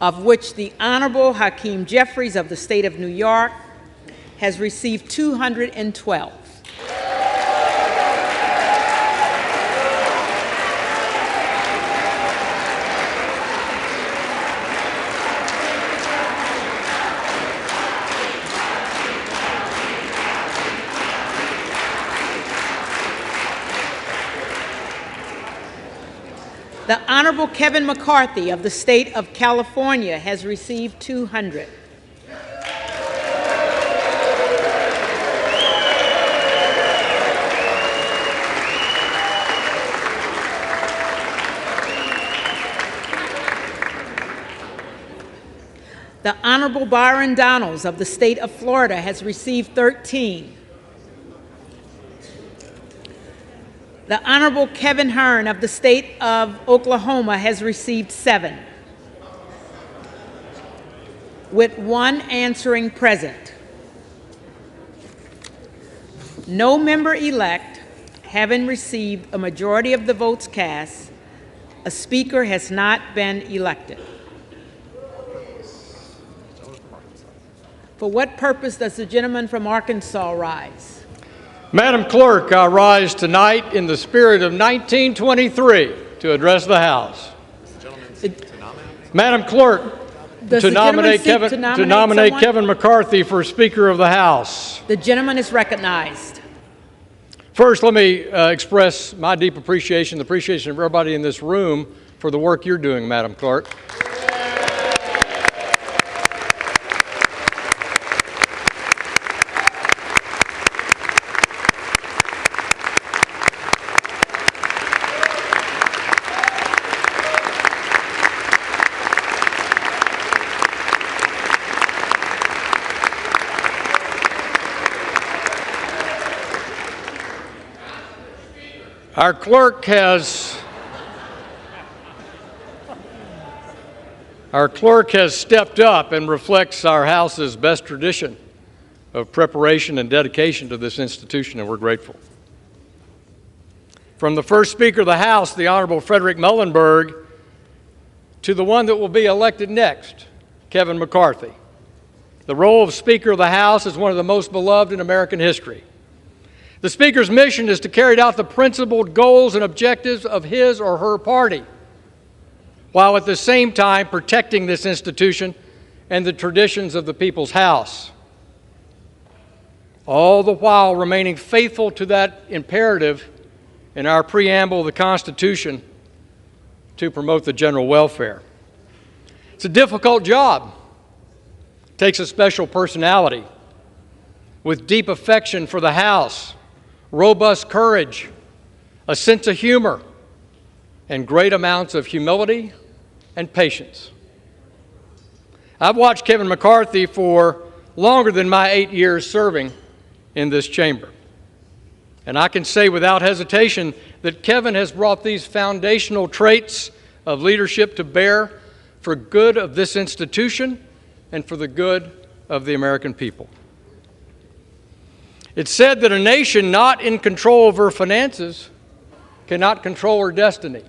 of which the Honorable Hakeem Jeffries of the state of New York has received 212. The Honorable Kevin McCarthy of the state of California has received 200. The Honorable Byron Donalds of the state of Florida has received 13. The Honorable Kevin Hearn of the state of Oklahoma has received 7, with 1 answering present. No member-elect having received a majority of the votes cast, a speaker has not been elected. For what purpose does the gentleman from Arkansas rise? Madam Clerk, I rise tonight in the spirit of 1923 to address the House. Madam Clerk, to nominate Kevin McCarthy for Speaker of the House. The gentleman is recognized. First, let me express my deep appreciation, the appreciation of everybody in this room for the work you're doing, Madam Clerk. Our clerk has stepped up and reflects our House's best tradition of preparation and dedication to this institution, and we're grateful. From the first Speaker of the House, the Honorable Frederick Muhlenberg, to the one that will be elected next, Kevin McCarthy. The role of Speaker of the House is one of the most beloved in American history. The Speaker's mission is to carry out the principled goals and objectives of his or her party, while at the same time protecting this institution and the traditions of the People's House, all the while remaining faithful to that imperative in our preamble of the Constitution to promote the general welfare. It's a difficult job. It takes a special personality with deep affection for the House, robust courage, a sense of humor, and great amounts of humility and patience. I've watched Kevin McCarthy for longer than my 8 years serving in this chamber. And I can say without hesitation that Kevin has brought these foundational traits of leadership to bear for good of this institution and for the good of the American people. It's said that a nation not in control of her finances cannot control her destiny.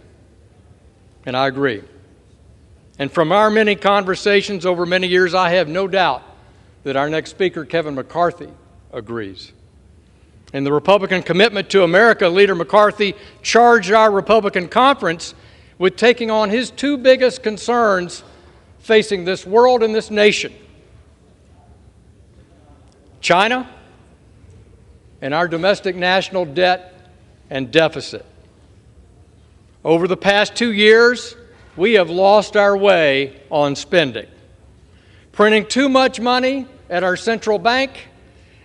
And I agree. And from our many conversations over many years, I have no doubt that our next speaker, Kevin McCarthy, agrees. In the Republican Commitment to America, Leader McCarthy charged our Republican conference with taking on his 2 biggest concerns facing this world and this nation: China and our domestic national debt and deficit. Over the past 2 years, we have lost our way on spending, printing too much money at our central bank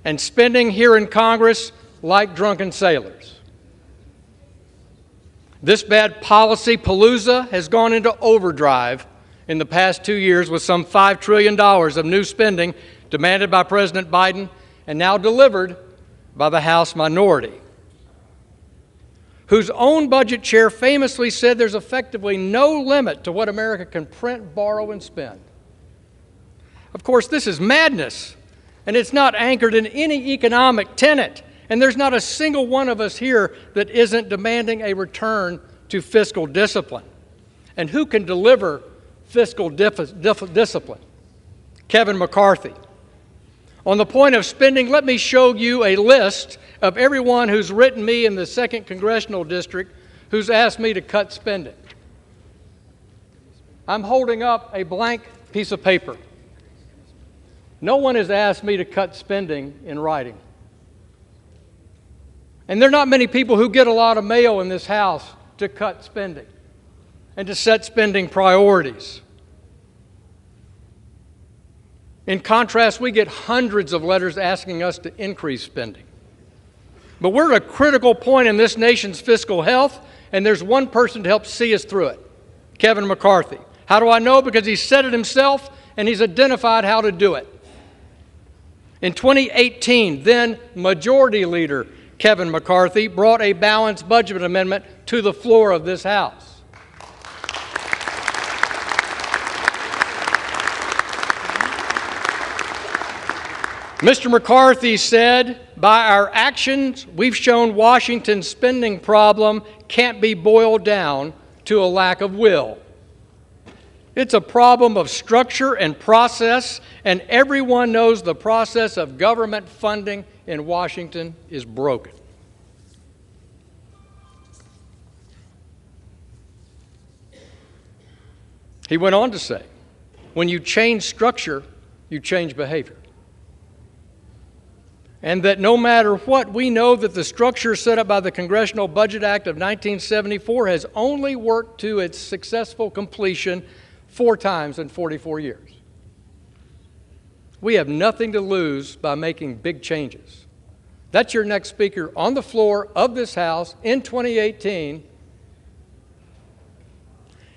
and spending here in Congress like drunken sailors. This bad policy palooza has gone into overdrive in the past 2 years with some $5 trillion of new spending demanded by President Biden and now delivered by the House minority, whose own budget chair famously said there's effectively no limit to what America can print, borrow, and spend. Of course, this is madness, and it's not anchored in any economic tenet. And there's not a single one of us here that isn't demanding a return to fiscal discipline. And who can deliver fiscal discipline? Kevin McCarthy. On the point of spending, let me show you a list of everyone who's written me in the 2nd Congressional District who's asked me to cut spending. I'm holding up a blank piece of paper. No one has asked me to cut spending in writing. And there are not many people who get a lot of mail in this House to cut spending and to set spending priorities. In contrast, we get hundreds of letters asking us to increase spending. But we're at a critical point in this nation's fiscal health, and there's one person to help see us through it, Kevin McCarthy. How do I know? Because he said it himself, and he's identified how to do it. In 2018, then Majority Leader Kevin McCarthy brought a balanced budget amendment to the floor of this House. Mr. McCarthy said, by our actions, we've shown Washington's spending problem can't be boiled down to a lack of will. It's a problem of structure and process, and everyone knows the process of government funding in Washington is broken. He went on to say, when you change structure, you change behavior. And that no matter what, we know that the structure set up by the Congressional Budget Act of 1974 has only worked to its successful completion 4 times in 44 years. We have nothing to lose by making big changes. That's your next speaker on the floor of this House in 2018.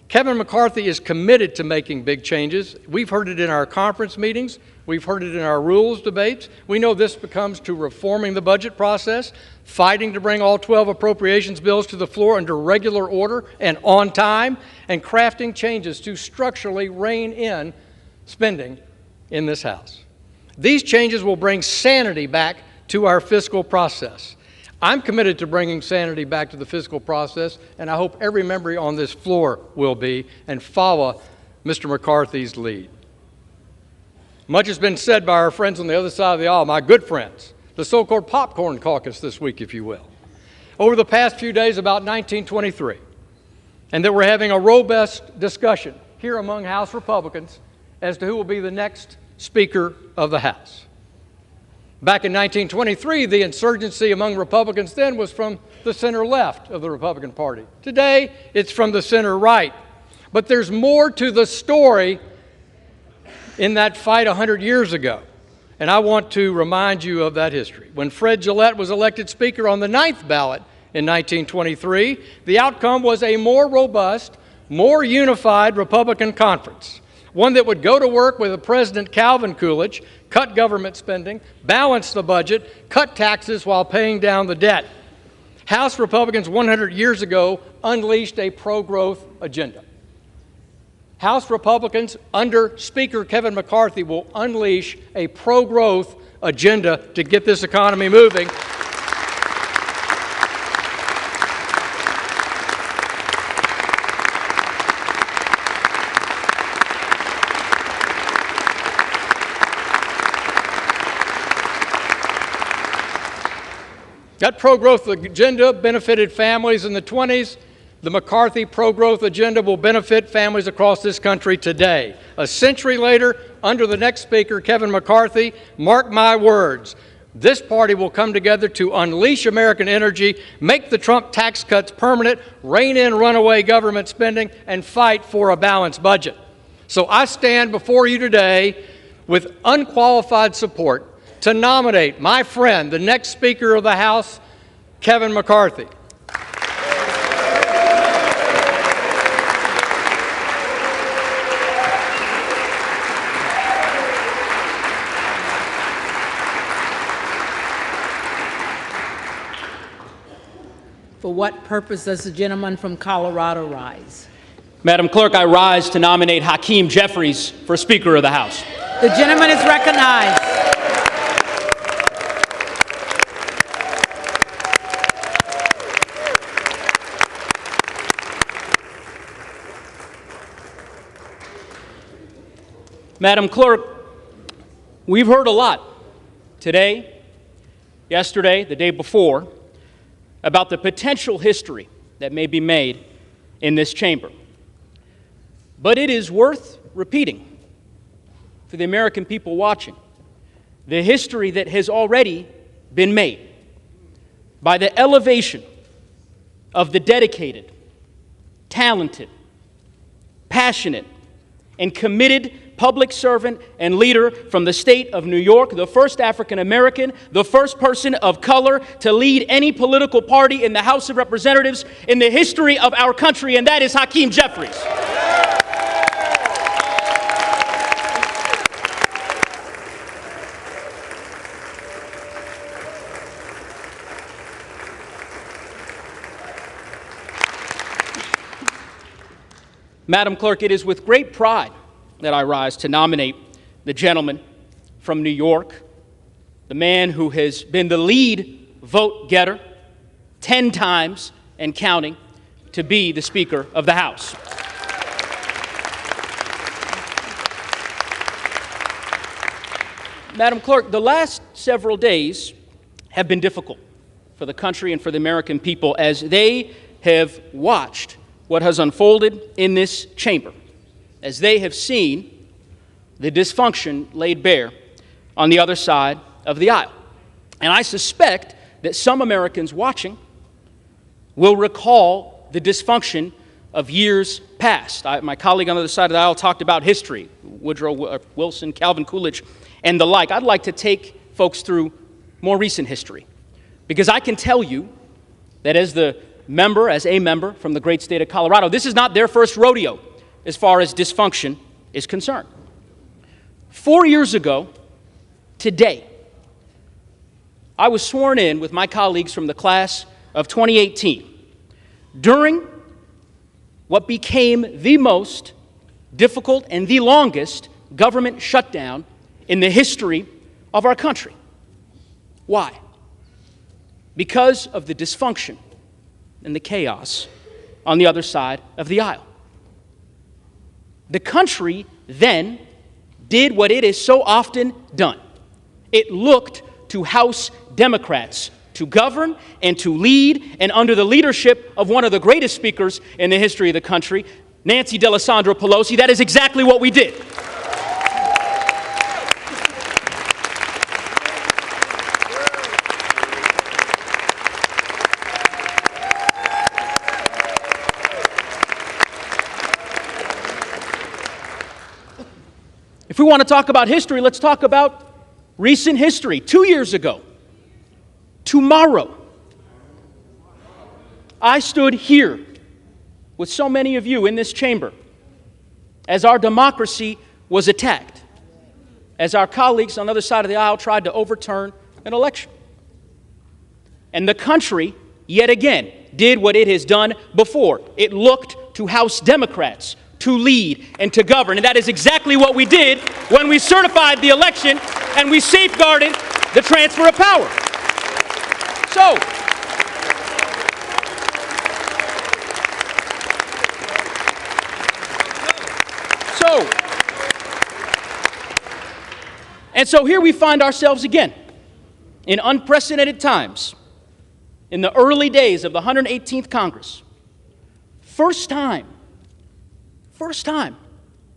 Kevin McCarthy is committed to making big changes. We've heard it in our conference meetings. We've heard it in our rules debates. We know this becomes to reforming the budget process, fighting to bring all 12 appropriations bills to the floor under regular order and on time, and crafting changes to structurally rein in spending in this House. These changes will bring sanity back to our fiscal process. I'm committed to bringing sanity back to the fiscal process, and I hope every member on this floor will be, and follow Mr. McCarthy's lead. Much has been said by our friends on the other side of the aisle, my good friends, the so-called popcorn caucus this week, if you will, over the past few days about 1923, and that we're having a robust discussion here among House Republicans as to who will be the next Speaker of the House. Back in 1923, the insurgency among Republicans then was from the center-left of the Republican Party. Today, it's from the center-right. But there's more to the story in that fight 100 years ago. And I want to remind you of that history. When Fred Gillette was elected Speaker on the 9th ballot in 1923, the outcome was a more robust, more unified Republican conference, one that would go to work with President Calvin Coolidge, cut government spending, balance the budget, cut taxes while paying down the debt. House Republicans 100 years ago unleashed a pro-growth agenda. House Republicans under Speaker Kevin McCarthy will unleash a pro-growth agenda to get this economy moving. That pro-growth agenda benefited families in the 20s. The McCarthy pro-growth agenda will benefit families across this country today. A century later, under the next Speaker, Kevin McCarthy, mark my words, this party will come together to unleash American energy, make the Trump tax cuts permanent, rein in runaway government spending, and fight for a balanced budget. So I stand before you today with unqualified support to nominate my friend, the next Speaker of the House, Kevin McCarthy. For what purpose does the gentleman from Colorado rise? Madam Clerk, I rise to nominate Hakeem Jeffries for Speaker of the House. The gentleman is recognized. Madam Clerk, we've heard a lot today, yesterday, the day before, about the potential history that may be made in this chamber. But it is worth repeating for the American people watching the history that has already been made by the elevation of the dedicated, talented, passionate, and committed public servant and leader from the state of New York, the first African American, the first person of color to lead any political party in the House of Representatives in the history of our country, and that is Hakeem Jeffries. Madam Clerk, it is with great pride that I rise to nominate the gentleman from New York, the man who has been the lead vote getter 10 times and counting, to be the Speaker of the House. Madam Clerk, the last several days have been difficult for the country and for the American people as they have watched what has unfolded in this chamber, as they have seen the dysfunction laid bare on the other side of the aisle. And I suspect that some Americans watching will recall the dysfunction of years past. My colleague on the other side of the aisle talked about history, Woodrow Wilson, Calvin Coolidge, and the like. I'd like to take folks through more recent history, because I can tell you that as a member from the great state of Colorado, this is not their first rodeo as far as dysfunction is concerned. 4 years ago today, I was sworn in with my colleagues from the class of 2018 during what became the most difficult and the longest government shutdown in the history of our country. Why? Because of the dysfunction and the chaos on the other side of the aisle. The country then did what it has so often done. It looked to House Democrats to govern and to lead, and under the leadership of one of the greatest speakers in the history of the country, Nancy Pelosi, that is exactly what we did. If we want to talk about history, let's talk about recent history. 2 years ago, tomorrow, I stood here with so many of you in this chamber as our democracy was attacked, as our colleagues on the other side of the aisle tried to overturn an election. And the country, yet again, did what it has done before. It looked to House Democrats to lead and to govern. And that is exactly what we did when we certified the election and we safeguarded the transfer of power. So here we find ourselves again in unprecedented times in the early days of the 118th Congress. First time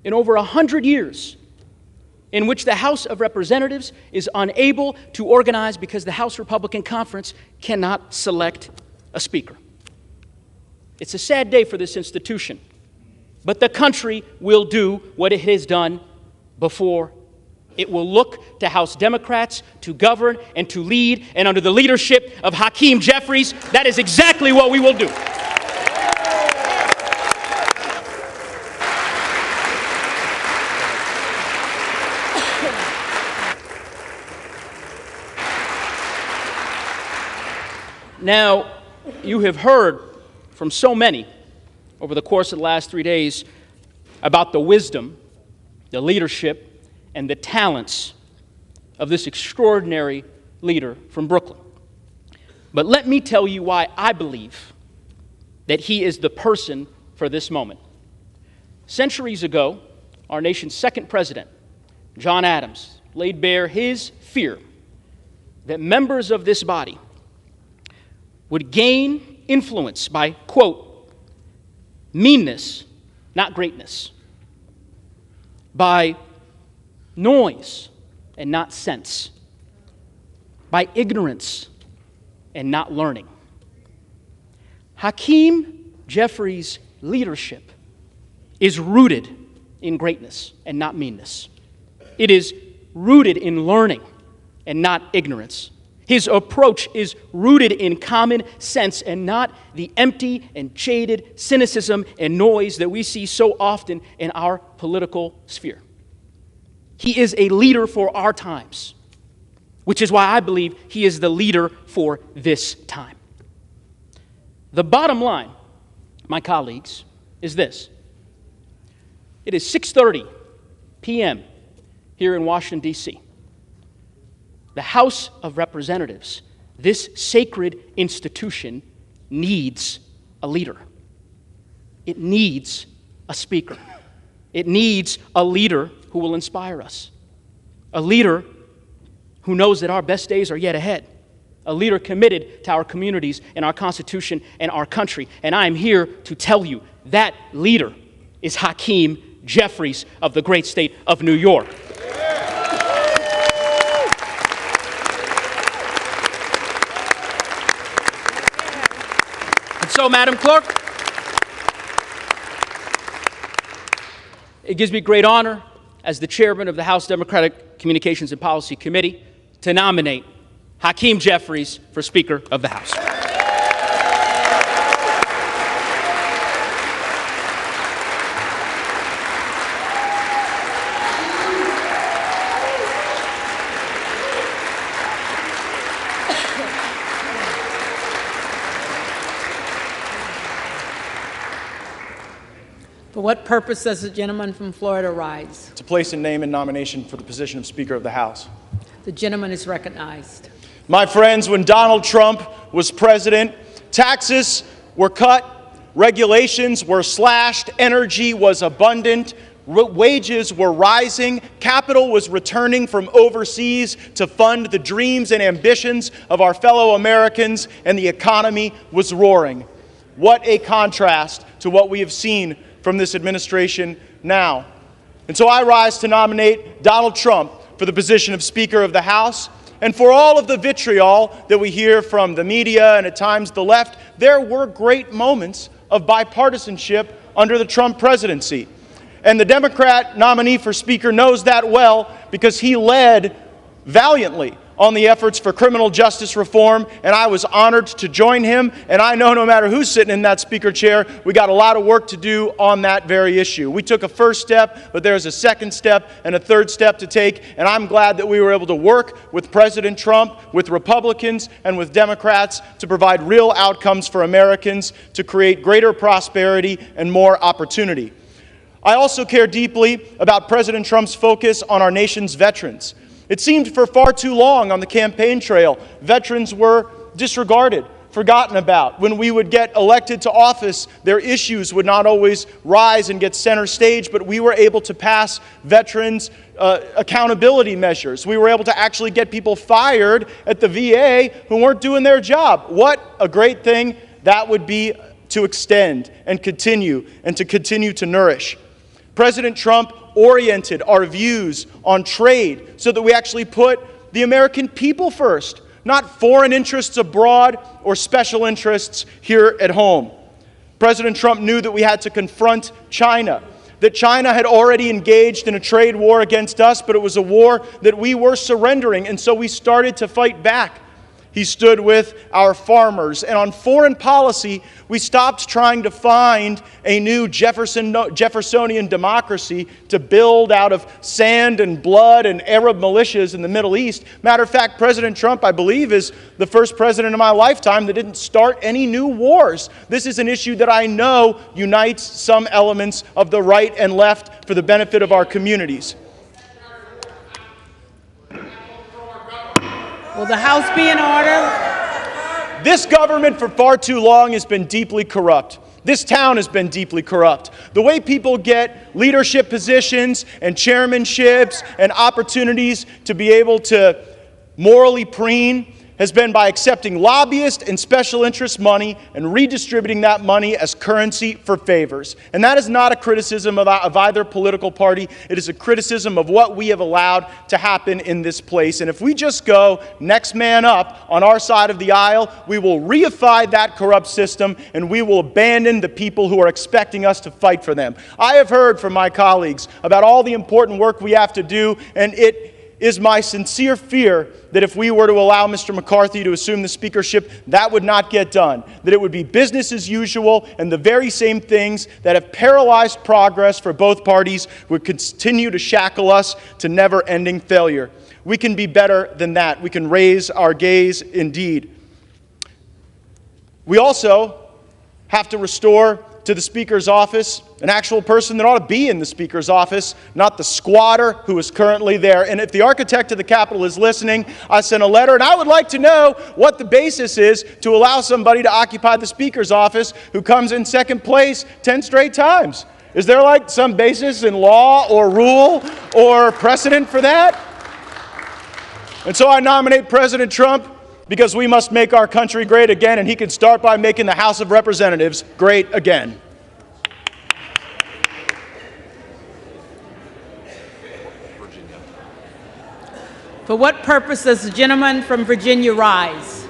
in over 100 years in which the House of Representatives is unable to organize because the House Republican Conference cannot select a speaker. It's a sad day for this institution, but the country will do what it has done before. It will look to House Democrats to govern and to lead, and under the leadership of Hakeem Jeffries, that is exactly what we will do. Now, you have heard from so many over the course of the last 3 days about the wisdom, the leadership, and the talents of this extraordinary leader from Brooklyn. But let me tell you why I believe that he is the person for this moment. Centuries ago, our nation's second president, John Adams, laid bare his fear that members of this body would gain influence by, quote, meanness, not greatness, by noise and not sense, by ignorance and not learning. Hakeem Jeffries' leadership is rooted in greatness and not meanness. It is rooted in learning and not ignorance. His approach is rooted in common sense and not the empty and jaded cynicism and noise that we see so often in our political sphere. He is a leader for our times, which is why I believe he is the leader for this time. The bottom line, my colleagues, is this. It is 6:30 p.m. here in Washington, D.C. The House of Representatives, this sacred institution, needs a leader. It needs a speaker. It needs a leader who will inspire us. A leader who knows that our best days are yet ahead. A leader committed to our communities and our Constitution and our country. And I am here to tell you that leader is Hakeem Jeffries of the great state of New York. And so, Madam Clerk, it gives me great honor as the chairman of the House Democratic Communications and Policy Committee to nominate Hakeem Jeffries for Speaker of the House. For what purpose does the gentleman from Florida rise? To place a name in nomination for the position of Speaker of the House. The gentleman is recognized. My friends, when Donald Trump was president, taxes were cut, regulations were slashed, energy was abundant, wages were rising, capital was returning from overseas to fund the dreams and ambitions of our fellow Americans, and the economy was roaring. What a contrast to what we have seen from this administration now. And so I rise to nominate Donald Trump for the position of Speaker of the House. And for all of the vitriol that we hear from the media and at times the left, there were great moments of bipartisanship under the Trump presidency. And the Democrat nominee for Speaker knows that well because he led valiantly on the efforts for criminal justice reform, and I was honored to join him. And I know no matter who's sitting in that speaker chair, we got a lot of work to do on that very issue. We took a first step, but there's a second step and a third step to take, and I'm glad that we were able to work with President Trump, with Republicans, and with Democrats to provide real outcomes for Americans, to create greater prosperity and more opportunity. I also care deeply about President Trump's focus on our nation's veterans. It seemed for far too long on the campaign trail, veterans were disregarded, forgotten about. When we would get elected to office, their issues would not always rise and get center stage, but we were able to pass veterans accountability measures. We were able to actually get people fired at the VA who weren't doing their job. What a great thing that would be to extend and to continue to nourish. President Trump oriented our views on trade so that we actually put the American people first, not foreign interests abroad or special interests here at home. President Trump knew that we had to confront China, that China had already engaged in a trade war against us, but it was a war that we were surrendering, and so we started to fight back. He stood with our farmers. And on foreign policy, we stopped trying to find a new Jeffersonian democracy to build out of sand and blood and Arab militias in the Middle East. Matter of fact, President Trump, I believe, is the first president in my lifetime that didn't start any new wars. This is an issue that I know unites some elements of the right and left for the benefit of our communities. Will the House be in order? This government for far too long has been deeply corrupt. This town has been deeply corrupt. The way people get leadership positions and chairmanships and opportunities to be able to morally preen has been by accepting lobbyist and special interest money and redistributing that money as currency for favors. And that is not a criticism of either political party. It is a criticism of what we have allowed to happen in this place. And if we just go next man up on our side of the aisle, we will reify that corrupt system and we will abandon the people who are expecting us to fight for them. I have heard from my colleagues about all the important work we have to do, and it is my sincere fear that if we were to allow Mr. McCarthy to assume the speakership, that would not get done. That it would be business as usual, and the very same things that have paralyzed progress for both parties would continue to shackle us to never-ending failure. We can be better than that. We can raise our gaze indeed. We also have to restore to the Speaker's office an actual person that ought to be in the Speaker's office, not the squatter who is currently there. And if the architect of the Capitol is listening, I sent a letter, and I would like to know what the basis is to allow somebody to occupy the Speaker's office who comes in second place 10 straight times. Is there like some basis in law or rule or precedent for that? And so I nominate President Trump because we must make our country great again, and he can start by making the House of Representatives great again. For what purpose does the gentleman from Virginia rise?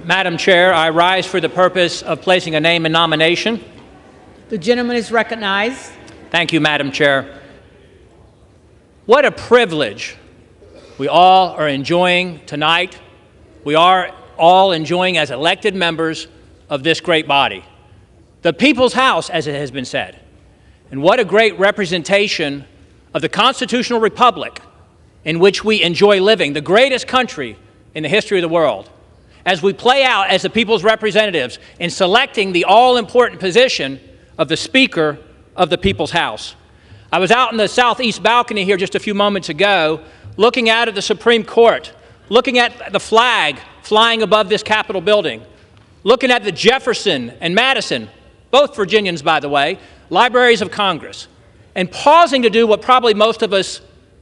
Madam Chair, I rise for the purpose of placing a name in nomination. The gentleman is recognized. Thank you, Madam Chair. What a privilege we all are enjoying tonight. We are all enjoying as elected members of this great body. The People's House, as it has been said. And what a great representation of the constitutional republic in which we enjoy living, the greatest country in the history of the world, as we play out as the people's representatives in selecting the all-important position of the Speaker of the People's House. I was out in the southeast balcony here just a few moments ago, looking out at the Supreme Court, looking at the flag flying above this Capitol building, looking at the Jefferson and Madison, both Virginians, by the way, libraries of Congress, and pausing to do what probably most of us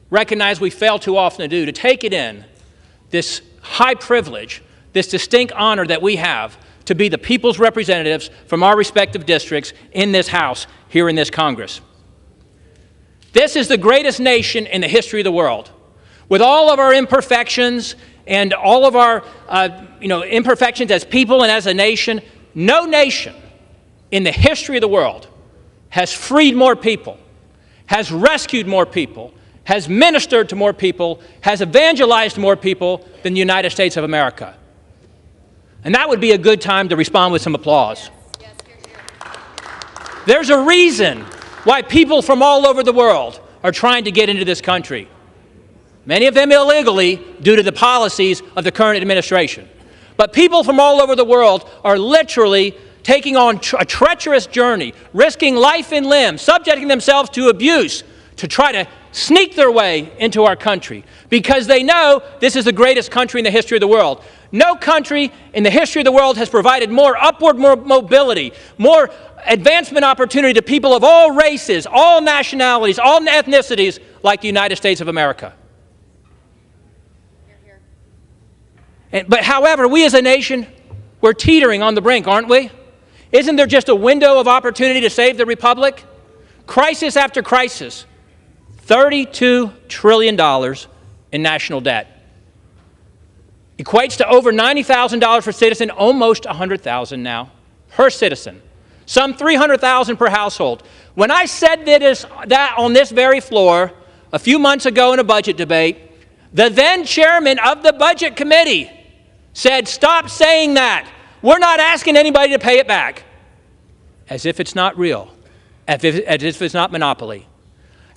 recognize we fail too often to do, to take it in, this high privilege, this distinct honor that we have to be the people's representatives from our respective districts in this House, here in this Congress. This is the greatest nation in the history of the world. With all of our imperfections and all of our imperfections as people and as a nation, no nation in the history of the world has freed more people, has rescued more people, has ministered to more people, has evangelized more people than the United States of America. And that would be a good time to respond with some applause. There's a reason why people from all over the world are trying to get into this country. Many of them illegally due to the policies of the current administration. But people from all over the world are literally taking on a treacherous journey, risking life and limb, subjecting themselves to abuse to try to sneak their way into our country because they know this is the greatest country in the history of the world. No country in the history of the world has provided more upward mobility, more advancement opportunity to people of all races, all nationalities, all ethnicities like the United States of America. But however, we as a nation, we're teetering on the brink, aren't we? Isn't there just a window of opportunity to save the republic? Crisis after crisis, $32 trillion in national debt. Equates to over $90,000 per citizen, almost $100,000 now per citizen. Some $300,000 per household. When I said that on this very floor a few months ago in a budget debate, the then chairman of the Budget Committee said, "Stop saying that. We're not asking anybody to pay it back." As if it's not real, as if it's not monopoly.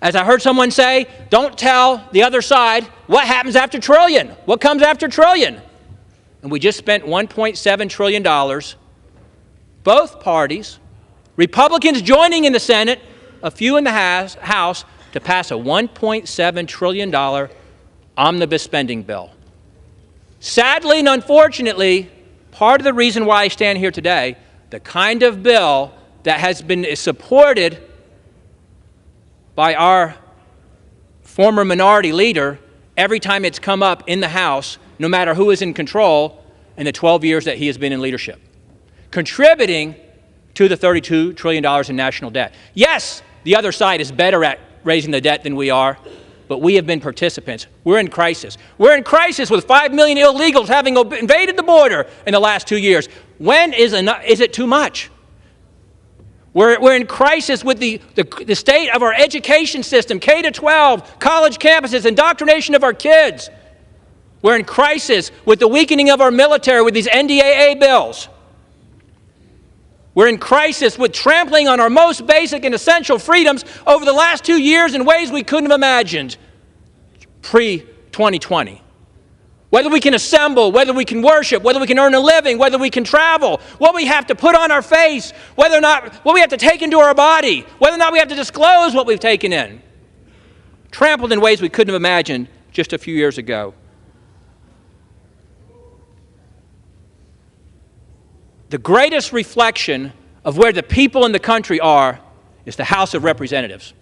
As I heard someone say, don't tell the other side what happens after trillion, what comes after trillion. And we just spent $1.7 trillion, both parties, Republicans joining in the Senate, a few in the House, to pass a $1.7 trillion omnibus spending bill. Sadly and unfortunately, part of the reason why I stand here today, the kind of bill that has been supported by our former minority leader every time it's come up in the House, no matter who is in control in the 12 years that he has been in leadership, contributing to the $32 trillion in national debt. Yes, the other side is better at raising the debt than we are, but we have been participants. We're in crisis. We're in crisis with 5 million illegals having invaded the border in the last 2 years. When is it too much? We're in crisis with the state of our education system, K-12, college campuses, indoctrination of our kids. We're in crisis with the weakening of our military with these NDAA bills. We're in crisis with trampling on our most basic and essential freedoms over the last 2 years in ways we couldn't have imagined pre-2020. Whether we can assemble, whether we can worship, whether we can earn a living, whether we can travel, what we have to put on our face, whether or not what we have to take into our body, whether or not we have to disclose what we've taken in. Trampled in ways we couldn't have imagined just a few years ago. The greatest reflection of where the people in the country are is the House of Representatives.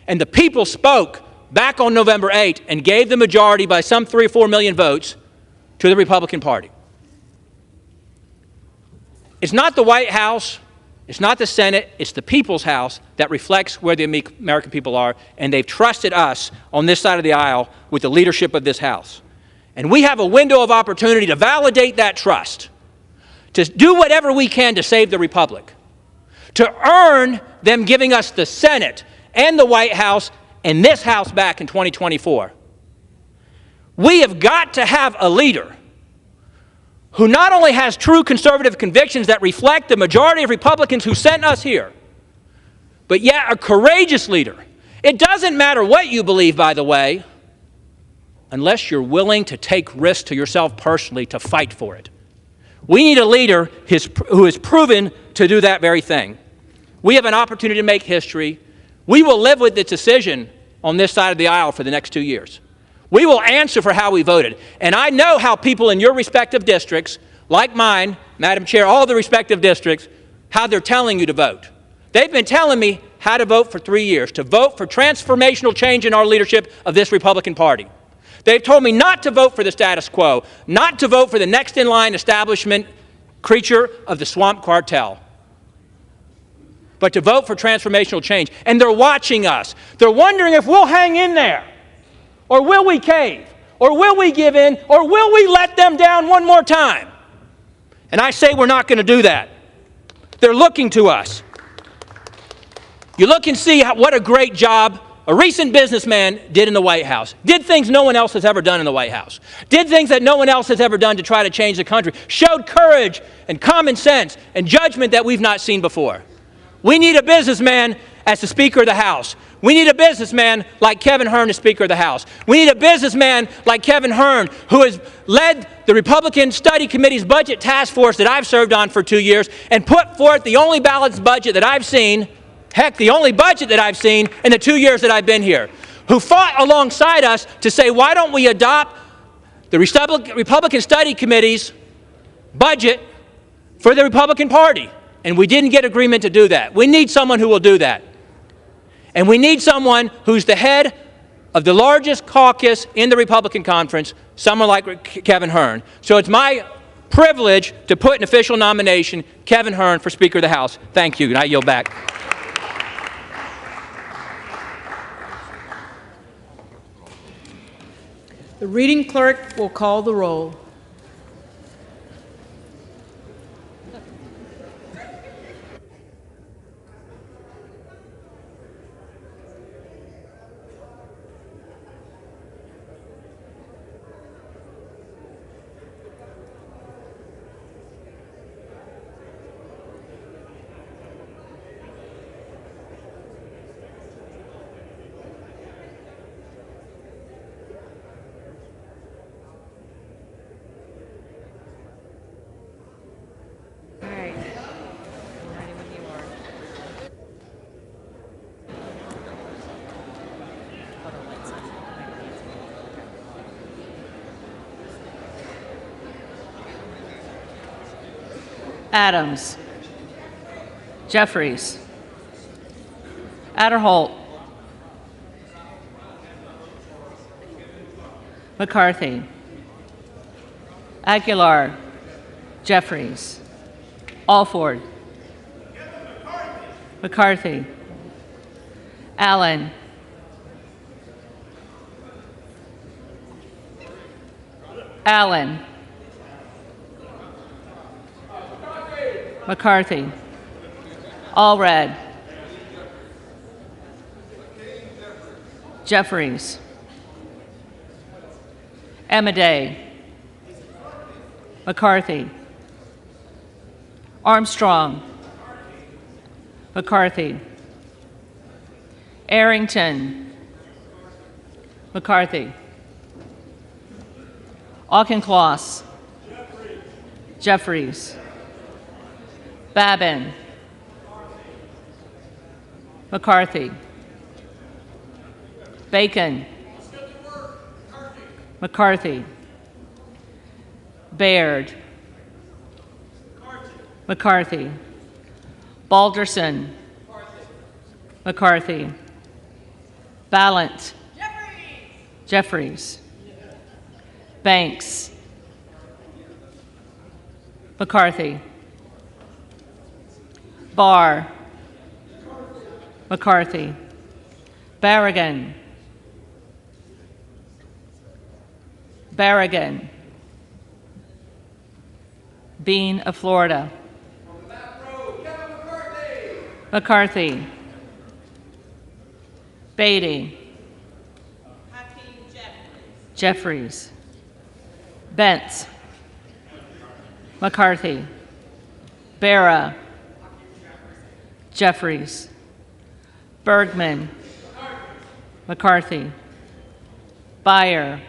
And the people spoke back on November 8 and gave the majority by some 3 or 4 million votes to the Republican Party. It's not the White House, it's not the Senate, it's the people's house that reflects where the American people are, and they've trusted us on this side of the aisle with the leadership of this House. And we have a window of opportunity to validate that trust, to do whatever we can to save the Republic, to earn them giving us the Senate and the White House and this House back in 2024. We have got to have a leader who not only has true conservative convictions that reflect the majority of Republicans who sent us here, but yet a courageous leader. It doesn't matter what you believe, by the way, unless you're willing to take risks to yourself personally to fight for it. We need a leader who is proven to do that very thing. We have an opportunity to make history. We will live with this decision on this side of the aisle for the next 2 years. We will answer for how we voted. And I know how people in your respective districts, like mine, Madam Chair, all the respective districts, how they're telling you to vote. They've been telling me how to vote for 3 years, to vote for transformational change in our leadership of this Republican Party. They've told me not to vote for the status quo, not to vote for the next in line establishment creature of the swamp cartel, but to vote for transformational change. And they're watching us. They're wondering if we'll hang in there, or will we cave, or will we give in, or will we let them down one more time? And I say we're not going to do that. They're looking to us. You look and see what a great job a recent businessman did in the White House. Did things no one else has ever done in the White House. Did things that no one else has ever done to try to change the country. Showed courage and common sense and judgment that we've not seen before. We need a businessman as the Speaker of the House. We need a businessman like Kevin Hern as Speaker of the House. We need a businessman like Kevin Hern, who has led the Republican Study Committee's budget task force that I've served on for 2 years and put forth the only balanced budget that I've seen, heck, the only budget that I've seen in the 2 years that I've been here, who fought alongside us to say, why don't we adopt the Republican Study Committee's budget for the Republican Party? And we didn't get agreement to do that. We need someone who will do that. And we need someone who's the head of the largest caucus in the Republican Conference, someone like Kevin Hern. So it's my privilege to put an official nomination, Kevin Hern, for Speaker of the House. Thank you, and I yield back. The reading clerk will call the roll. Adams. Jeffries. Adderholt. McCarthy. Aguilar. Jeffries. Alford. McCarthy. Allen. Allen. McCarthy. Allred. Jeffries. Emiday. McCarthy. Armstrong. McCarthy. Arrington. McCarthy. Auchincloss. Jeffries. Babin. McCarthy. Bacon. McCarthy. Baird. McCarthy. Balderson. McCarthy. Ballant. Jeffries. Banks. McCarthy. Barr. McCarthy. Barragan. Barragan. Bean of Florida. McCarthy. Beatty. Jeffries. Bentz. McCarthy. Barra. Jeffries. Bergman. McCarthy. Beyer.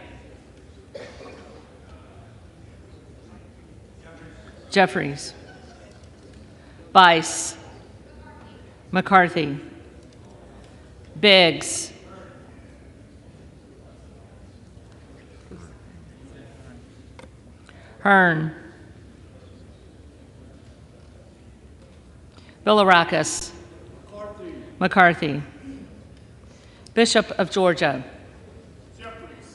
Jeffries. Bice. McCarthy. Biggs. Hearn. Bilirakis. McCarthy. Bishop of Georgia.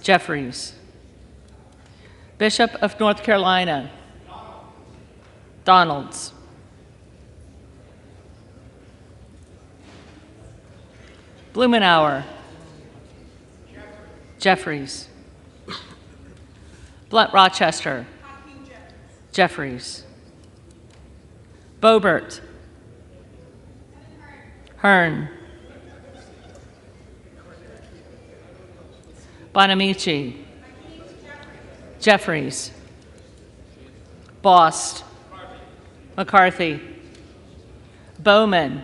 Jeffries. Bishop of North Carolina. Donalds. Blumenauer. Jeffries. Blunt Rochester. Jeffries. Boebert. Hearn. Bonamici. Jeffries. Bost. McCarthy. Bowman.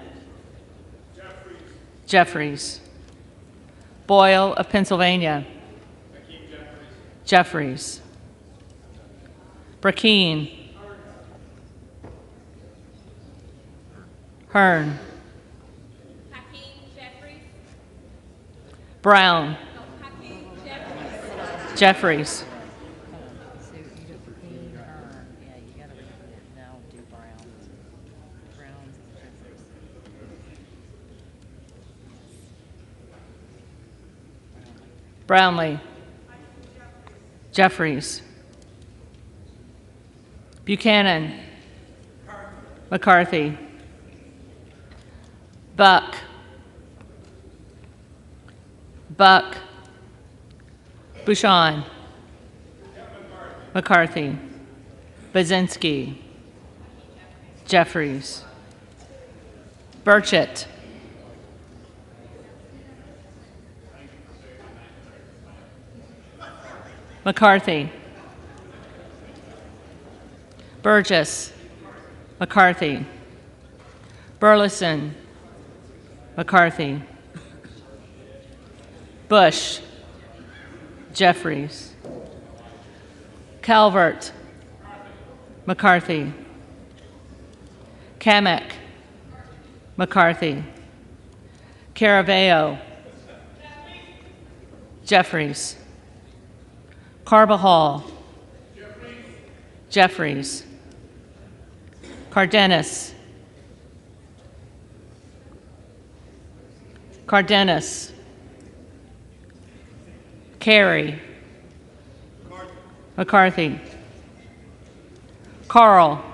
Jeffries. Boyle of Pennsylvania. Jeffries. Brackeen. Hearn. Brown. Jeffries. Brownlee. Jeffries. Buchanan. McCarthy. Buck. Buck. Bouchon. McCarthy. Bazinski. Jeffries. Burchett. McCarthy. Burgess. McCarthy. Burleson. McCarthy. Bush. Jeffries. Calvert. McCarthy. Kamek. McCarthy. Caraveo. Jeffries. Carbajal. Jeffries. Cardenas. Cardenas. Carey. McCarthy. Carl.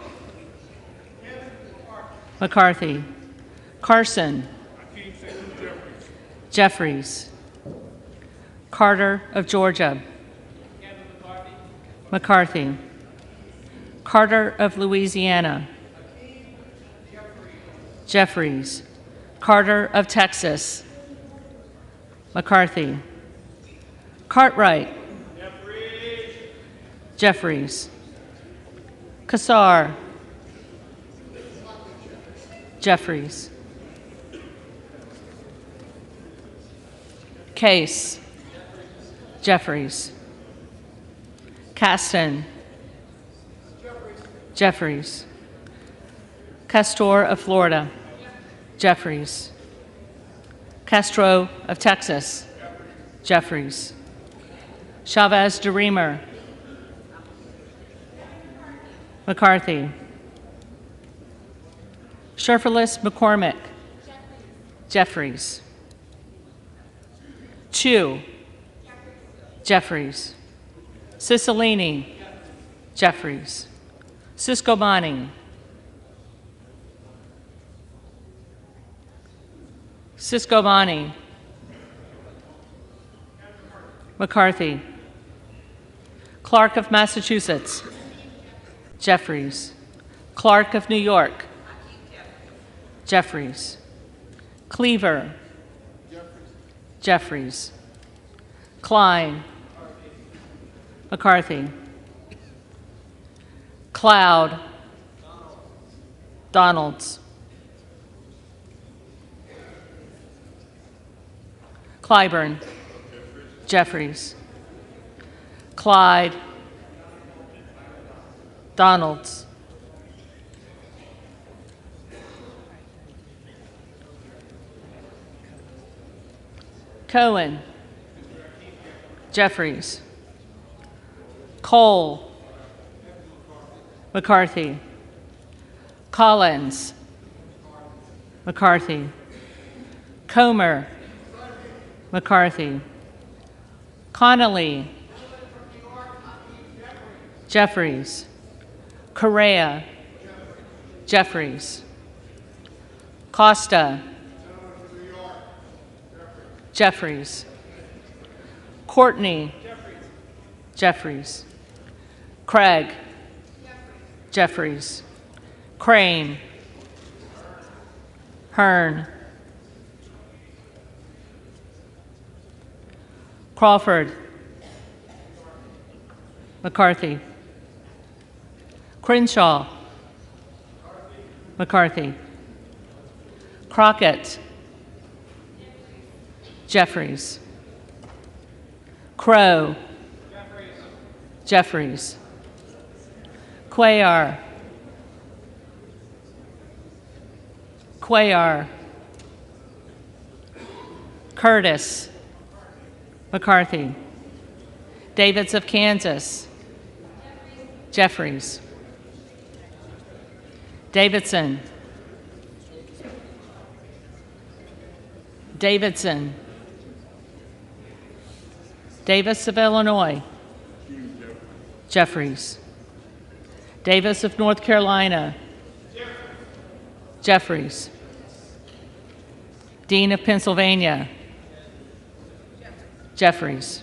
McCarthy. Carson. Jeffries. Carter of Georgia. McCarthy. Carter of Louisiana. Jeffries. Carter of Texas. McCarthy. Cartwright. Jeffries. Kassar. Jeffries. Case. Jeffries. Caston. Jeffries. Castor of Florida. Jeffries. Castro of Texas. Jeffries. Chavez de Reamer. McCarthy. Sherfilis McCormick. Jeffries. Chu. Jeffries. Cicilline. Jeffries. Siscobani. Siscobani. McCarthy. Clark of Massachusetts. Jeffries. Clark of New York. Jeffries. Cleaver. Jeffries. Klein. McCarthy. Cloud. Donalds. Clyburn. Jeffries. Clyde. Donalds. Cohen. Jeffries. Cole. McCarthy. Collins. McCarthy. Comer. McCarthy. Connolly. Jeffries. Correa. Jeffries. Costa. Jeffries. Courtney. Jeffries. Craig. Jeffries. Crane. Hearn. Crawford. McCarthy. Crenshaw. McCarthy. Crockett. Jeffries. Crow. Jeffries. Cuellar. Cuellar. Curtis. McCarthy. Davids of Kansas. Jeffries. Davidson. Davidson. Davis of Illinois. Jeffries. Davis of North Carolina. Jeffries. Dean of Pennsylvania. Jeffries.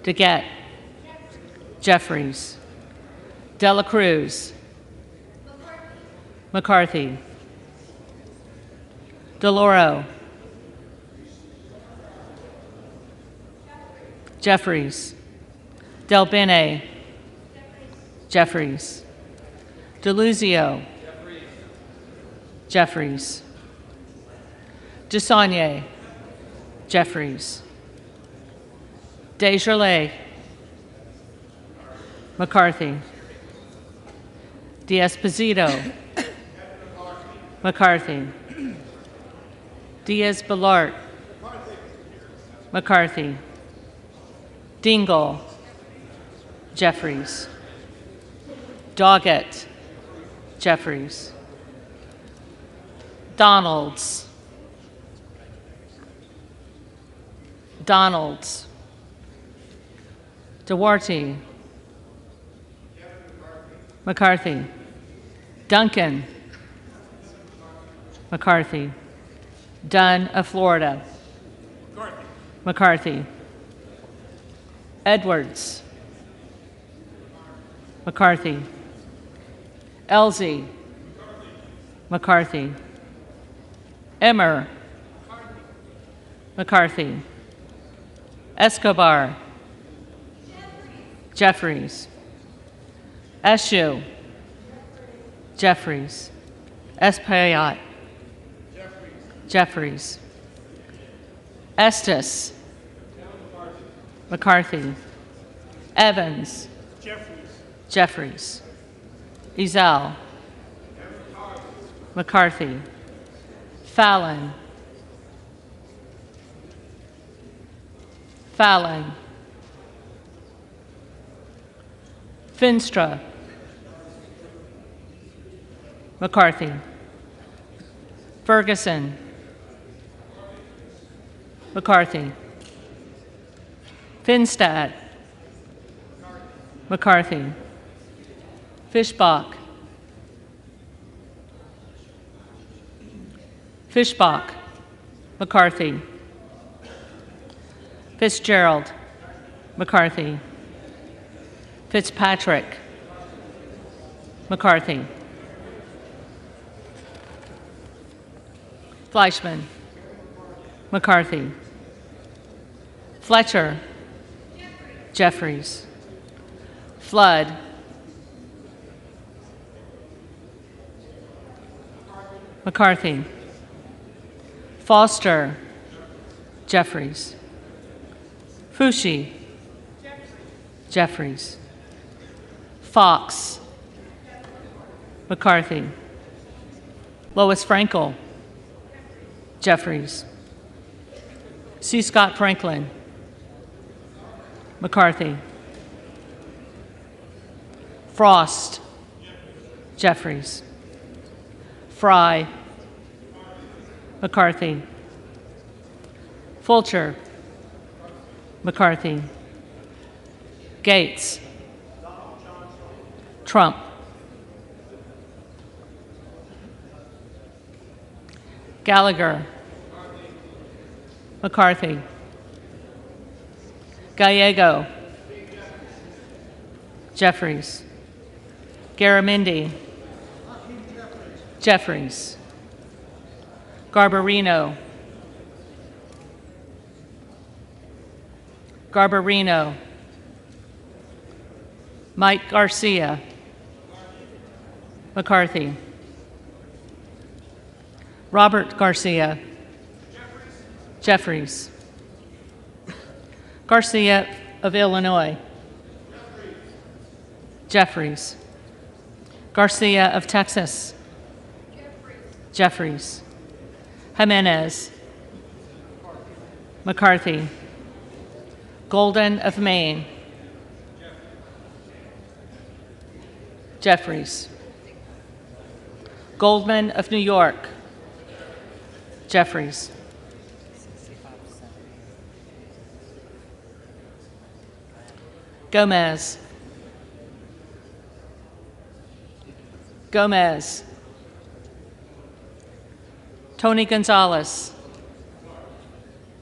DeGette. Jeffries. Dela Cruz. McCarthy. DeLauro. Jeffries. Del Bene. Jeffries. DeLuzio. Jeffries. DeSaulnier. Jeffries. Desjardins. McCarthy. D'Esposito. McCarthy. Diaz-Balart. McCarthy. Dingle. Jeffries. Doggett. Jeffries. Donalds. Donalds. Duarte. McCarthy. Duncan. McCarthy. Dunn of Florida. McCarthy. Edwards. McCarthy. Elsie. McCarthy. Emmer. McCarthy. Escobar. Jeffries. Eshoo. Jeffries. Espaillat. Jeffries. Estes. McCarthy. Evans. Jeffries. Ezell. McCarthy. Fallon. Fallon. Finstra. McCarthy. Ferguson. McCarthy. Finstad. McCarthy. Fischbach. Fischbach. McCarthy. Fitzgerald. McCarthy. Fitzpatrick. McCarthy. Fleischman. McCarthy. Fletcher. Jeffries. Flood. McCarthy. Foster. Jeffries. Fushi. Jeffries. Fox. McCarthy. Lois Frankel. Jeffries. C. Scott Franklin. McCarthy. Frost. Jeffries. Fry. McCarthy. Fulcher. McCarthy. Gates. Trump. Gallagher. McCarthy. Gallego. Jeffries. Garamendi. Jeffries. Garbarino. Garbarino. Mike Garcia. McCarthy. Robert Garcia. Jeffries. Garcia of Illinois. Jeffries. Garcia of Texas. Jeffries. Jimenez. McCarthy. Golden of Maine. Jeffries. Goldman of New York. Jeffries. Gomez. Gomez. Tony Gonzalez.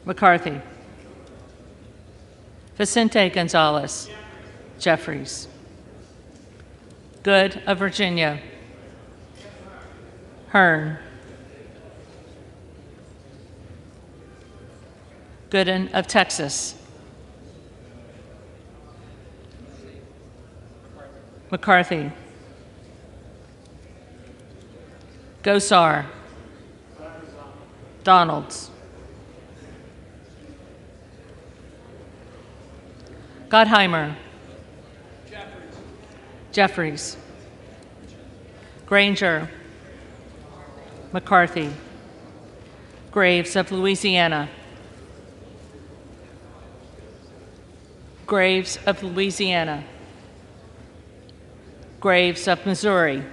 McCarthy. Vicente Gonzalez. Jeffries. Good of Virginia. Hearn. Gooden of Texas. McCarthy. Gosar. Donalds. Gottheimer. Jeffries. Granger. McCarthy. Graves of Louisiana. Graves of Louisiana. Graves of Missouri.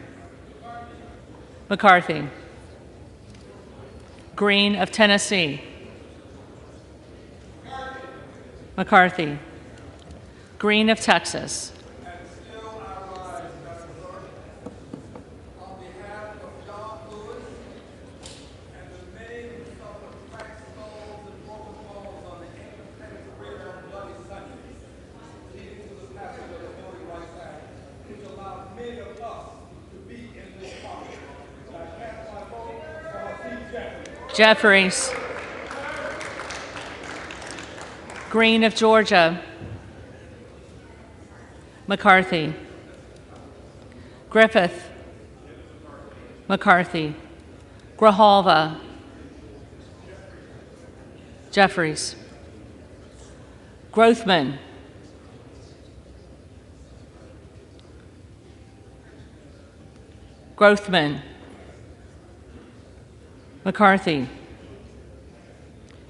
McCarthy. Green of Tennessee. McCarthy. Green of Texas. Jeffries. Green of Georgia. McCarthy. Griffith. McCarthy. Grijalva. Jeffries. Grothman. Grothman. McCarthy.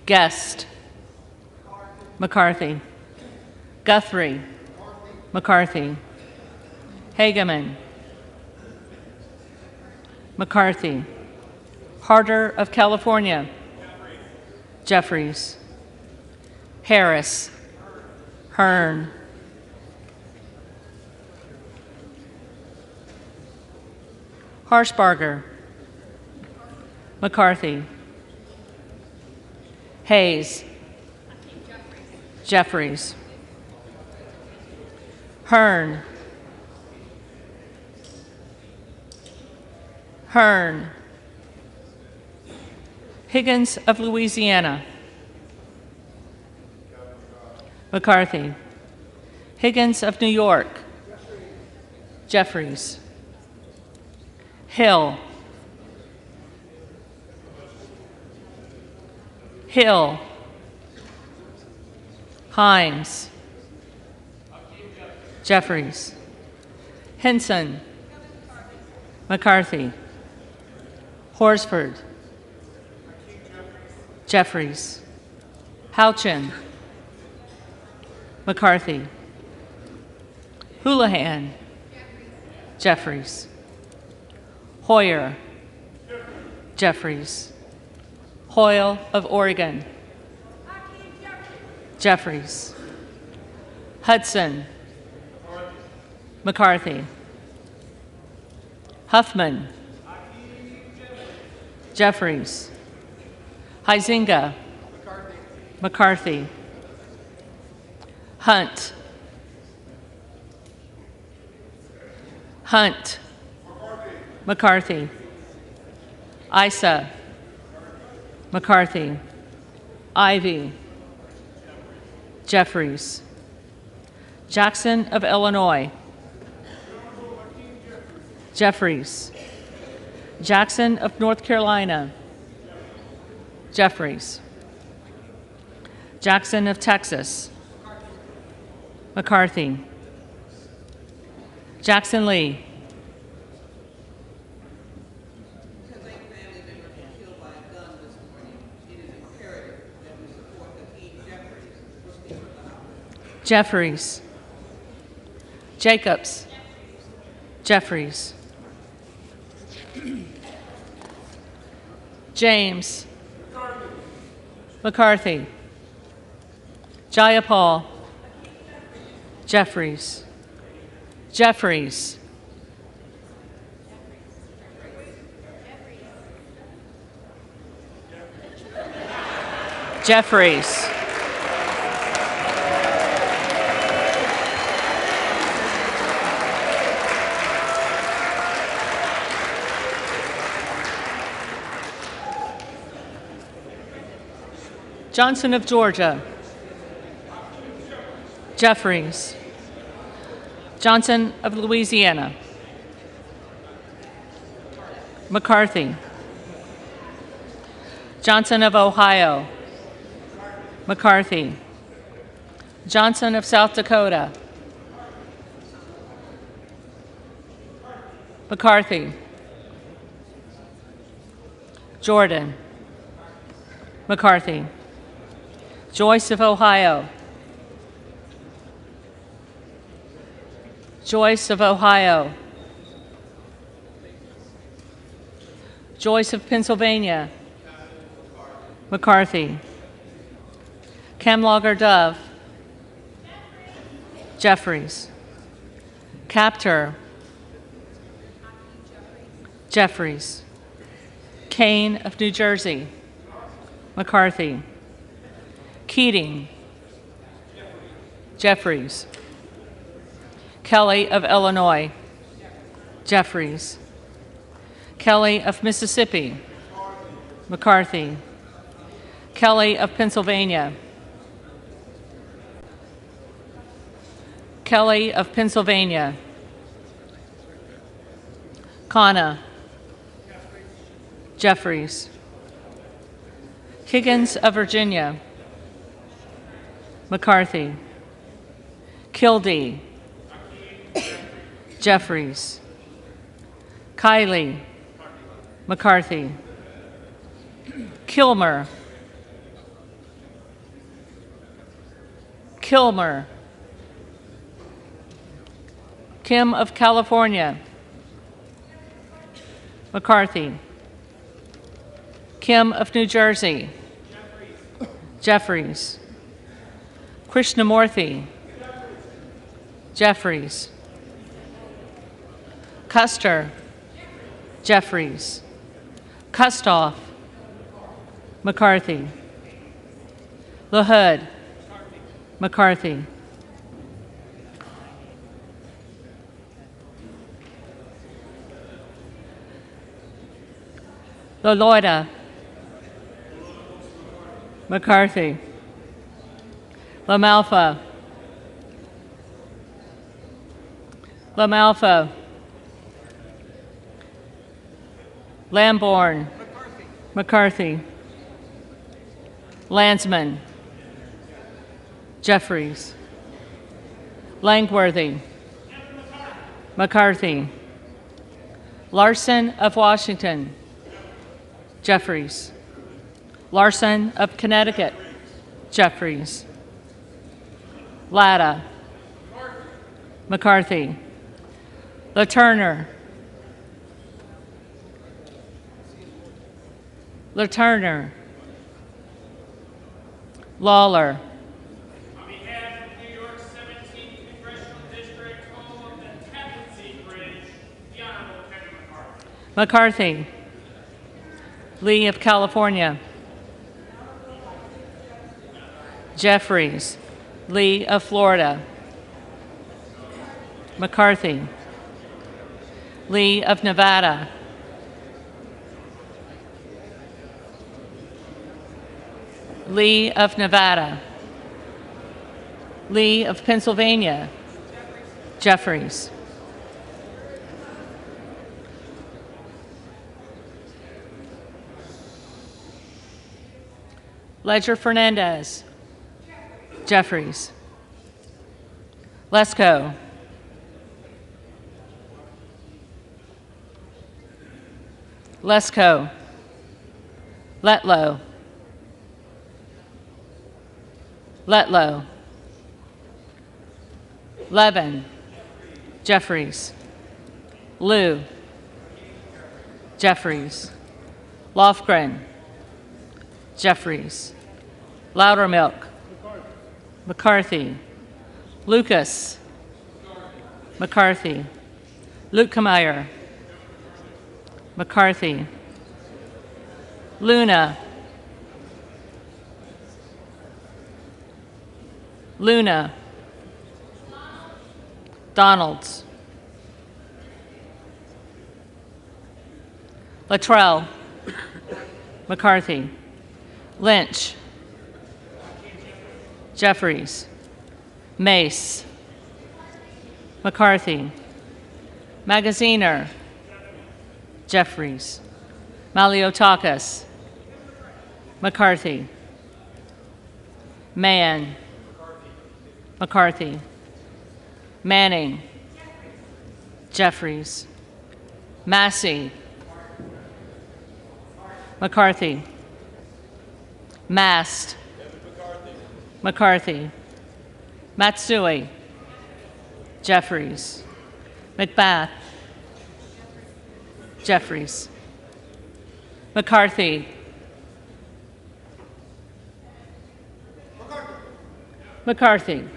Guest. McCarthy. Guthrie. McCarthy. Hageman. McCarthy. Harder of California. Jeffries. Harris. Hearn. Harshbarger. McCarthy. Hayes. Jeffries. Hearn. Hearn. Higgins of Louisiana. McCarthy. Higgins of New York. Jeffries. Hill. Hill. Himes. Jeffries. Henson. McCarthy. Horsford. Jeffries. Houchin. McCarthy. Houlihan. Jeffries. Hoyer. Jeffries. Hoyle of Oregon. Jeffries. Hudson. McCarthy. Huffman. Jeffries. Huizinga. McCarthy. Hunt. Hunt. McCarthy. Issa. McCarthy. Ivy. Jeffries. Jackson of Illinois. Jeffries. Jackson of North Carolina. Jeffries. Jackson of Texas. McCarthy. Jackson Lee. Jeffries. Jacobs. Jeffries. James. McCarthy. Jayapal. Jeffries. Jeffries. Jeffries. Johnson of Georgia. Jeffries. Johnson of Louisiana. McCarthy. Johnson of Ohio. McCarthy. Johnson of South Dakota. McCarthy. Jordan. McCarthy. Joyce of Ohio. Joyce of Ohio. Joyce of Pennsylvania. McCarthy. Camlogger Dove. Jeffries. Capter. Jeffries. Kane of New Jersey. McCarthy. Keating. Jeffries. Kelly of Illinois. Jeffries. Kelly of Mississippi. McCarthy. Kelly of Pennsylvania. Kelly of Pennsylvania. Khanna. Jeffries. Higgins of Virginia. McCarthy. Kildee. Jeffries. Kiley. McCarthy. Kilmer. Kilmer. Kim of California. McCarthy. Kim of New Jersey. Jeffries. Krishnamurthy. Jeffries. Custer. Jeffries. Kustoff. McCarthy. LaHood. McCarthy. LaLoida. McCarthy. LaMalfa. LaMalfa. Lamborn. McCarthy. Landsman. Jeffries. Langworthy. McCarthy. Larson of Washington. Jeffries. Larson of Connecticut. Jeffries. Latta. McCarthy. LaTurner. LaTurner. Lawler. On behalf of New York's 17th Congressional District, home of the Tappan Zee Bridge, the Honorable Kevin McCarthy. McCarthy. Lee of California. Jeffries. Lee of Florida. McCarthy. Lee of Nevada. Lee of Nevada. Lee of Pennsylvania. Jeffries. Ledger Fernandez. Jeffries. Lesko. Lesko. Letlow. Letlow. Levin. Jeffries. Liu. Jeffries. Lofgren. Jeffries. Loudermilk. McCarthy. Lucas. McCarthy. Lukemeyer. McCarthy. Luna. Luna. Donalds. Luttrell. McCarthy. Lynch. Jeffries. Mace. McCarthy. Magaziner. Jeffries. Maliotakis. McCarthy. Mann. McCarthy. Manning. Jeffries. Massey. McCarthy. Mast. McCarthy. Matsui. Jeffries. McBath. Jeffries. McCarthy. McCarthy.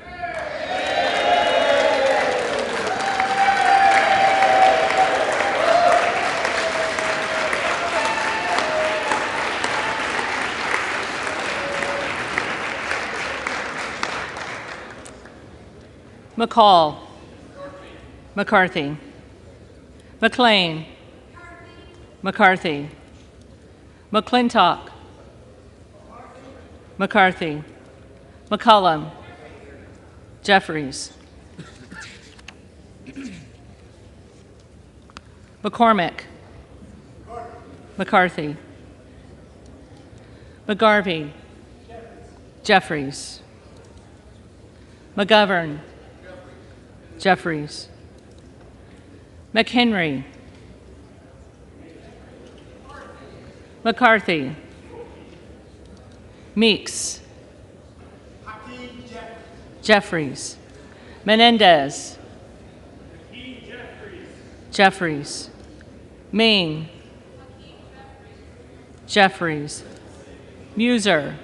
McCall. McCarthy. McLean. McCarthy. McClintock. McCarthy. McCullum. Jeffries. McCormick. McCarthy. McGarvey. Jeffries. McGovern. Jeffries. McHenry. McCarthy. Meeks. Jeffries. Menendez. Jeffries. Ming. Jeffries. Muser.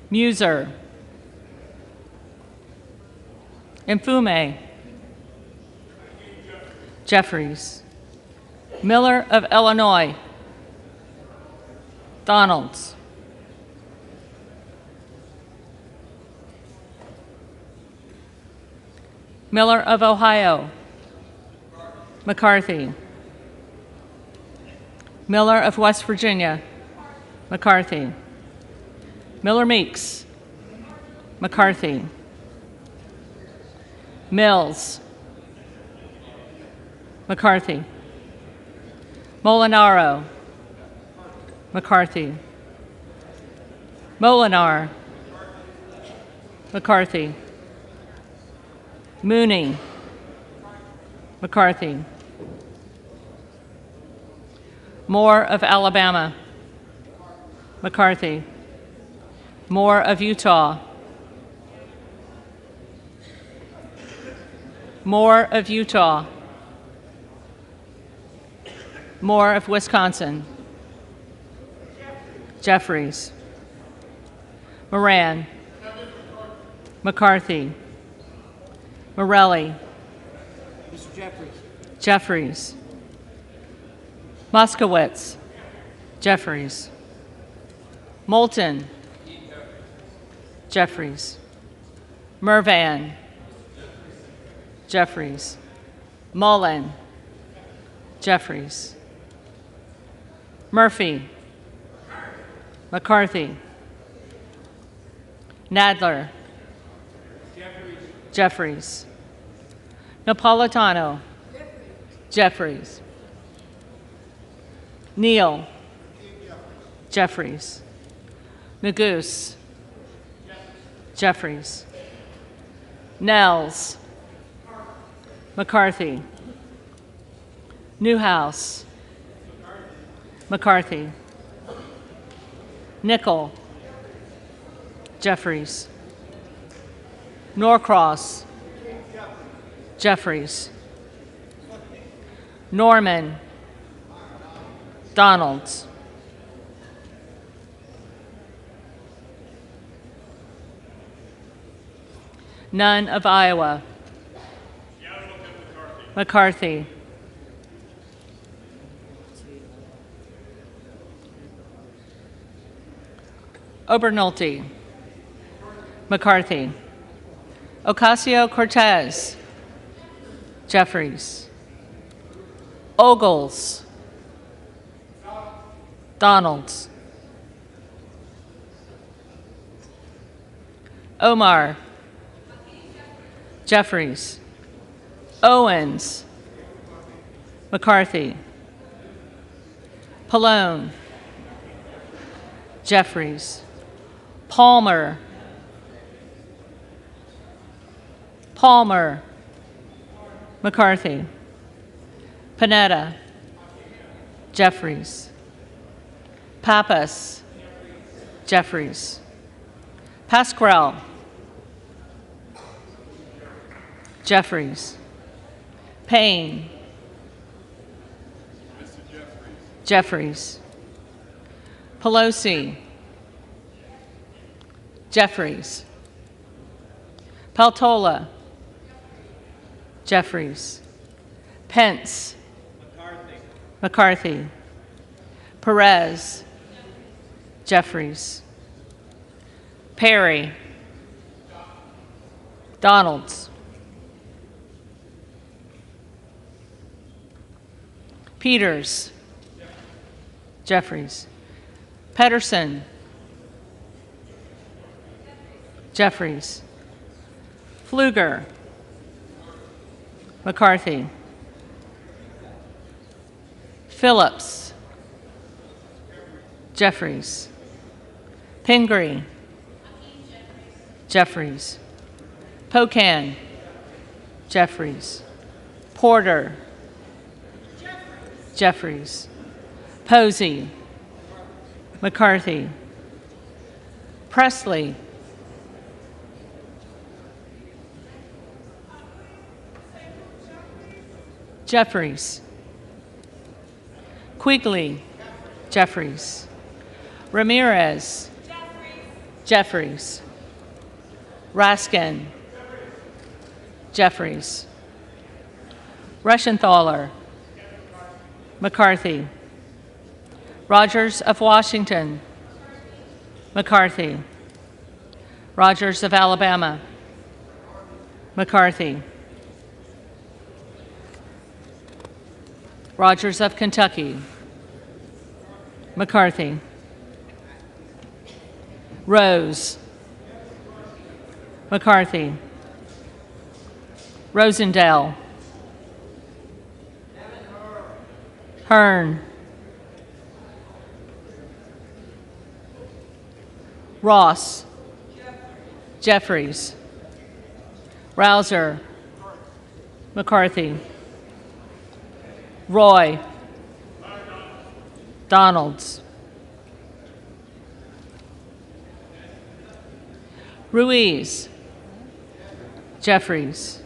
Muser. Mfume. Jeffries. Miller of Illinois. Donalds. Miller of Ohio. McCarthy. Miller of West Virginia. McCarthy. Miller Meeks. McCarthy. Mills. McCarthy. Molinaro. McCarthy. Molinar. McCarthy. Mooney. McCarthy. Moore of Alabama. McCarthy. Moore of Utah. Moore of Utah. Moore of Wisconsin. Jeffries. Moran. McCarthy. Morelli. Mr. Jeffries. Jeffries. Moskowitz. Jeffries. Moulton. Jeffries. Mervan. Jeffries. Mullen. Jeffries. Murphy. McCarthy. Nadler. Jeffries. Napolitano. Jeffries. Neal. Jeffries. Magoo's. Jeffries. Nels. McCarthy. Newhouse. McCarthy. Nickel. Jeffries. Norcross. Jeffries. Norman. Donalds. None of Iowa. McCarthy. Obernolte. McCarthy. Ocasio-Cortez. Jeffries. Ogles. Donalds. Omar. Jeffries. Owens. McCarthy. Pallone. Jeffries. Palmer. Palmer. McCarthy. Panetta. Jeffries. Pappas. Jeffries. Pasquarel. Jeffries. Payne. Jeffries. Pelosi. Jeffries. Peltola. Jeffries. Pence. McCarthy. Perez. Jeffries. Perry. Donalds. Peters. Jeffries. Pedersen. Jeffries. Pfluger. McCarthy. Phillips. Jeffries. Pingree. Jeffries. Pocan. Jeffries. Porter. Jeffries. Posey. McCarthy. Presley. Jeffries. Quigley. Jeffries. Ramirez. Jeffries. Raskin. Jeffries. Reschenthaler. McCarthy. Rogers of Washington. McCarthy. Rogers of Alabama. McCarthy. Rogers of Kentucky. McCarthy. Rose. McCarthy. Rosendale. Hearn. Ross. Jeffries. Rouser. McCarthy. Roy. Donalds. Ruiz. Jeffries.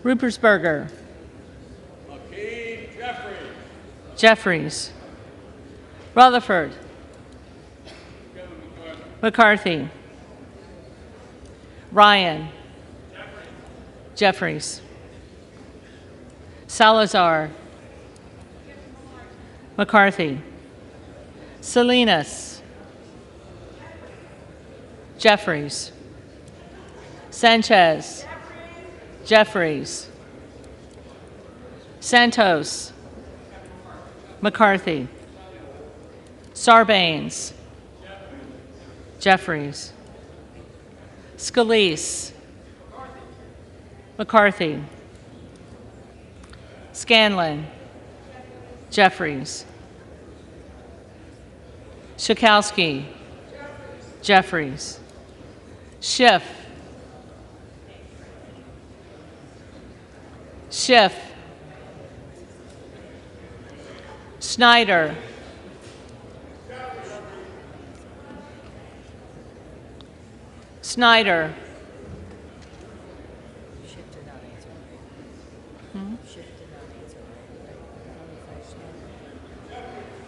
Rupersberger. Jeffries. Rutherford. McCarthy. Ryan. Jeffries. Salazar. McCarthy. Salinas. Jeffries. Sanchez. Jeffries. Santos. McCarthy. Sarbanes. Jeffries. Scalise. McCarthy. Scanlon. Jeffries. Schakowsky. Jeffries. Schiff. Schiff. Snyder. Snyder.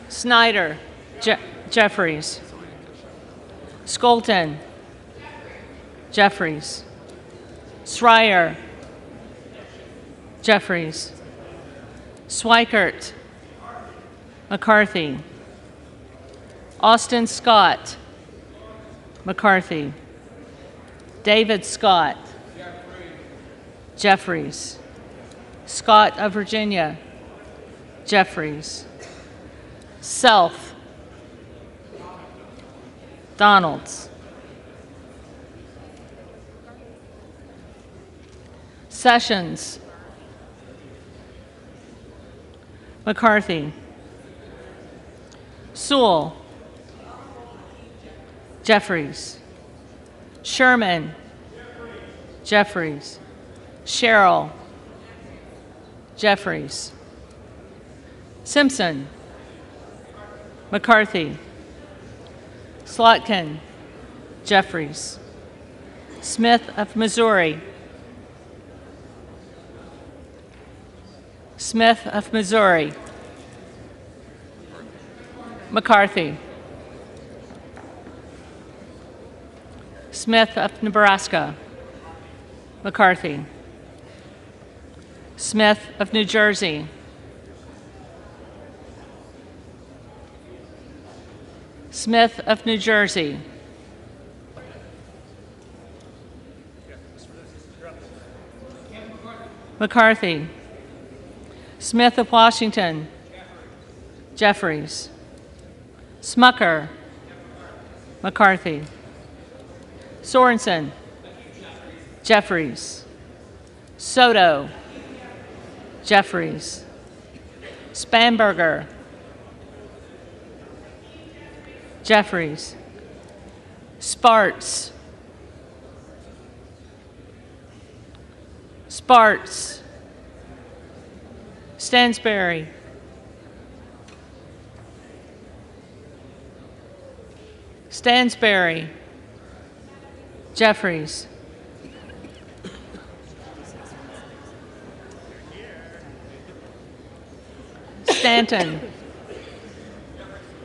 Snyder. Jeffries. Skolton. Jeffries. Schreier. Jeffries. Swikert. McCarthy. Austin Scott. McCarthy. David Scott. Jeffries. Scott of Virginia. Jeffries. Self. Donalds. Sessions. McCarthy. Sewell. Jeffries. Sherman. Jeffries. Sherrill. Jeffries. Simpson. McCarthy, Slotkin, Jeffries, Smith of Missouri, Smith of Missouri, McCarthy, Smith of Nebraska, McCarthy, Smith of New Jersey, Smith of New Jersey, McCarthy, Smith of Washington, Jeffries, Smucker, McCarthy, Sorensen, Jeffries, Soto, Jeffries, Spanberger, Jeffries, Sparts, Sparts, Stansberry, Stansberry, Jeffries, Stanton,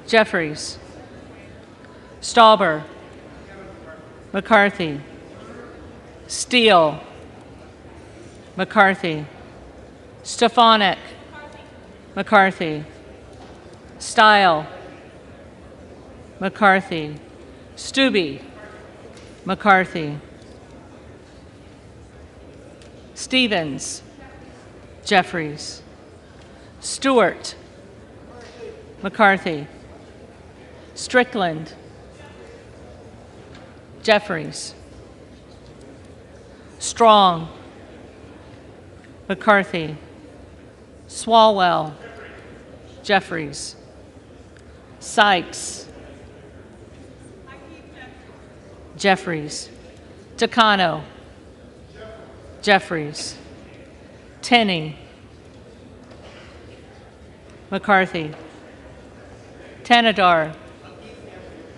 Jeffries, Stauber, McCarthy, Steele, McCarthy, Stefanik, McCarthy, Stile, McCarthy, Stubbe, McCarthy, Stevens, Jeffries, Stewart, McCarthy, Strickland, Jeffries, Strong, McCarthy, Swalwell, Jeffries, Sykes, Jeffries, Takano, Jeffries, Tenney, McCarthy, Tanadar,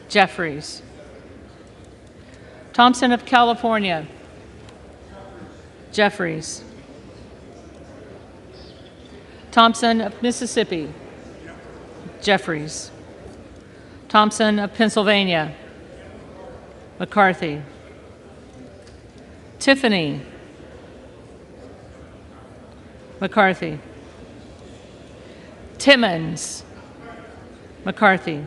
Jeffries, Thompson of California, Jeffries, Thompson of Mississippi, Jeffries, Thompson of Pennsylvania, McCarthy, Tiffany, McCarthy, Timmons, McCarthy,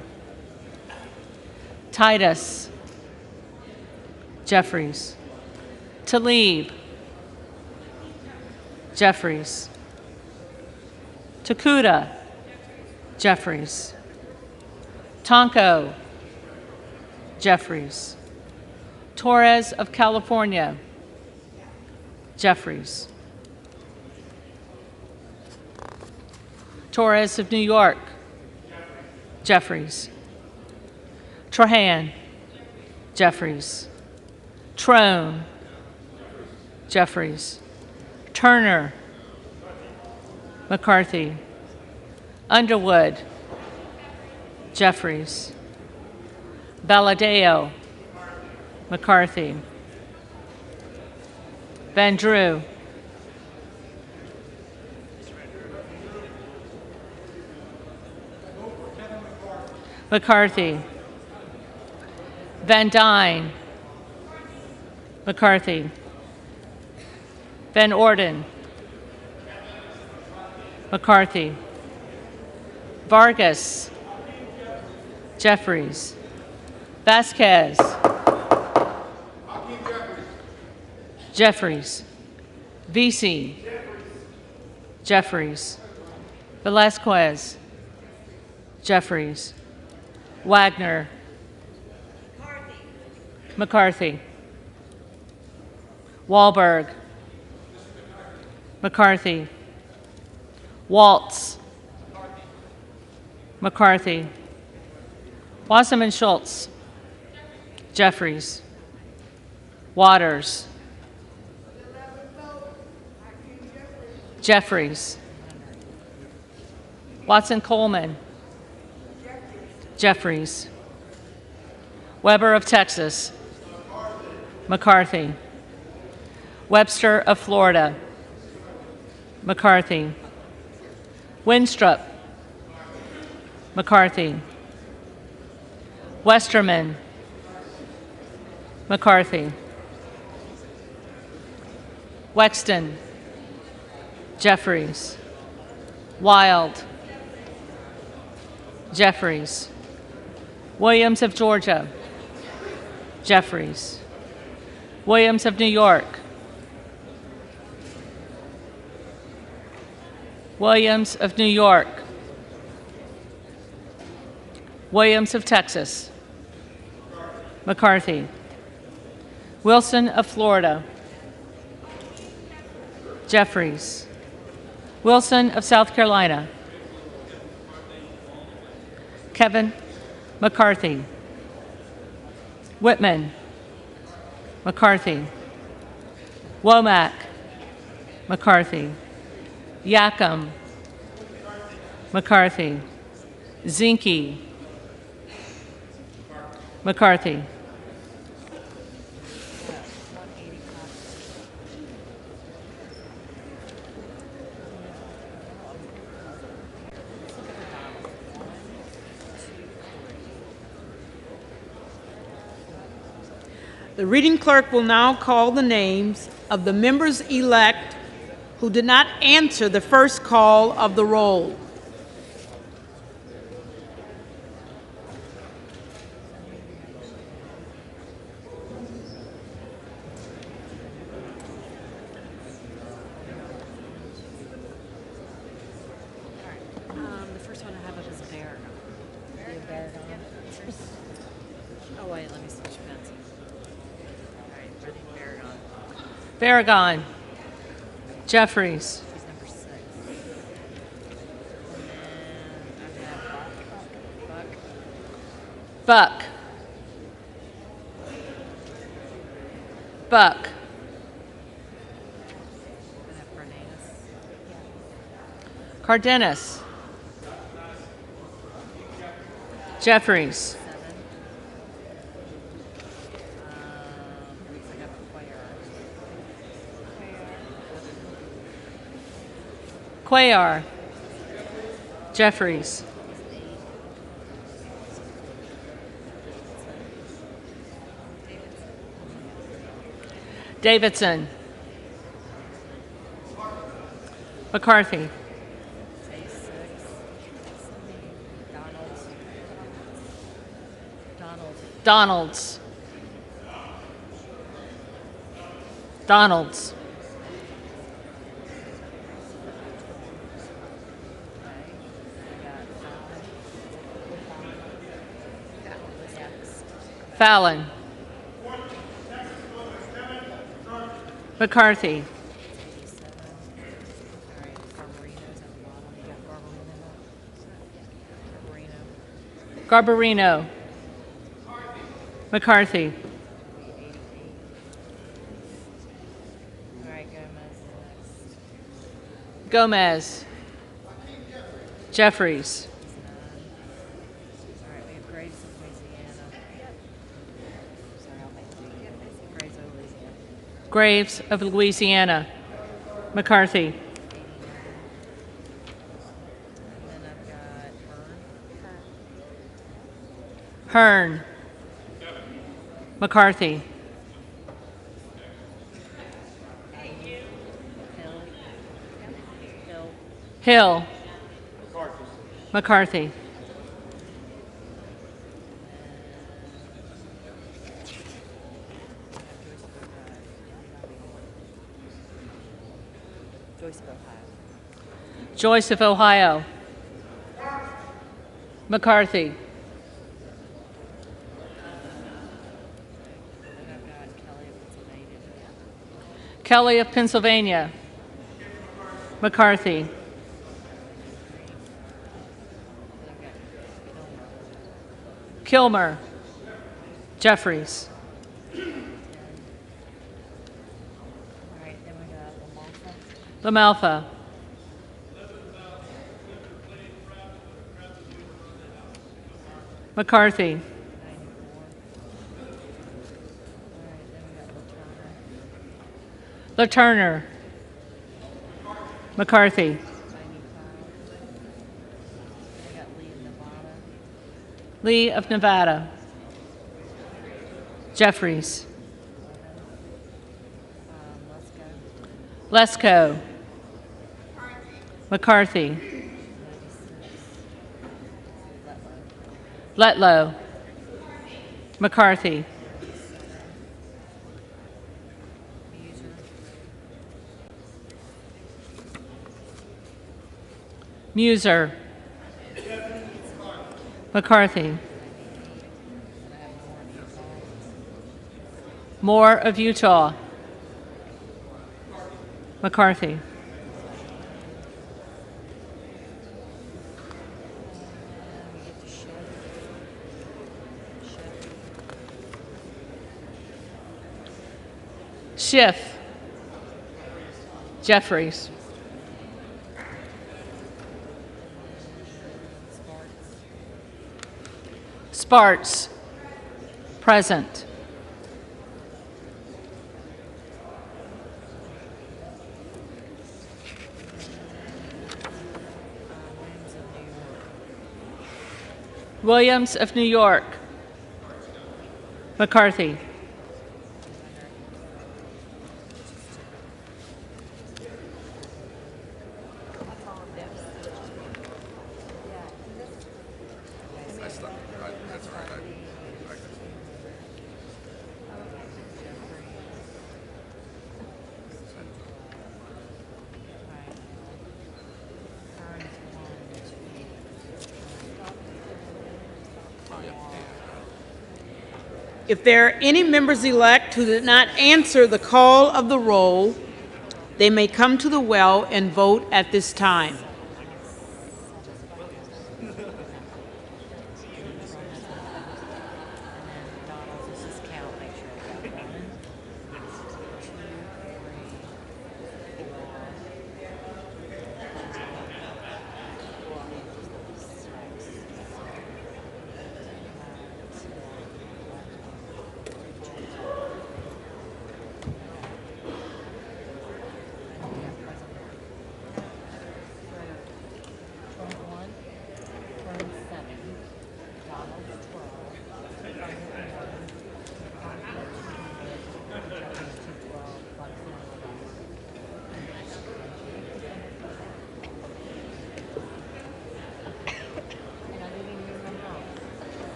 Titus, Jeffries, Tlaib, Jeffries, Takuda, Jeffries, Tonko, Jeffries, Torres of California, Jeffries, Torres of New York, Jeffries, Trahan, Jeffries, Trone, Jeffries, Turner, McCarthy, Underwood, Jeffries, Valadeo, McCarthy, Van Drew, McCarthy, Van Dyne, McCarthy, Van Orden, McCarthy, Vargas, Jeffries, Vasquez, Jeffries, Vesey, Jeffries, Velasquez, Jeffries, Wagner, McCarthy, Wahlberg, McCarthy, Waltz, McCarthy, Wasserman Schultz, Jeffries, Waters, Jeffries, Watson Coleman, Jeffries. Weber of Texas. McCarthy. Webster of Florida. McCarthy. Winstrup. McCarthy. Westerman. McCarthy. Wexton. Jeffries. Wild. Jeffries. Williams of Georgia. Jeffries. Williams of New York. Williams of New York. Williams of Texas. McCarthy. Wilson of Florida. Jeffries. Wilson of South Carolina. Kevin McCarthy. Whitman. McCarthy. Womack. McCarthy. Yackham. McCarthy. Zinke. McCarthy. The reading clerk will now call the names of the members-elect who did not answer the first call of the roll. The first one I have up is Bear. Oh wait, let me switch pens. All right, ready, Baragon. Baragon. Jeffries. He's number 6. And then I have Buck. Buck. I have Bernanis. Cardenas. Jeffries. 7. I got Cuellar. Jeffries. Davidson. McCarthy. Donalds. Donalds. Fallon. McCarthy. Garbarino. McCarthy. All right, Gomez next. Gomez. Jeffries. All right, we have Graves of Louisiana. Sorry, I'll make it. Graves of Louisiana. Graves of Louisiana. McCarthy. And then I've got Hearn. McCarthy. Hill. McCarthy. Joyce of Ohio. Joyce of Ohio. McCarthy. Kelly of Pennsylvania. McCarthy. Kilmer. Jeffries. All right, then we got LaMalfa. McCarthy. LaTurner. McCarthy. Lee of Nevada. Jeffries. Lesko. McCarthy. Letlow. McCarthy. Muser. McCarthy. Moore of Utah. McCarthy. Schiff. Jeffries. Sparts. Present. Williams of New York. McCarthy. If there are any members-elect who did not answer the call of the roll, they may come to the well and vote at this time.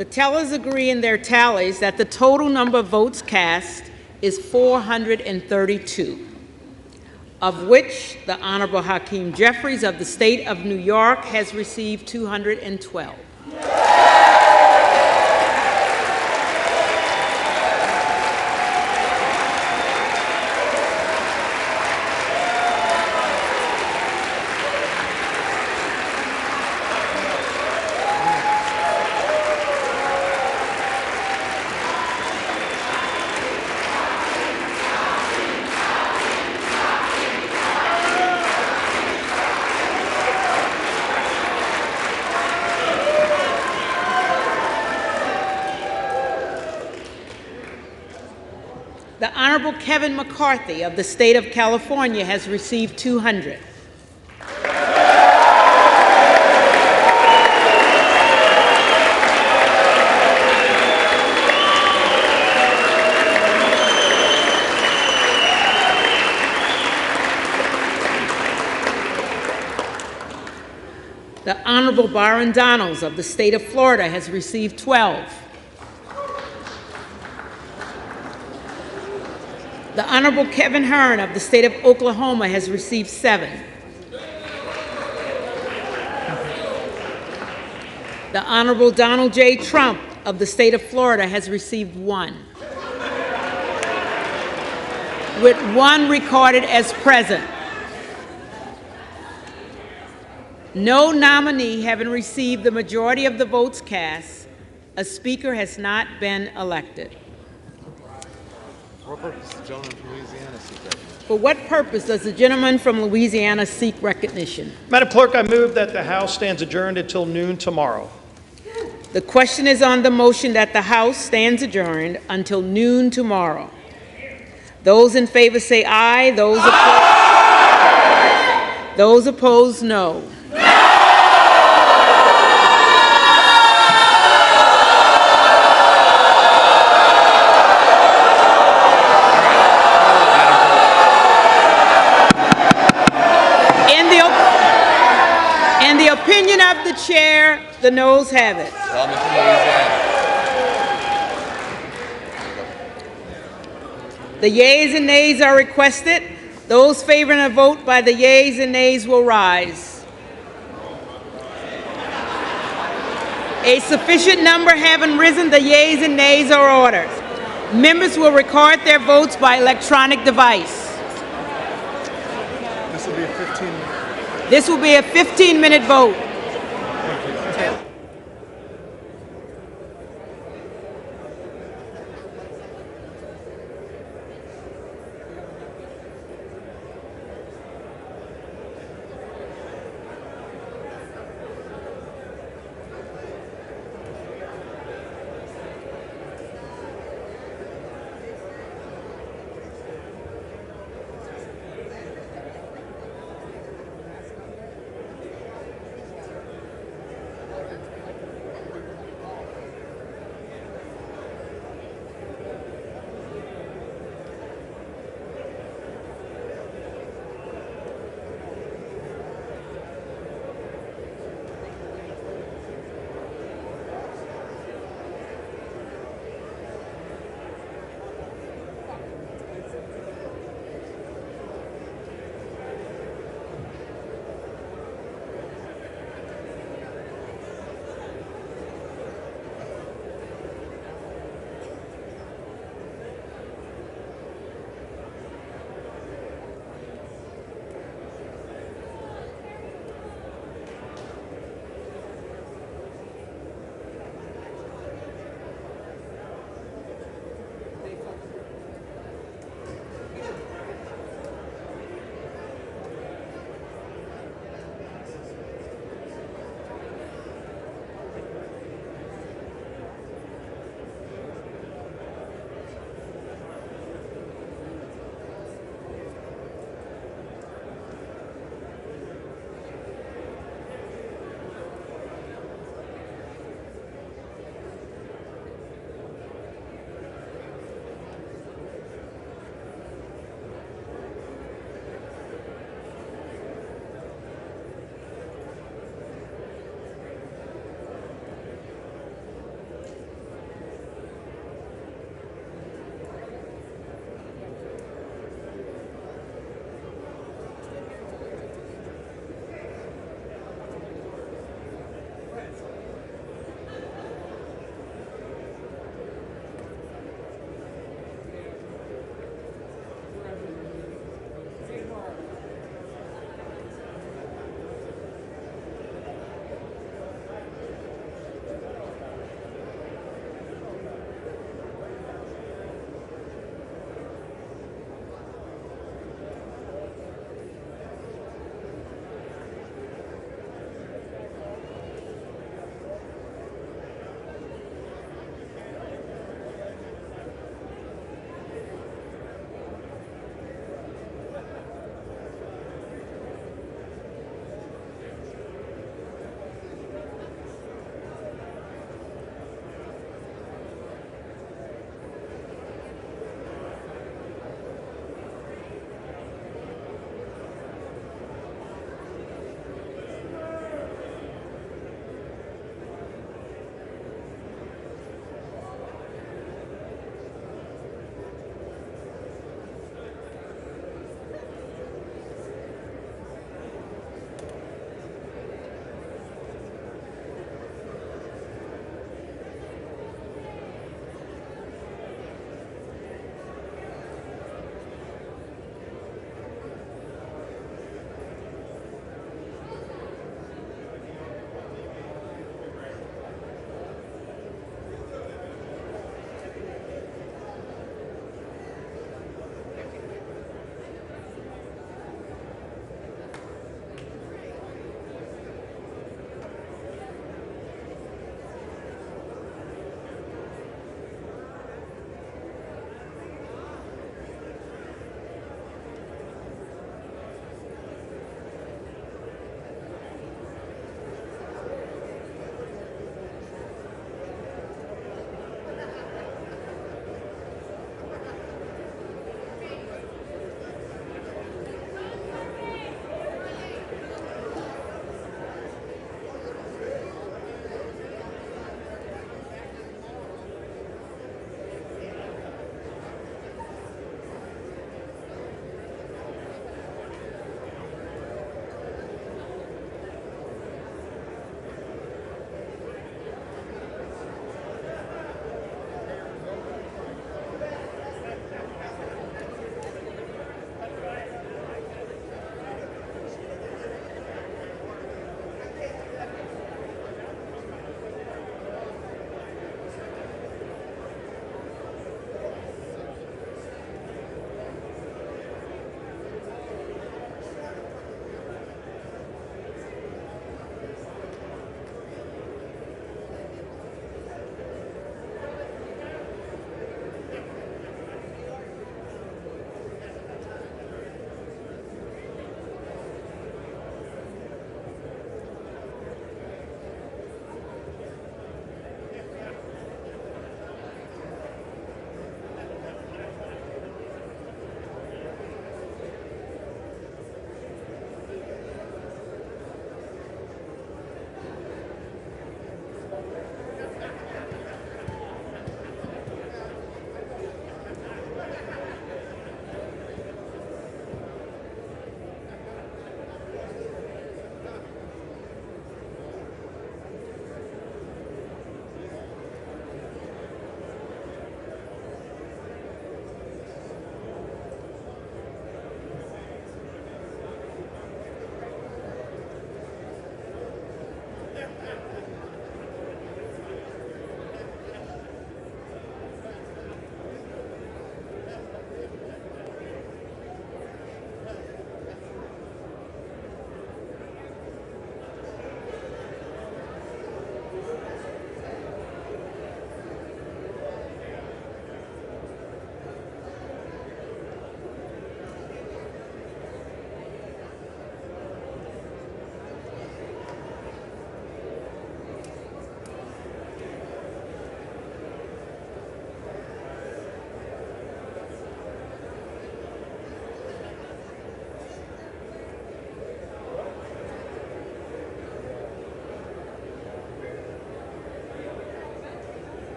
The tellers agree in their tallies that the total number of votes cast is 432, of which the Honorable Hakeem Jeffries of the State of New York has received 212. The Honorable Kevin McCarthy of the State of California has received 200. The Honorable Byron Donalds of the State of Florida has received 12. The Honorable Kevin Hearn of the State of Oklahoma has received 7. The Honorable Donald J. Trump of the State of Florida has received 1, with 1 recorded as present. No nominee having received the majority of the votes cast, a speaker has not been elected. For what purpose does the gentleman from Louisiana seek recognition? For what purpose does the gentleman from Louisiana seek recognition? Madam Clerk, I move that the House stands adjourned until noon tomorrow. The question is on the motion that the House stands adjourned until noon tomorrow. Those in favor say aye. Those opposed, no. In the opinion of the chair, the noes have it. The yeas and nays are requested. Those favoring a vote by the yeas and nays will rise. A sufficient number having risen, the yeas and nays are ordered. Members will record their votes by electronic device. This will be a 15-minute. This will be a 15-minute vote.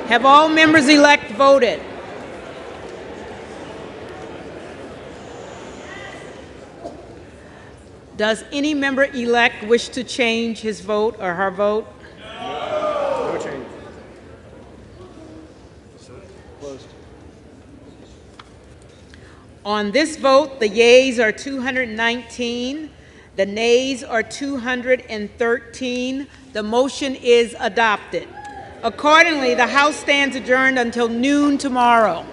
Have all members-elect voted? Does any member-elect wish to change his vote or her vote? No change. Closed. On this vote, the yeas are 219, the nays are 213. The motion is adopted. Accordingly, the House stands adjourned until noon tomorrow.